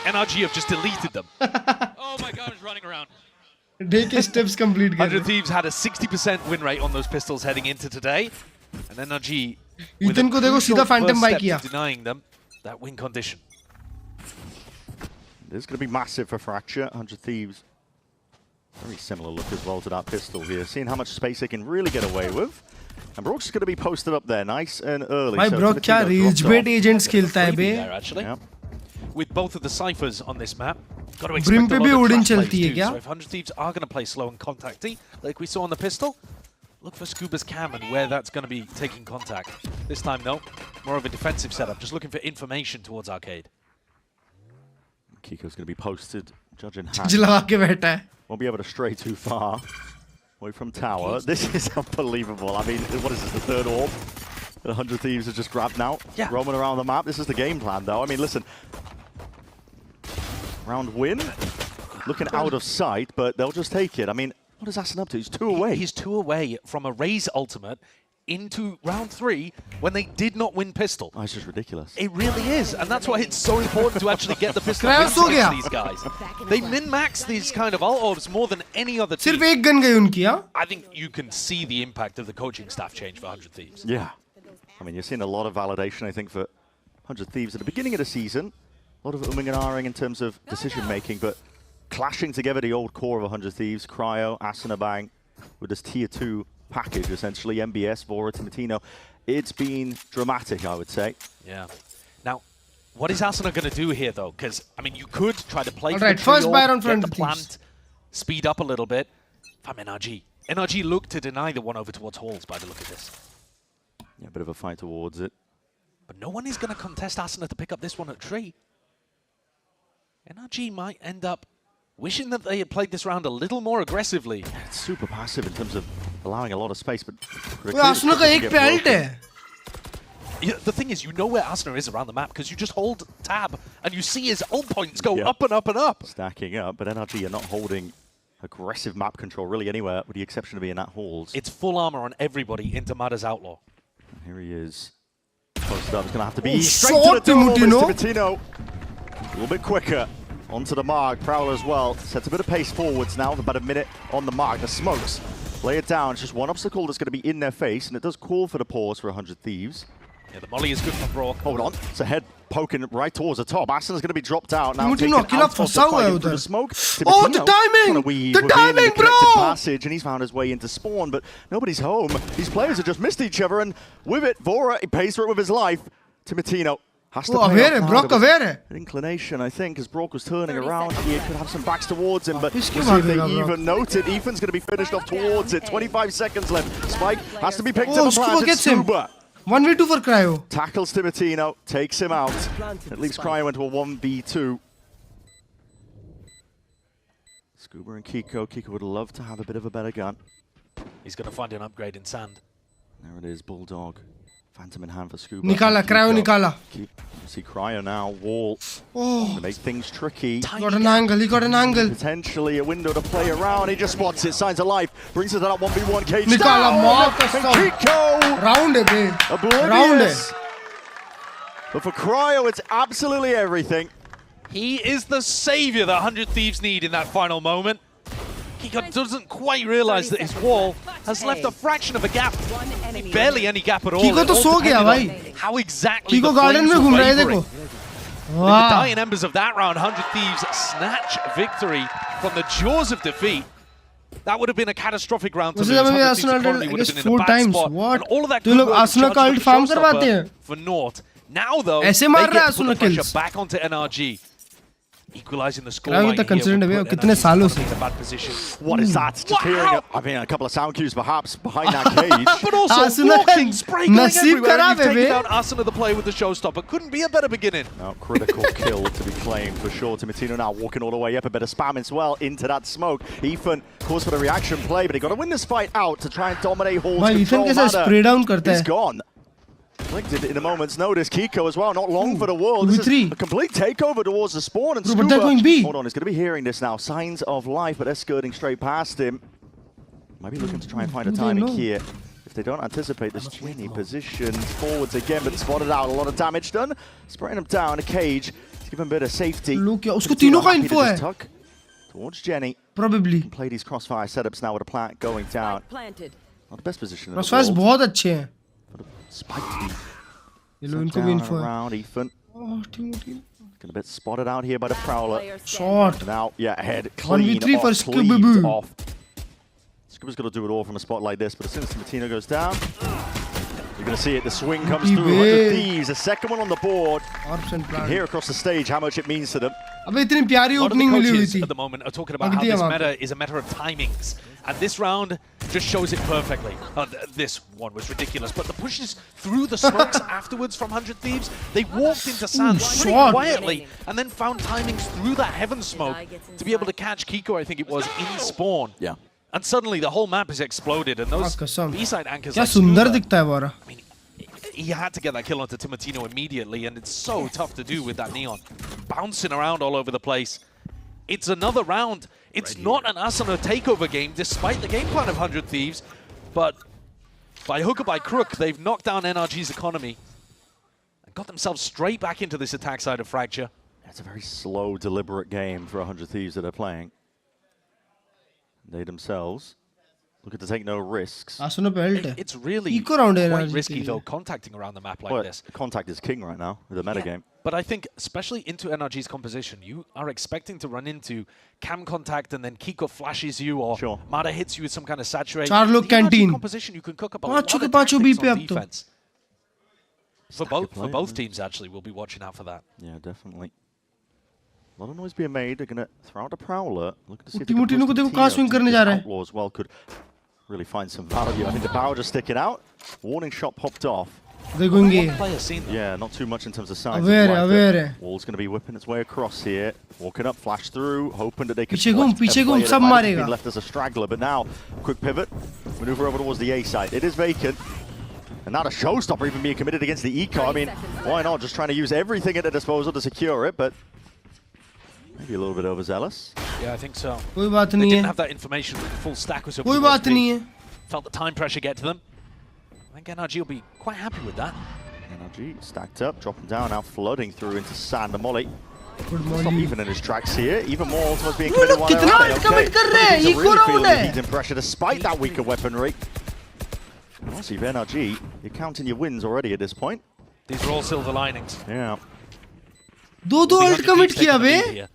NRG have just deleted them. Oh my god, he's running around. Take steps complete. 100 Thieves had a 60% win rate on those pistols heading into today. And NRG Ethan को देखो सीधा Phantom buy किया. Denying them that win condition. This is going to be massive for Fracture. 100 Thieves. Very similar look as well to that pistol here. Seeing how much space they can really get away with. And Brock's is going to be posted up there nice and early. My Brock क्या rage bait agents खेलता है बे? Actually, with both of the ciphers on this map, got to Brim expect पे भी a lot Odin of trap चलती है plays too. क्या? So if 100 Thieves are going to play slow and contacty, like we saw on the pistol, look for Scuba's cam and where that's going to be taking contact. This time, no, more of a defensive setup, just looking for information towards Arcade. Kiko's going to be posted, judge in hand. Won't be able to stray too far away from tower. This is unbelievable. I mean, what is this, the third orb? The 100 Thieves are just grabbed now, roaming around the map. This is the game plan, though. I mean, listen, round win, looking out of sight, but they'll just take it. I mean, what is Assen up to? He's 2 away. He's 2 away from a Raze ultimate into round 3 when they did not win pistol. Oh, it's just ridiculous. It really is, and that's why it's so important to actually get the pistol against these guys. They min-max these kind of ult orbs more than any other team. सिर्फ एक gun गई उनकी, हाँ? I think you can see the impact of the coaching staff change for 100 Thieves. Yeah. I mean, you're seeing a lot of validation, I think, for 100 Thieves at the beginning of the season. A lot of umming and ahhing in terms of decision-making, but clashing together the old core of 100 Thieves, Cryo, Asanabang, with this tier 2 package, essentially, MBS, Vora, Timatino. It's been dramatic, I would say. Yeah. Now, what is Asuna going to do here, though? Because, I mean, you could try to play Alright, first Byron get the plant, speed up a little bit. If I'm NRG. NRG look to deny the one over towards Halls by the look of this. Yeah, a bit of a fight towards it. But no one is going to contest Asuna to pick up this one at tree. NRG might end up wishing that they had played this round a little more aggressively. It's super passive in terms of allowing a lot of space, but... Asuna का एक पे ult है. Yeah, the thing is, you know where Asuna is around the map because you just hold tab and you see his ult points go up and up and up. Stacking up, but NRG are not holding aggressive map control really anywhere, with the exception of being at Halls. It's full armor on everybody into Mada's Outlaw. Here he is. Posted up, it's going to have to be straight to the door, Timatino. A little bit quicker. Onto the mark, Prowler as well. Sets a bit of pace forwards now, about a minute on the mark. The smokes lay it down. It's just one obstacle that's going to be in their face, and it does call for the pause for 100 Thieves. Yeah, the molly is good for Brock. Hold on, it's a head poking right towards the top. Aston's going to be dropped out now. Timatino अकेला फंसा हुआ है उधर. The smoke. Oh, the timing! The timing, bro! Passage, and he's found his way into spawn, but nobody's home. These players have just missed each other, and with it, Vora, he pays for it with his life. Timatino has to aware है, Brock aware है. An inclination, I think, as Brock was turning around. He could have some backs towards him, but we'll see if they even noted. Ethan's going to be finished off towards it. 25 seconds left. Spike has to be picked up and planted. Gets him. 1v2 for Cryo. Tackles Timatino, takes him out. It leaves Cryo into a 1v2. Scuba and Kiko. Kiko would love to have a bit of a better gun. He's going to find an upgrade in sand. There it is, Bulldog. Phantom in hand for Scuba. Nikala, Cryo Nikala. See Cryo now, wall. To make things tricky. He got an angle, he got an angle. Potentially a window to play around. He just spots it, signs of life. Brings it to that 1v1 cage. Nikala, down. And Kiko! Round it, babe. Oblivious. But for Cryo, it's absolutely everything. He is the savior that 100 Thieves need in that final moment. Kiko doesn't quite realize that his wall has left a fraction of a gap. Barely any gap at all. Kiko तो सो गया भाई. How exactly Kiko garden में घूम रहा है देखो. The dying embers of that round, 100 Thieves snatch victory from the jaws of defeat. That would have been a catastrophic round to उसे lose. जब मैं 100 Arsenal Thieves economy would have been in a 4 bad times. spot. What? And all of that तो good लोग work Arsenal का judged ult with the farm करवाते showstopper हैं. for naught. Now though, ऐसे they मार get रहा है to put the Arsenal pressure kills. back onto NRG. Equalizing the score क्या line कितना here considerant would है put कितने NRG's सालों economy से. in a bad position. What is that? Just hearing, I mean, a couple of sound cues perhaps behind that cage. But also Arsenal walking, spray going नसीब everywhere. खराब You've है taken bay. down Arsenal the play with the showstopper. Couldn't be a better beginning. Now, critical kill to be claimed for sure. Timatino now walking all the way up, a bit of spam as well into that smoke. Ethan, of course, for the reaction play, but he got to win this fight out to try and dominate Hall's भाई control. Ethan कैसे spray down करता He's है. gone. Inflicted in a moment's notice. Kiko as well, not long for the world. This is a complete takeover towards the spawn. And Scuba, hold on, he's going to be hearing this now. Signs of life, but they're skirting straight past him. Might be looking to try and find a timing here. If they don't anticipate this Jenny positions forwards again, but spotted out. A lot of damage done. Spraying him down a cage to give him a bit of safety. Look, उसको तीनों का info है. Tuck towards Jenny. Probably. Can play these crossfire setups now with a plant going down. Not the best position in the Crossfires world. बहुत अच्छे हैं. Spike ये लो इनको भी info है. around Ethan. Oh, Timothy. Getting a bit spotted out here by the Prowler. Shot. Now, yeah, ahead. Clean 1v3 for off, Scuba cleaved Boo. off. Scuba's got to do it all from a spot like this, but as soon as Timatino goes down, you're going to see it. The swing comes through. 100 Thieves, the second one on the board. You can hear across the stage how much it means to them. अबे इतनी प्यारी A lot of opening the मिली हुई coaches थी. at the moment are talking about how this meta is a matter of timings. And this round just shows it perfectly. This one was ridiculous, but the pushes through the smokes afterwards from 100 Thieves, they walked into sand pretty quietly and then found timings through that heaven smoke to be able to catch Kiko, I think it was, in spawn. Yeah. And suddenly the whole map has exploded, and those B-side anchors क्या like सुंदर Scuba, दिखता है वारा. he had to get that kill onto Timatino immediately, and it's so tough to do with that Neon. Bouncing around all over the place. It's another round. It's not an Asuna takeover game, despite the game plan of 100 Thieves, but by hook or by crook, they've knocked down NRG's economy and got themselves straight back into this attack side of Fracture. It's a very slow, deliberate game for 100 Thieves that are playing. They themselves looking to take no risks. Asuna पे ult है. It's really Eco round है quite NRG risky, के लिए. though, contacting around the map like Well, this. contact is king right now with the meta game. But I think, especially into NRG's composition, you are expecting to run into cam contact and then Kiko flashes you or Mada hits you with some kind of saturate. चार लोग The NRG canteen. composition, you can cook up a lot पांचों के of पांचों B tactics पे on अब तो. defense. For both teams, actually, we'll be watching out for that. Yeah, definitely. A lot of noise being made. They're going to throw out a Prowler. Looking to see if Timotino को देखो कहाँ swing करने जा रहा है. Outlaw as well could really find some value. I think the barrel just sticking out. Warning shot popped off. They're going A. Yeah, not too much in terms of size. Aware. Wall's going to be whipping its way across here. Walking up, flash through, hoping that they can पीछे घूम, सब मारेगा. been left as a straggler, but now, quick pivot. Maneuver over towards the A side. It is vacant. And now the showstopper even being committed against the eco. I mean, why not? Just trying to use everything at their disposal to secure it, but maybe a little bit overzealous. Yeah, I think so. कोई बात They नहीं didn't है. have that information. The full stack was up कोई towards बात B. नहीं है. Felt the time pressure get to them. I think NRG will be quite happy with that. NRG stacked up, dropping down, now flooding through into sand. The Molly. Good Stop morning. even in his tracks here. Even more ultimates being वो committed लोग while they're कितना at it. commit कर रहे हैं. He's Eco really round feeling the है. heat and pressure despite that weaker weaponry. Honestly, for NRG, you're counting your wins already at this point. These are all silver linings. Yeah. दो ult commit किया बे.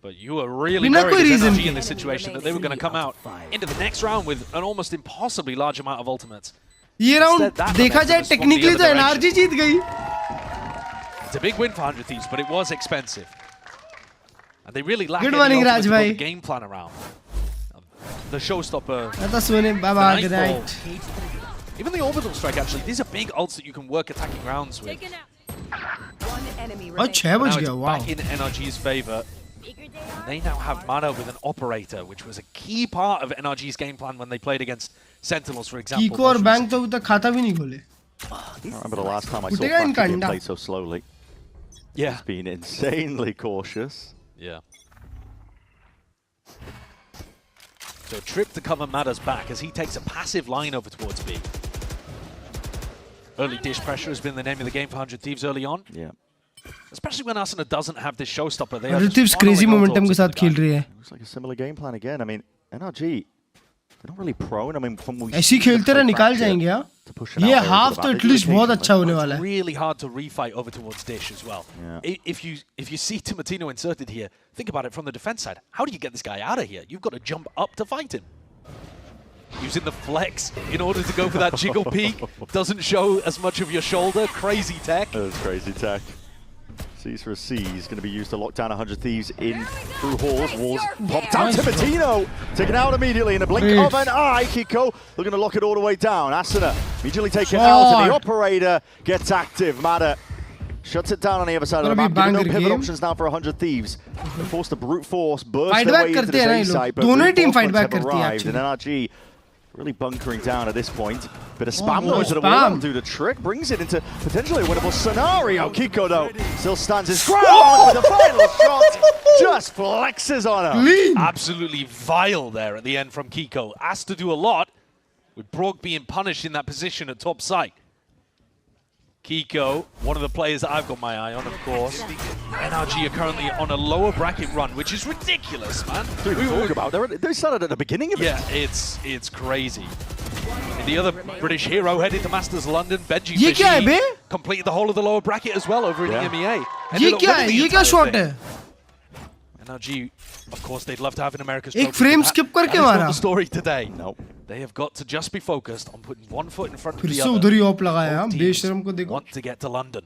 But you were really बिना worried कोई as reason NRG के. in this situation that they were going to come out into the next round with an almost impossibly large amount of ultimates. ये round Instead, that देखा momentum जाए has swung the technically other तो direction. NRG जीत गई. It's a big win for 100 Thieves, but it was expensive. And they really lack Good any morning, ultimates to Raj put the bhai. game plan around. The showstopper. मैं तो सोने बाबा good night. Even the orbital strike, actually, these are big ults that you can work attacking rounds with. और 6 बज Now गया. it's Wow. back in NRG's favor. And they now have mana with an operator, which was a key part of NRG's game plan when they played against Sentinels, for example. Kiko और Bank तो अभी तक खाता भी नहीं खोले. I remember the last time I saw उठेगा इनका Fracture get अंडा. played so slowly. Yeah. He's been insanely cautious. Yeah. So trip to cover Mada's back as he takes a passive line over towards B. Early dish pressure has been the name of the game for 100 Thieves early on. Yeah. Especially when Asuna doesn't have this showstopper. They are 100 just Thieves crazy funneling all momentum towards के साथ the guy. खेल रही है. Looks like a similar game plan again. I mean, NRG, they're not really prone. I mean, from we ऐसी खेलते रहे निकाल जाएंगे यार. ये half तो at least बहुत अच्छा होने वाला It's है. really hard to refight over towards dish as well. Yeah. If you see Timatino inserted here, think about it from the defense side. How do you get this guy out of here? You've got to jump up to fight him. using the flex in order to go for that jiggle peek. Doesn't show as much of your shoulder. Crazy tech. That was crazy tech. C's for a C is going to be used to lock down 100 Thieves in through halls. Walls pop down. Timatino taken out immediately in a blink of an eye. Kiko looking to lock it all the way down. Asuna immediately taken out, and the operator gets active. Mada shuts it down on the other side of the map. Giving no pivot options now for 100 Thieves. They're forced to brute force, burst their way into the A side, but reinforcements have arrived, and NRG really bunkering down at this point. Bit of spam though to the wall will do the trick, brings it into potentially a winnable scenario. Kiko though still stands his ground with the final shot, just flexes on her. Absolutely vile there at the end from Kiko. Asked to do a lot, with Brog being punished in that position at top site. Kiko, one of the players that I've got my eye on, of course. NRG are currently on a lower bracket run, which is ridiculous, man. They started at the beginning of it. Yeah, it's crazy. And the other British hero headed to Masters London, Benji Fishy, completed the whole of the lower bracket as well over in EMEA. ये क्या shot है? NRG, of course, they'd love to have an America's एक frame skip करके मारा. The story today. No. They have got to just be focused on putting one foot in front of the other. फिर से उधर ही op लगाया, बेशरम को देखो. Want to get to London.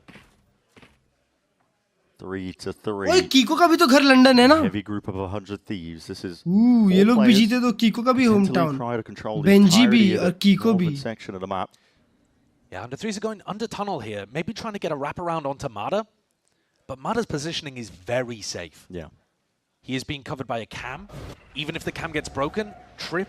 3-3. ओए कीको का भी तो घर लंदन है ना? Heavy group of 100 Thieves. This is. ये लोग भी जीते तो कीको का भी hometown. बेंजी भी और कीको भी. Section of the map. Yeah, under threes are going under tunnel here. Maybe trying to get a wraparound onto Mada, but Mada's positioning is very safe. Yeah. He is being covered by a cam. Even if the cam gets broken, trip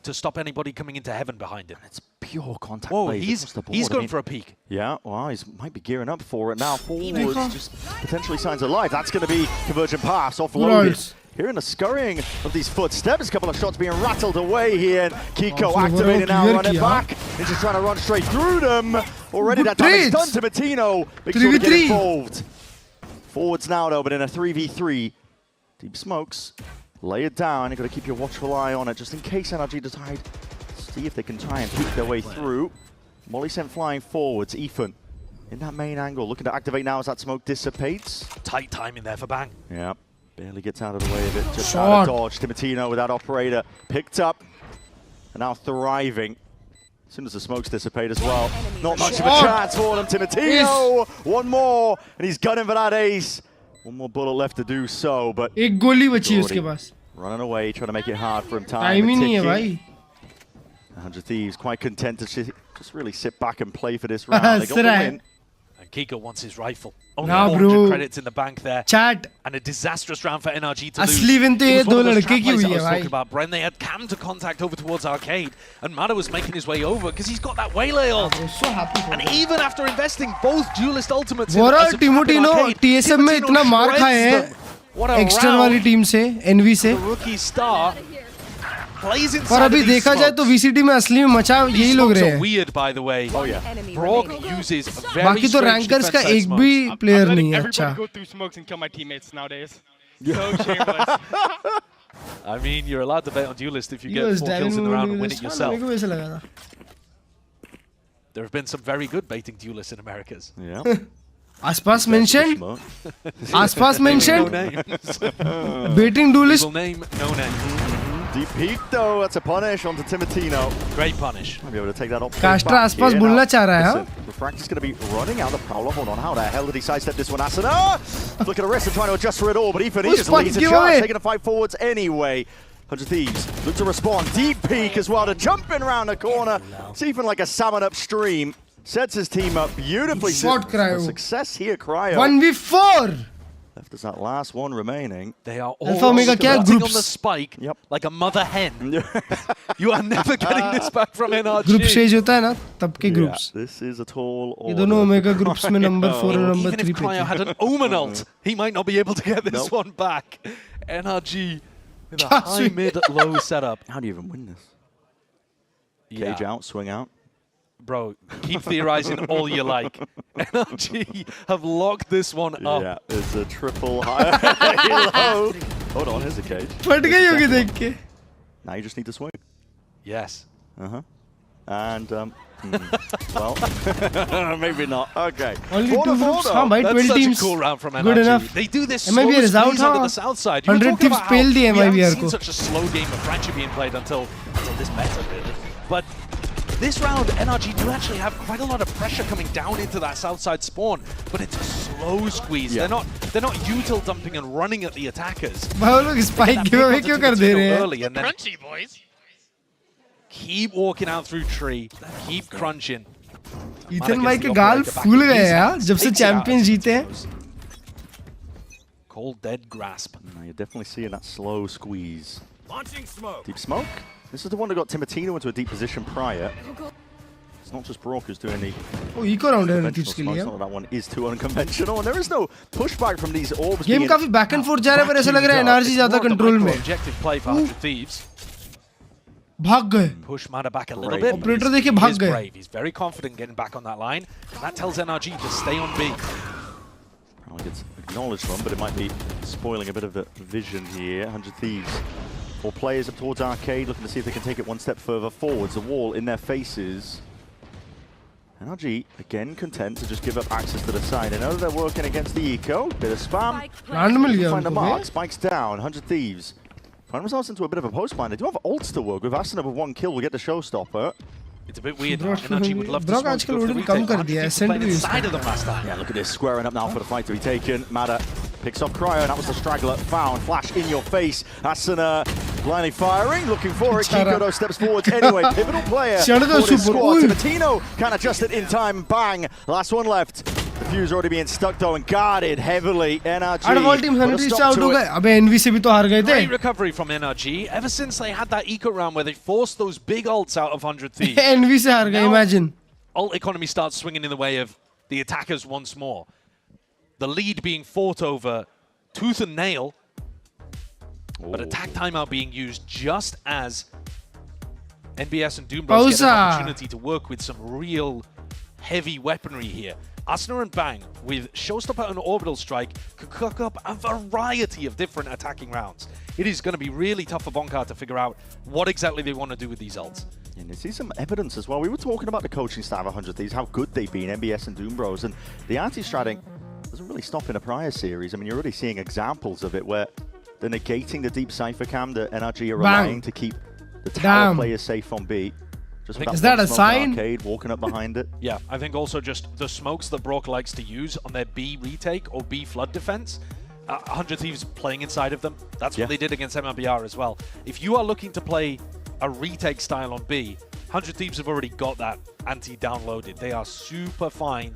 to stop anybody coming into heaven behind him. It's pure contact. Whoa, he's going for a peek. Yeah, well, he might be gearing up for it now. Forwards, just potentially signs of life. That's going to be conversion pass, offloaded. Hearing the scurrying of these footsteps, a couple of shots being rattled away here. And Kiko activating now, running back. He's just trying to run straight through them. Already that damage done to Matino. Big sure to get involved. Forwards now though, but in a 3v3. Deep smokes. Lay it down. You've got to keep your watchful eye on it just in case NRG decide. See if they can try and peek their way through. Molly sent flying forwards. Ethan in that main angle, looking to activate now as that smoke dissipates. Tight timing there for Bang. Yeah, barely gets out of the way of it. Just out of dodge. Timatino with that operator picked up and now thriving. As soon as the smokes dissipate as well. Not much of a chance for them. Timatino, one more, and he's gunning for that ace. One more bullet left to do so, but एक गोली बची है उसके पास. Running away, trying to make it hard for him. Time ही नहीं है भाई. 100 Thieves quite content to just really sit back and play for this round. They got the win. And Kiko wants his rifle. Only 400 credits in the bank there. Chat. And a disastrous round for NRG to lose. असली win तो ये दो लड़के की हुई है भाई. About Bren, they had cam to contact over towards Arcade, and Mada was making his way over because he's got that waylay ult. So happy for and even after investing both duelist ultimates in टिमोटिनो TSM में इतना मार खाए हैं extra वाली team से N V से. Rookie star. और अभी देखा जाए तो VCT में असली में मचा यही लोग रहे हैं. Weird, by the way. Oh yeah. Brog uses very बाकी तो रैंकर्स का एक भी प्लेयर नहीं है अच्छा. Go through smokes and kill my teammates nowadays. So shameless. I mean, you're allowed to bet on duelist if you get 4 kills in the round and win it yourself. There have been some very good baiting duelists in Americas. Yeah. Aspas mentioned. Aspas mentioned. Baiting duelist. Evil name, no name. Deep peek though, that's a punish onto Timatino. Great punish. Might be able to take that off. Kastra आसपास बोलना चाह रहा है. Refract is going to be running out the Prowler. Hold on, how the hell did he sidestep this one? Asuna! Look at the rest and trying to adjust for it all, but Ethan he just leads a charge, taking a fight forwards anyway. 100 Thieves look to respond. Deep peek as well to jump in around the corner. It's even like a salmon upstream. Sets his team up beautifully. Success here, Cryo. 1v4! Left us that last one remaining. They are all on the spike like a mother hen. You are never getting this back from NRG. Group stage होता है ना तब के groups. This is a tall order. ये दोनों Omega groups में number 4 और number 3 Even if Cryo had an Omen ult, he might not be able to get this one back. NRG with a high mid-low setup. How do you even win this? Cage out, swing out. Bro, keep theorizing all you like. NRG have locked this one up. Yeah, it's a triple high low. Hold on, here's the cage. फट गई होगी देख के. Now you just need to swing. Yes. Uh-huh. And, well, maybe not. Okay. Only 2 groups. That's 12 such teams. a cool round from NRG. Good enough. They do this MIB slow is out, squeeze under the south side. You were 100 talking teams about how failed the we MIB haven't seen को. such a slow game of Francia being played until this meta, really. But this round, NRG do actually have quite a lot of pressure coming down into that south side spawn, but it's a slow squeeze. Yeah. They're not util dumping and running at the attackers. भाई लोग spike giveaway क्यों कर दे रहे हैं? Crunchy, boys. Keep walking out through tree. Keep crunching. Ethan भाई के गाल फूल गए यार जब से champions जीते हैं. Cold dead grasp. No, you're definitely seeing that slow squeeze. Launching smoke. Deep smoke. This is the one that got Timotino into a deep position prior. It's not just Brock who's doing the eco round है conventional Tips के smokes, लिए. not that one is too unconventional, and there is no pushback from these orbs. Game being काफी back and forth जा रहा है पर ऐसा लग रहा है NRG ज्यादा control में. Objective play for 100 Thieves. भाग गए. Push Mada back a little bit. Operator देखिए भाग He's गए. brave. He's very confident getting back on that line, and that tells NRG to stay on B. Probably gets acknowledged one, but it might be spoiling a bit of the vision here. 100 Thieves. 4 players up towards Arcade, looking to see if they can take it one step further forwards. The wall in their faces. NRG, again, content to just give up access to the side. I know that they're working against the eco. Bit of spam. Find the mark. Spikes down. 100 Thieves. Find themselves into a bit of a post mine. They do have ults to work with. Asuna with 1 kill will get the showstopper. It's a bit weird. NRG would love to smoke आजकल उड़न कम कर दिया है. Send भी inside of them last time. Yeah, look at this. Squaring up now for the fight to be taken. Mada picks off Cryo, and that was the straggler found. Flash in your face. Asuna blindly firing, looking for it. Kikodo steps forwards anyway. Pivotal player for this squad. Timotino can't adjust it in time. Bang. Last one left. The fuse already being stuck though and guarded heavily. NRG. Out of all teams, 100 से out हो गए. अबे NV से भी तो हार गए थे. Great recovery from NRG. Ever since they had that eco round where they forced those big ults out of 100 Thieves. NV से हार गए. Imagine. Ult economy starts swinging in the way of the attackers once more. The lead being fought over tooth and nail, but attack timeout being used just as NBS and Doombros get an opportunity to work with some real heavy weaponry here. Asuna and Bang, with Showstopper and Orbital Strike, could cook up a variety of different attacking rounds. It is going to be really tough for Bonkar to figure out what exactly they want to do with these ults. And you see some evidence as well. We were talking about the coaching staff of 100 Thieves, how good they've been, NBS and Doombros, and the anti-stratting doesn't really stop in a prior series. I mean, you're already seeing examples of it where they're negating the deep Cypher cam that NRG are relying to keep the tower players safe on B. Is that a sign? Arcade, walking up behind it. Yeah, I think also just the smokes that Brock likes to use on their B retake or B flood defense. 100 Thieves playing inside of them. That's what they did against MLBR as well. If you are looking to play a retake style on B, 100 Thieves have already got that anti-downloaded. They are super fine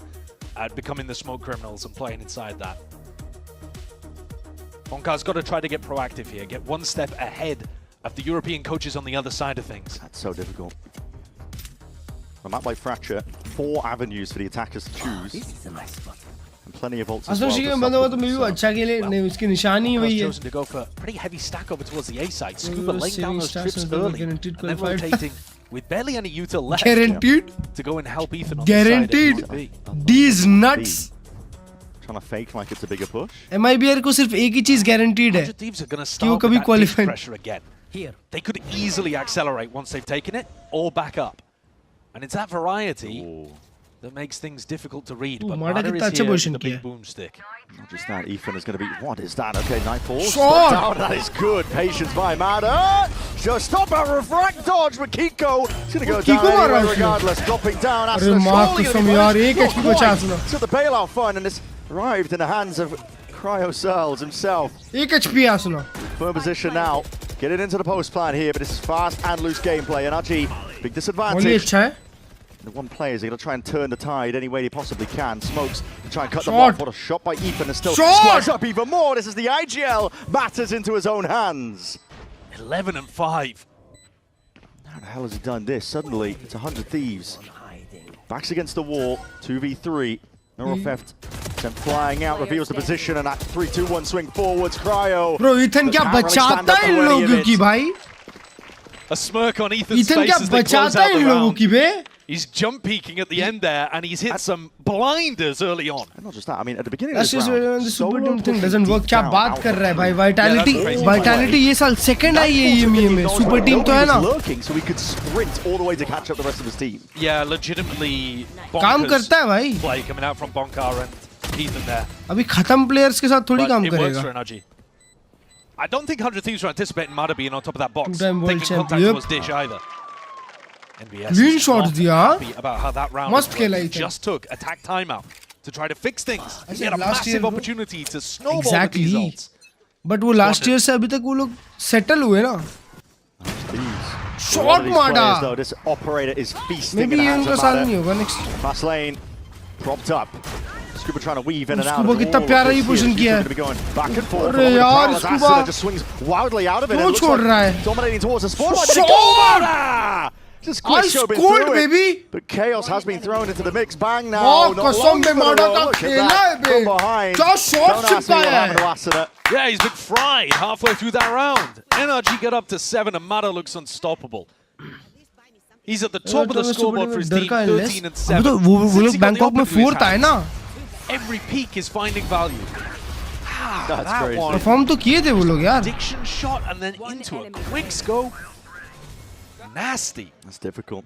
at becoming the smoke criminals and playing inside that. Bonkar's got to try to get proactive here, get one step ahead of the European coaches on the other side of things. That's so difficult. A map like Fracture, 4 avenues for the attackers to choose. This is a nice spot. And plenty of ults as well. Chosen to go for a pretty heavy stack over towards the A side. Scuba laying down those trips early and then rotating with barely any util left. Guaranteed. To go and help Ethan on Guaranteed. the side. These nuts. Trying to fake like it's a bigger push. MIBR को सिर्फ एक ही चीज guaranteed है. कि वो कभी qualify. Pressure again. Here. They could easily accelerate once they've taken it or back up. And it's that variety that makes things difficult to read. But Mada is here with the big boomstick. Not just that, Ethan is going to be... What is that? Okay, Nightfall. Shot! Down. That is good. Patience by Mada. Just stop a refract dodge, but Kiko is going to go down anyway regardless. Dropping down. So the bailout fun, and it's arrived in the hands of Cryo Cells himself. Firm position now. Get it into the post plan here, but it's fast and loose gameplay. And RG, big disadvantage. The one player is going to try and turn the tide any way he possibly can. Smokes to try and cut them off. What a shot by Ethan, and still squares up even more. This is the IGL matters into his own hands. 11 and 5. How the hell has he done this? Suddenly, it's 100 Thieves. Backs against the wall, 2v3. Neurofeft sent flying out, reveals the position, and that 3-2-1 swing forwards. Cryo. Bro, Ethan क्या बचाता है इन लोगों की भाई? A smirk on Ethan's face as they close out the round. He's jump peeking at the end there, and he's hit some blinders early on. And not just that, I mean, at the beginning That's of just this round, when the super team thing pushing doesn't work. deep क्या down बात out कर रहा है भाई? Yeah, Vitality ये साल second आई है EMEA में. Super team तो है ना? Lurking, so he could sprint all the way to catch up the rest of his team. Yeah, legitimately. काम करता है भाई. Play coming out from Bonkar and Ethan there. अभी खत्म players के साथ थोड़ी काम It works करेगा. for NRG. I don't think 100 Thieves were anticipating Mada being on top of that box. Two-time world Taking champ, contact yep. towards Dish either. NBS Clean is shots not दिया. happy about how that round मस्त खेला went. Ethan. Just took attack timeout to try to fix things. He said had a last year, massive bro. opportunity to snowball Exactly. the results. But वो last year से अभी तक वो लोग settle हुए ना. Shot मारा. Though, this operator is feasting. Maybe in the ये hands उनका of साल Mada. नहीं होगा next. Fast lane, propped up. Scuba trying to weave in and out. Scuba कितना प्यारा ही position किया है. Going back and forth. अरे यार Scuba just swings wildly out of it. क्यों छोड़ रहा है? Dominating towards the spawn. Shot! Just quick Ice showing cold, through baby. it. But chaos has been thrown into the mix. Bang now. वाह Not कसम long में for the मारा roll. का Look at खेला that. है बे. From behind. क्या shot Don't ask me what चिपकाया happened to है. Asuna. Yeah, he's been fried halfway through that round. NRG get up to 7 and Mada looks unstoppable. He's at the top of the scoreboard for his team, 13 and 7. अभी तो वो Since लोग he got the Bangkok में open to his 4th आए hands, ना. Every peak is finding value. That's that crazy. one. Perform तो किए थे वो लोग यार. Addiction shot and then into a quick scope. Nasty. That's difficult.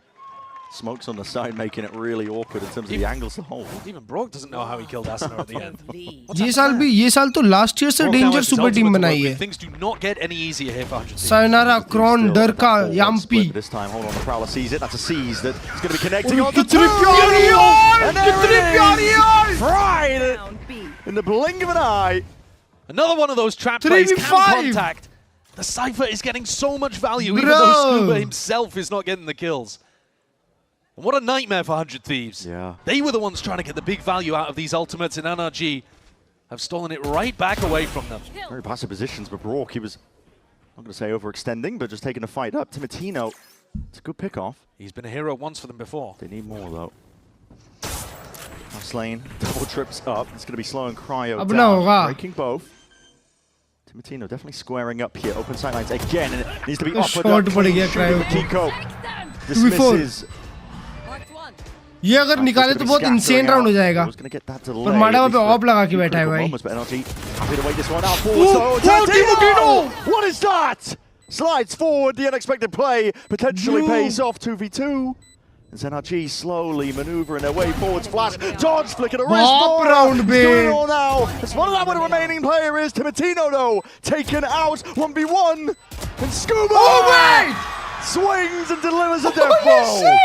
Smokes on the side, making it really awkward in terms of the angles to hold. Even Brock doesn't know how he killed Asuna at the end. ये साल तो last year से danger super team बनाई है. Things do not get any easier here for 100. Sayonara, Kron, Durka, Yampi. This time, hold on, the Prowler sees it. That's a seize that is going to be connecting on the कितनी प्यारी यार, कितनी प्यारी यार. Fried in the blink of an eye. Another one of those trap plays, can contact. The Cypher is getting so much value, even though Scuba himself is not getting the kills. And what a nightmare for 100 Thieves. Yeah. They were the ones trying to get the big value out of these ultimates, and NRG have stolen it right back away from them. Very passive positions, but Brock, he was, I'm going to say overextending, but just taking a fight up. Timotino, it's a good pick-off. He's been a hero once for them before. They need more, though. Fast lane, double trips up. It's going to be slow and cryo down, breaking both. Timotino definitely squaring up here. Open sight lines again, and it needs to be up. Kickoff dismisses. ये अगर निकाले तो बहुत insane round हो जाएगा. पर माडा वहाँ पे ऑफ लगा के बैठा है भाई. What is that? Slides forward, the unexpected play potentially pays off 2v2. As NRG slowly maneuvering their way forwards, flash, dodge, flicking a wrist round, doing it all now. As one of that with the remaining player is Timotino though, taken out 1v1, and Scuba swings and delivers a death blow.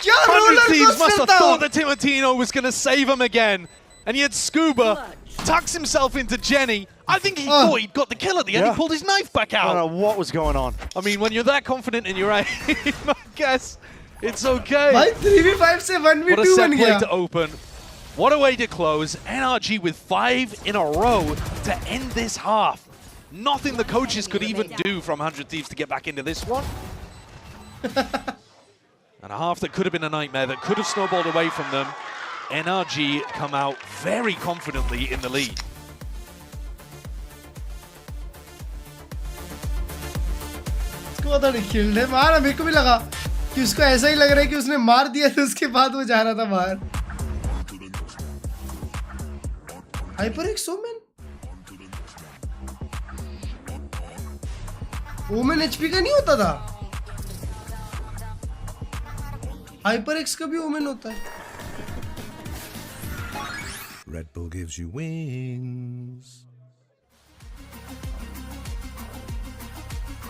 100 Thieves must have thought that Timotino was going to save him again, and yet Scuba tucks himself into Jenny. I think he thought he'd got the kill at the end. He pulled his knife back out. I don't know what was going on. I mean, when you're that confident in your aim, I guess it's okay. भाई 3v5 से 1v2 What a set बन play गया. to open. What a way to close. NRG with 5 in a row to end this half. Nothing the coaches could even do from 100 Thieves to get back into this one. And a half that could have been a nightmare, that could have snowballed away from them. NRG come out very confidently in the lead. उसको तो killed है. मारा मेरे को भी लगा कि उसको ऐसा ही लग रहा है कि उसने मार दिया था उसके बाद वो जा रहा था बाहर. HyperX Omen. Omen HP का नहीं होता था. HyperX का भी Omen होता है. Red Bull gives you wings.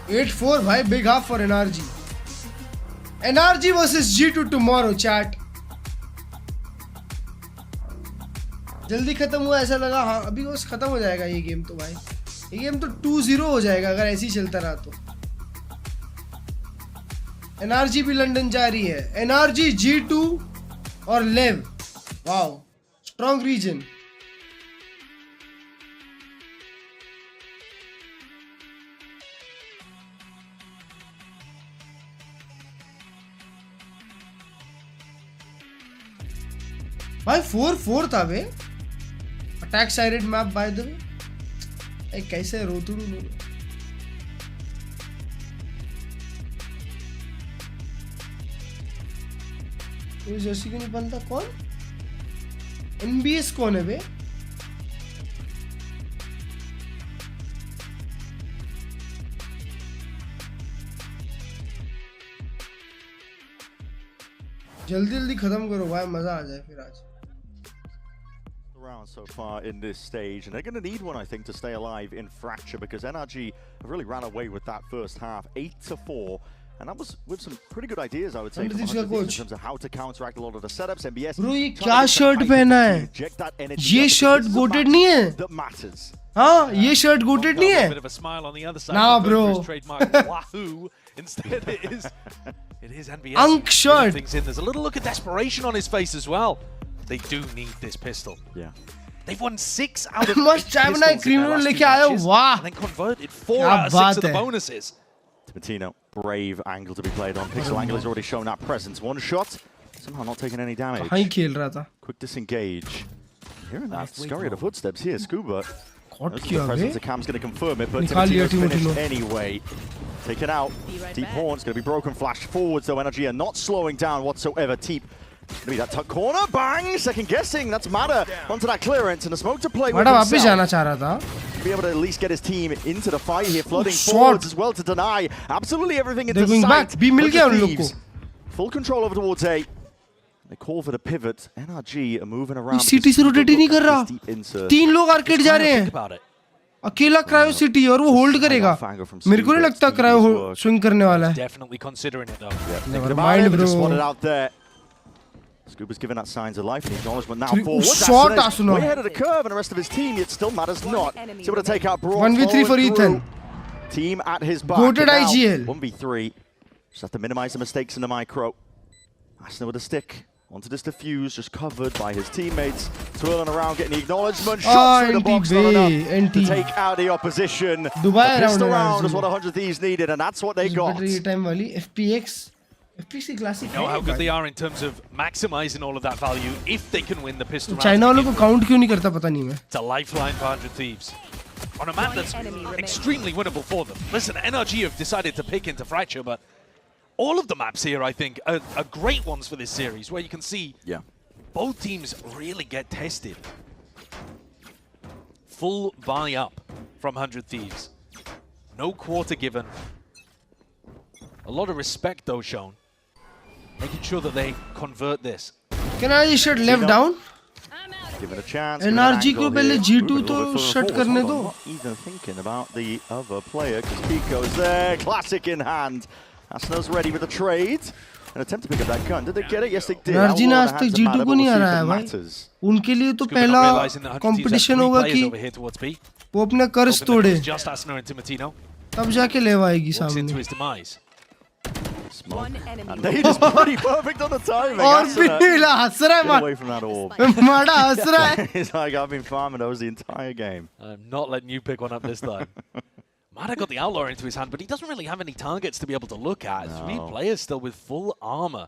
8-4 भाई, big half for NRG. NRG versus G2 tomorrow, chat. जल्दी खत्म हुआ ऐसा लगा. हाँ अभी बस खत्म हो जाएगा ये गेम तो भाई. ये गेम तो 2-0 हो जाएगा अगर ऐसे ही चलता रहा तो. NRG भी लंदन जा रही है. NRG, G2 और लेव. Wow, strong region. भाई 4-4 था वे. Attack side map by the way. कैसे रोतुड़ू लोग. ये जर्सी क्यों नहीं बनता? कौन? NBS कौन है बे? जल्दी खत्म करो भाई, मजा आ जाए फिर आज. Round so far in this stage, and they're going to need one, I think, to stay alive in Fracture, because NRG have really ran away with that first half, 8-4, and that was with some pretty good ideas, I would say, from in terms of how to counteract a lot of the setups. MBS, bro, ये क्या shirt पहना है? ये shirt GOATed नहीं है? That matters. हाँ, ये shirt GOATed नहीं है? Bit of a smile on the other side. Nah, bro. Wahoo! Instead, it is NBS. Unk shirt. There's a little look of desperation on his face as well. They do need this pistol. Yeah. They've won 6 out of 8 मस्त चाय बनाई, cream roll लेके आया, वाह! And then converted 4 out of 6 of the bonuses. Martino, brave angle to be played on. Pixel Angle has already shown that presence. One shot, somehow not taking any damage. कहीं खेल रहा था. Quick disengage. Hearing that scurry of the footsteps here, Scuba. Caught किया बे. The cam's going to confirm it, but Timotino's finished anyway. Taken out. Deep Horn's going to be broken. Flash forwards though. Energy are not slowing down whatsoever. Teep. Gonna be that tuck corner, bang! Second guessing, that's Mada onto that clearance and a smoke to play with himself. वापस जाना चाह रहा था. Be able to at least get his team into the fight here, flooding forwards as well to deny absolutely everything into sight. Back. B मिल गया उन लोग को. Full control over towards A. They call for the pivot. NRG are moving around. City से rotate ही नहीं कर रहा. 3 लोग arcade जा रहे हैं. अकेला क्रायो सिटी और वो होल्ड करेगा. मेरे को नहीं लगता क्रायो स्विंग करने वाला है. Definitely considering it though. Never mind, bro. Just spotted out there. Scuba's giving that signs of life and acknowledgement now forward. Short Asuna. Way ahead of the curve and the rest of his team, it still matters not. He's able to take out Brock. 1v3 for Ethan. Team at his back. Goated IGL. 1v3. Just have to minimize the mistakes in the micro. Asuna with a stick. Onto this defuse, just covered by his teammates. Twirling around, getting the acknowledgement. Shots through the box, not enough to take out the opposition. Dubai the pistol round is what 100 Thieves needed, and that's what they got. FPX. FPC Classic. You know how good they are in terms of maximizing all of that value if they can win the pistol round. China वालों को count क्यों नहीं करता पता नहीं मैं. It's a lifeline for 100 Thieves. On a map that's extremely winnable for them. Listen, NRG have decided to pick into Fracture, but all of the maps here, I think, are great ones for this series, where you can see both teams really get tested. Full buy up from 100 Thieves. No quarter given. A lot of respect, though, shown. Making sure that they convert this. Can I shut left down? Give it a chance. NRG को पहले G2 तो shut करने दो. Not even thinking about the other player, because Kiko's there, classic in hand. Asno's ready with the trade. An attempt to pick up that gun. Did they get it? Yes, they did. NRG ने आज तक G2 को नहीं हराया भाई. उनके लिए तो पहला competition होगा कि वो अपने कर्ज तोड़े. तब जाके लेवा आएगी सामने. And they just pretty perfect on the timing. और पिला हंस रहा है. Away from that orb. माड़ा हंस रहा है. He's like, I've been farming those the entire game. I'm not letting you pick one up this time. Mada got the Outlaw into his hand, but he doesn't really have any targets to be able to look at. No. 3 players still with full armor.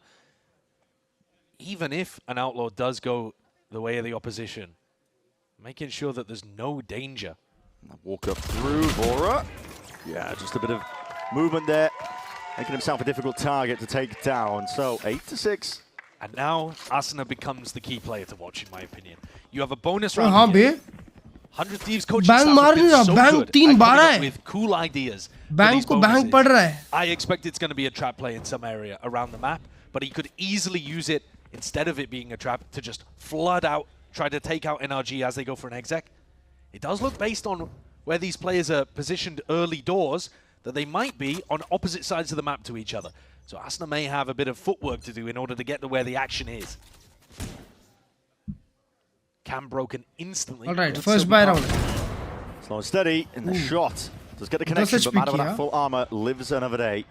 Even if an Outlaw does go the way of the opposition, making sure that there's no danger. Walk up through Vora. Yeah, just a bit of movement there. Making himself a difficult target to take down. So 8-6. And now Asuna becomes the key player to watch, in my opinion. You have a bonus round here. 100 Thieves coaching staff have been so good at coming up with cool ideas. Bang को bang पड़ रहा है. I expect it's going to be a trap play in some area around the map, but he could easily use it instead of it being a trap to just flood out, try to take out NRG as they go for an exec. It does look, based on where these players are positioned early doors, that they might be on opposite sides of the map to each other. So Asuna may have a bit of footwork to do in order to get to where the action is. Cam broken instantly. All right, first buy round. Slow and steady in the shot. Does get the connection, but Mada with that full armor lives another day.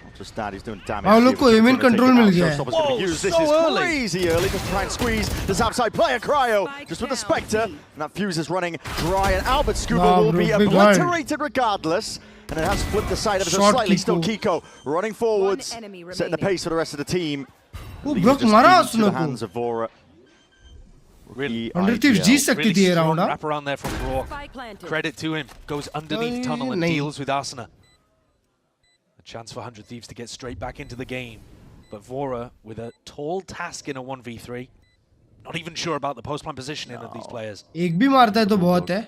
Not just that, he's doing damage. How look को aim in control मिल गया है. This is crazy early. Just try and squeeze this outside player, Cryo, just with the Spectre. And that fuse is running dry, and Albert Scuba will be obliterated regardless. And it has flipped the side of it, so slightly still Kiko running forwards, setting the pace for the rest of the team. Brock मारा उसने the hands of Vora. Really, 100 Thieves जीत सकती थी ये round. Wrap around there from Brock. Credit to him. Goes underneath tunnel and deals with Asuna. A chance for 100 Thieves to get straight back into the game. But Vora with a tall task in a 1v3. Not even sure about the post-plan positioning of these players. एक भी मारता है तो बहुत है.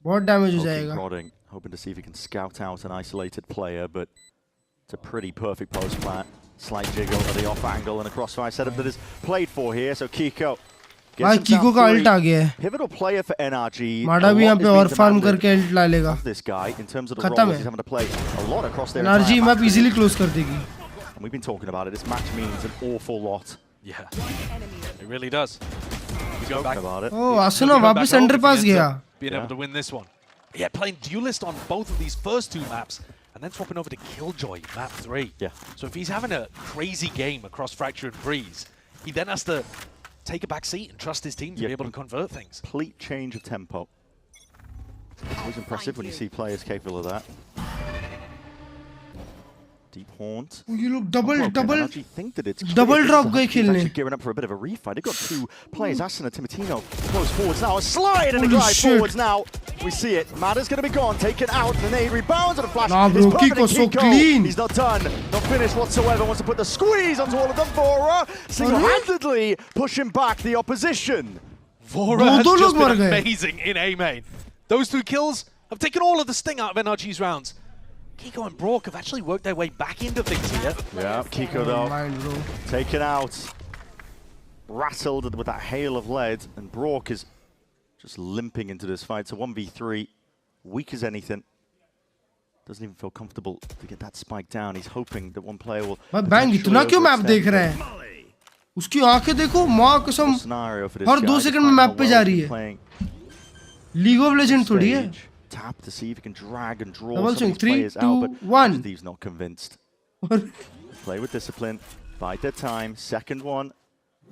बहुत damage हो जाएगा. Prodding, hoping to see if he can scout out an isolated player, but it's a pretty perfect post plant. Slight jiggle at the off angle and a crossfire setup that is played for here. So Kiko. भाई Kiko का ult आ गया है. Pivotal player for NRG. माडा भी यहाँ पे और farm करके ult ला लेगा. This guy in terms of the roles he's having to play a lot across their NRG map easily close कर देगी. And we've been talking about it. This match means an awful lot. Yeah, it really does. We go back about it. Oh, Asuna वापस center pass गया. Being able to win this one. Yeah, playing Duelist on both of these first two maps, and then swapping over to Killjoy, map 3. Yeah. So if he's having a crazy game across Fracture and Breeze, he then has to take a back seat and trust his team to be able to convert things. Complete change of tempo. Always impressive when you see players capable of that. Deep haunt. Oh, you look double think that it's drop गए खेलने. Gearing up for a bit of a refight. They've got two players, Asuna, Timotino, close forwards now. A slide and a drive forwards now. We see it. Mada's going to be gone, taken out. The nade rebounds and a flash. Nah, bro, Kiko so clean. He's not done, not finished whatsoever. Wants to put the squeeze onto all of them. Vora single-handedly pushing back the opposition. Vora has just been amazing in A main. Those two kills have taken all of the sting out of NRG's rounds. Kiko and Brock have actually worked their way back into things here. Yeah, Kiko though, taken out, rattled with that hail of lead, and Brock is just limping into this fight. So 1v3, weak as anything. Doesn't even feel comfortable to get that spike down. He's hoping that one player will. Bang, इतना क्यों map देख रहा है? उसकी आंखें देखो, माँ कसम. हर 2 सेकंड में map पे जा रही है. League of Legends थोड़ी है. Tap to see if he can drag and draw some of these 3, players 2, out, but 1. Steve's not convinced. Play with discipline, bide their time. Second one.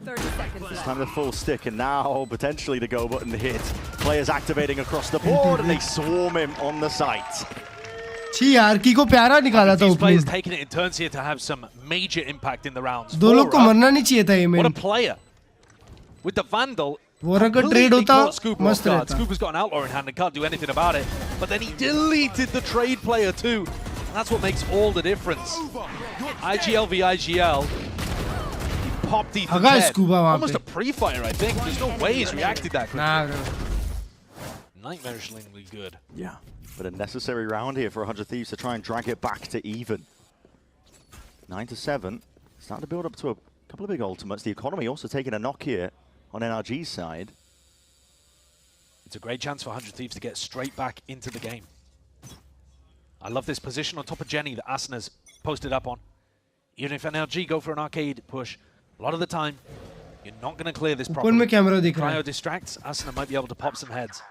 30 seconds It's time to full stick, and now potentially the go button hit. Players activating across the board, and they swarm him on the site. छी यार Kiko प्यारा निकाला था These players taking it in turns here to have some major impact in the rounds. दो लोग को मरना नहीं चाहिए था ये में. What a player! With the Vandal. Vora का trade होता मस्त रहता. Scooper's got an outlaw in hand and can't do anything about it. But then he deleted the trade player too. And that's what makes all the difference. IGL v IGL. He popped Ethan's head. Almost a pre-fire, I think. There's no way he's reacted that quickly. Nah, bro. Nightmarishly good. Yeah, but a necessary round here for 100 Thieves to try and drag it back to even. 9-7. Starting to build up to a couple of big ultimates. The economy also taking a knock here on NRG's side. It's a great chance for 100 Thieves to get straight back into the game. I love this position on top of Jenny that Asuna's posted up on. Even if NRG go for an arcade push, a lot of the time, you're not going to clear this properly. Cryo distracts, Asuna might be able to pop some heads.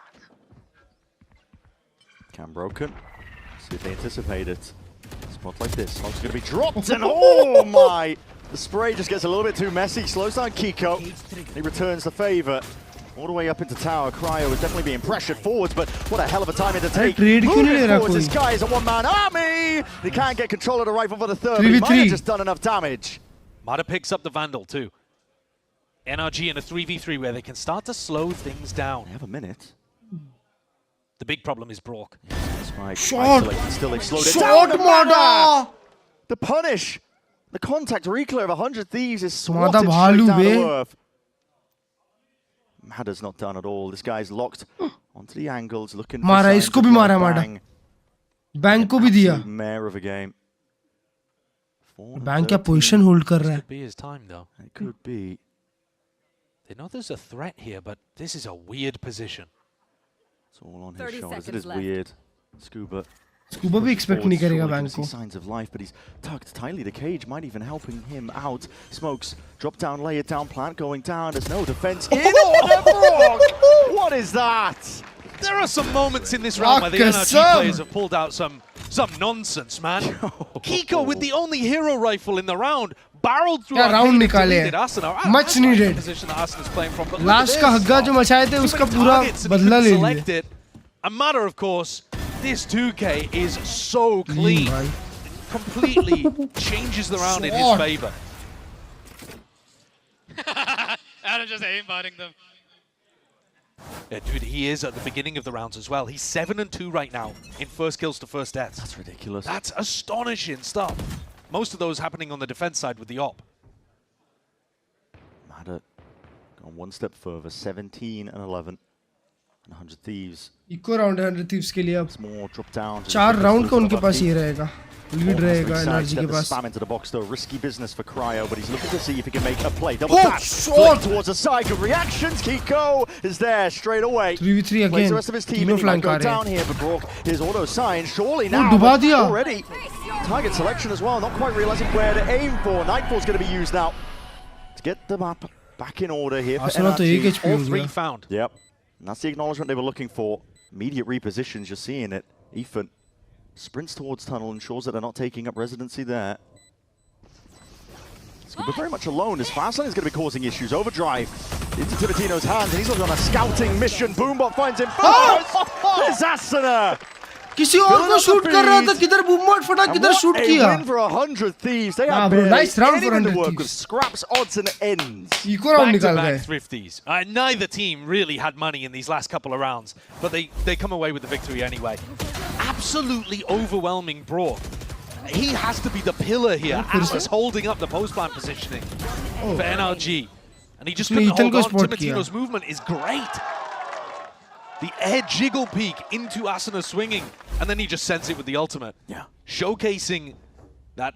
Cam broken. See if they anticipate it. Spot like this. Smoke's going to be dropped, and oh my! The spray just gets a little bit too messy. Slows down Kiko. He returns the favor. All the way up into tower. Cryo is definitely being pressured forwards, but what a hell of a timing to take. Moving forwards, this guy is a one-man army! He can't get control of the rifle for the third, but he might have just done enough damage. Mada picks up the Vandal too. NRG in a 3v3 where they can start to slow things down. They have a minute. The big problem is Brock. Short! Still they've slowed it down. Mada! The punish! The contact reclear of 100 Thieves is swatted straight down to earth. Mada's not done at all. This guy's locked onto the angles, looking for इसको भी मारा Mada. Bang को भी दिया. Mare of a game. Bang क्या position hold कर रहा है? Could be his time though. It could be. They know there's a threat here, but this is a weird position. It's all on his shoulders. It is weird. Scuba भी expect नहीं करेगा Bang को. Signs of life, but he's tugged tightly. The cage might even helping him out. Smokes, drop down, lay it down, plant going down. There's no defense in order. Brock! What is that? There are some moments in this round where the NRG players have pulled out some nonsense, man. Kiko with the only hero rifle in the round barreled through our round निकाले हैं. Much needed. Last का हग्गा जो मचाए थे उसका पूरा बदला ले लिया. A matter of course, this 2K is so clean. Completely changes the round in his favor. Adam just aimbotting them. Yeah, dude, he is at the beginning of the rounds as well. He's 7-2 right now in first kills to first deaths. That's ridiculous. That's astonishing stuff. most of those happening on the defense side with the op. Mada gone one step further, 17 and 11. And 100 Thieves. Eco round है 100 Thieves के लिए अब. More drop down. 4 round का उनके पास ये रहेगा. Lead रहेगा energy के पास. Spam into the box though, risky business for Cryo, but he's looking to see if he can make a play. Double tap, flick towards the side. Good reactions. Kickoff is there straight away. 3v3 again. Plays the rest of his team and he might go down here, but Brock, his auto sign surely now. Already target selection as well. Not quite realizing where to aim for. Nightfall's going to be used now to get the map back in order here for NRG. All 3 found. Yep, and that's the acknowledgement they were looking for. Immediate repositions. You're seeing it. Ethan sprints towards tunnel, ensures that they're not taking up residency there. But very much alone as Fastlane is going to be causing issues. Overdrive into Timatino's hands, and he's on a scouting mission. Boombot finds him first. There's Asuna. किसी और को shoot कर रहा था, किधर बूमबॉट फटा, किधर shoot किया. Win for 100 Thieves. They have nice round for 100 work with scraps, odds, and ends. Back-to-back thrifties. Neither team really had money in these last couple of rounds, but they come away with the victory anyway. Absolutely overwhelming Brock. He has to be the pillar here. Atlas holding up the post-plant positioning for NRG. And he just couldn't hold on. Timatino's movement is great. The air jiggle peek into Asuna swinging, and then he just sends it with the ultimate. Yeah. Showcasing that,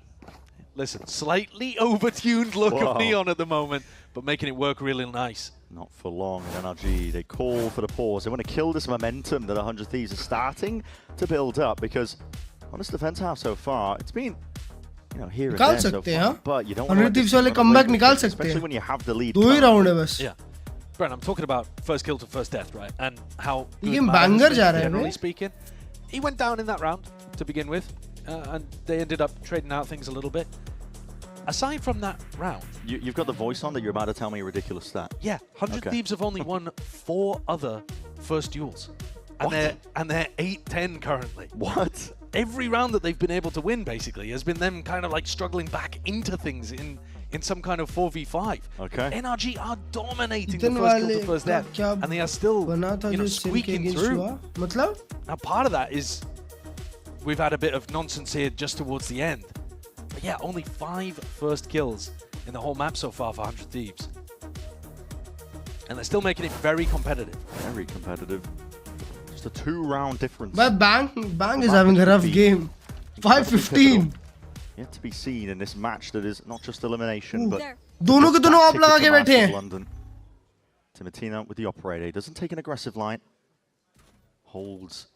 listen, slightly overtuned look of Neon at the moment, but making it work really nice. Not for long in NRG. They call for the pause. They want to kill this momentum that 100 Thieves are starting to build up, because on this defense half so far, it's been, you know, here and there so far, but you don't want to 100 Thieves वाले comeback निकाल सकते हैं. Especially when you have the lead. 2 he round है बस. Yeah. Brent, I'm talking about first kill to first death, right? And how game banger जा रहा है, generally speaking. He went down in that round to begin with, and they ended up trading out things a little bit. Aside from that round, you've got the voice on that you're about to tell me a ridiculous stat. Yeah, 100 Thieves have only won 4 other first duels, and they're 8-10 currently. What? Every round that they've been able to win basically has been them kind of like struggling back into things in some kind of 4v5. Okay. NRG are dominating the first kill to first death, and they are still, you know, squeaking through. Now, part of that is we've had a bit of nonsense here just towards the end. But yeah, only 5 first kills in the whole map so far for 100 Thieves. And they're still making it very competitive. Very competitive. Just a 2-round difference. But Bang is having a rough game. 5-15. Yet to be seen in this match that is not just elimination, but दोनों के दोनों आप लगा के बैठे हैं. London. Timatino with the operator. He doesn't take an aggressive line. Holds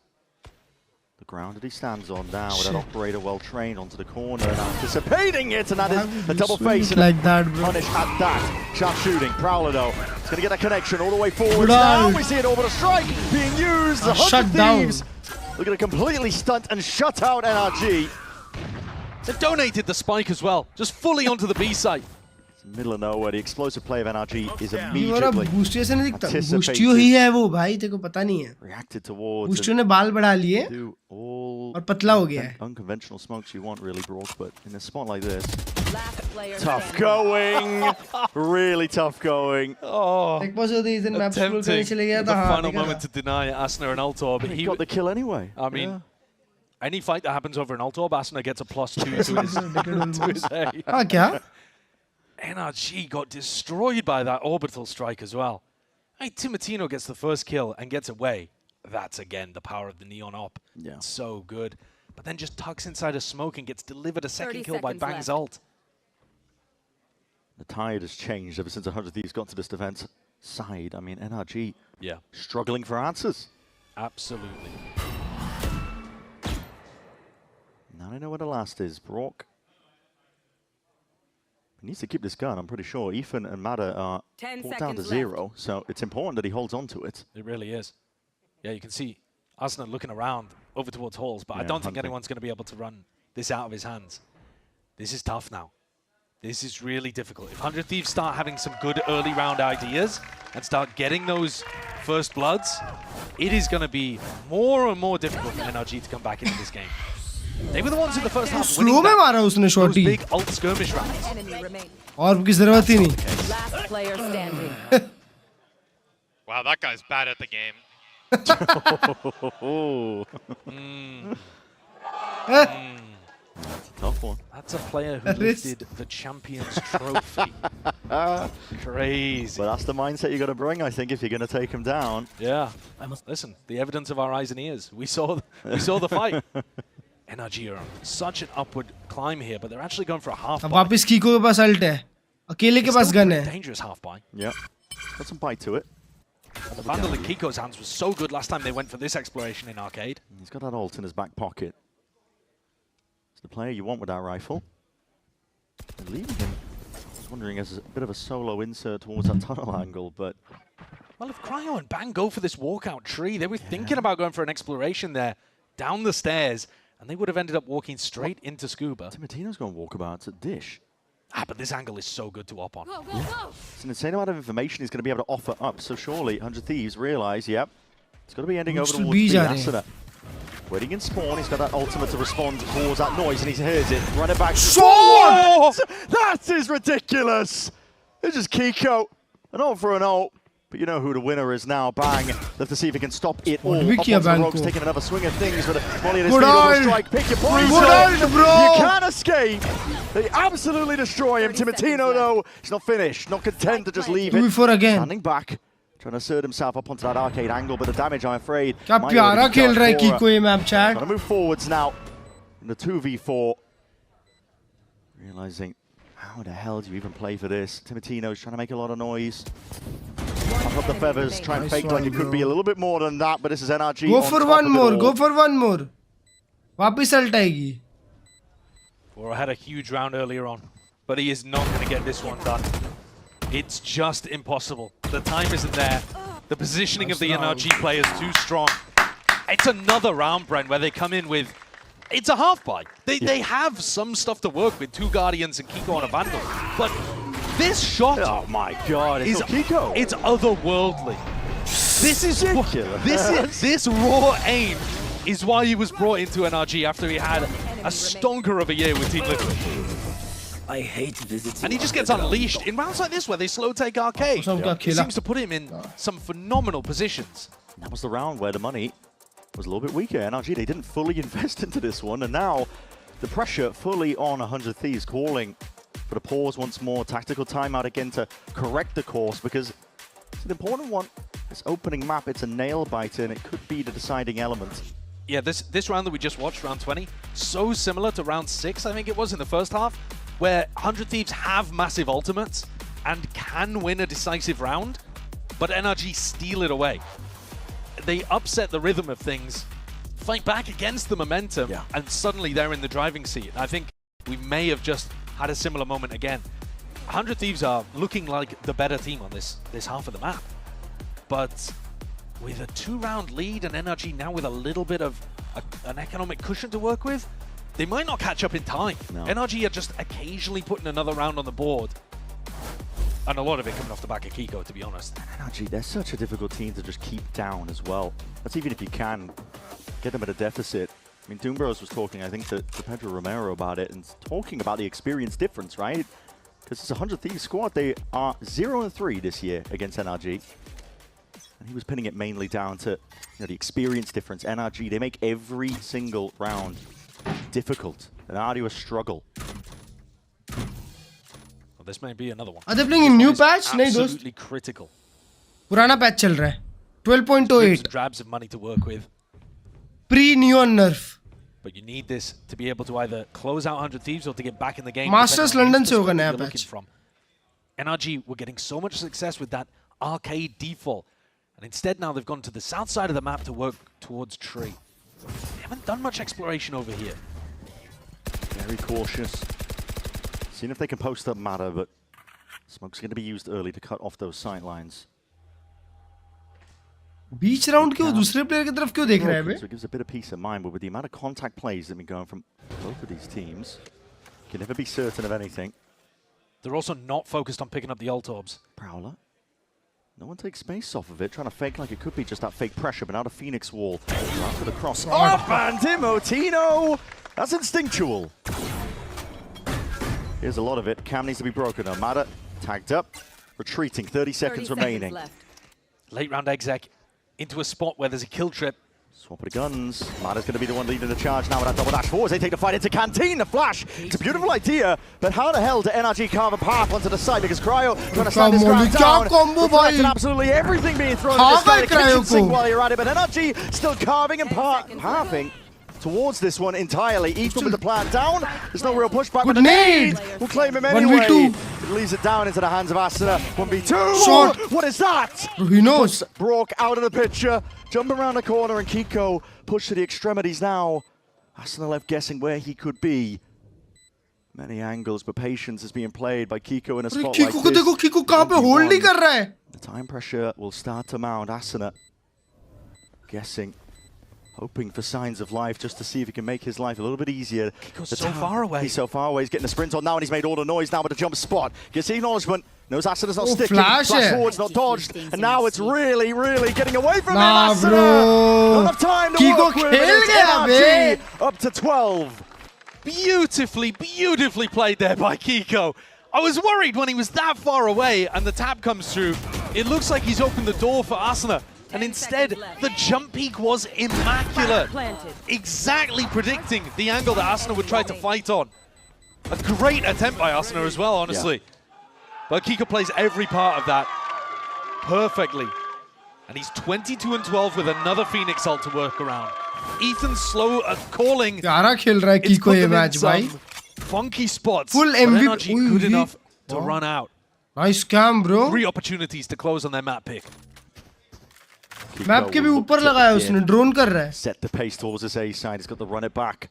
the ground that he stands on now with that operator well trained onto the corner and anticipating it, and that is a double face and like that, bro. punish at that. Sharp shooting. Prowler though. It's going to get a connection all the way forward. Now we see an orbital strike being used. The 100 Thieves looking to completely stunt and shut out NRG. They donated the spike as well, just fully onto the B site. It's middle of nowhere. The explosive play of NRG is immediately बूस्टियो से नहीं दिखता. बूस्टियो ही है वो भाई, तेरे को पता नहीं है. Reacted towards. बूस्टियो ने बाल बढ़ा लिए और पतला हो गया है. Unconventional smokes you want really, Brock, but in a spot like this, tough going. Really tough going. Oh, attempting the final moment to deny Asuna and Altor, but he got the kill anyway. I mean. Yeah. Any fight that happens over an Altor, Asuna gets a +2 to his A. NRG got destroyed by that orbital strike as well. Hey, Timatino gets the first kill and gets away. That's, again, the power of the Neon Op. Yeah. So good. But then just tucks inside a smoke and gets delivered a second kill by Bang's ult. The tide has changed ever since 100 Thieves got to this defense side. I mean, NRG struggling for answers. Absolutely. Now I know where the last is. Brock. He needs to keep this gun, I'm pretty sure. Ethan and Mada are brought down to 0, so it's important that he holds on to it. It really is. Yeah, you can see Asuna looking around over towards Halls, but I don't think anyone's going to be able to run this out of his hands. This is tough now. This is really difficult. If 100 Thieves start having some good early round ideas and start getting those first bloods, it is going to be more and more difficult for NRG to come back into this game. They were the ones in the first half winning those big ult skirmish rounds. और की ज़रूरत ही नहीं. Last player standing. Wow, that guy's bad at the game. Tough one. That's a player who lifted the Champions Trophy. Crazy. But that's the mindset you got to bring, I think, if you're going to take him down. Yeah. Listen, the evidence of our eyes and ears. We saw the fight. NRG are on such an upward climb here, but they're actually going for a half buy. वापस कीको के पास alt है. अकेले के पास gun है. Dangerous half buy. Yeah. Got some bite to it. And the Vandal in Kiko's hands was so good last time they went for this exploration in Arcade. He's got that ult in his back pocket. It's the player you want with that rifle. And leaving him, I was wondering, as a bit of a solo insert towards that tunnel angle, but... Well, if Cryo and Bang go for this walkout tree, they were thinking about going for an exploration there, down the stairs, and they would have ended up walking straight into Scuba. Timatino's going walkabouts at Dish. But this angle is so good to op on. It's an insane amount of information he's going to be able to offer up. So surely 100 Thieves realize, yep, it's got to be ending over towards B. Asuna. Waiting in spawn, he's got that ultimate to respond towards that noise, and he hears it. Run it back. What? That is ridiculous! It's just Kiko. An ult for an ult. But you know who the winner is now. Bang. Let's to see if he can stop it all. Up onto the Rogues, taking another swing of things with a volley of the strike. Pick your poison. You can't escape. They absolutely destroy him. Timatino, though, he's not finished. Not content to just leave it. Standing back. Trying to assert himself up onto that arcade angle, but the damage, I'm afraid. क्या प्यारा खेल रहा है कीको ये map chat. Gonna move forwards now in the 2v4. Realizing, how the hell do you even play for this? Timatino's trying to make a lot of noise. Pop up the feathers, try and fake like it could be a little bit more than that, but this is NRG. Go for one more, go for one more. वापिस alt आएगी. Or had a huge round earlier on, but he is not going to get this one done. It's just impossible. The time isn't there. The positioning of the NRG player is too strong. It's another round, Brent, where they come in with... It's a half buy. They have some stuff to work with, 2 Guardians and Kiko on a Vandal. But this shot... Oh my god, it's Kiko. It's otherworldly. This is ridiculous. This raw aim is why he was brought into NRG after he had a stonker of a year with Team Liquid. I hate visiting. And he just gets unleashed in rounds like this where they slow take Arcade. It seems to put him in some phenomenal positions. That was the round where the money was a little bit weaker. NRG, they didn't fully invest into this one, and now the pressure fully on 100 Thieves, calling for the pause once more, tactical timeout again to correct the course, because it's an important one. This opening map, it's a nail biter, and it could be the deciding element. Yeah, this round that we just watched, round 20, so similar to round 6, I think it was in the first half, where 100 Thieves have massive ultimates and can win a decisive round, but NRG steal it away. They upset the rhythm of things, fight back against the momentum, and suddenly they're in the driving seat. I think we may have just had a similar moment again. 100 Thieves are looking like the better team on this half of the map. But with a 2-round lead and NRG now with a little bit of an economic cushion to work with, they might not catch up in time. No. NRG are just occasionally putting another round on the board. And a lot of it coming off the back of Kiko, to be honest. NRG, they're such a difficult team to just keep down as well. That's even if you can get them at a deficit. I mean, Doombros was talking, I think, to Pedro Romero about it, and talking about the experience difference, right? Because it's a 100 Thieves squad. They are 0-3 this year against NRG. And he was pinning it mainly down to the experience difference. NRG, they make every single round difficult, an arduous struggle. Well, this may be another one. Are they playing a new patch? नहीं दोस्त. Absolutely critical. पुराना patch चल रहा है. 12.08. Drabs of money to work with. Pre-neon nerf. But you need this to be able to either close out 100 Thieves or to get back in the game. Masters London से होगा नया patch. NRG were getting so much success with that arcade default. And instead now they've gone to the south side of the map to work towards Tree. They haven't done much exploration over here. Very cautious. Seeing if they can post up matter, but smoke's going to be used early to cut off those sight lines. Beach round क्यों दूसरे player की तरफ क्यों देख रहा है बे? So it gives a bit of peace of mind, but with the amount of contact plays that have been going from both of these teams, you can never be certain of anything. They're also not focused on picking up the ult orbs. Prowler. No one takes space off of it, trying to fake like it could be just that fake pressure, but now the Phoenix wall. After the cross. Oh, Bandimotino! That's instinctual. Here's a lot of it. Cam needs to be broken. Armada tagged up, retreating. 30 seconds remaining. Late round exec into a spot where there's a kill trip. Swap of guns. Mada's going to be the one leading the charge now with that double dash forwards. They take the fight into Canteen, the flash. It's a beautiful idea, but how the hell did NRG carve a path onto the side? Because Cryo trying to stand his ground down. Reflecting absolutely everything being thrown at this guy. The kitchen sink while you're at it, but NRG still carving and pathing towards this one entirely. Each one with the plan down. There's no real pushback, but the nade will claim him anyway. 1v2. It leaves it down into the hands of Asuna. 1v2. Shot. What is that? He knows. Brock out of the picture. Jump around the corner, and Kiko pushed to the extremities now. Asuna left guessing where he could be. Many angles, but patience is being played by Kiko in a spot like this. Kiko kahan pe hold nahi kar raha hai. The time pressure will start to mount. Asuna guessing, hoping for signs of life just to see if he can make his life a little bit easier. Kiko's so far away. He's so far away. He's getting the sprint on now, and he's made all the noise now with the jump spot. Gets the acknowledgement. Knows Asuna's not sticking. Flash forwards, not dodged. And now it's really, really getting away from him. Asuna. Bro. Not enough time to Kiko work with. khel gaya, Up to 12. Beautifully, beautifully played there by Kiko. I was worried when he was that far away and the tap comes through. It looks like he's opened the door for Asuna. And instead, the jump peak was immaculate. Exactly predicting the angle that Asuna would try to fight on. A great attempt by Asuna as well, honestly. Yeah. But Kiko plays every part of that perfectly. And he's 22-12 with another Phoenix ult to work around. Ethan's slow calling. प्यारा खेल रहा है Kiko ये match भाई. Funky spots. Full MVP. Good enough to run out. Nice cam, bro. 3 opportunities to close on their map pick. Map के भी ऊपर लगाया उसने, drone कर रहा है. Set the pace towards this A side. He's got to run it back.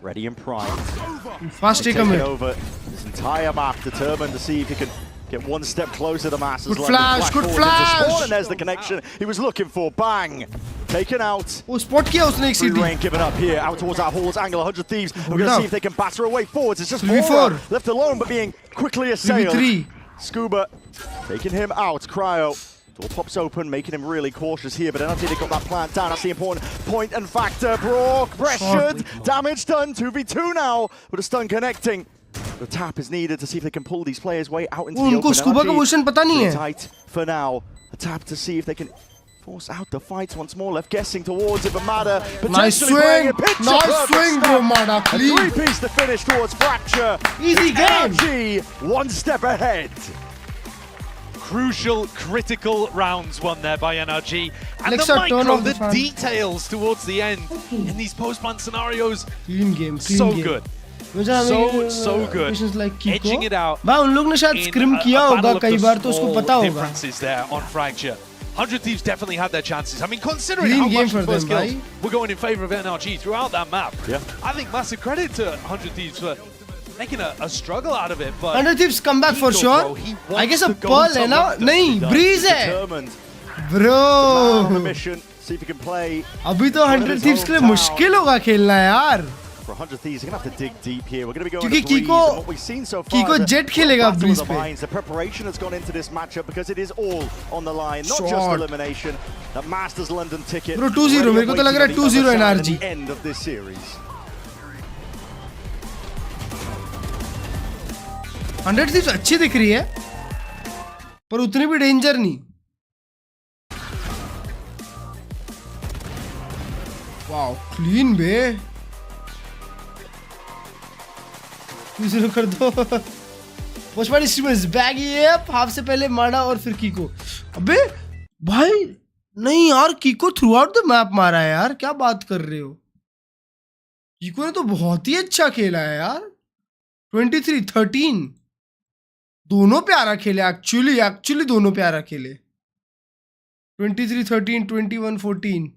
Ready and primed. Fast take him over this entire map, determined to see if he can get one step closer to Masters. Good flash, good flash. And there's the connection he was looking for. Bang. Taken out. Oh, spot kiya usne ek CD. Rain given up here, out towards that Hall's angle. 100 Thieves. We're going to see if they can batter away forwards. It's just 4 left alone, but being quickly assailed. 3v3. Scuba taking him out. Cryo. Door pops open, making him really cautious here, but I don't think they got that plant down. That's the important point and factor. Brock pressured, damage done, 2v2 now, with a stun connecting. The tap is needed to see if they can pull these players way out into the open. Scuba ka position pata nahi hai. Tight for now. A tap to see if they can force out the fights once more. Left guessing towards it, but Mada nice swing, nice swing, bro, Mada. A 3-piece to finish towards Fracture. Easy game. NRG, one step ahead. Crucial, critical rounds won there by NRG. And Next the micro, the details towards the end in these post-plant scenarios. Clean game, clean so game. good. So good. Like Edging it out. भाई उन लोग ने शायद scrim किया होगा कई बार तो उसको पता होगा. Differences there on Fracture. 100 Thieves definitely had their chances. I mean, considering how much the first kills were going in favor of NRG throughout that map, I think massive credit to 100 Thieves for making a struggle out of it. But 100 Thieves come back for sure. I guess a Pearl है ना? नहीं, Breeze है. Bro. See if he can play. अभी तो 100 Thieves के लिए मुश्किल होगा खेलना यार. For 100 Thieves, they're going to have to dig deep here. We're going to be going क्योंकि to Breeze, and what we've seen so far Kiko Jet खेलेगा Breeze पे. The preparation has gone into this matchup because it is all on the line, not just elimination. The Masters London ticket. Bro 2-0 मेरे को तो लग रहा है 2-0 NRG. The end of this series. 100 Thieves अच्छी दिख रही है, पर उतनी भी डेंजर नहीं. वाओ, क्लीन बे. 2-0 कर दो. पोस्टमार्टम स्ट्रीमर्स बैग ये हाफ से पहले मारा और फिर कीको. अबे भाई नहीं यार, कीको थ्रू आउट द मैप मारा है यार. क्या बात कर रहे हो? कीको ने तो बहुत ही अच्छा खेला है यार. 23-13 दोनों प्यारा खेले. एक्चुअली दोनों प्यारा खेले. 23-13, 21-14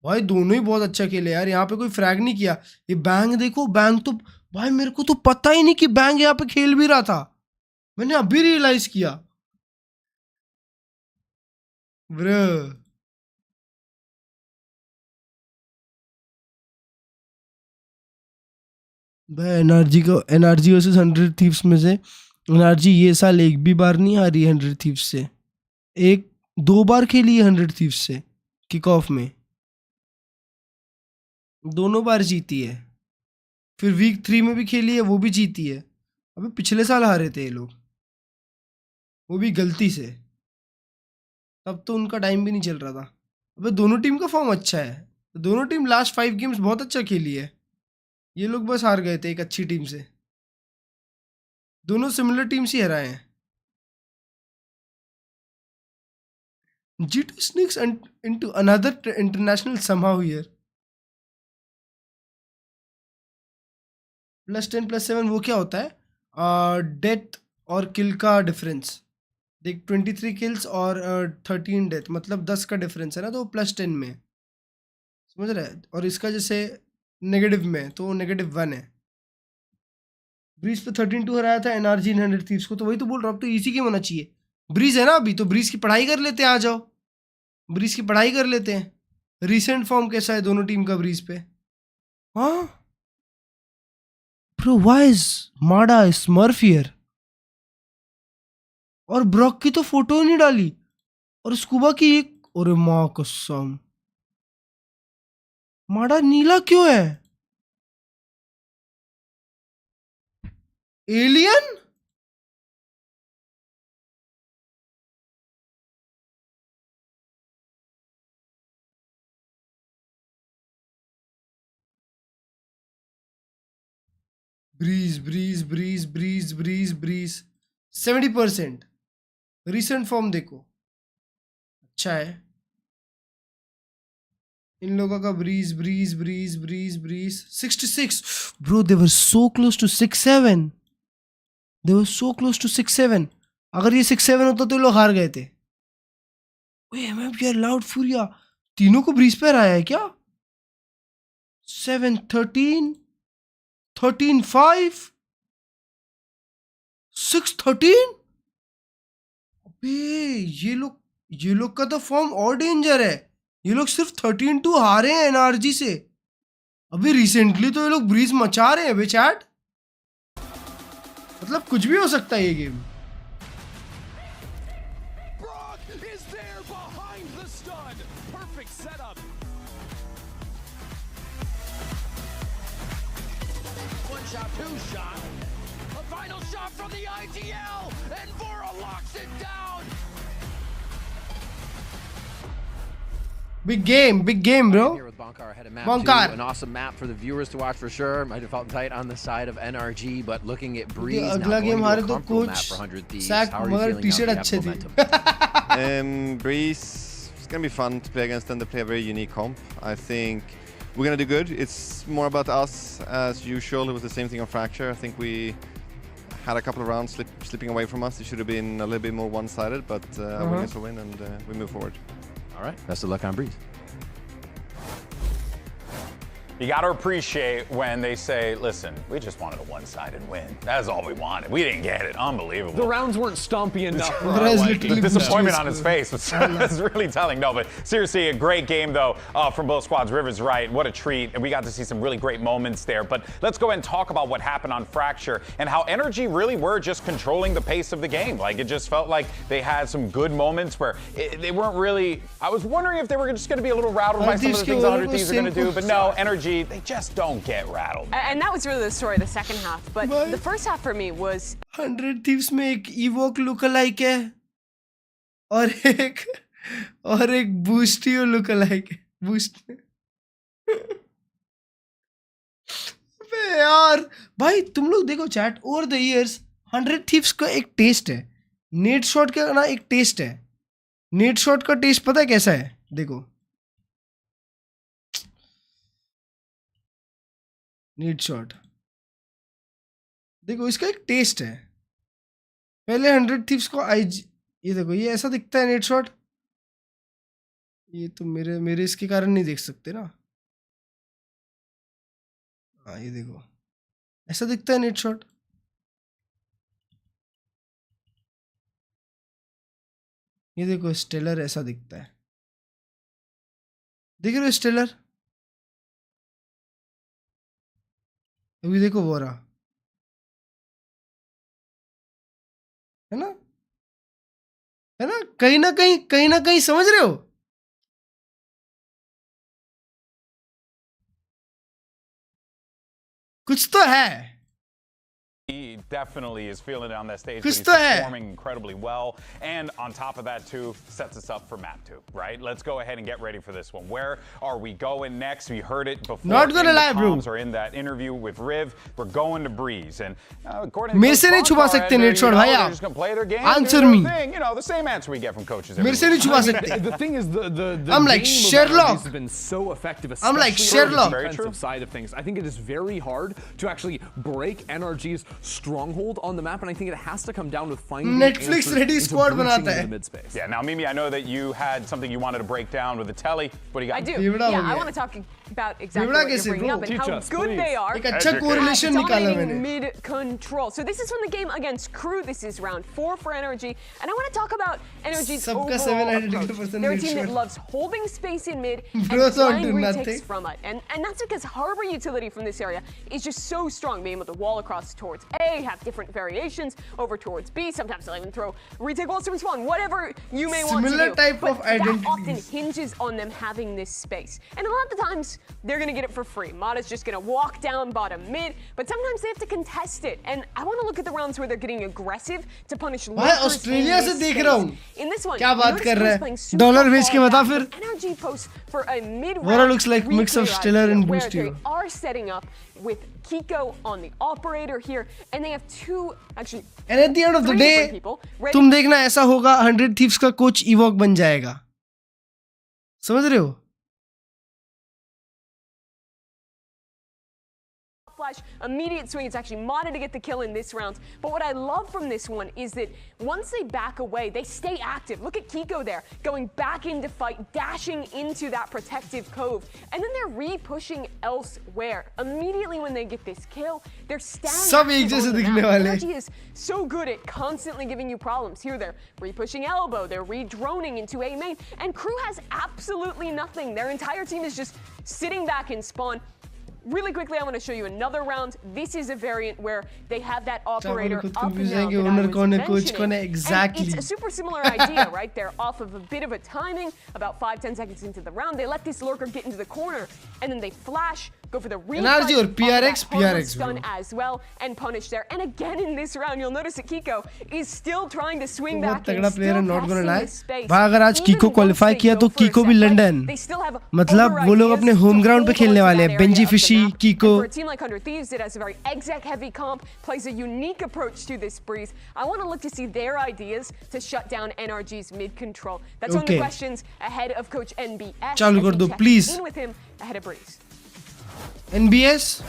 भाई दोनों ही बहुत अच्छा खेले यार. यहाँ पे कोई फ्रैग नहीं किया. ये बैंग देखो, बैंग तो भाई मेरे को तो पता ही नहीं कि बैंग यहाँ पे खेल भी रहा था. मैंने अभी रियलाइज किया. ब्रो भाई एनर्जी वर्सेस 100 थीव्स में से एनर्जी ये साल एक भी बार नहीं हारी 100 थीव्स से. 1-2 बार खेली 100 थीव्स से किक ऑफ में. दोनों बार जीती है. फिर वीक 3 में भी खेली है, वो भी जीती है. अबे पिछले साल हारे थे ये लोग, वो भी गलती से. तब तो उनका टाइम भी नहीं चल रहा था. अबे दोनों टीम का फॉर्म अच्छा है, दोनों टीम लास्ट 5 गेम्स बहुत अच्छा खेली है। ये लोग बस हार गए थे एक अच्छी टीम से, दोनों सिमिलर टीम्स ही हराए हैं। G2 sneaks into another international somehow here. +10 +7 वो क्या होता है? डेथ और किल का डिफरेंस। देख 23 किल्स और 13 डेथ, मतलब 10 का डिफरेंस है ना, तो +10 में, समझ रहे हैं? और इसका जैसे नेगेटिव में तो -1 है। ब्रीज पे 13-2 हराया था एनआरजी इन 100 थीव्स को, तो वही तो बोल रहा हूँ, अब तो इजी गेम होना चाहिए। ब्रीज है ना अभी, तो ब्रीज की पढ़ाई कर लेते हैं, आ जाओ ब्रीज की पढ़ाई कर लेते हैं। रिसेंट फॉर्म कैसा है दोनों टीम का ब्रीज पे? हाँ ब्रो, व्हाई इज माडा स्मर्फ हियर? और ब्रॉक की तो फोटो ही नहीं डाली, और स्कूबा की एक, और माँ कसम, माडा नीला क्यों है? Alien? Breeze Breeze Breeze Breeze Breeze Breeze 70%। Recent form देखो, अच्छा है इन लोगों का। Breeze Breeze Breeze Breeze Breeze 66। Bro they were so close to 6-7, they were so close to 6-7। अगर ये 6-7 होता तो ये लोग हार गए थे। ओए मैं यार लाउड फूरिया तीनों को ब्रीज पे हराया है क्या? 7-13, 13-5, 6-13। अबे ये लोग का तो फॉर्म और डेंजर है। ये लोग सिर्फ 13-2 हारे हैं एनआरजी से। अभी रिसेंटली तो ये लोग ब्रीज मचा रहे हैं बे चैट, मतलब कुछ भी हो सकता है ये game. Shot, 2 shot. A final shot from the ITL, and Vora locks it down. Big game, bro. Here with Bonkar ahead of map Bonkar. 2. An awesome map for the viewers to watch for sure. Might have felt tight on the side of NRG, but looking at Breeze now अगला going game to हारे a तो comfortable map coach for 100 Thieves. सैक, How are you मगर feeling t shirt now that you अच्छे have थी। momentum? Breeze, it's going to be fun to play against them. They play a very unique comp. I think we're going to do good. It's more about us as usual. It was the same thing on Fracture. I think we had a couple of rounds slipping away from us. It should have been a little bit more one-sided, but a win is a win, and we move forward. All right, best of luck on Breeze. You got to appreciate when they say, listen, we just wanted a one-sided win. That's all we wanted. We didn't get it. Unbelievable. The rounds weren't stompy enough for our liking. The disappointment on his face was really telling. No, but seriously, a great game, though, from both squads. River's right. What a treat. And we got to see some really great moments there. But let's go ahead and talk about what happened on Fracture and how Energy really were just controlling the pace of the game. Like, it just felt like they had some good moments where they weren't really... I was wondering if they were just going to be a little rattled by some of the things 100 Thieves are going to do. But no, Energy, they just don't get rattled. And that was really the story, the second half. But the first half for me was... 100 Thieves में एक Evoke lookalike है और एक Boostio lookalike है। Boost यार भाई तुम लोग देखो chat, over the years 100 Thieves का एक टेस्ट है, नेट शॉट का ना एक टेस्ट है। नेट शॉट का टेस्ट पता है कैसा है? देखो नेट शॉट, देखो इसका एक टेस्ट है। पहले 100 Thieves को ये देखो, ये ऐसा दिखता है नेट शॉट। ये तो मेरे इसके कारण नहीं देख सकते ना। हाँ ये देखो ऐसा दिखता है नेट शॉट। ये देखो स्टेलर ऐसा दिखता है, देख रहे हो स्टेलर? अभी देखो वोरा, है ना कहीं ना कहीं समझ रहे हो? कुछ तो है। He definitely is feeling it on that stage, but कुछ he's तो है। performing incredibly well. And on top of that, too, sets us up for map 2, right? Let's go ahead and get ready for this one. Where are we going next? We heard it before Not gonna in the lie, bro. comms or in that interview with Riv. We're going to Breeze. And according to मेरे से नहीं छुपा सकते net shot भाई they're just going to play their game. Answer do me. their thing. You know, the same answer we get from coaches. मेरे से नहीं छुपा सकते The thing is, the I'm like game of Sherlock. energies has been so effective, I'm like especially on Sherlock. the defensive side of things. I think it is very hard to actually break NRG's stronghold on the map, and I think it has to come down with finding Netflix answers ready into squad breaching बनाता into है। the mid space. Yeah, now Mimi, I know that you had something you wanted to break down with the telly. What do you got? I do. Fibra Yeah, हो I गया। want to talk about exactly Fibra what you're कैसे, bringing bro? up and Teach how us, good please. they are एक अच्छा correlation at निकाला dominating मैंने। mid-control. So this is from the game against Crew. This is round 4 for NRG. And I want to talk about NRG's सबका overall 792% approach. They're a team that mid loves holding space in mid Bro, and don't flying do retakes nothing. from it. And that's because Harbor utility from this area is just so strong, being able to wall across towards A, have different variations over towards B. Sometimes they'll even throw retake walls to respawn, whatever you may want to Similar do. type But of that often identities. hinges on them having this space. And a lot of the times, they're going to get it for free. Mada's just going to walk down bottom mid, but sometimes they have to contest it. And I want to look at the rounds where they're getting aggressive to punish भाई lurkers Australia in से this देख space. रहा हूँ In this one, क्या बात notice कर Crew's रहा है playing super डॉलर भेज के far बता back. फिर Energy posts for a mid-round Vora looks like mix of re-clear Stiller out and here, where Boostio. they are setting up with Kiko on the operator here, and they have two, actually, And at the end of the 3 day different people ready. तुम देखना ऐसा होगा 100 Thieves का coach इवॉक बन जाएगा समझ रहे हो Flash, immediate swing. It's actually modded to get the kill in this round. But what I love from this one is that once they back away, they stay active. Look at Kiko there, going back into fight, dashing into that protective cove. And then they're re-pushing elsewhere. Immediately when they get this kill, they're standing सब एक active जैसे on the दिखने map. वाले। Energy is so good at constantly giving you problems. Here they're re-pushing elbow, they're re-droning into A main, and Crew has absolutely nothing. Their entire team is just sitting back in spawn. Really quickly, I want to show you another round. This is a variant where they have that operator खुद up now confuse that है कि I owner was कौन है, coach कौन है, mentioning. exactly. And it's a super similar idea, right? They're off of a bit of a timing, about 5-10 seconds into the round. They let this lurker get into the corner, and then they flash, go for the NRG or PRX, PRX, stun bro. as well, and punish there. And again in this round, you'll notice that Kiko is still trying to swing बहुत back in, तगड़ा player है, still not gonna pressing lie the space. भाई अगर आज Even कीको once qualify they किया go तो for a कीको भी set, London they still have मतलब other वो लोग ideas अपने to होम ग्राउंड पे hold खेलने onto वाले that हैं area Benji of the fishy map. कीको And for a team like 100 Thieves that has a very exec-heavy comp, plays a unique approach to this Breeze, I want to look to see their ideas to shut down NRG's mid-control. That's one of the Okay. questions ahead of Coach NBS. चालू as कर he दो, checks please. in with him ahead of Breeze. NBS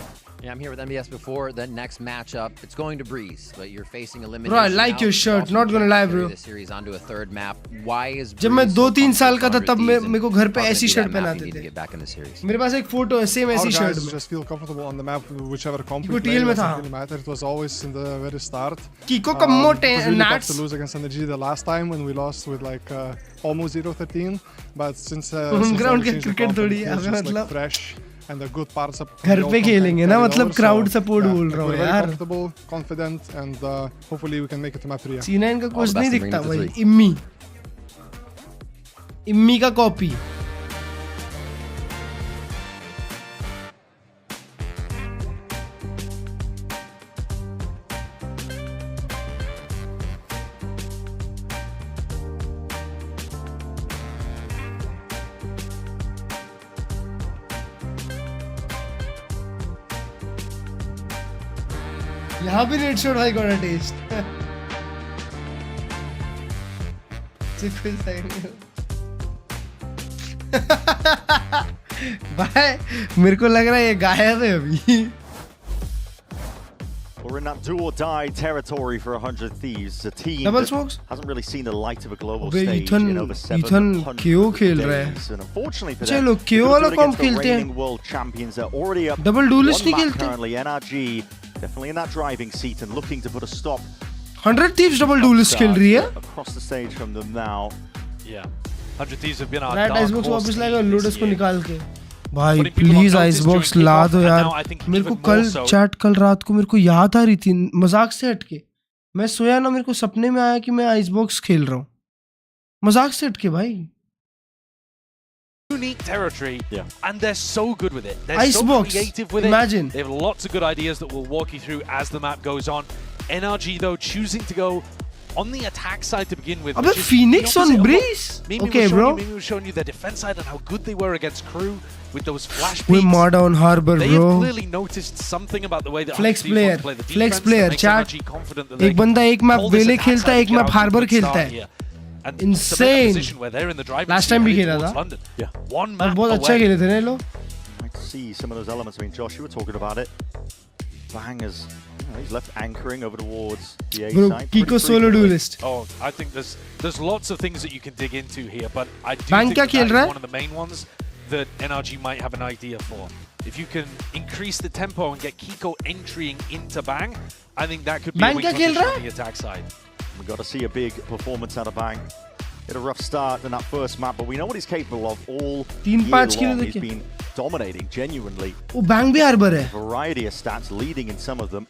Yeah, I'm here with NBS before the next matchup. It's going to Breeze, but you're facing elimination. Bro, I like now. your You're shirt, also not gonna trying to lie, carry bro. The series onto a third map. Why is जब मैं Breeze so 2-3 साल का था comfortable तब with 100 मेरे को घर पे Thieves ऐसी and how shirt gonna be that map पहनाते you need to थे get back in the series? मेरे पास एक फोटो है सेम ऐसी Our शर्ट guys में just feel comfortable on the map, whichever comp Kiko we play. TL में Doesn't था। really matter. It was always in the very start. Kiko का मोटे It was really tough nuts to lose against Energy the last time when we lost with like almost 0-13. But since home then ground we के changed the cricket comp and थोड़ी it है feels हमें just like मतलब fresh and the good parts of घर पे खेलेंगे ना मतलब क्राउड सपोर्ट yeah, बोल like रहा हूँ we're very यार comfortable, confident, and hopefully we can make it to map 3. C9 का कुछ the नहीं best in दिखता bringing भाई it to इम्मी का कॉपी यहाँ भी नेट शॉट भाई गॉट अ टेस्ट भाई मेरे को लग रहा है ये गायब है अभी We're in that do or die territory for 100 Thieves. A team Double that smokes? hasn't really seen the light of a global अबे stage Ethan in over 700 KO खेल रहा है days. And unfortunately for चलो them, KO वाला कॉम्प against the खेलते हैं reigning world champions. They're already up Double duelist one नहीं map खेलते currently. NRG definitely in that driving seat and looking to put a stop 100 Thieves double duelist खेल रही है across the stage from them now. Yeah. 100 Thieves have been our right dark Icebox horse वापस team लाएगा this लोडस को year. निकाल के भाई Putting people on please notice Icebox during ला kickoff, दो and यार now I think मेरे को even कल more so. चैट कल रात को मेरे को याद आ रही थी मजाक से हटके मैं सोया ना मेरे को सपने में आया कि मैं आइसबॉक्स खेल रहा हूँ मजाक से हटके भाई unique territory, and they're so good with it. They're Icebox. so creative with Imagine. it. They have lots of good ideas that we'll walk you through as the map goes on. NRG, though, choosing to go on the attack side to begin with. Abbe, Phoenix on Breeze? Okay, bro. Mimi was showing you their defense side and how good they were against Crew with those flash We peeks. mod on Harbor, They have bro. clearly noticed something about the way that Flex RGB wants to player, play the flex defense player, that makes chat. NRG confident that they एक बंदा एक map hold this वेले attack खेलता side है, एक and map get out Harbor to a good खेलता start है. here. And Insane. to make a position where they're in the driving Last seat time भी heading खेला towards था. London. One और map बहुत अच्छा away. खेले थे ना ये लोग. I can see some of those elements. I mean, Josh, you were talking about it. Bangers. He's left anchoring over towards the A Bro, side. Kiko solo duelist. Oh, I think there's lots of things that you can dig into here, but I do Bang think क्या that खेल is रहा है? one of the main ones that NRG might have an idea for. If you can increase the tempo and get Kiko entering into Bang, I think that could be Bang a weak क्या खेल position रहा on the attack side. We've got to see a big performance out of Bang. Had a rough start in that first map, but we know what he's capable of all year 3-5 kilo long. He's देखिए. been dominating, genuinely. वो Bang भी harbour है. Variety of stats, leading in some of them.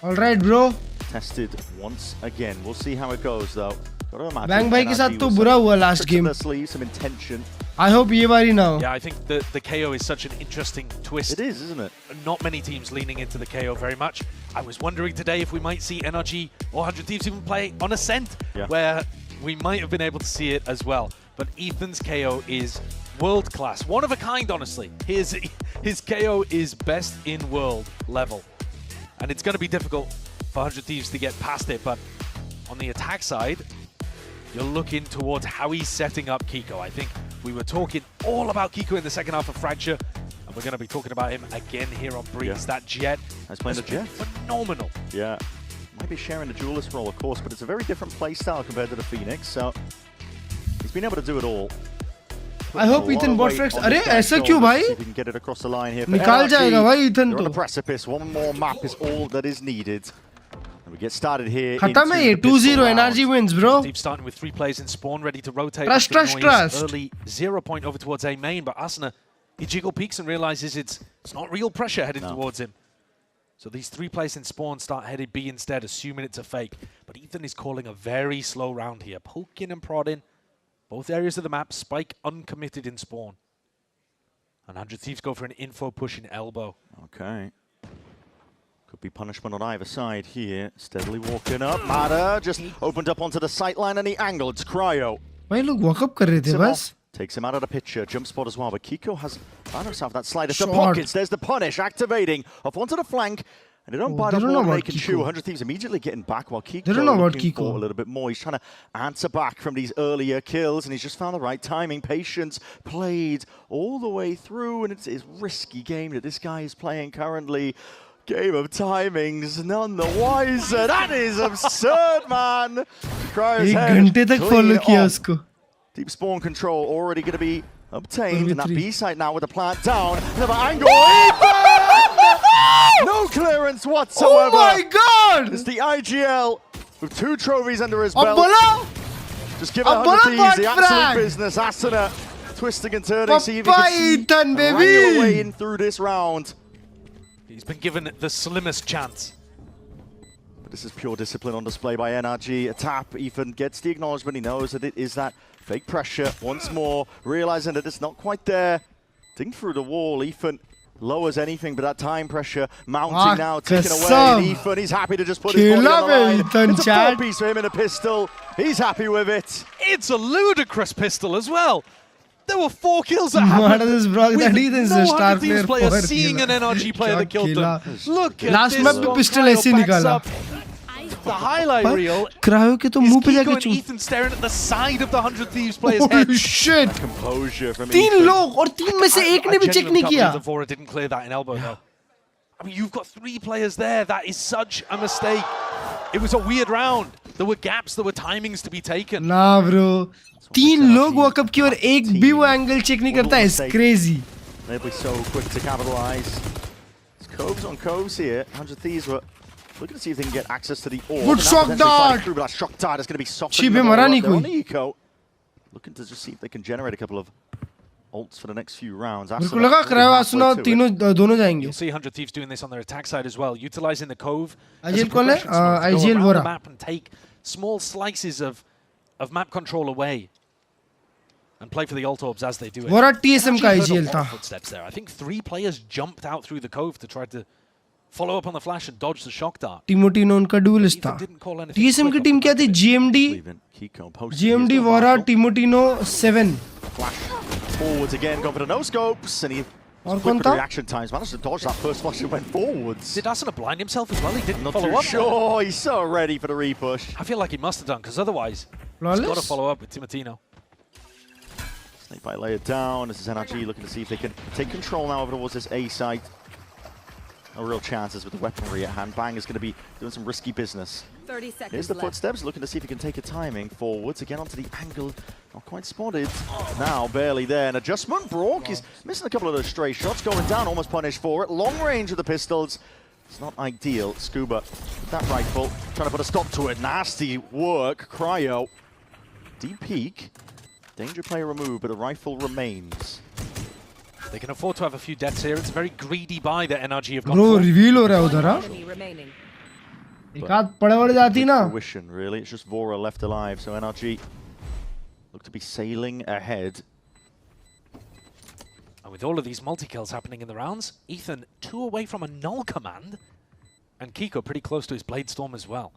All right, bro. Tested once again. We'll see how it goes, though. Got to imagine Bang भाई के साथ NRG तो with बुरा some हुआ last tricks up game. their sleeves, some intention. I hope ये बारी ना हो. Yeah, I think the KO is such an interesting twist. It is, isn't it? Not many teams leaning into the KO very much. I was wondering today if we might see NRG or 100 Thieves even play on Ascent, where we might have been able to see it as well. But Ethan's KO is world class. One of a kind, honestly. His KO is best in world level. And it's going to be difficult for 100 Thieves to get past it, but on the attack side, you're looking towards how he's setting up Kiko. I think we were talking all about Kiko in the second half of Fracture, and we're going to be talking about him again here on Breeze. That Jet He's playing the Jet. Phenomenal. Yeah. Might be sharing the duelist role, of course, but it's a very different play style compared to the Phoenix, so he's been able to do it all. I hope Ethan bot flex. अरे ऐसा क्यों भाई? See if we can get it across the line here. निकाल जाएगा भाई Ethan They're on तो. the precipice. One more map is all that is needed. And we get started here. खत्म है ये 2-0 NRG wins, bro. Team starting with 3 players in spawn, ready to rotate. Trust, after trust, Noise. trust. Early 0 point over towards A main, but Asuna, he jiggle peeks and realizes it's not real pressure heading towards him. So these 3 players in spawn start headed B instead, assuming it's a fake. But Ethan is calling a very slow round here, poking and prodding. Both areas of the map, Spike uncommitted in spawn. And 100 Thieves go for an info push in elbow. Okay. Could be punishment on either side here. Steadily walking up. Mada just opened up onto the sight line and the angle. It's Cryo. भाई लोग walk up कर रहे थे बस. Takes him out of the picture. Jump spot as well. But Kiko has found himself that slider. The Short. pockets. There's the punish. Activating. Off onto the flank. And they don't bite off know more than they about can Kiko. chew. 100 Thieves immediately getting back while Kiko They don't know about looking Kiko. for a little bit more. He's trying to answer back from these earlier kills, and he's just found the right timing. Patience played all the way through, and it's a risky game that this guy is playing currently. Game of timings, none the wiser. That is absurd, man. Cryo's एक head घंटे तक clean follow किया off. उसको. Deep spawn control already going to be obtained. Only And that 3. B site now with the plant down. Another angle. No clearance whatsoever. Oh my god! It's the IGL with 2 trophies under his अब belt. बोला? Just give it अब 100 बोला Thieves the bot absolute frag. business. Asuna twisting and turning. See if he Papa can see Ethan, right baby. away in through this round. He's been given the slimmest chance. But this is pure discipline on display by NRG. A tap. Ethan gets the acknowledgement. He knows that it is that fake pressure once more. Realizing that it's not quite there. Ding through the wall. Ethan lowers anything, but that time pressure mounting now, taken away. And Ethan, he's happy to just put his body on the line. It's a 4-piece for him in a pistol. He's happy with it. It's a ludicrous pistol as well. There were 4 kills that What happened. is this bro? With That Ethan's a no star 100 Thieves player. player for seeing खेला. an NRG player that killed them. Look at Last this map पे one. pistol Cryo ऐसे backs निकाला. up. The highlight reel Cryo के तो is मुंह पे Kiko जाके and चूम. Ethan staring at the side of the 100 Thieves player's head. Holy shit! Composure from 3 Ethan. लोग और 3 में से एक ने भी check नहीं किया. The Vora didn't clear that in elbow though. I mean, you've got 3 players there. That is such a mistake. It was a weird round. There were gaps, there were timings to be taken. Nah bro. 3 लोग walk up किए और एक भी वो angle check नहीं करता. It's crazy. They'll be so quick to capitalize. It's coves on coves here. 100 Thieves were looking to see if they can get access to the orb. Good shock dart. Through, but that shock dart is going to be softened. Chibi मरा नहीं on कोई. the eco. Looking to just see if they can generate a couple of ults for the next few rounds. मेरे को लगा Cryo Asuna तीनों दोनों जाएंगे. You'll see 100 Thieves doing this on their attack side as well, utilizing the cove. IGL कौन है? IGL around Vora. the map and take small slices of map control away. and play for the ult orbs as they do it. What a TSM का Actually heard a IGL lot था. of footsteps there. I think 3 players jumped out through the cove to try to follow up on the flash and dodge the shock dart. टिमोटिनो उनका duelist था. TSM की team क्या थी? GMD Vora टिमोटिनो 7. Forwards again, gone for the no scopes, and he और quick कौन with the था? reaction times, managed to dodge that first flash and went forwards. Did Asuna blind himself as well? He didn't Not follow too up. sure. He's so ready for the repush. I feel like he must have done, because otherwise he's got to Flawless. follow up with Timotino. Snake bite layered down. This is NRG looking to see if they can take control now over towards this A site. No real chances with the weaponry at hand. Bang is going to be doing some risky business. 30 seconds Here's the left. footsteps, looking to see if he can take a timing forwards. Again onto the angle. Not quite spotted. Now barely there. An adjustment. Brock is missing a couple of those stray shots. Going down, almost punished for it. Long range with the pistols. It's not ideal. Scuba with that rifle. Trying to put a stop to it. Nasty work. Cryo. Deep peek. Danger player removed, but the rifle remains. They can afford to have a few deaths here. It's a very greedy buy that NRG have gone Bro, for. reveal हो रहा है उधर हाँ? एक आध पड़े जाती ना? Fruition, really. It's just Vora left alive, so NRG look to be sailing ahead. And with all of these multi-kills happening in the rounds, Ethan 2 away from a null command, and Kiko pretty close to his Blade Storm as well.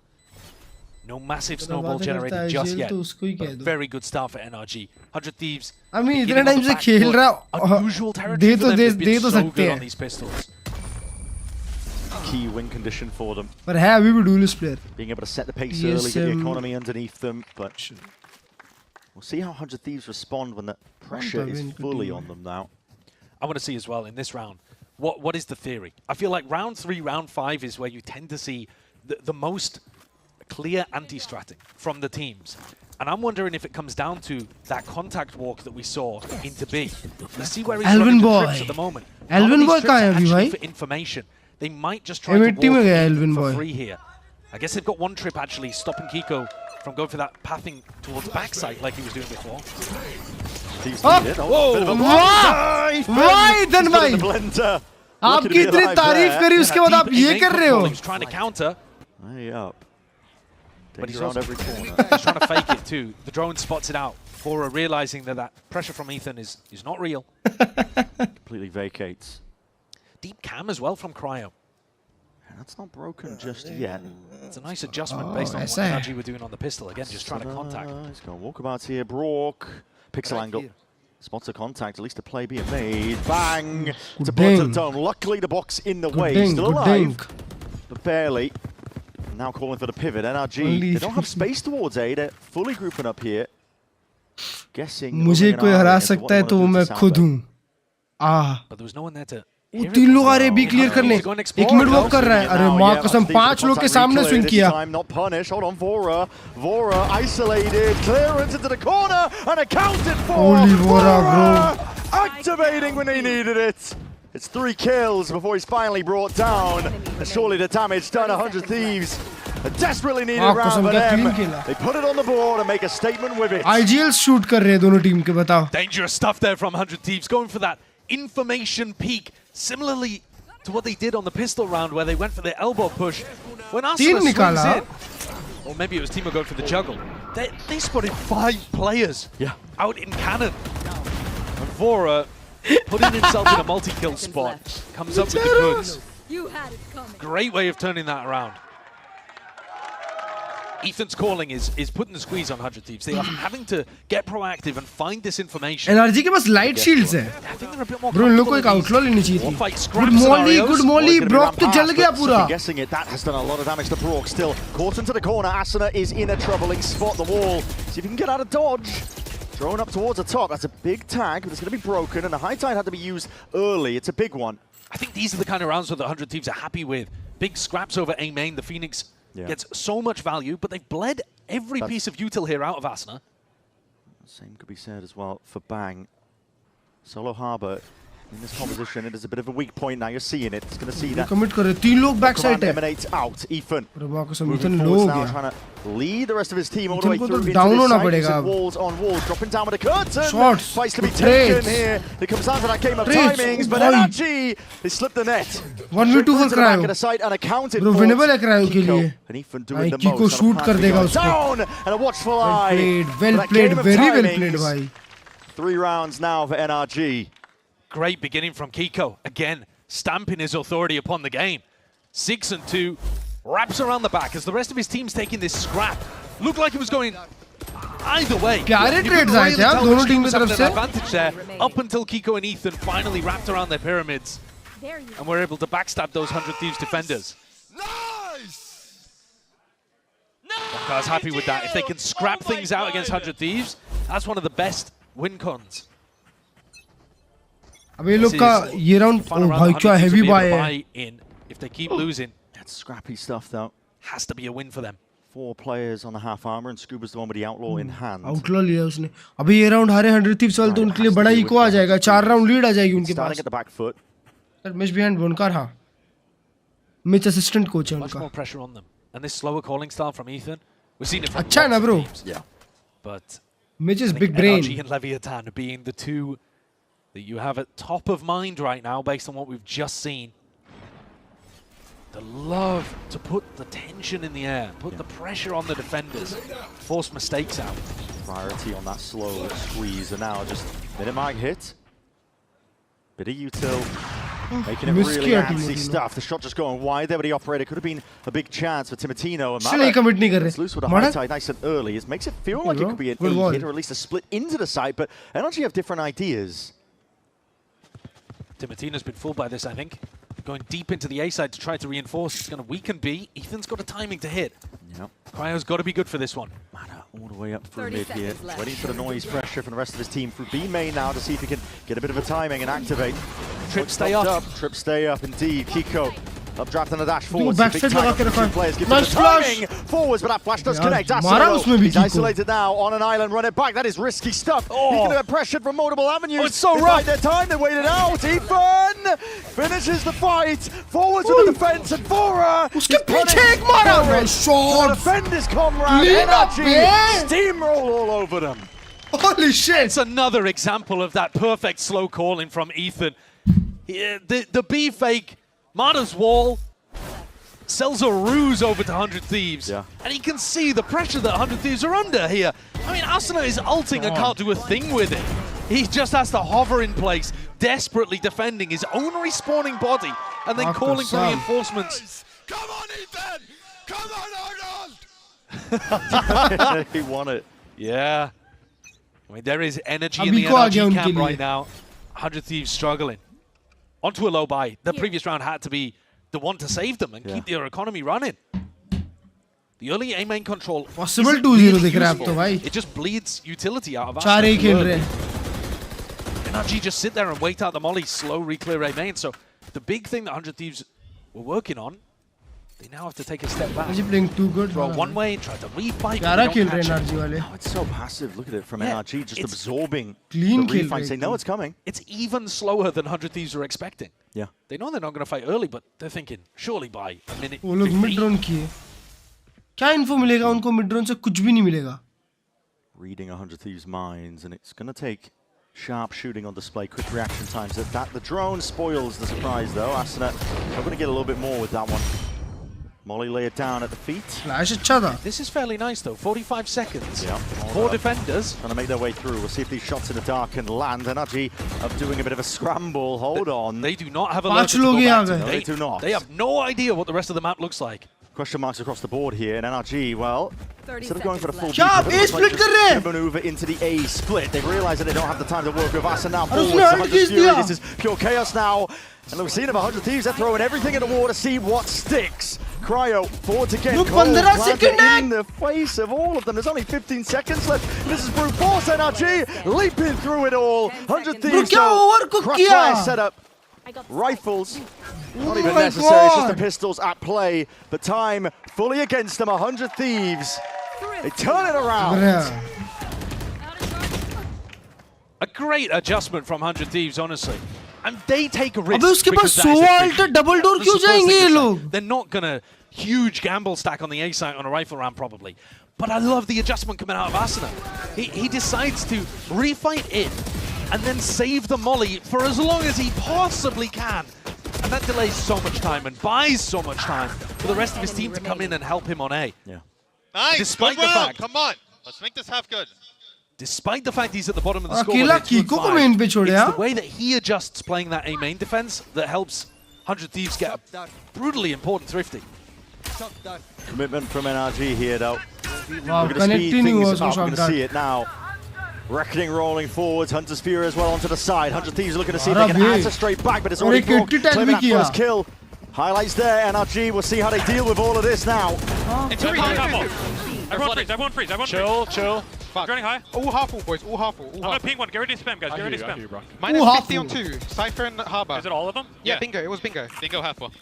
No massive snowball generated just yet, but very good start for NRG. 100 Thieves. I mean, इतने time से खेल रहा unusual territory for them. They've been so good on these pistols. Key win condition for them. पर है अभी भी duelist player. Being able to set the pace early, get the economy underneath them, but we'll see how 100 Thieves respond when the pressure is fully on them now. I want to see as well in this round, what is the theory? I feel like round 3, round 5 is where you tend to see the most clear anti-stratting from the teams. And I'm wondering if it comes down to that contact walk that we saw into B. You see where he's running the trips at the moment. Alvin boy का है अभी भाई? For information. They might just try to walk in for free here. I guess they've got one trip actually stopping Kiko from going for that pathing towards backside like he was doing before. Why then भाई? आपकी इतनी तारीफ करी उसके बाद आप ये कर रहे हो? He's trying to counter. Way up. But he's around also every corner. he's trying to fake it too. The drone spots it out. Fora realizing that pressure from Ethan is not real. Completely vacates. Deep cam as well from Cryo. And that's not broken just yet. It's a nice adjustment based on what NRG were doing on the pistol. Again, just trying to contact. He's got walkabouts here. Brock. Pixel angle. Spots a contact, at least a play being made. Bang! It's a bullet to the dome. Luckily the box in the way. Still alive. But barely. Now calling for the pivot. NRG, they don't have space towards A. They're fully grouping up here. Guessing. मुझे कोई हरा सकता है तो वो मैं खुद हूँ. But there was no one there to. 3 लोग आ रहे हैं B क्लियर करने. एक मिड वॉक कर रहा है. अरे माँ कसम 5 लोग के सामने स्विंग किया. Not punish. Hold on, Vora. Vora isolated. Clearance into the corner and accounted for. Holy Vora, bro. Activating when they needed it. It's 3 kills before he's finally brought down. And surely the damage done. 100 Thieves. A desperately needed round for them. They put it on the board and make a statement with it. IGL shoot कर रहे हैं दोनों team के बताओ. Dangerous stuff there from 100 Thieves, going for that information peak, similarly to what they did on the pistol round where they went for their elbow push. When Asuna swings in, or maybe it was Timo going for the juggle, they spotted 5 players out in cannon. And Vora, putting himself in a multi-kill spot, comes up with the goods. Great way of turning that around. Ethan's calling is putting the squeeze on 100 Thieves. They are having to get proactive and find this information. NRG के पास light shields है. I think they're a bit more Bro, इन लोग को एक outlaw लेनी चाहिए थी. Good molly, Brock तो जल गया पूरा. Guessing it, that has done a lot of damage to Brock. Still caught into the corner. Asuna is in a troubling spot. The wall. See if he can get out of dodge. Thrown up towards the top. That's a big tag, but it's going to be broken, and the high tide had to be used early. It's a big one. I think these are the kind of rounds that the 100 Thieves are happy with. Big scraps over A main. The Phoenix gets so much value, but they've bled every piece of util here out of Asuna. Same could be said as well for Bang. Solo Harbor in this composition, it is a bit of a weak point now. You're seeing it. It's going to see that. Commit करे 3 लोग backside है. Emanates out. Ethan. Moving forwards now, trying to lead the rest of his team all the way through into down this होना side. पड़ेगा. Walls on walls, dropping down with a curtain. Shots. Fights to be taken here. It comes down to that game of timings, but NRG, they slipped the net. 1v2 for Cryo. Back of the side unaccounted Bro, for. winnable है Cryo के लिए. And Ethan doing the Kiko most. shoot कर देगा उसको. Down and a watchful eye. Well played, very well played भाई. 3 rounds now for NRG. Great beginning from Kiko. Again, stamping his authority upon the game. 6 and 2. Wraps around the back as the rest of his team's taking this scrap. Looked like it was going either way. प्यारे trades आए थे यार दोनों team की तरफ से. Advantage there up until Kiko and Ethan finally wrapped around their pyramids and were able to backstab those 100 Thieves defenders. I was happy with that. If they can scrap things out against 100 Thieves, that's one of the best win cons. अब ये लोग का ये round भाई क्या heavy buy है. If they keep losing, that's scrappy stuff though. Has to be a win for them. 4 players on the half armor and Scuba's the one with the outlaw in hand. Outlaw लिया उसने. अभी ये round हारे 100 Thieves वाले तो उनके लिए बड़ा इको आ जाएगा. 4 round lead आ जाएगी उनके पास. Starting at the back foot. Mitch behind Bonkar हाँ. Mitch assistant coach है Much उनका. more pressure on them. And this slower calling style from Ethan, we've seen it from अच्छा है ना bro. Yeah. But Mitch is big brain. NRG and Leviathan being the two that you have at top of mind right now based on what we've just seen. The love to put the tension in the air, put the pressure on the defenders, force mistakes out. Priority on that slow squeeze, and now just minimag hit. Bit of util, making it really antsy stuff. The shot just going wide there, but he operated. Could have been a big chance for Timotino. And it's loose with a high tide nice and early. It makes it feel like it could be an 8 hit or at least a split into the side, but NRG have different ideas. Timotino's been fooled by this, I think. Going deep into the A side to try to reinforce. It's going to weaken B. Ethan's got a timing to hit. Yep. Cryo's got to be good for this one. Mana all the way up through mid here. Waiting for the noise pressure from the rest of his team through B main now to see if he can get a bit of a timing and activate. Trip stay up. Trip stay up indeed. Kiko updraft and a dash forward. Big players give nice flash forwards, but that flash does connect. He's isolated now on an island. Run it back. That is risky stuff. He's going to get pressured from multiple avenues. Oh, it's so right. rough. Their time. They waited out. Ethan finishes the fight. Forwards with the defense and Fora. उसके पीछे एक मारा. Shot. Defend his comrade. NRG steamroll all over them. Holy shit. It's another example of that perfect slow calling from Ethan. The B fake. Mada's wall sells a ruse over to 100 Thieves. Yeah. And he can see the pressure that 100 Thieves are under here. I mean, Asuna is ulting and can't do a thing with it. He just has to hover in place, desperately defending his own respawning body, and then calling for reinforcements. Come on, Ethan! Come on, Arnold! He won it. Yeah. I mean, there is energy in the NRG camp right now. 100 Thieves struggling. Onto a low buy. The previous round had to be the one to save them and keep their economy running. The early A main control possible 2-0 दिख रहा है अब तो भाई. It just bleeds utility out of us. 4 खेल रहे हैं. NRG just sit there and wait out the molly, slow re-clear A main. So the big thing that 100 Thieves were working on, they now have to take a step back. Is he playing too good? Throw one way, try to refight. Oh, it's so passive. Look at it from NRG, just absorbing clean the refight, saying, no, it's coming. It's even slower than 100 Thieves are expecting. Yeah. They know they're not going to fight early, but they're thinking, surely by a minute. वो लोग mid drone किए. क्या info मिलेगा उनको mid drone से कुछ भी नहीं मिलेगा. Reading 100 Thieves' minds, and it's going to take sharp shooting on display, quick reaction times. The drone spoils the surprise, though. Asuna are going to get a little bit more with that one. Molly lay it down at the feet. Flash अच्छा था. This is fairly nice though. 45 seconds. Yeah. 4 defenders. Trying to make their way through. We'll see if these shots in the dark can land. NRG are doing a bit of a scramble. Hold on. They do not have a पांच लोग ही आ गए. No, they do not. They have no idea what the rest of the map looks like. Question marks across the board here, and NRG, well, instead of going for the full क्या A split कर रहे हैं? maneuver into the A split. They've realized that they don't have the time to work with us, and now forwards. उसने ult किस दिया? This is pure chaos now. And we've seen about 100 Thieves. They're throwing everything in the water to see what sticks. Cryo forwards again. Look, 15 seconds in the face of all of them. There's only 15 seconds left. This is brute force. NRG leaping through it all. 100 Thieves. Crossfire setup. Rifles. Not even necessary. It's just the pistols at play. But time fully against them. 100 Thieves. They turn it around. A great adjustment from 100 Thieves, honestly. And they take a risk. अबे उसके पास 100 ult double door क्यों जाएंगे ये लोग? They're not gonna huge gamble stack on the A site on a rifle round probably. But I love the adjustment coming out of Asuna. He decides to refight it and then save the molly for as long as he possibly can. And that delays so much time and buys so much time for the rest of his team to come in and help him on A. Yeah. Nice. Despite good the round. fact, come on, let's make this half good. despite the fact he's at the bottom of the score, अकेला कीको को main पे छोड़े it's the way that he adjusts playing that A main defense that helps 100 Thieves get a brutally important thrifty. Commitment from NRG here, though. Wow, we're going to speed things up. We're going to see it now. Reckoning rolling forwards. Hunter's Fury as well onto the side. 100 Thieves looking to see if they can answer straight back, but it's already broke. Claiming that first kill. Highlights there. NRG, we'll see how they deal with all of this now. Everyone freeze. Chill. Fuck. Running high. All half wall, boys. All half wall. I'm gonna ping one. Get ready to spam, guys. Get ready to spam. Minus 50 on 2. Cypher and Harbor. Is it all of them? Yeah, bingo. It was bingo. Bingo half wall.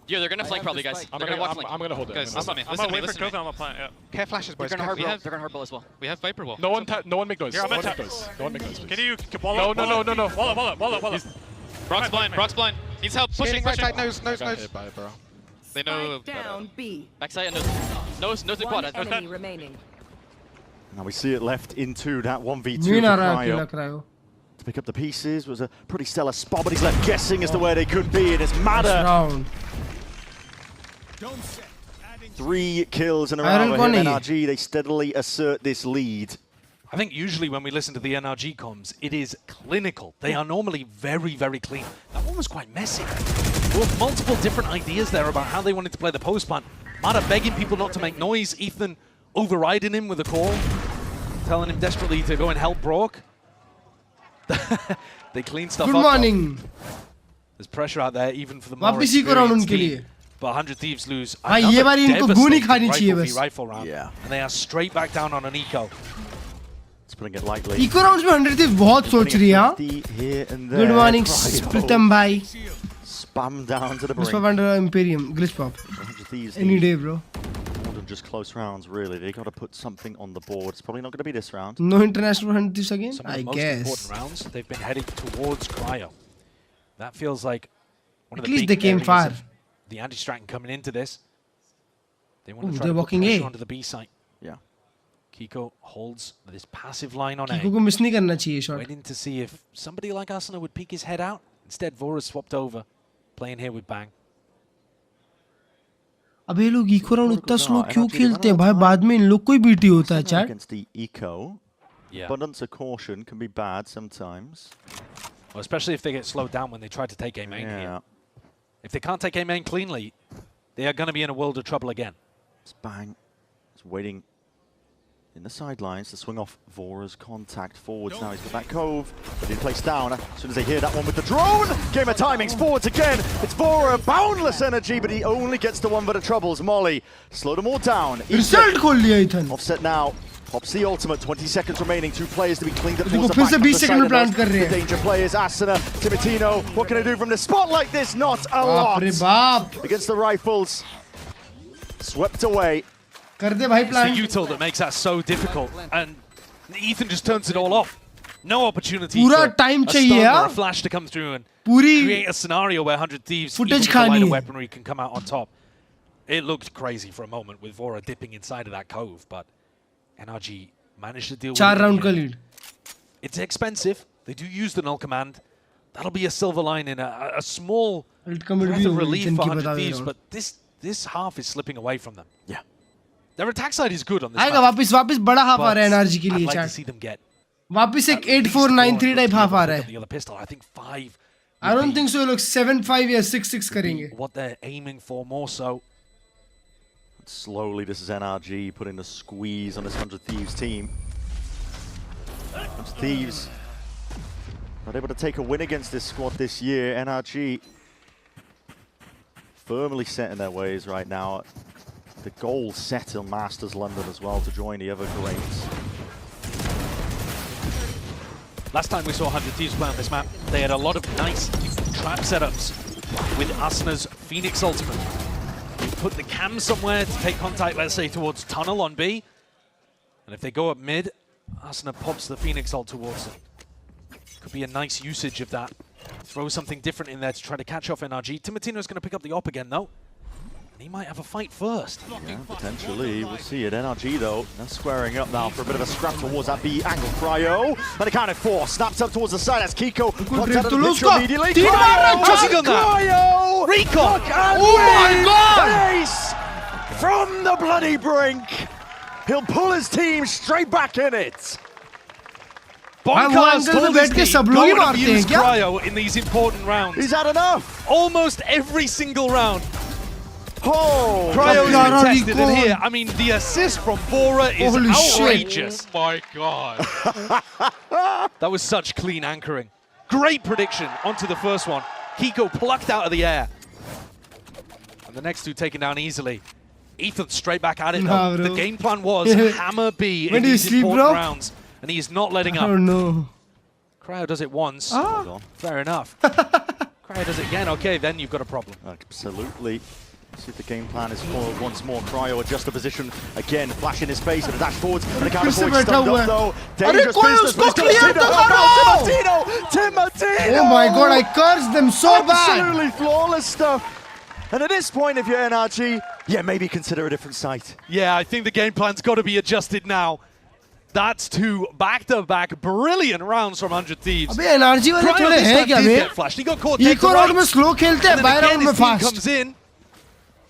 Yeah, they're gonna flank probably, guys. I'm gonna hold it. Guys, I'm gonna wait for Kove. I'm gonna plant. Yeah. Care flashes, boys. They're gonna hard ball as well. We have Viper wall. No one make noise. Here, I'm gonna tap. No one make noise. Can you wall up? No. Wall up. Brock's blind. Needs help. Pushing. Right side, nose. They know. Down B. Backside and nose the quad. Enemy remaining. Now we see it left into that 1v2 for Cryo. To pick up the pieces was a pretty stellar spot, but he's left guessing as to where they could be, and it's Mada. 3 kills in a round for NRG. They steadily assert this lead. I think usually when we listen to the NRG comms, it is clinical. They are normally very, very clean. That one was quite messy. There were multiple different ideas there about how they wanted to play the post plant. Mada begging people not to make noise. Ethan overriding him with a call, telling him desperately to go and help Brock. They clean stuff up. Good morning. There's pressure out there even for the more वापस ही कराओ उनके लिए. But 100 Thieves lose. हाँ ये बार इनको गोली खानी चाहिए बस. Rifle round. Yeah. And they are straight back down on an eco. It's putting it lightly. Eco rounds में 100 Thieves बहुत सोच रही है. Good morning, Splitam bhai. Spam down to the brink. Glitch pop under Imperium. Glitch pop. Any day, bro. More than just close rounds, really. They got to put something on the board. It's probably not going to be this round. No international 100 Thieves again. Some of the most important rounds, they've been heading towards Cryo. That feels like one of the big they came far. The anti-stratton coming into this. They want to try to put pressure onto the B site. Yeah. Kiko holds this passive line on Kiko को miss नहीं करना चाहिए shot. Waiting to see if somebody like Asuna would peek his head out. Instead, Vora swapped over, playing here with Bang. अब ये लोग eco round इतना slow क्यों खेलते हैं भाई? बाद में इन लोग को ही बीटी होता है chat. Against the eco, abundance of caution can be bad sometimes. Well, especially if they get slowed down when they try to take A main here. If they can't take A main cleanly, they are going to be in a world of trouble again. It's Bang. It's waiting in the sidelines to swing off Vora's contact forwards. Now he's got that cove, but he plays down. As soon as they hear that one with the drone, game of timings forwards again. It's Vora, boundless energy, but he only gets the one for the troubles. Molly, slow them all down. Offset now. Pops the ultimate, 20 seconds remaining, 2 players to be cleaned up towards the back of the side. The danger players, Asuna, Timotino. What can I do from the spot like this? Not a lot. Against the rifles. Swept away. It's the util that makes that so difficult, and Ethan just turns it all off. No opportunity for a stun or a flash to come through and create a scenario where 100 Thieves, even with the lighter weaponry, can come out on top. It looked crazy for a moment with Vora dipping inside of that cove, but NRG managed to deal with it. 4 round ka lead. It's expensive. They do use the null command. That'll be a silver line in a small breath of relief for 100 Thieves, but this half is slipping away from them. Yeah. Their attack side is good on this आएगा वापस बड़ा half आ रहा है NRG के लिए chat. वापस एक 8-4-9-3 type half आ रहा है. I don't think so. Look, 7-5 या 6-6 करेंगे. What they're aiming for more so. Slowly, this is NRG putting the squeeze on this 100 Thieves team. 100 Thieves not able to take a win against this squad this year. NRG firmly set in their ways right now. The goal set on Masters London as well to join the other greats. Last time we saw 100 Thieves play on this map, they had a lot of nice trap setups with Asuna's Phoenix ultimate. You put the cam somewhere to take contact, let's say, towards tunnel on B. And if they go up mid, Asuna pops the Phoenix ult towards them. Could be a nice usage of that. Throw something different in there to try to catch off NRG. Timotino's going to pick up the op again, though. And he might have a fight first. Yeah, potentially. We'll see it. NRG, though, they're squaring up now for a bit of a scrap towards that B angle. Cryo, and a count of 4. Snaps up towards the side. That's Kiko. Pops out of the picture immediately. Cryo! Recon! Oh my God! Ace from the bloody brink. He'll pull his team straight back in it. Bonkar's told his team, go to use Cryo in these important rounds. He's had enough. Almost every single round. Oh, Cryo's been tested in here. I mean, the assist from Bora is outrageous. Oh my god. That was such clean anchoring. Great prediction onto the first one. Kiko plucked out of the air. And the next two taken down easily. Ethan straight back at it. Nah, the game plan was hammer B in these important rounds. And he's not letting up. Oh no. Cryo does it once. Fair enough. Cryo does it again. Okay, then you've got a problem. Absolutely. See if the game plan is foiled once more. Cryo adjust the position again, flash in his face with a dash forwards. And the counter forward stunned up though. Dangerous business, but he's got Timotino! Oh my god, I cursed them so bad! Absolutely flawless stuff. And at this point, if you're NRG, yeah, maybe consider a different site. Yeah, I think the game plan's got to be adjusted now. That's two back-to-back brilliant rounds from 100 Thieves. अबे NRG वाले थोड़े हैं क्या बे? Flashed. He got caught. Eco round में slow खेलते हैं, buy round में fast. Comes in.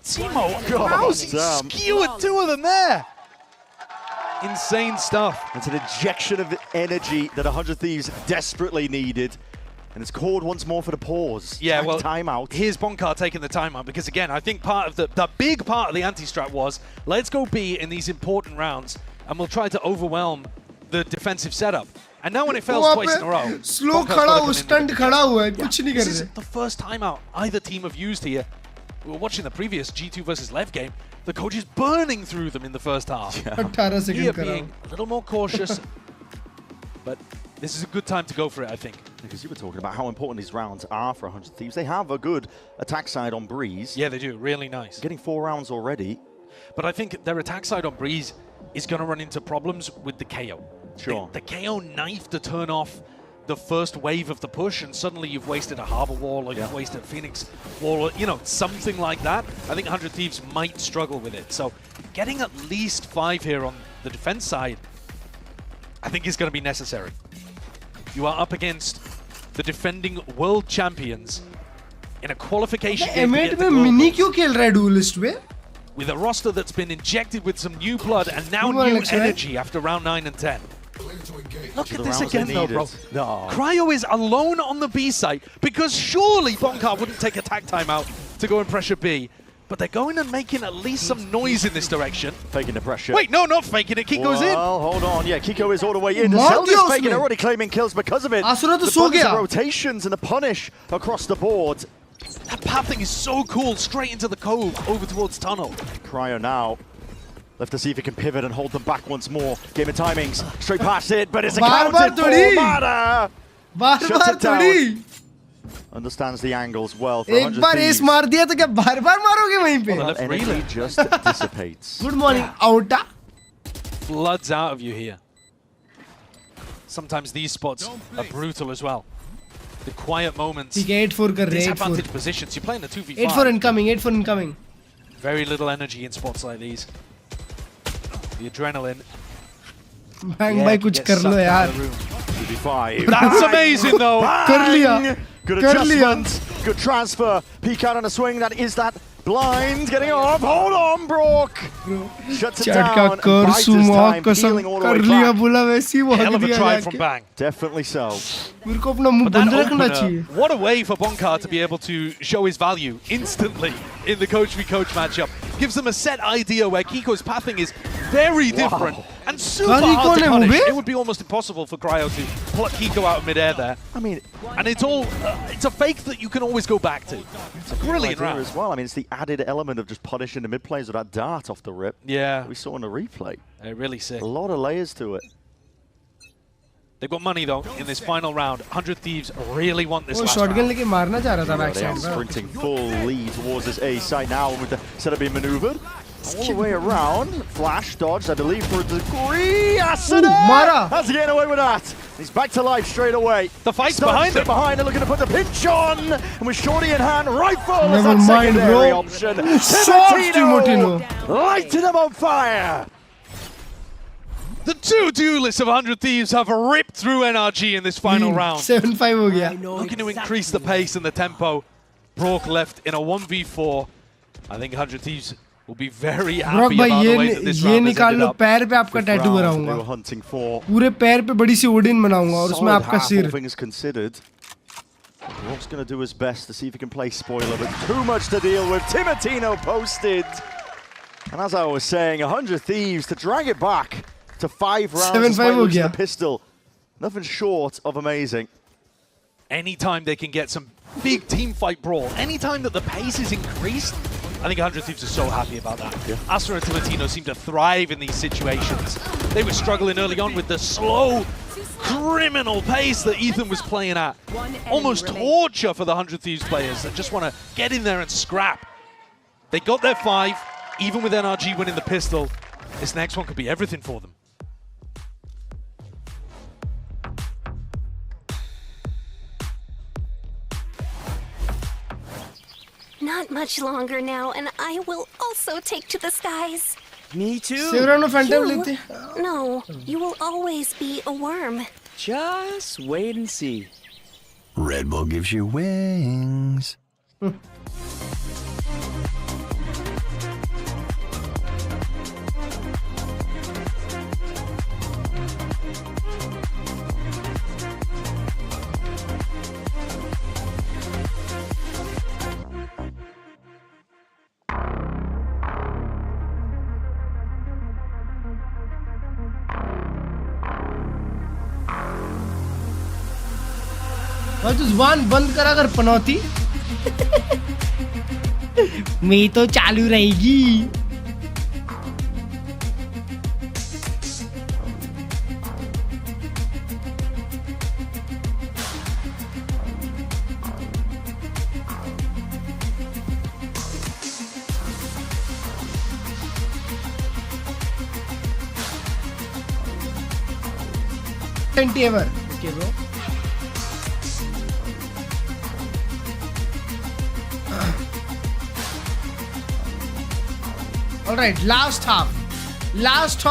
Timo, Rousey skewered two of them there. Insane stuff. It's an injection of energy that 100 Thieves desperately needed. And it's called once more for the pause. Yeah, well, timeout. Here's Bonkar taking the timeout because, again, I think part of the big part of the anti-strat was, let's go B in these important rounds and we'll try to overwhelm the defensive setup. And now when it fails twice in a row, slow खड़ा हुआ, stunned खड़ा हुआ है, कुछ नहीं कर रहे. This is the first timeout either team have used here. We were watching the previous G2 versus Lev game. The coach is burning through them in the first half. 18 seconds Here being a little more cautious. But this is a good time to go for it, I think. Because you were talking about how important these rounds are for 100 Thieves. They have a good attack side on Breeze. Yeah, they do. Really nice. Getting 4 rounds already. But I think their attack side on Breeze is going to run into problems with the KO. Sure. The KO knife to turn off the first wave of the push, and suddenly you've wasted a Harbor wall, or you've wasted a Phoenix wall, or, you know, something like that. I think 100 Thieves might struggle with it. So getting at least 5 here on the defense side, I think is going to be necessary. You are up against the defending world champions in a qualification game to get the mini क्यों खेल रहा है duelist में? With a roster that's been injected with some new blood and now new energy after round 9 and 10. Look at this again though, bro. No. Cryo is alone on the B site because surely Bonkar wouldn't take attack timeout to go and pressure B. But they're going and making at least some noise in this direction. Faking the pressure. Wait, no, not faking it. Kiko's in. Well, hold on. Yeah, Kiko is all the way in. Zelda's faking, already claiming kills because of it. The rotations and the punish across the board. That pathing is so cool. Straight into the cove, over towards tunnel. Cryo now. Left to see if he can pivot and hold them back once more. Game of timings. Straight past it, but it's accounted for. Mada shuts it down. Understands the angles well for 100 एक बार S मार दिया तो क्या बार-बार मारोगे वहीं पे? Well, energy just dissipates. Good morning, Outa. Floods out of you here. Sometimes these spots are brutal as well. The quiet moments. ठीक है 8-4 कर रहे हैं. Disadvantage positions. You're playing the 2v5. 8-4 incoming. 8-4 incoming. Very little energy in spots like these. The adrenaline. Bang भाई कुछ कर लो यार. 2v5. That's amazing though. कर लिया. Good adjustment. Good transfer. Peek out on a swing. That is that blind getting off. Hold on, Brock. Shuts it down. Bites his time. Peeling all the way back. Hell of a try from Bang. Definitely so. मेरे को अपना मुंह बंद रखना चाहिए. What a way for Bonkar to be able to show his value instantly in the coach v coach matchup. Gives them a set idea where Kiko's pathing is very different and super hard to punish. It would be almost impossible for Cryo to pluck Kiko out of midair there. I mean, and it's all it's a fake that you can always go back to. It's a brilliant round as well. I mean, it's the added element of just punishing the mid plays with that dart off the rip. Yeah, we saw in the replay. Really sick. A lot of layers to it. They've got money though in this final round. 100 Thieves really want this last shotgun round. लेके मारना चाह रहा था back They are side. sprinting full lead towards this A site now with the setup being maneuvered. All the way around. Flash dodge, I believe, for a degree. Asuna has to get away with that. He's back to life straight away. The fight's behind him. Behind, they're looking to put the pinch on. And with Shorty in hand, rifle is that secondary option. Timotino lighting them on fire. The two duelists of 100 Thieves have ripped through NRG in this final round. 7-5 हो गया. Looking to increase the pace and the tempo. Brock left in a 1v4. I think 100 Thieves will be very Brock happy भाई about the way that this ये round has निकाल ended लो up. पैर पे आपका tattoo कराऊंगा पूरे पैर पे बड़ी सी ओडिन बनाऊंगा और उसमें आपका सिर things considered. Brock's going to do his best to see if he can play spoiler, but too much to deal with. Timotino posted. And as I was saying, 100 Thieves to drag it back to 5 rounds despite losing the pistol. Nothing short of amazing. Anytime they can get some big team fight brawl, anytime that the pace is increased, I think 100 Thieves are so happy about that. Yeah. Astra and Timotino seem to thrive in these situations. They were struggling early on with the slow, criminal pace that Ethan was playing at. Almost torture for the 100 Thieves players that just want to get in there and scrap. They got their 5, even with NRG winning the pistol. This next one could be everything for them. Not much longer now, and I will also take to the skies. Me too. No, you will always be a worm. Just wait and see. Red Bull gives you wings. जुबान बंद करा कर पनौती मैं तो चालू रहेगी ever okay bro Alright, last half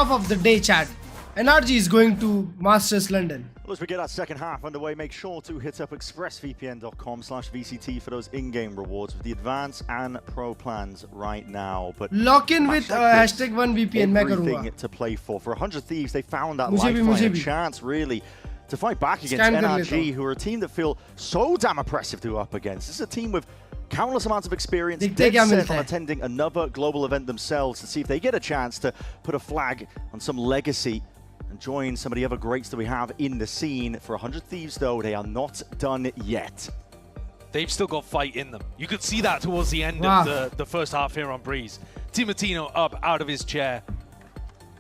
of the day, chat. NRG is going to Masters London. Well, as we get our second half underway, make sure to hit up expressvpn.com/VCT for those in-game rewards with the advanced and pro plans right now. But lock in with #1VPN. Everything to play for. For 100 Thieves, they found that lifeline, a chance really to fight back against NRG, who are a team that feel so damn oppressive to go up against. This is a team with countless amounts of experience, dead set on attending another global event themselves to see if they get a chance to put a flag on some legacy and join some of the other greats that we have in the scene. For 100 Thieves, though, they are not done yet. They've still got fight in them. You could see that towards the end of the first half here on Breeze. Timotino up out of his chair.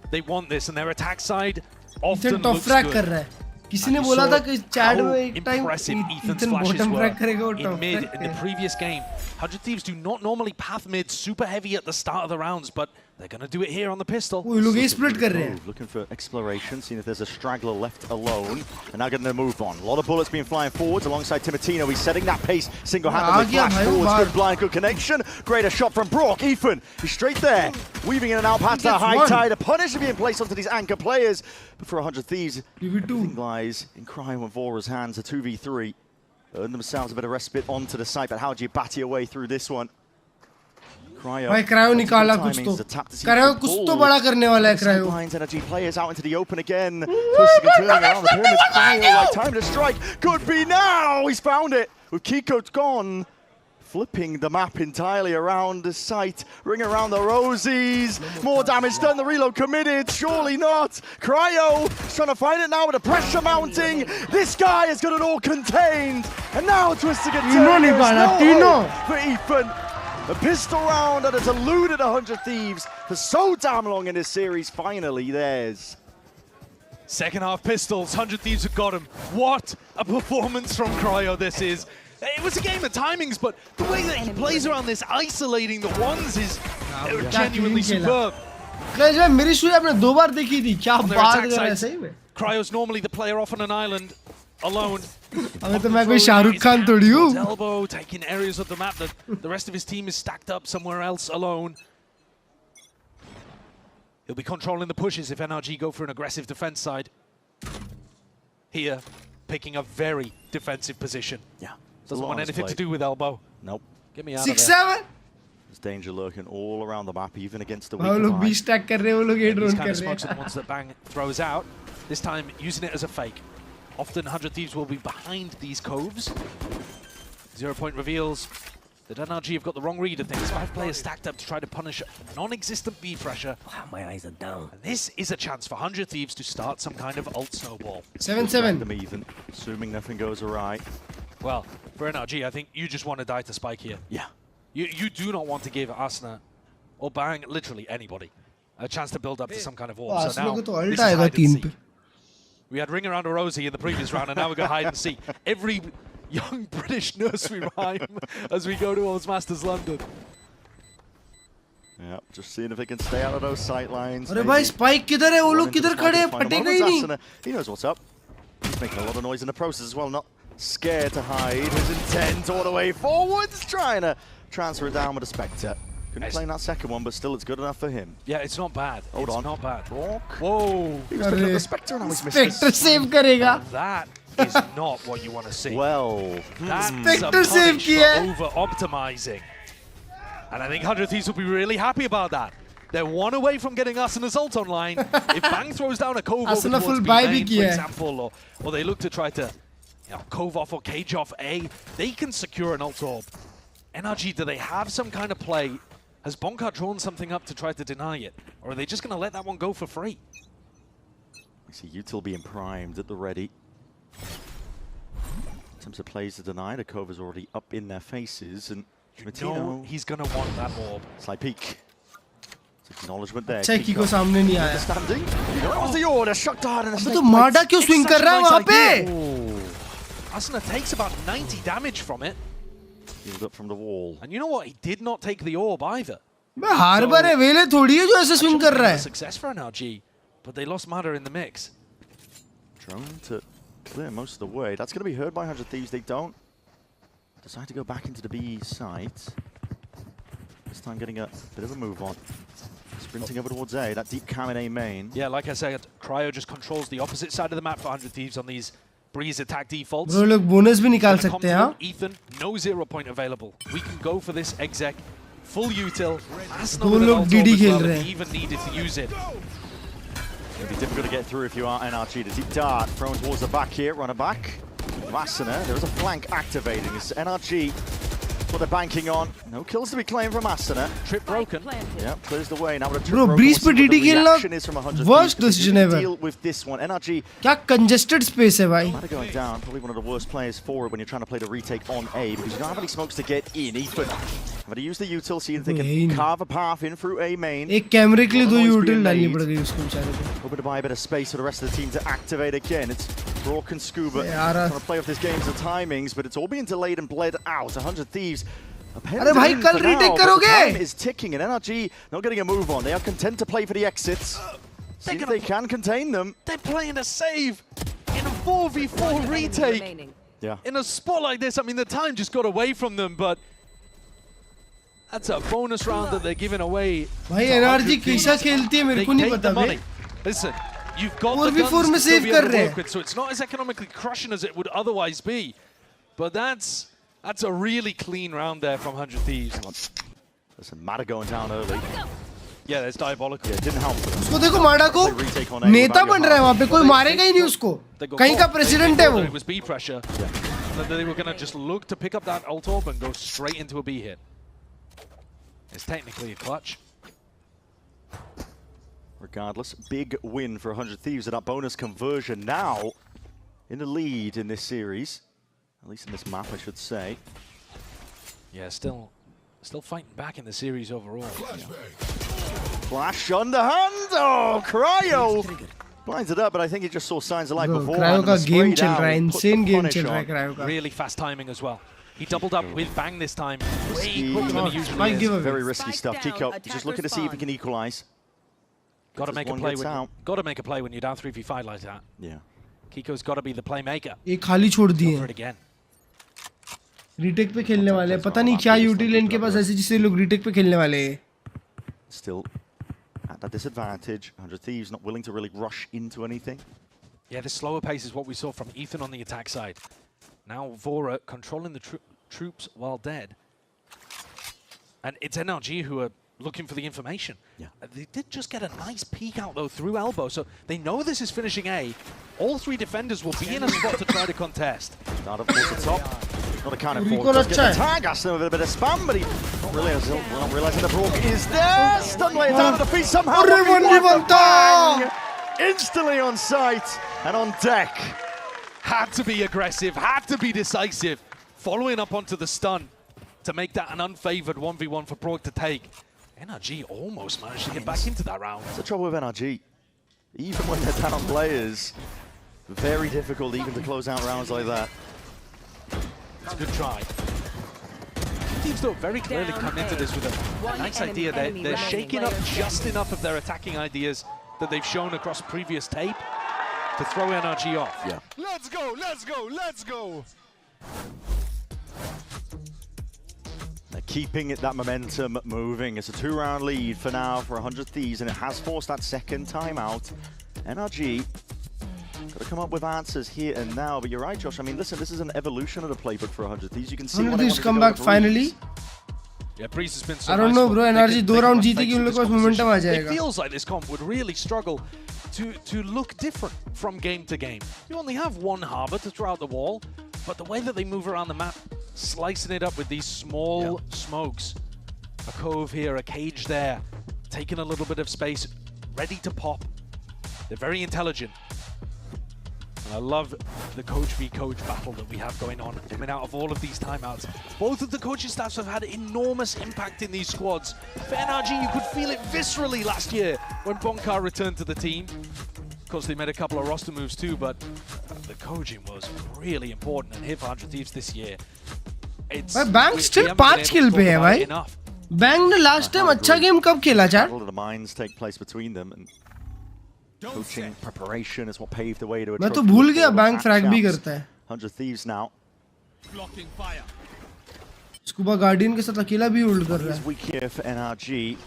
They want this, and their attack side often looks good. किसी ने बोला था कि chat में एक time Ethan bottom track करेगा और in mid in the previous game. 100 Thieves do not normally path mid super heavy at the start of the rounds, but they're going to do it here on the pistol. वो लोग ये split कर रहे हैं. Looking for exploration, seeing if there's a straggler left alone. And now getting the move on. A lot of bullets being flying forwards alongside Timotino. He's setting that pace single-handedly. Flash forwards, good blind, good connection. Greater shot from Brock. Ethan, he's straight there. Weaving in and out past that high tide. A punish being placed onto these anchor players. But for 100 Thieves, everything lies in Cryo and Vora's hands. A 2v3. Earn themselves a bit of respite onto the site, but how do you batter your way through this one? भाई cryo निकाला कुछ तो cryo कुछ तो बड़ा करने वाला है cryo energy players out into the open again, twisting and turning around the pyramid. Cryo, like time to strike, could be now. He's found it with Kickoff gone, flipping the map entirely around the site, ring around the rosies. More damage done, the reload committed, surely not. Cryo is trying to find it now with the pressure mounting. This guy has got it all contained, and now twisting and turning. No for Ethan. A pistol round that has eluded 100 Thieves for so damn long in this series, finally theirs. Second half pistols, 100 Thieves have got him. What a performance from Cryo this is. It was a game of timings, but the way that he plays around this, isolating the ones is genuinely superb. मेरी शुरू आपने 2 बार देखी थी, क्या बात कर रहे हैं सही में? Cryo's normally the player off on an island, alone. अबे तो मैं कोई शाहरुख खान थोड़ी हूँ. Elbow taking areas of the map that the rest of his team is stacked up somewhere else alone. He'll be controlling the pushes if NRG go for an aggressive defense side. Here, picking a very defensive position. Yeah. Doesn't want anything to do with elbow. Nope. Get me out 6-7. There's danger lurking all around the map, even against the वो लोग B stack कर रहे हैं, वो लोग A drone These कर kind of रहे smokes हैं. are the ones that Bang throws out. This time using it as a fake. Often 100 Thieves will be behind these coves. 0 point reveals that NRG have got the wrong read of things. 5 players stacked up to try to punish non-existent B pressure. Wow, my eyes are down. And this is a chance for 100 Thieves to start some kind of ult snowball. 7-7. Them even, assuming nothing goes awry. Well, for NRG, I think you just want to die to Spike here. Yeah. You do not want to give Asuna or Bang, literally anybody, a chance to build up to some kind of orb. So now, this is hide and seek. We had Ring Around a Rosie in the previous round, and now we've got hide and seek. Every young British nursery rhyme as we go towards Masters London. Yeah, just seeing if they can stay out of those sight lines. अरे भाई Spike किधर है? वो लोग किधर खड़े हैं? फटेगा ही नहीं. He knows what's up. He's making a lot of noise in the process as well, not scared to hide. His intent all the way forwards, trying to transfer it down with a Spectre. Couldn't play that second one, but still it's good enough for him. Yeah, it's not bad. Hold on. Not bad. Walk. Whoa. He was picking up the Spectre and now he's missed Spectre save करेगा. That is not what you want to see. Well, that's Spectre a save punish किया. for over-optimizing. And I think 100 Thieves will be really happy about that. They're one away from getting Asuna's ult online. If Bang throws down a cove over Asuna towards full B buy main, भी for किया. example, or they look to try to cove off or cage off A, they can secure an ult orb. NRG, do they have some kind of play? Has Bonka drawn something up to try to deny it? Or are they just going to let that one go for free? We see Util being primed at the ready. In terms of plays to deny, the Cove is already up in their faces, and No, he's going to want that orb. Slight peek. It's acknowledgement there. अच्छा Kiko सामने नहीं आया. Understanding. That was the order. Shot hard and a अबे तो माडा क्यों swing कर रहा है वहाँ पे? Asuna takes about 90 damage from it. Healed up from the wall. And you know what? He did not take the orb either. बे हार्बर है, वेले थोड़ी है जो ऐसे swing कर रहा है. Success for NRG, but they lost Mada in the mix. Drone to clear most of the way. That's going to be heard by 100 Thieves. They don't decide to go back into the B site. This time getting a bit of a move on. Sprinting over towards A, that deep cam in A main. Yeah, like I said, Cryo just controls the opposite side of the map for 100 Thieves on these Breeze attack defaults. Bro, लोग bonus भी निकाल सकते हैं, हाँ? Ethan, no 0 point available. We can go for this exec. Full util. दो लोग DD खेल रहे हैं. Even needed to use it. It'll be difficult to get through if you are NRG. The deep dart thrown towards the back here, runner back. Asuna, there is a flank activating. It's NRG. What they're banking on. No kills to be claimed from Asuna. Trip broken. Yeah, clears the way. Now with a trip Bro, broken, Breeze पे we'll see DD what the खेलना reaction is from 100 worst Thieves, decision but ever. deal with this one. NRG. क्या congested space है भाई? Mada going down, probably one of the worst players for it when you're trying to play the retake on A because you don't have any smokes to get in. Ethan, but he used the util, see if they can carve a path in through A main. एक कैमरे के लिए दो util डालनी पड़ गई उसको बेचारे को. Hoping to buy a bit of space for the rest of the team to activate again. It's Brock and Scuba Yeah, trying to play off this game's timings, but it's all being delayed and bled out. 100 Thieves. अरे भाई कल retake करोगे? Time is ticking and NRG not getting a move on. They are content to play for the exits. See if they can contain them. They're playing a save in a 4v4 retake. Yeah. In a spot like this, I mean, the time just got away from them, but that's a bonus round that they're giving away. भाई NRG कैसा खेलती है मेरे को नहीं पता भाई. Listen, you've got the 4v4 guns में to still save be able कर to रहे work with, so it's not as economically crushing as it would otherwise be. But that's a really clean round there from 100 Thieves. Listen, Mada going down early. Yeah, there's diabolical. Yeah, it didn't help them. उसको देखो माडा को नेता बन रहा है वहाँ पे, कोई मारेगा ही नहीं उसको. कहीं का प्रेसिडेंट है वो. It was B pressure. And they were going to just look to pick up that ult orb and go straight into a B hit. It's technically a clutch. Regardless, big win for 100 Thieves at that bonus conversion. Now in the lead in this series, at least in this map, I should say. Yeah, still fighting back in the series overall. Flash underhand. Oh, Cryo blinds it up, but I think he just saw signs of life before. Cryo का game चल रहा है, insane game चल रहा है Cryo का. Really fast timing as well. He doubled up with Bang this time. Way quicker than he usually Might is. give a Very risky stuff. Kickoff just looking to see if he can equalize. Got to make a play when you're down 3v5 like that. Yeah. Kiko's got to be the playmaker. एक खाली छोड़ दिए. Go for it again. Retake पे खेलने वाले हैं. पता नहीं क्या util इनके पास ऐसे जिससे लोग रीटेक पे खेलने वाले हैं. Still at a disadvantage. 100 Thieves not willing to really rush into anything. Yeah, the slower pace is what we saw from Ethan on the attack side. Now Vora controlling the troops while dead. And it's NRG who are looking for the information. Yeah. They did just get a nice peek out, though, through elbow, so they know this is finishing A. All three defenders will be in a spot to try to contest. Start up towards the top. Not a cannon for does get the tag. Aston with a bit of spam, but he not realizing the Brook is there. Stun laid down at the feet somehow. Bang! Instantly on site and on deck. Had to be aggressive, had to be decisive. Following up onto the stun to make that an unfavored 1v1 for Brook to take. NRG almost managed to get back into that round. That's the trouble with NRG. Even when they're down players, very difficult even to close out rounds like that. It's a good try. Teams though very clearly come into this with a nice idea. They're shaking up just enough of their attacking ideas that they've shown across previous tape to throw NRG off. Yeah. Let's go, let's go, let's go. They're keeping that momentum moving. It's a 2-round lead for now for 100 Thieves, and it has forced that second timeout. NRG got to come up with answers here and now. But you're right, Josh. I mean, listen, this is an evolution of the playbook for 100 Thieves. You can see 100 Thieves come back finally. Yeah, Breeze has been so I don't know, bro. NRG 2 round जीतेगी उन लोगों को momentum uh It जाएगा. feels like this comp would really struggle to look different from game to game. You only have one harbor to throw out the wall, but the way that they move around the map, slicing it up with these small smokes, a cove here, a cage there, taking a little bit of space, ready to pop. They're very intelligent. And I love the coach v coach battle that we have going on coming out of all of these timeouts. Both of the coaching staffs have had enormous impact in these squads. For NRG, you could feel it viscerally last year when Bonkar returned to the team. Of course, they made a couple of roster moves too, but the coaching was really important. And here for 100 Thieves this year, it's... Bang still 5 kill पे है भाई. Bang ने last time अच्छा game कब खेला यार? The minds take place between them. And coaching preparation is what paved the way to a मैं तो भूल गया Bang frag भी करता है. 100 Thieves now. Scuba Guardian के साथ अकेला भी hold कर रहा है. He's weak here for NRG.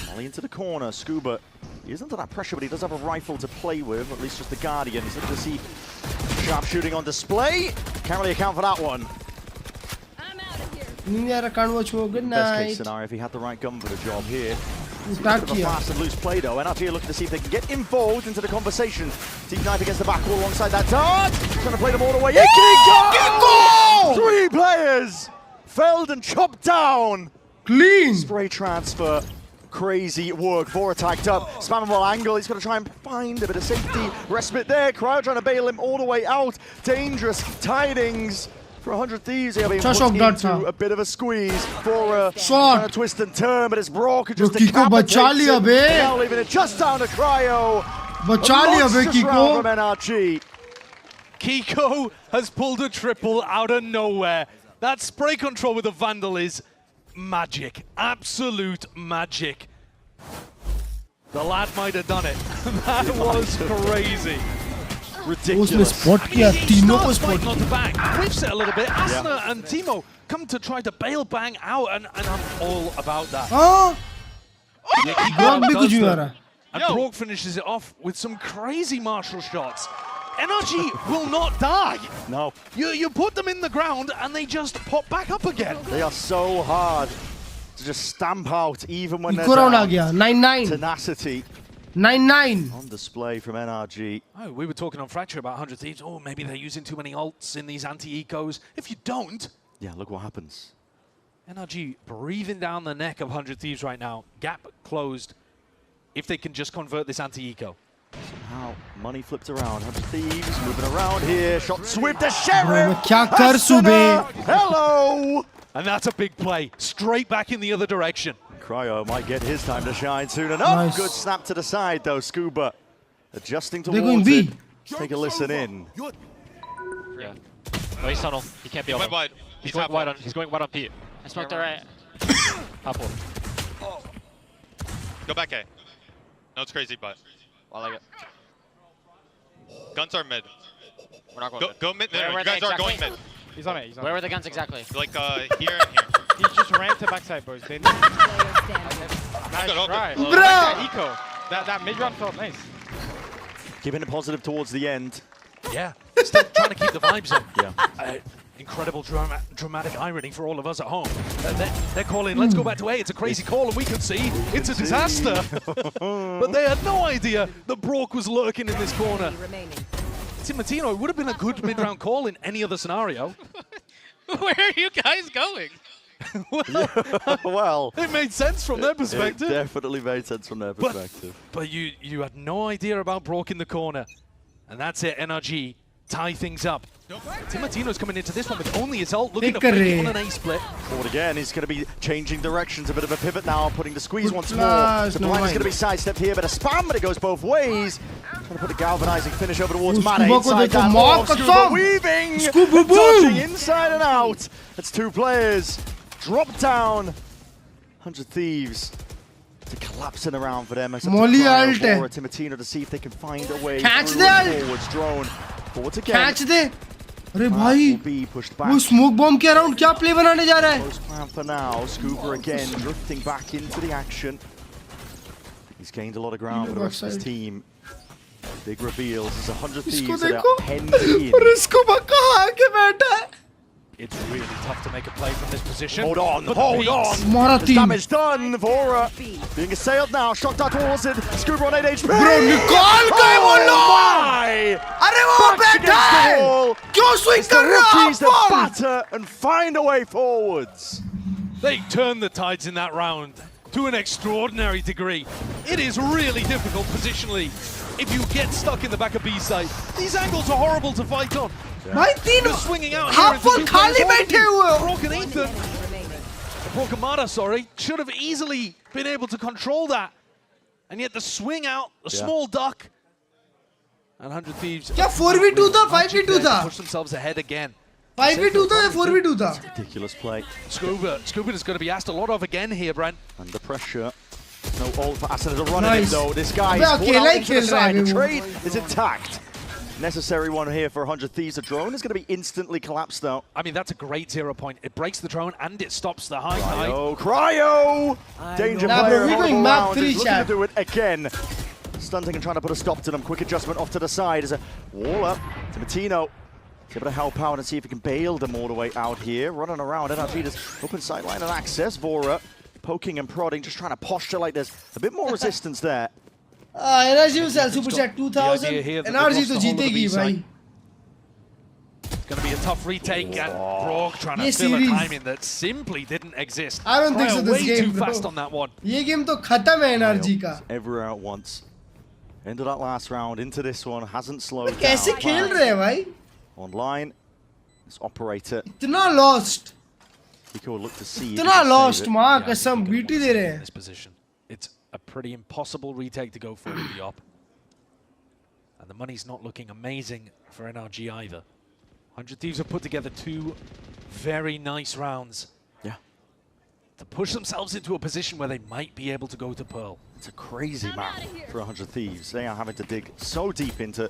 Molly into the corner. Scuba, he isn't under that pressure, but he does have a rifle to play with, at least just the Guardian. He's looking to see sharp shooting on display. Can't really account for that one. Ninja can't watch for good night. Best case scenario if he had the right gun for the job here. Start a fast and loose play though. NRG are looking to see if they can get involved into the conversation. Team Knife against the back wall alongside that dart. Trying to play them all the way. Kickoff! 3 players felled and chopped down. Clean. Spray transfer. Crazy work. Vora tagged up. Spammable angle. He's going to try and find a bit of safety. Respite there. Cryo trying to bail him all the way out. Dangerous tidings. For 100 Thieves, they are being put into a bit of a squeeze. For trying to twist and turn, but it's Brock who just decapitates him. Now leaving it just down to Cryo. Monstrous round from NRG. Kiko has pulled a triple out of nowhere. That spray control with the Vandal is magic. Absolute magic. The lad might have done it. That was crazy. Ridiculous. उसने spot किया, तीनों को spot किया. Whips it a little bit. Asna and Timo come to try to bail Bang out, and I'm all about that. Brock भी कुछ भी आ रहा. And Brock finishes it off with some crazy martial shots. NRG will not die. No. You put them in the ground and they just pop back up again. They are so hard to just stamp out even when they're down. down. 9-9. Tenacity. 9-9. On display from NRG. Oh, we were talking on Fracture about 100 Thieves. Oh, maybe they're using too many ults in these anti-ecos. If you don't... Yeah, look what happens. NRG breathing down the neck of 100 Thieves right now. Gap closed. If they can just convert this anti-eco. Somehow, money flipped around. 100 Thieves moving around here. Shot sweep the Sheriff. Hello. And that's a big play. Straight back in the other direction. Cryo might get his time to shine soon enough. Nice. Good snap to the side though, Scuba. Adjusting towards it. Take a listen in. Yeah. Oh, he's tunnel. He can't be open. Wide. He's going wide on. He's going wide on Pete. I smoked the right. Apple. Go back A. No, it's crazy, but I like it. Guns are mid. We're not going mid. Go mid. You guys are going mid. He's on it. Where were the guns exactly? Like here and here. He just ran to backside, boys. They nice try. Bro! Eco. That mid run felt nice. Keeping it positive towards the end. Yeah. Still trying to keep the vibes up. Yeah. incredible dramatic irony for all of us at home. They're calling, let's go back to A. It's a crazy call, and we can see it's a disaster. But they had no idea that Brock was lurking in this corner. Timotino, it would have been a good mid-round call in any other scenario. Where are you guys going? Well, it made sense from their perspective. It definitely made sense from their perspective. But you had no idea about Brock in the corner. And that's it, NRG tie things up. Timotino's coming into this one with only his ult, looking to fake on an A split. Forward again, he's going to be changing directions, a bit of a pivot now, putting the squeeze once more. The blind is going to be sidestepped here, but a spam, but it goes both ways. Trying to put a galvanizing finish over towards Mane. Inside that wall, Scuba weaving, dodging inside and out. That's two players. Drop down. 100 Thieves to collapsing around for them. As Timotino to see if they can find a way forwards. Drone forwards again. Catch दे. अरे भाई, वो smoke bomb के around क्या play बनाने जा रहा है? Close plan for now. Scuba again drifting back into the action. He's gained a lot of ground for the rest of his team. Big reveals. There's 100 Thieves that are penned in. और इसको कहाँ आके बैठा है? It's really tough to make a play from this position. Hold on, hold on. The damage done. Vora being assailed now. Shot dart towards it. Scuba on 8 HP. Bro, निकाल गए वो लोग. अरे वो बैठा है. क्यों swing कर रहा है? Rookies that batter and find a way forwards. They turn the tides in that round to an extraordinary degree. It is really difficult positionally if you get stuck in the back of B side. These angles are horrible to fight on. भाई तीनों swinging out half full खाली बैठे हुए हो. Brock and Ethan, Brock and Mara, sorry, should have easily been able to control that, and yet the swing out, a small duck, and 100 Thieves. क्या 4v2 था 5v2 था? Push themselves ahead again. 5v2 था या 4v2 था? Ridiculous play. Scuba is going to be asked a lot of again here, Brent. Under pressure. No ult for Asana to run in though. This guy is अबे pulled अकेला out he into the खेल रहा है side. The वो. trade is intact. Necessary one here for 100 Thieves. The drone is going to be instantly collapsed though. I mean, that's a great 0 point. It breaks the drone and it stops the high. Cryo! Danger player we're going map 3, looking to do it again. Stunting and trying to put a stop to them. Quick adjustment off to the side as a wall up. Timotino is able to help out and see if he can bail them all the way out here. Running around. NRG does open sideline and access. Vora poking and prodding, just trying to posture like there's a bit more resistance there. NRG will sell super chat 2000. NRG तो जीतेगी भाई. It's going to be a tough retake and Brock trying to fill a timing that simply didn't exist. I don't think so this game, way too fast on that one. ये game तो खत्म है NRG का. Everywhere at once. Into that last round, into this one, hasn't slowed down. कैसे खेल रहे हैं भाई? Online, this operator. इतना lost. He will look to see. इतना lost माँ कसम BT दे रहे हैं. This position, it's a pretty impossible retake to go for with the op. And the money's not looking amazing for NRG either. 100 Thieves have put together 2 very nice rounds. Yeah. To push themselves into a position where they might be able to go to Pearl. It's a crazy map for 100 Thieves. They are having to dig so deep into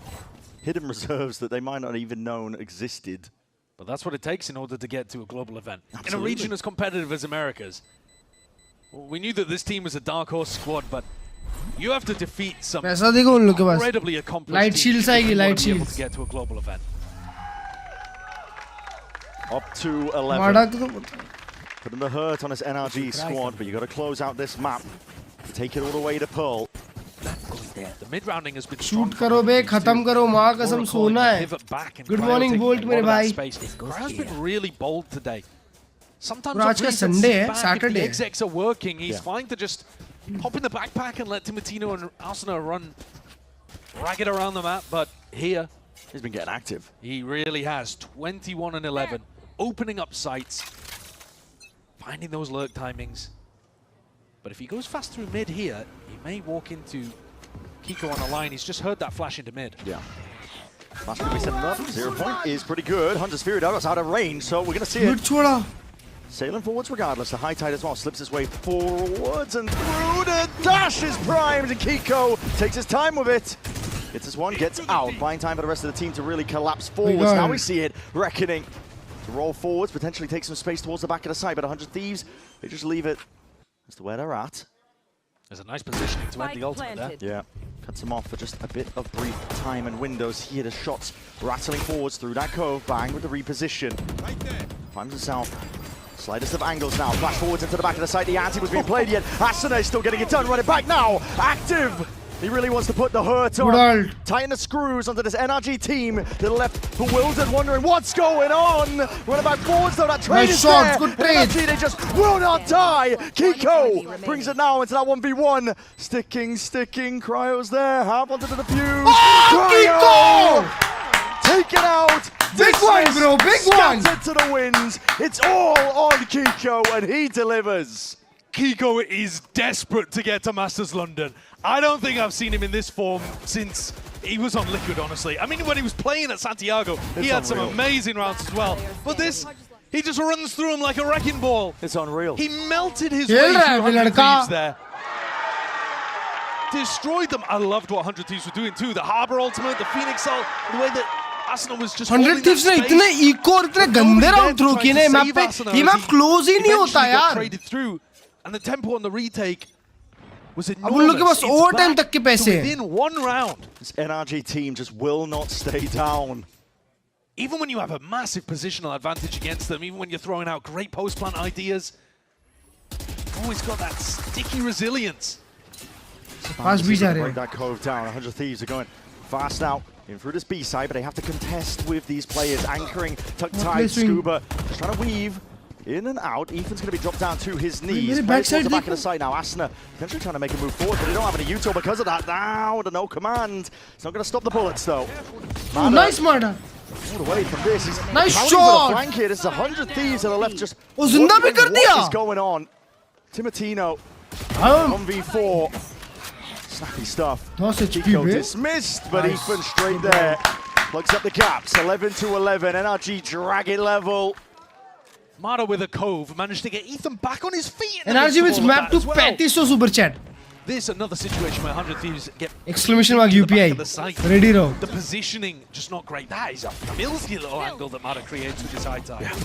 hidden reserves that they might not even known existed. But that's what it takes in order to get to a global event. Absolutely. In a region as competitive as America's. We knew that this team was a dark horse squad, but you have to defeat some incredibly accomplished light teams shields आएगी, light to be able shields. to get to a global event. Up to 11. Putting the hurt on his NRG squad, but you got to close out this map. Take it all the way to Pearl. The mid-rounding has been Shoot करो बे, खत्म करो माँ कसम सोना है. Good morning Bolt मेरे भाई. Cryo's been really bold today. Sometimes आज का Sunday है, Saturday. If the execs are working, he's fine to just hop in the backpack and let Timotino and Asuna run ragged around the map. But here, he's been getting active. He really has. 21 and 11, opening up sights, finding those lurk timings. But if he goes fast through mid here, he may walk into Kiko on a line. He's just heard that flash into mid. Yeah. Flash going to be set up. 0 point is pretty good. Hunter's Fury Dog is out of range, so we're going to see it. Sailing forwards regardless. The high tide as well slips his way forwards and through the dash is primed, and Kiko takes his time with it. Gets his one, gets out. Buying time for the rest of the team to really collapse forwards. Now we see it. Reckoning to roll forwards, potentially take some space towards the back of the side, but 100 Thieves, they just leave it as to where they're at. There's a nice positioning to end the ultimate there. Yeah. Cuts him off for just a bit of brief time and windows here. The shots rattling forwards through that cove. Bang with the reposition. Right there. Finds himself. Slightest of angles now. Flash forwards into the back of the site. The anti was being played yet. Asuna is still getting it done. Running back now. Active. He really wants to put the hurt on. Tighten the screws onto this NRG team. To the left, bewildered, wondering what's going on. Running back forwards though. That trade is there. Good trade. NRG, they just will not die. Kiko brings it now into that 1v1. Sticking. Cryo's there. Half onto the defuse. Oh, Kiko! Taken out. Big one, bro. Big one. Scattered to the winds. It's all on Kiko, and he delivers. Kiko is desperate to get to Masters London. I don't think I've seen him in this form since he was on Liquid, honestly. I mean, when he was playing at Santiago, he had some amazing rounds as well. But this, he just runs through him like a wrecking ball. It's unreal. He melted his way through 100 Thieves there. Destroyed them. I loved what 100 Thieves were doing too. The Harbor Ultimate, the Phoenix Ult, the way that Asuna was just 100 Thieves ने इतने eco और इतने गंदे round throw किए ना map पे ये map close ही नहीं होता यार traded through and the tempo on the retake was enormous. अब उन लोगों के पास ओवरटाइम तक के पैसे हैं within one round. This NRG team just will not stay down. Even when you have a massive positional advantage against them, even when you're throwing out great post plant ideas, you've always got that sticky resilience. Fast B जा रहे हैं. Break that cove down. 100 Thieves are going fast now in through this B side, but they have to contest with these players anchoring. Tuck tight, Scuba just trying to weave in and out. Ethan's going to be dropped down to his knees. Backside the back of the side now. Asuna potentially trying to make a move forward, but they don't have any util because of that. Now with a no command. It's not going to stop the bullets though. Oh, nice Marta. All away from this. He's nice shot. Flank here. This is 100 Thieves to the left. Just oh, Zinda bhi kar diya. What is going on? Timotino 1v4. Snappy stuff. Kiko dismissed, but Ethan straight there. Plugs up the gaps. 11 to 11. NRG drag it level. Mara with a cove managed to get Ethan back on his feet. NRG with map to 3500 super chat. This another situation where 100 Thieves get exclamation mark UPI. Ready ro. The positioning just not great. That is a filthy little angle that Mara creates with his high time. Yeah.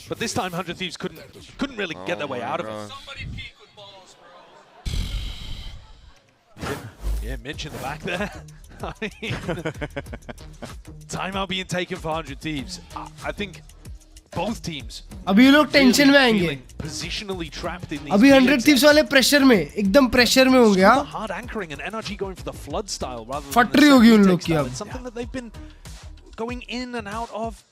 But this time 100 Thieves couldn't really get their way out of it. Yeah, Mitch in the back there. I mean, timeout being taken for 100 Thieves. I think both teams. अभी ये लोग tension में आएंगे. Positionally trapped in these. अभी 100 Thieves वाले pressure में, एकदम pressure में होंगे हाँ. Hard anchoring and NRG going for the flood style rather than. फटरी होगी उन लोग की अब. It's something that they've been going in and out of.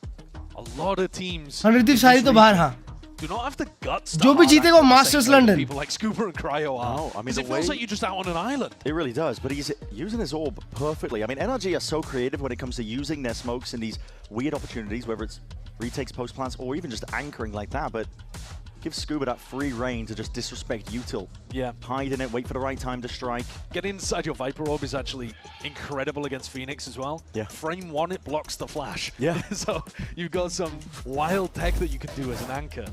A lot of teams. 100 Thieves सारी तो बाहर हाँ. Do not have the guts. जो भी जीतेगा Masters London. People like Scooper and Cryo are. No, I mean, it feels like you're just out on an island. It really does, but he's using his orb perfectly. I mean, NRG are so creative when it comes to using their smokes in these weird opportunities, whether it's retakes, post plants, or even just anchoring like that. But give Scuba that free reign to just disrespect util. Yeah. Hide in it, wait for the right time to strike. Getting inside your Viper Orb is actually incredible against Phoenix as well. Yeah. Frame one, it blocks the flash. Yeah. So you've got some wild tech that you can do as an anchor.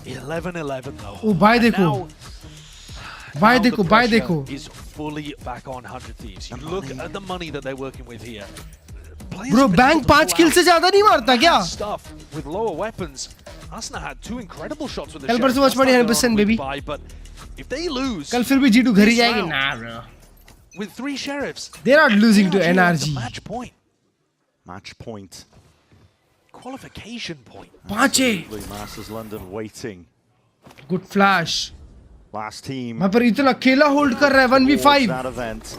11-11 though. Oh, buy dekho. Buy dekho. Is fully back on 100 Thieves. You look at the money that they're working with here. Bro, Bang 5 kills से ज़्यादा नहीं मारता क्या? Stuff with lower weapons. Asuna had 2 incredible shots with the कल परसों watch party 100% baby. But if they lose, कल फिर भी G2 घर ही जाएगी ना bro. With 3 sheriffs, they're not losing to NRG. Match point. Match point. Qualification point. 5 Masters London waiting. Good flash. Last team. मैं पर इतना अकेला hold कर रहा है 1v5. That event.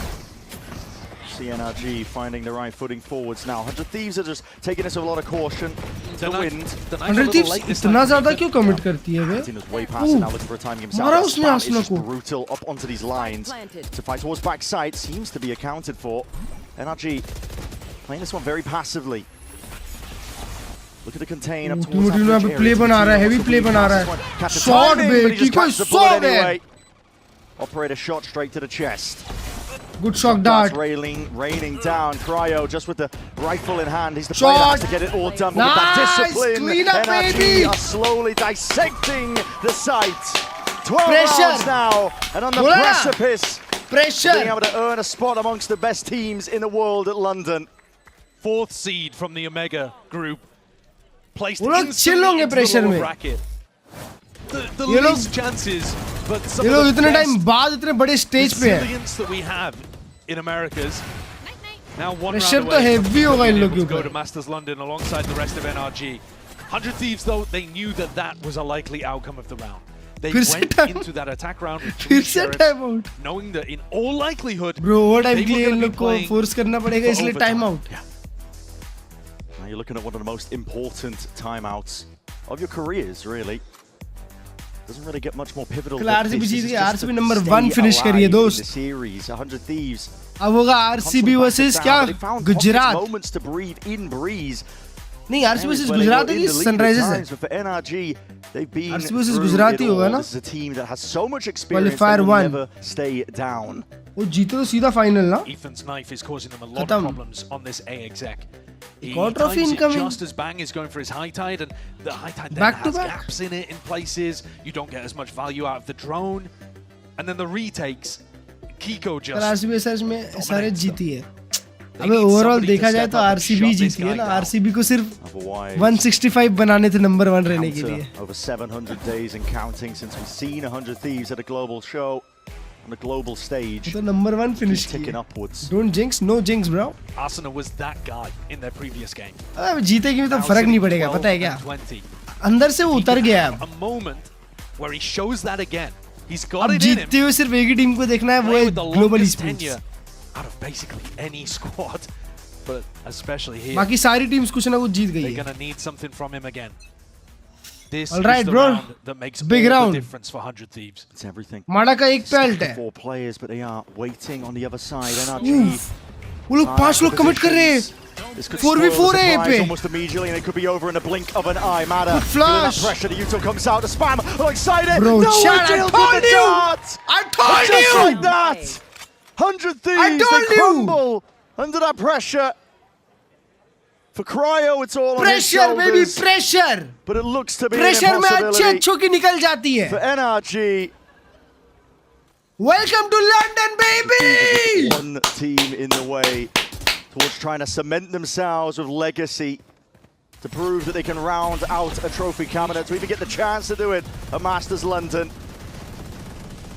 CNRG finding the right footing forwards now. 100 Thieves are just taking this with a lot of caution. The wind. 100 Thieves इतना ज़्यादा क्यों commit करती है बे? Martino's way past it now, looking for a timing himself. मारा उसने It's Asuna just को. brutal up onto these lines. To fight towards backside seems to be accounted for. NRG playing this one very passively. Look at the contain up towards that यहाँ पे play बना रहा है, heavy play बना रहा है. Shot बे, Kiko shot है. Operator shot straight to the chest. Good shock dart. Raining down. Cryo just with the rifle in hand. He's the player that has to get it all done. But with that discipline, clean up, NRG baby. are slowly dissecting the site. 12 rounds now, and on the precipice, being able to earn a spot amongst the best teams in the world at London. 4th seed from the Omega group. Placed instantly into the bracket. The least chances But some ये of लोग the इतने time best बाद इतने बड़े stage पे हैं. resilience that we have in Americas. Now one Pressure round तो away heavy होगा इन लोग के to go to ऊपर. Masters London alongside the rest of NRG. 100 Thieves though, they knew that that was a likely outcome of the round. They went into that attack round with 3 sheriffs, knowing that in all likelihood, Bro, what they I'm were playing going to लोग be को playing force करना पड़ेगा इसलिए for time overtime. out. Now you're looking at one of the most important timeouts of your careers, really. Doesn't really get much more pivotal. RCB जीत गया, RCB number 1 finish करी है दोस्त. The series, 100 Thieves. अब होगा RCB versus क्या? Gujarat. Moments to breathe in breeze. नहीं RCB versus Gujarat है Sunrisers है. For NRG, they've been RCB versus Gujarat ही होगा ना? This is a team that has so much experience Qualifier and will 1. never stay down. वो जीते तो सीधा final ना? Ethan's knife is causing them a lot of problems on this A exec. He trophy times it incoming. just as Bang is going for his high tide, and the high tide then Back to has back. gaps in it in places. You don't get as much value out of the drone, and then the retakes. Kiko just. RCB सच में सारे जीती है. अबे overall देखा जाए तो RCB जीती है ना. RCB को सिर्फ 165 बनाने थे नंबर 1 रहने के लिए. Over 700 days and counting since we've seen 100 Thieves at a global show on a global stage. तो number 1 finish ticking upwards. Don't jinx, no jinx, bro. Arsenal was that guy in their previous game. अब जीतेगी तो फर्क नहीं पड़ेगा, पता है क्या? अंदर से वो उतर गया अब. A moment where he shows that again. He's got अब it in him. जीतते हुए सिर्फ एक ही टीम को देखना है, वो है global sports. Out of basically any squad, but especially here. बाकी सारी टीम्स कुछ ना कुछ जीत गई They're है. gonna need something from him again. This All right, is the bro. round that makes Big all round. the difference for 100 Thieves. It's everything. माड़ा का एक पेल्ट है. 4 players, but they are waiting on the other side. NRG. वो लोग 5 लोग commit कर रहे हैं. 4v4 है यहाँ पे. Almost immediately, and it could be over in a blink of an eye. Mada, flash. That pressure. The Yuto comes out to spam alongside it. Bro, no Chad, I told you. I told just you. like that. 100 Thieves. I told they you. crumble under that pressure. For Cryo, it's all pressure, on his baby, shoulders. pressure. But it looks to be pressure an में अच्छे impossibility अच्छों की निकल जाती है. for NRG. Welcome to London, baby. One team in the way towards trying to cement themselves with legacy to prove that they can round out a trophy cabinet, to even get the chance to do it at Masters London.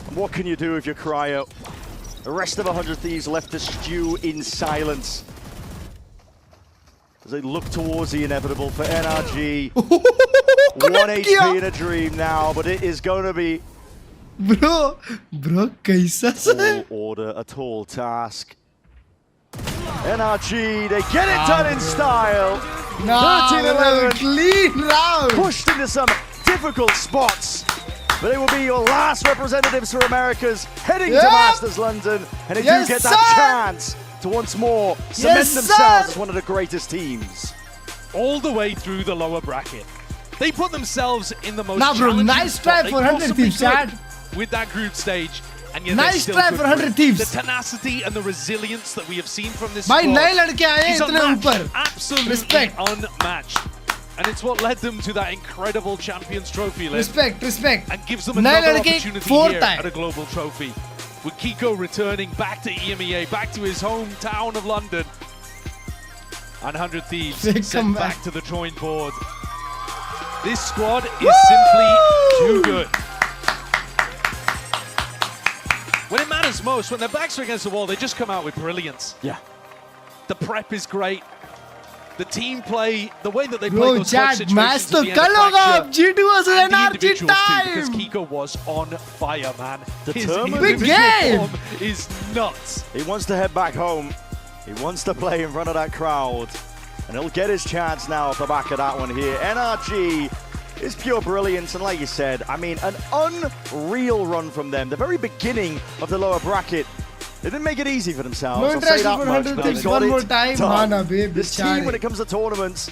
And what can you do if you're Cryo? The rest of 100 Thieves left to stew in silence as they look towards the inevitable for NRG. 1 HP in a dream now, but it is going to be Bro, कैसा tall order, a tall task. NRG, they get it done in style. 13-11, clean round. Pushed into some difficult spots. But they will be your last representatives for Americas heading to Masters London. And they do get that chance to once more cement themselves as one of the greatest teams. All the way through the lower bracket. They put themselves in the most Nah, bro, challenging nice spot try they for 100 possibly Thieves, could Chad. with that group stage. And yet Nice they still try could for 100 win. Thieves. The tenacity and the resilience that we have seen from this भाई squad नए लड़के आए हैं is इतने unmatched. ऊपर. Absolutely Respect. unmatched. And it's what led them to that incredible Champions Trophy list. Respect. And gives them नए another लड़के opportunity fourth here time. at a global trophy. With Kiko returning back to EMEA, back to his hometown of London. And 100 Thieves sent back to the drawing board. This squad is simply too good. When it matters most, when their backs are against the wall, they just come out with brilliance. Yeah. The prep is great. The team play, the way that they play Bro, those clutch Chad, match situations तो at the end of कल होगा fracture, अब. G2 versus and the NRG individuals too, time. because Kiko was on fire, man. His Determined. Big individual game. form is nuts. He wants to head back home. He wants to play in front of that crowd. And he'll get his chance now off the back of that one here. NRG is pure brilliance. And like you said, I mean, an unreal run from them. The very beginning of the lower bracket. They didn't make it easy for themselves. No I'll say interaction that for much, 100 but they Thieves. got One it more time, done. Mana, babe. This team, when it comes to tournaments,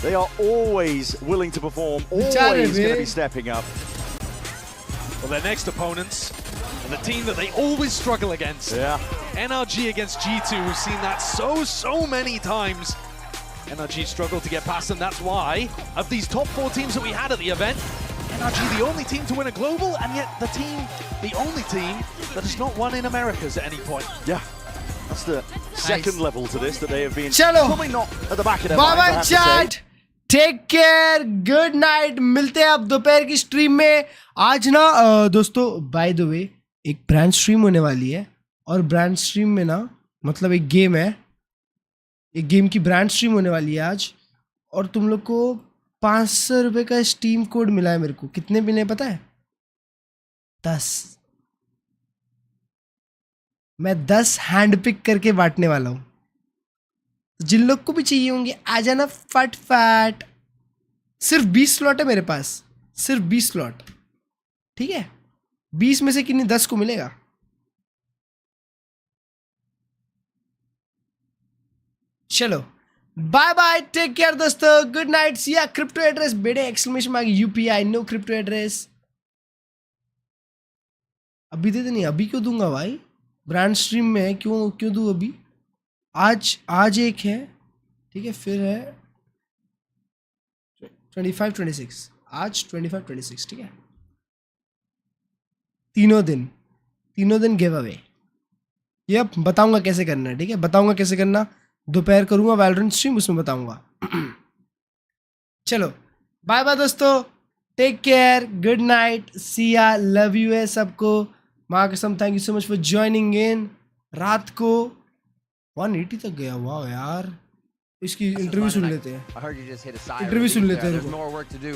they are always willing to perform, always going to be stepping up. Well, their next opponents, and the team that they always struggle against. Yeah. NRG against G2, we've seen that so many times. NRG struggled to get past them. That's why, of these top 4 teams that we had at the event, NRG the only team to win a global, and yet the only team that has not won in Americas at any point. Yeah. That's the second level to this that they have been Chalo. probably not at the back of their Bye mind, I bye, have to say. Chad. Take care, good night, मिलते हैं अब दोपहर की stream में। आज ना दोस्तों bye the वे एक ब्रांड स्ट्रीम होने वाली है, और ब्रांड स्ट्रीम में ना मतलब एक गेम है, एक गेम की ब्रांड स्ट्रीम होने वाली है आज, और तुम लोग को 500 रुपये का स्टीम कोड मिला है मेरे को। कितने मिले पता है? 10। मैं 10 हैंड पिक करके बांटने वाला हूँ। जिन लोग को भी चाहिए होंगे आ जाना फट। सिर्फ 20 स्लॉट है मेरे पास, सिर्फ 20 स्लॉट, ठीक है? 20 में से कितनी 10 को मिलेगा? चलो बाय बाय, टेक केयर दोस्तों, good night, see ya. Crypto address बेड़े exclamation mark UPI, no crypto address. अभी दे नहीं, अभी क्यों दूंगा भाई? ब्रांड स्ट्रीम में है, क्यों दूं अभी? आज एक है, ठीक है, फिर है 25-26, आज 25-26, ठीक है? तीनों दिन गिव अवे। ये अब बताऊंगा कैसे करना है, ठीक है? बताऊंगा कैसे करना, दोपहर करूंगा वैलोरेंट स्ट्रीम, उसमें बताऊंगा। चलो बाय बाय दोस्तों, take care, good night, see या, लव यू है सबको। माँ कसम, thank you so much for joining in. रात को 180 तक गया, वाह यार। इसकी इंटरव्यू सुन लेते हैं, इंटरव्यू सुन लेते हैं। इंटरव्यू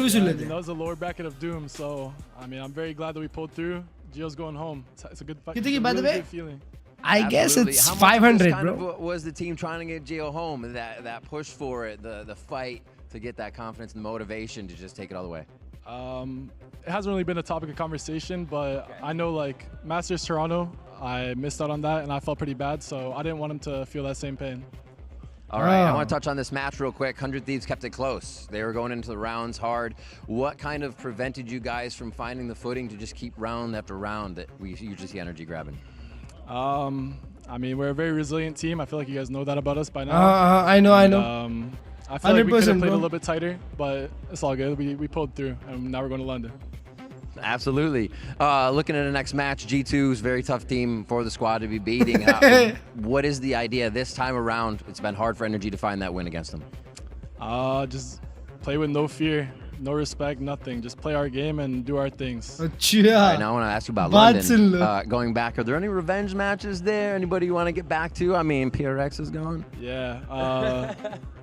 सुन लेते हैं। That was the lower bracket of doom, so I mean I'm very glad that we pulled through. Gio's going home. It's a good fight. कितने की by the way? Feeling. I guess Absolutely. it's How much 500, kind bro. of was the team trying to get Gio home? That push for it, the fight to get that confidence and the motivation to just take it all the way. It hasn't really been a topic of conversation, but I know like Masters Toronto, I missed out on that and I felt pretty bad, so I didn't want him to feel that same pain. All right, I want to touch on this match real quick. 100 Thieves kept it close. They were going into the rounds hard. What kind of prevented you guys from finding the footing to just keep round after round that we usually see Energy grabbing? I mean, we're a very resilient team. I feel like you guys know that about us by now. I know. I feel like we could have played bro. a little bit tighter, but it's all good. We pulled through, and now we're going to London. Absolutely. Looking at the next match, G2's very tough team for the squad to be beating. What is the idea this time around? It's been hard for Energy to find that win against them. Just play with no fear, no respect, nothing. Just play our game and do our things. All right, now I want to ask you about London. Going back, are there any revenge matches there? Anybody you want to get back to? I mean, PRX is gone. Yeah.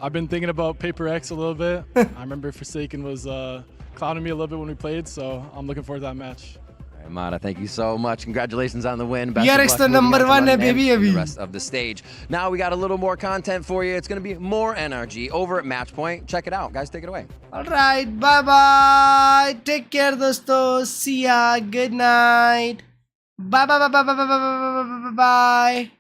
I've been thinking about Paper X a little bit. I remember Forsaken was clowning me a little bit when we played, so I'm looking forward to that match. All right, Mata, thank you so much. Congratulations on the win. Best PRX of luck number moving on 1 to hai, London baby, and abhi. the rest of the stage. Now we got a little more content for you. It's going to be more NRG over at Match Point. Check it out. Guys, take it away. All right, bye bye. Take care दोस्तों. See ya. Good night. Bye bye bye bye bye bye bye bye bye bye.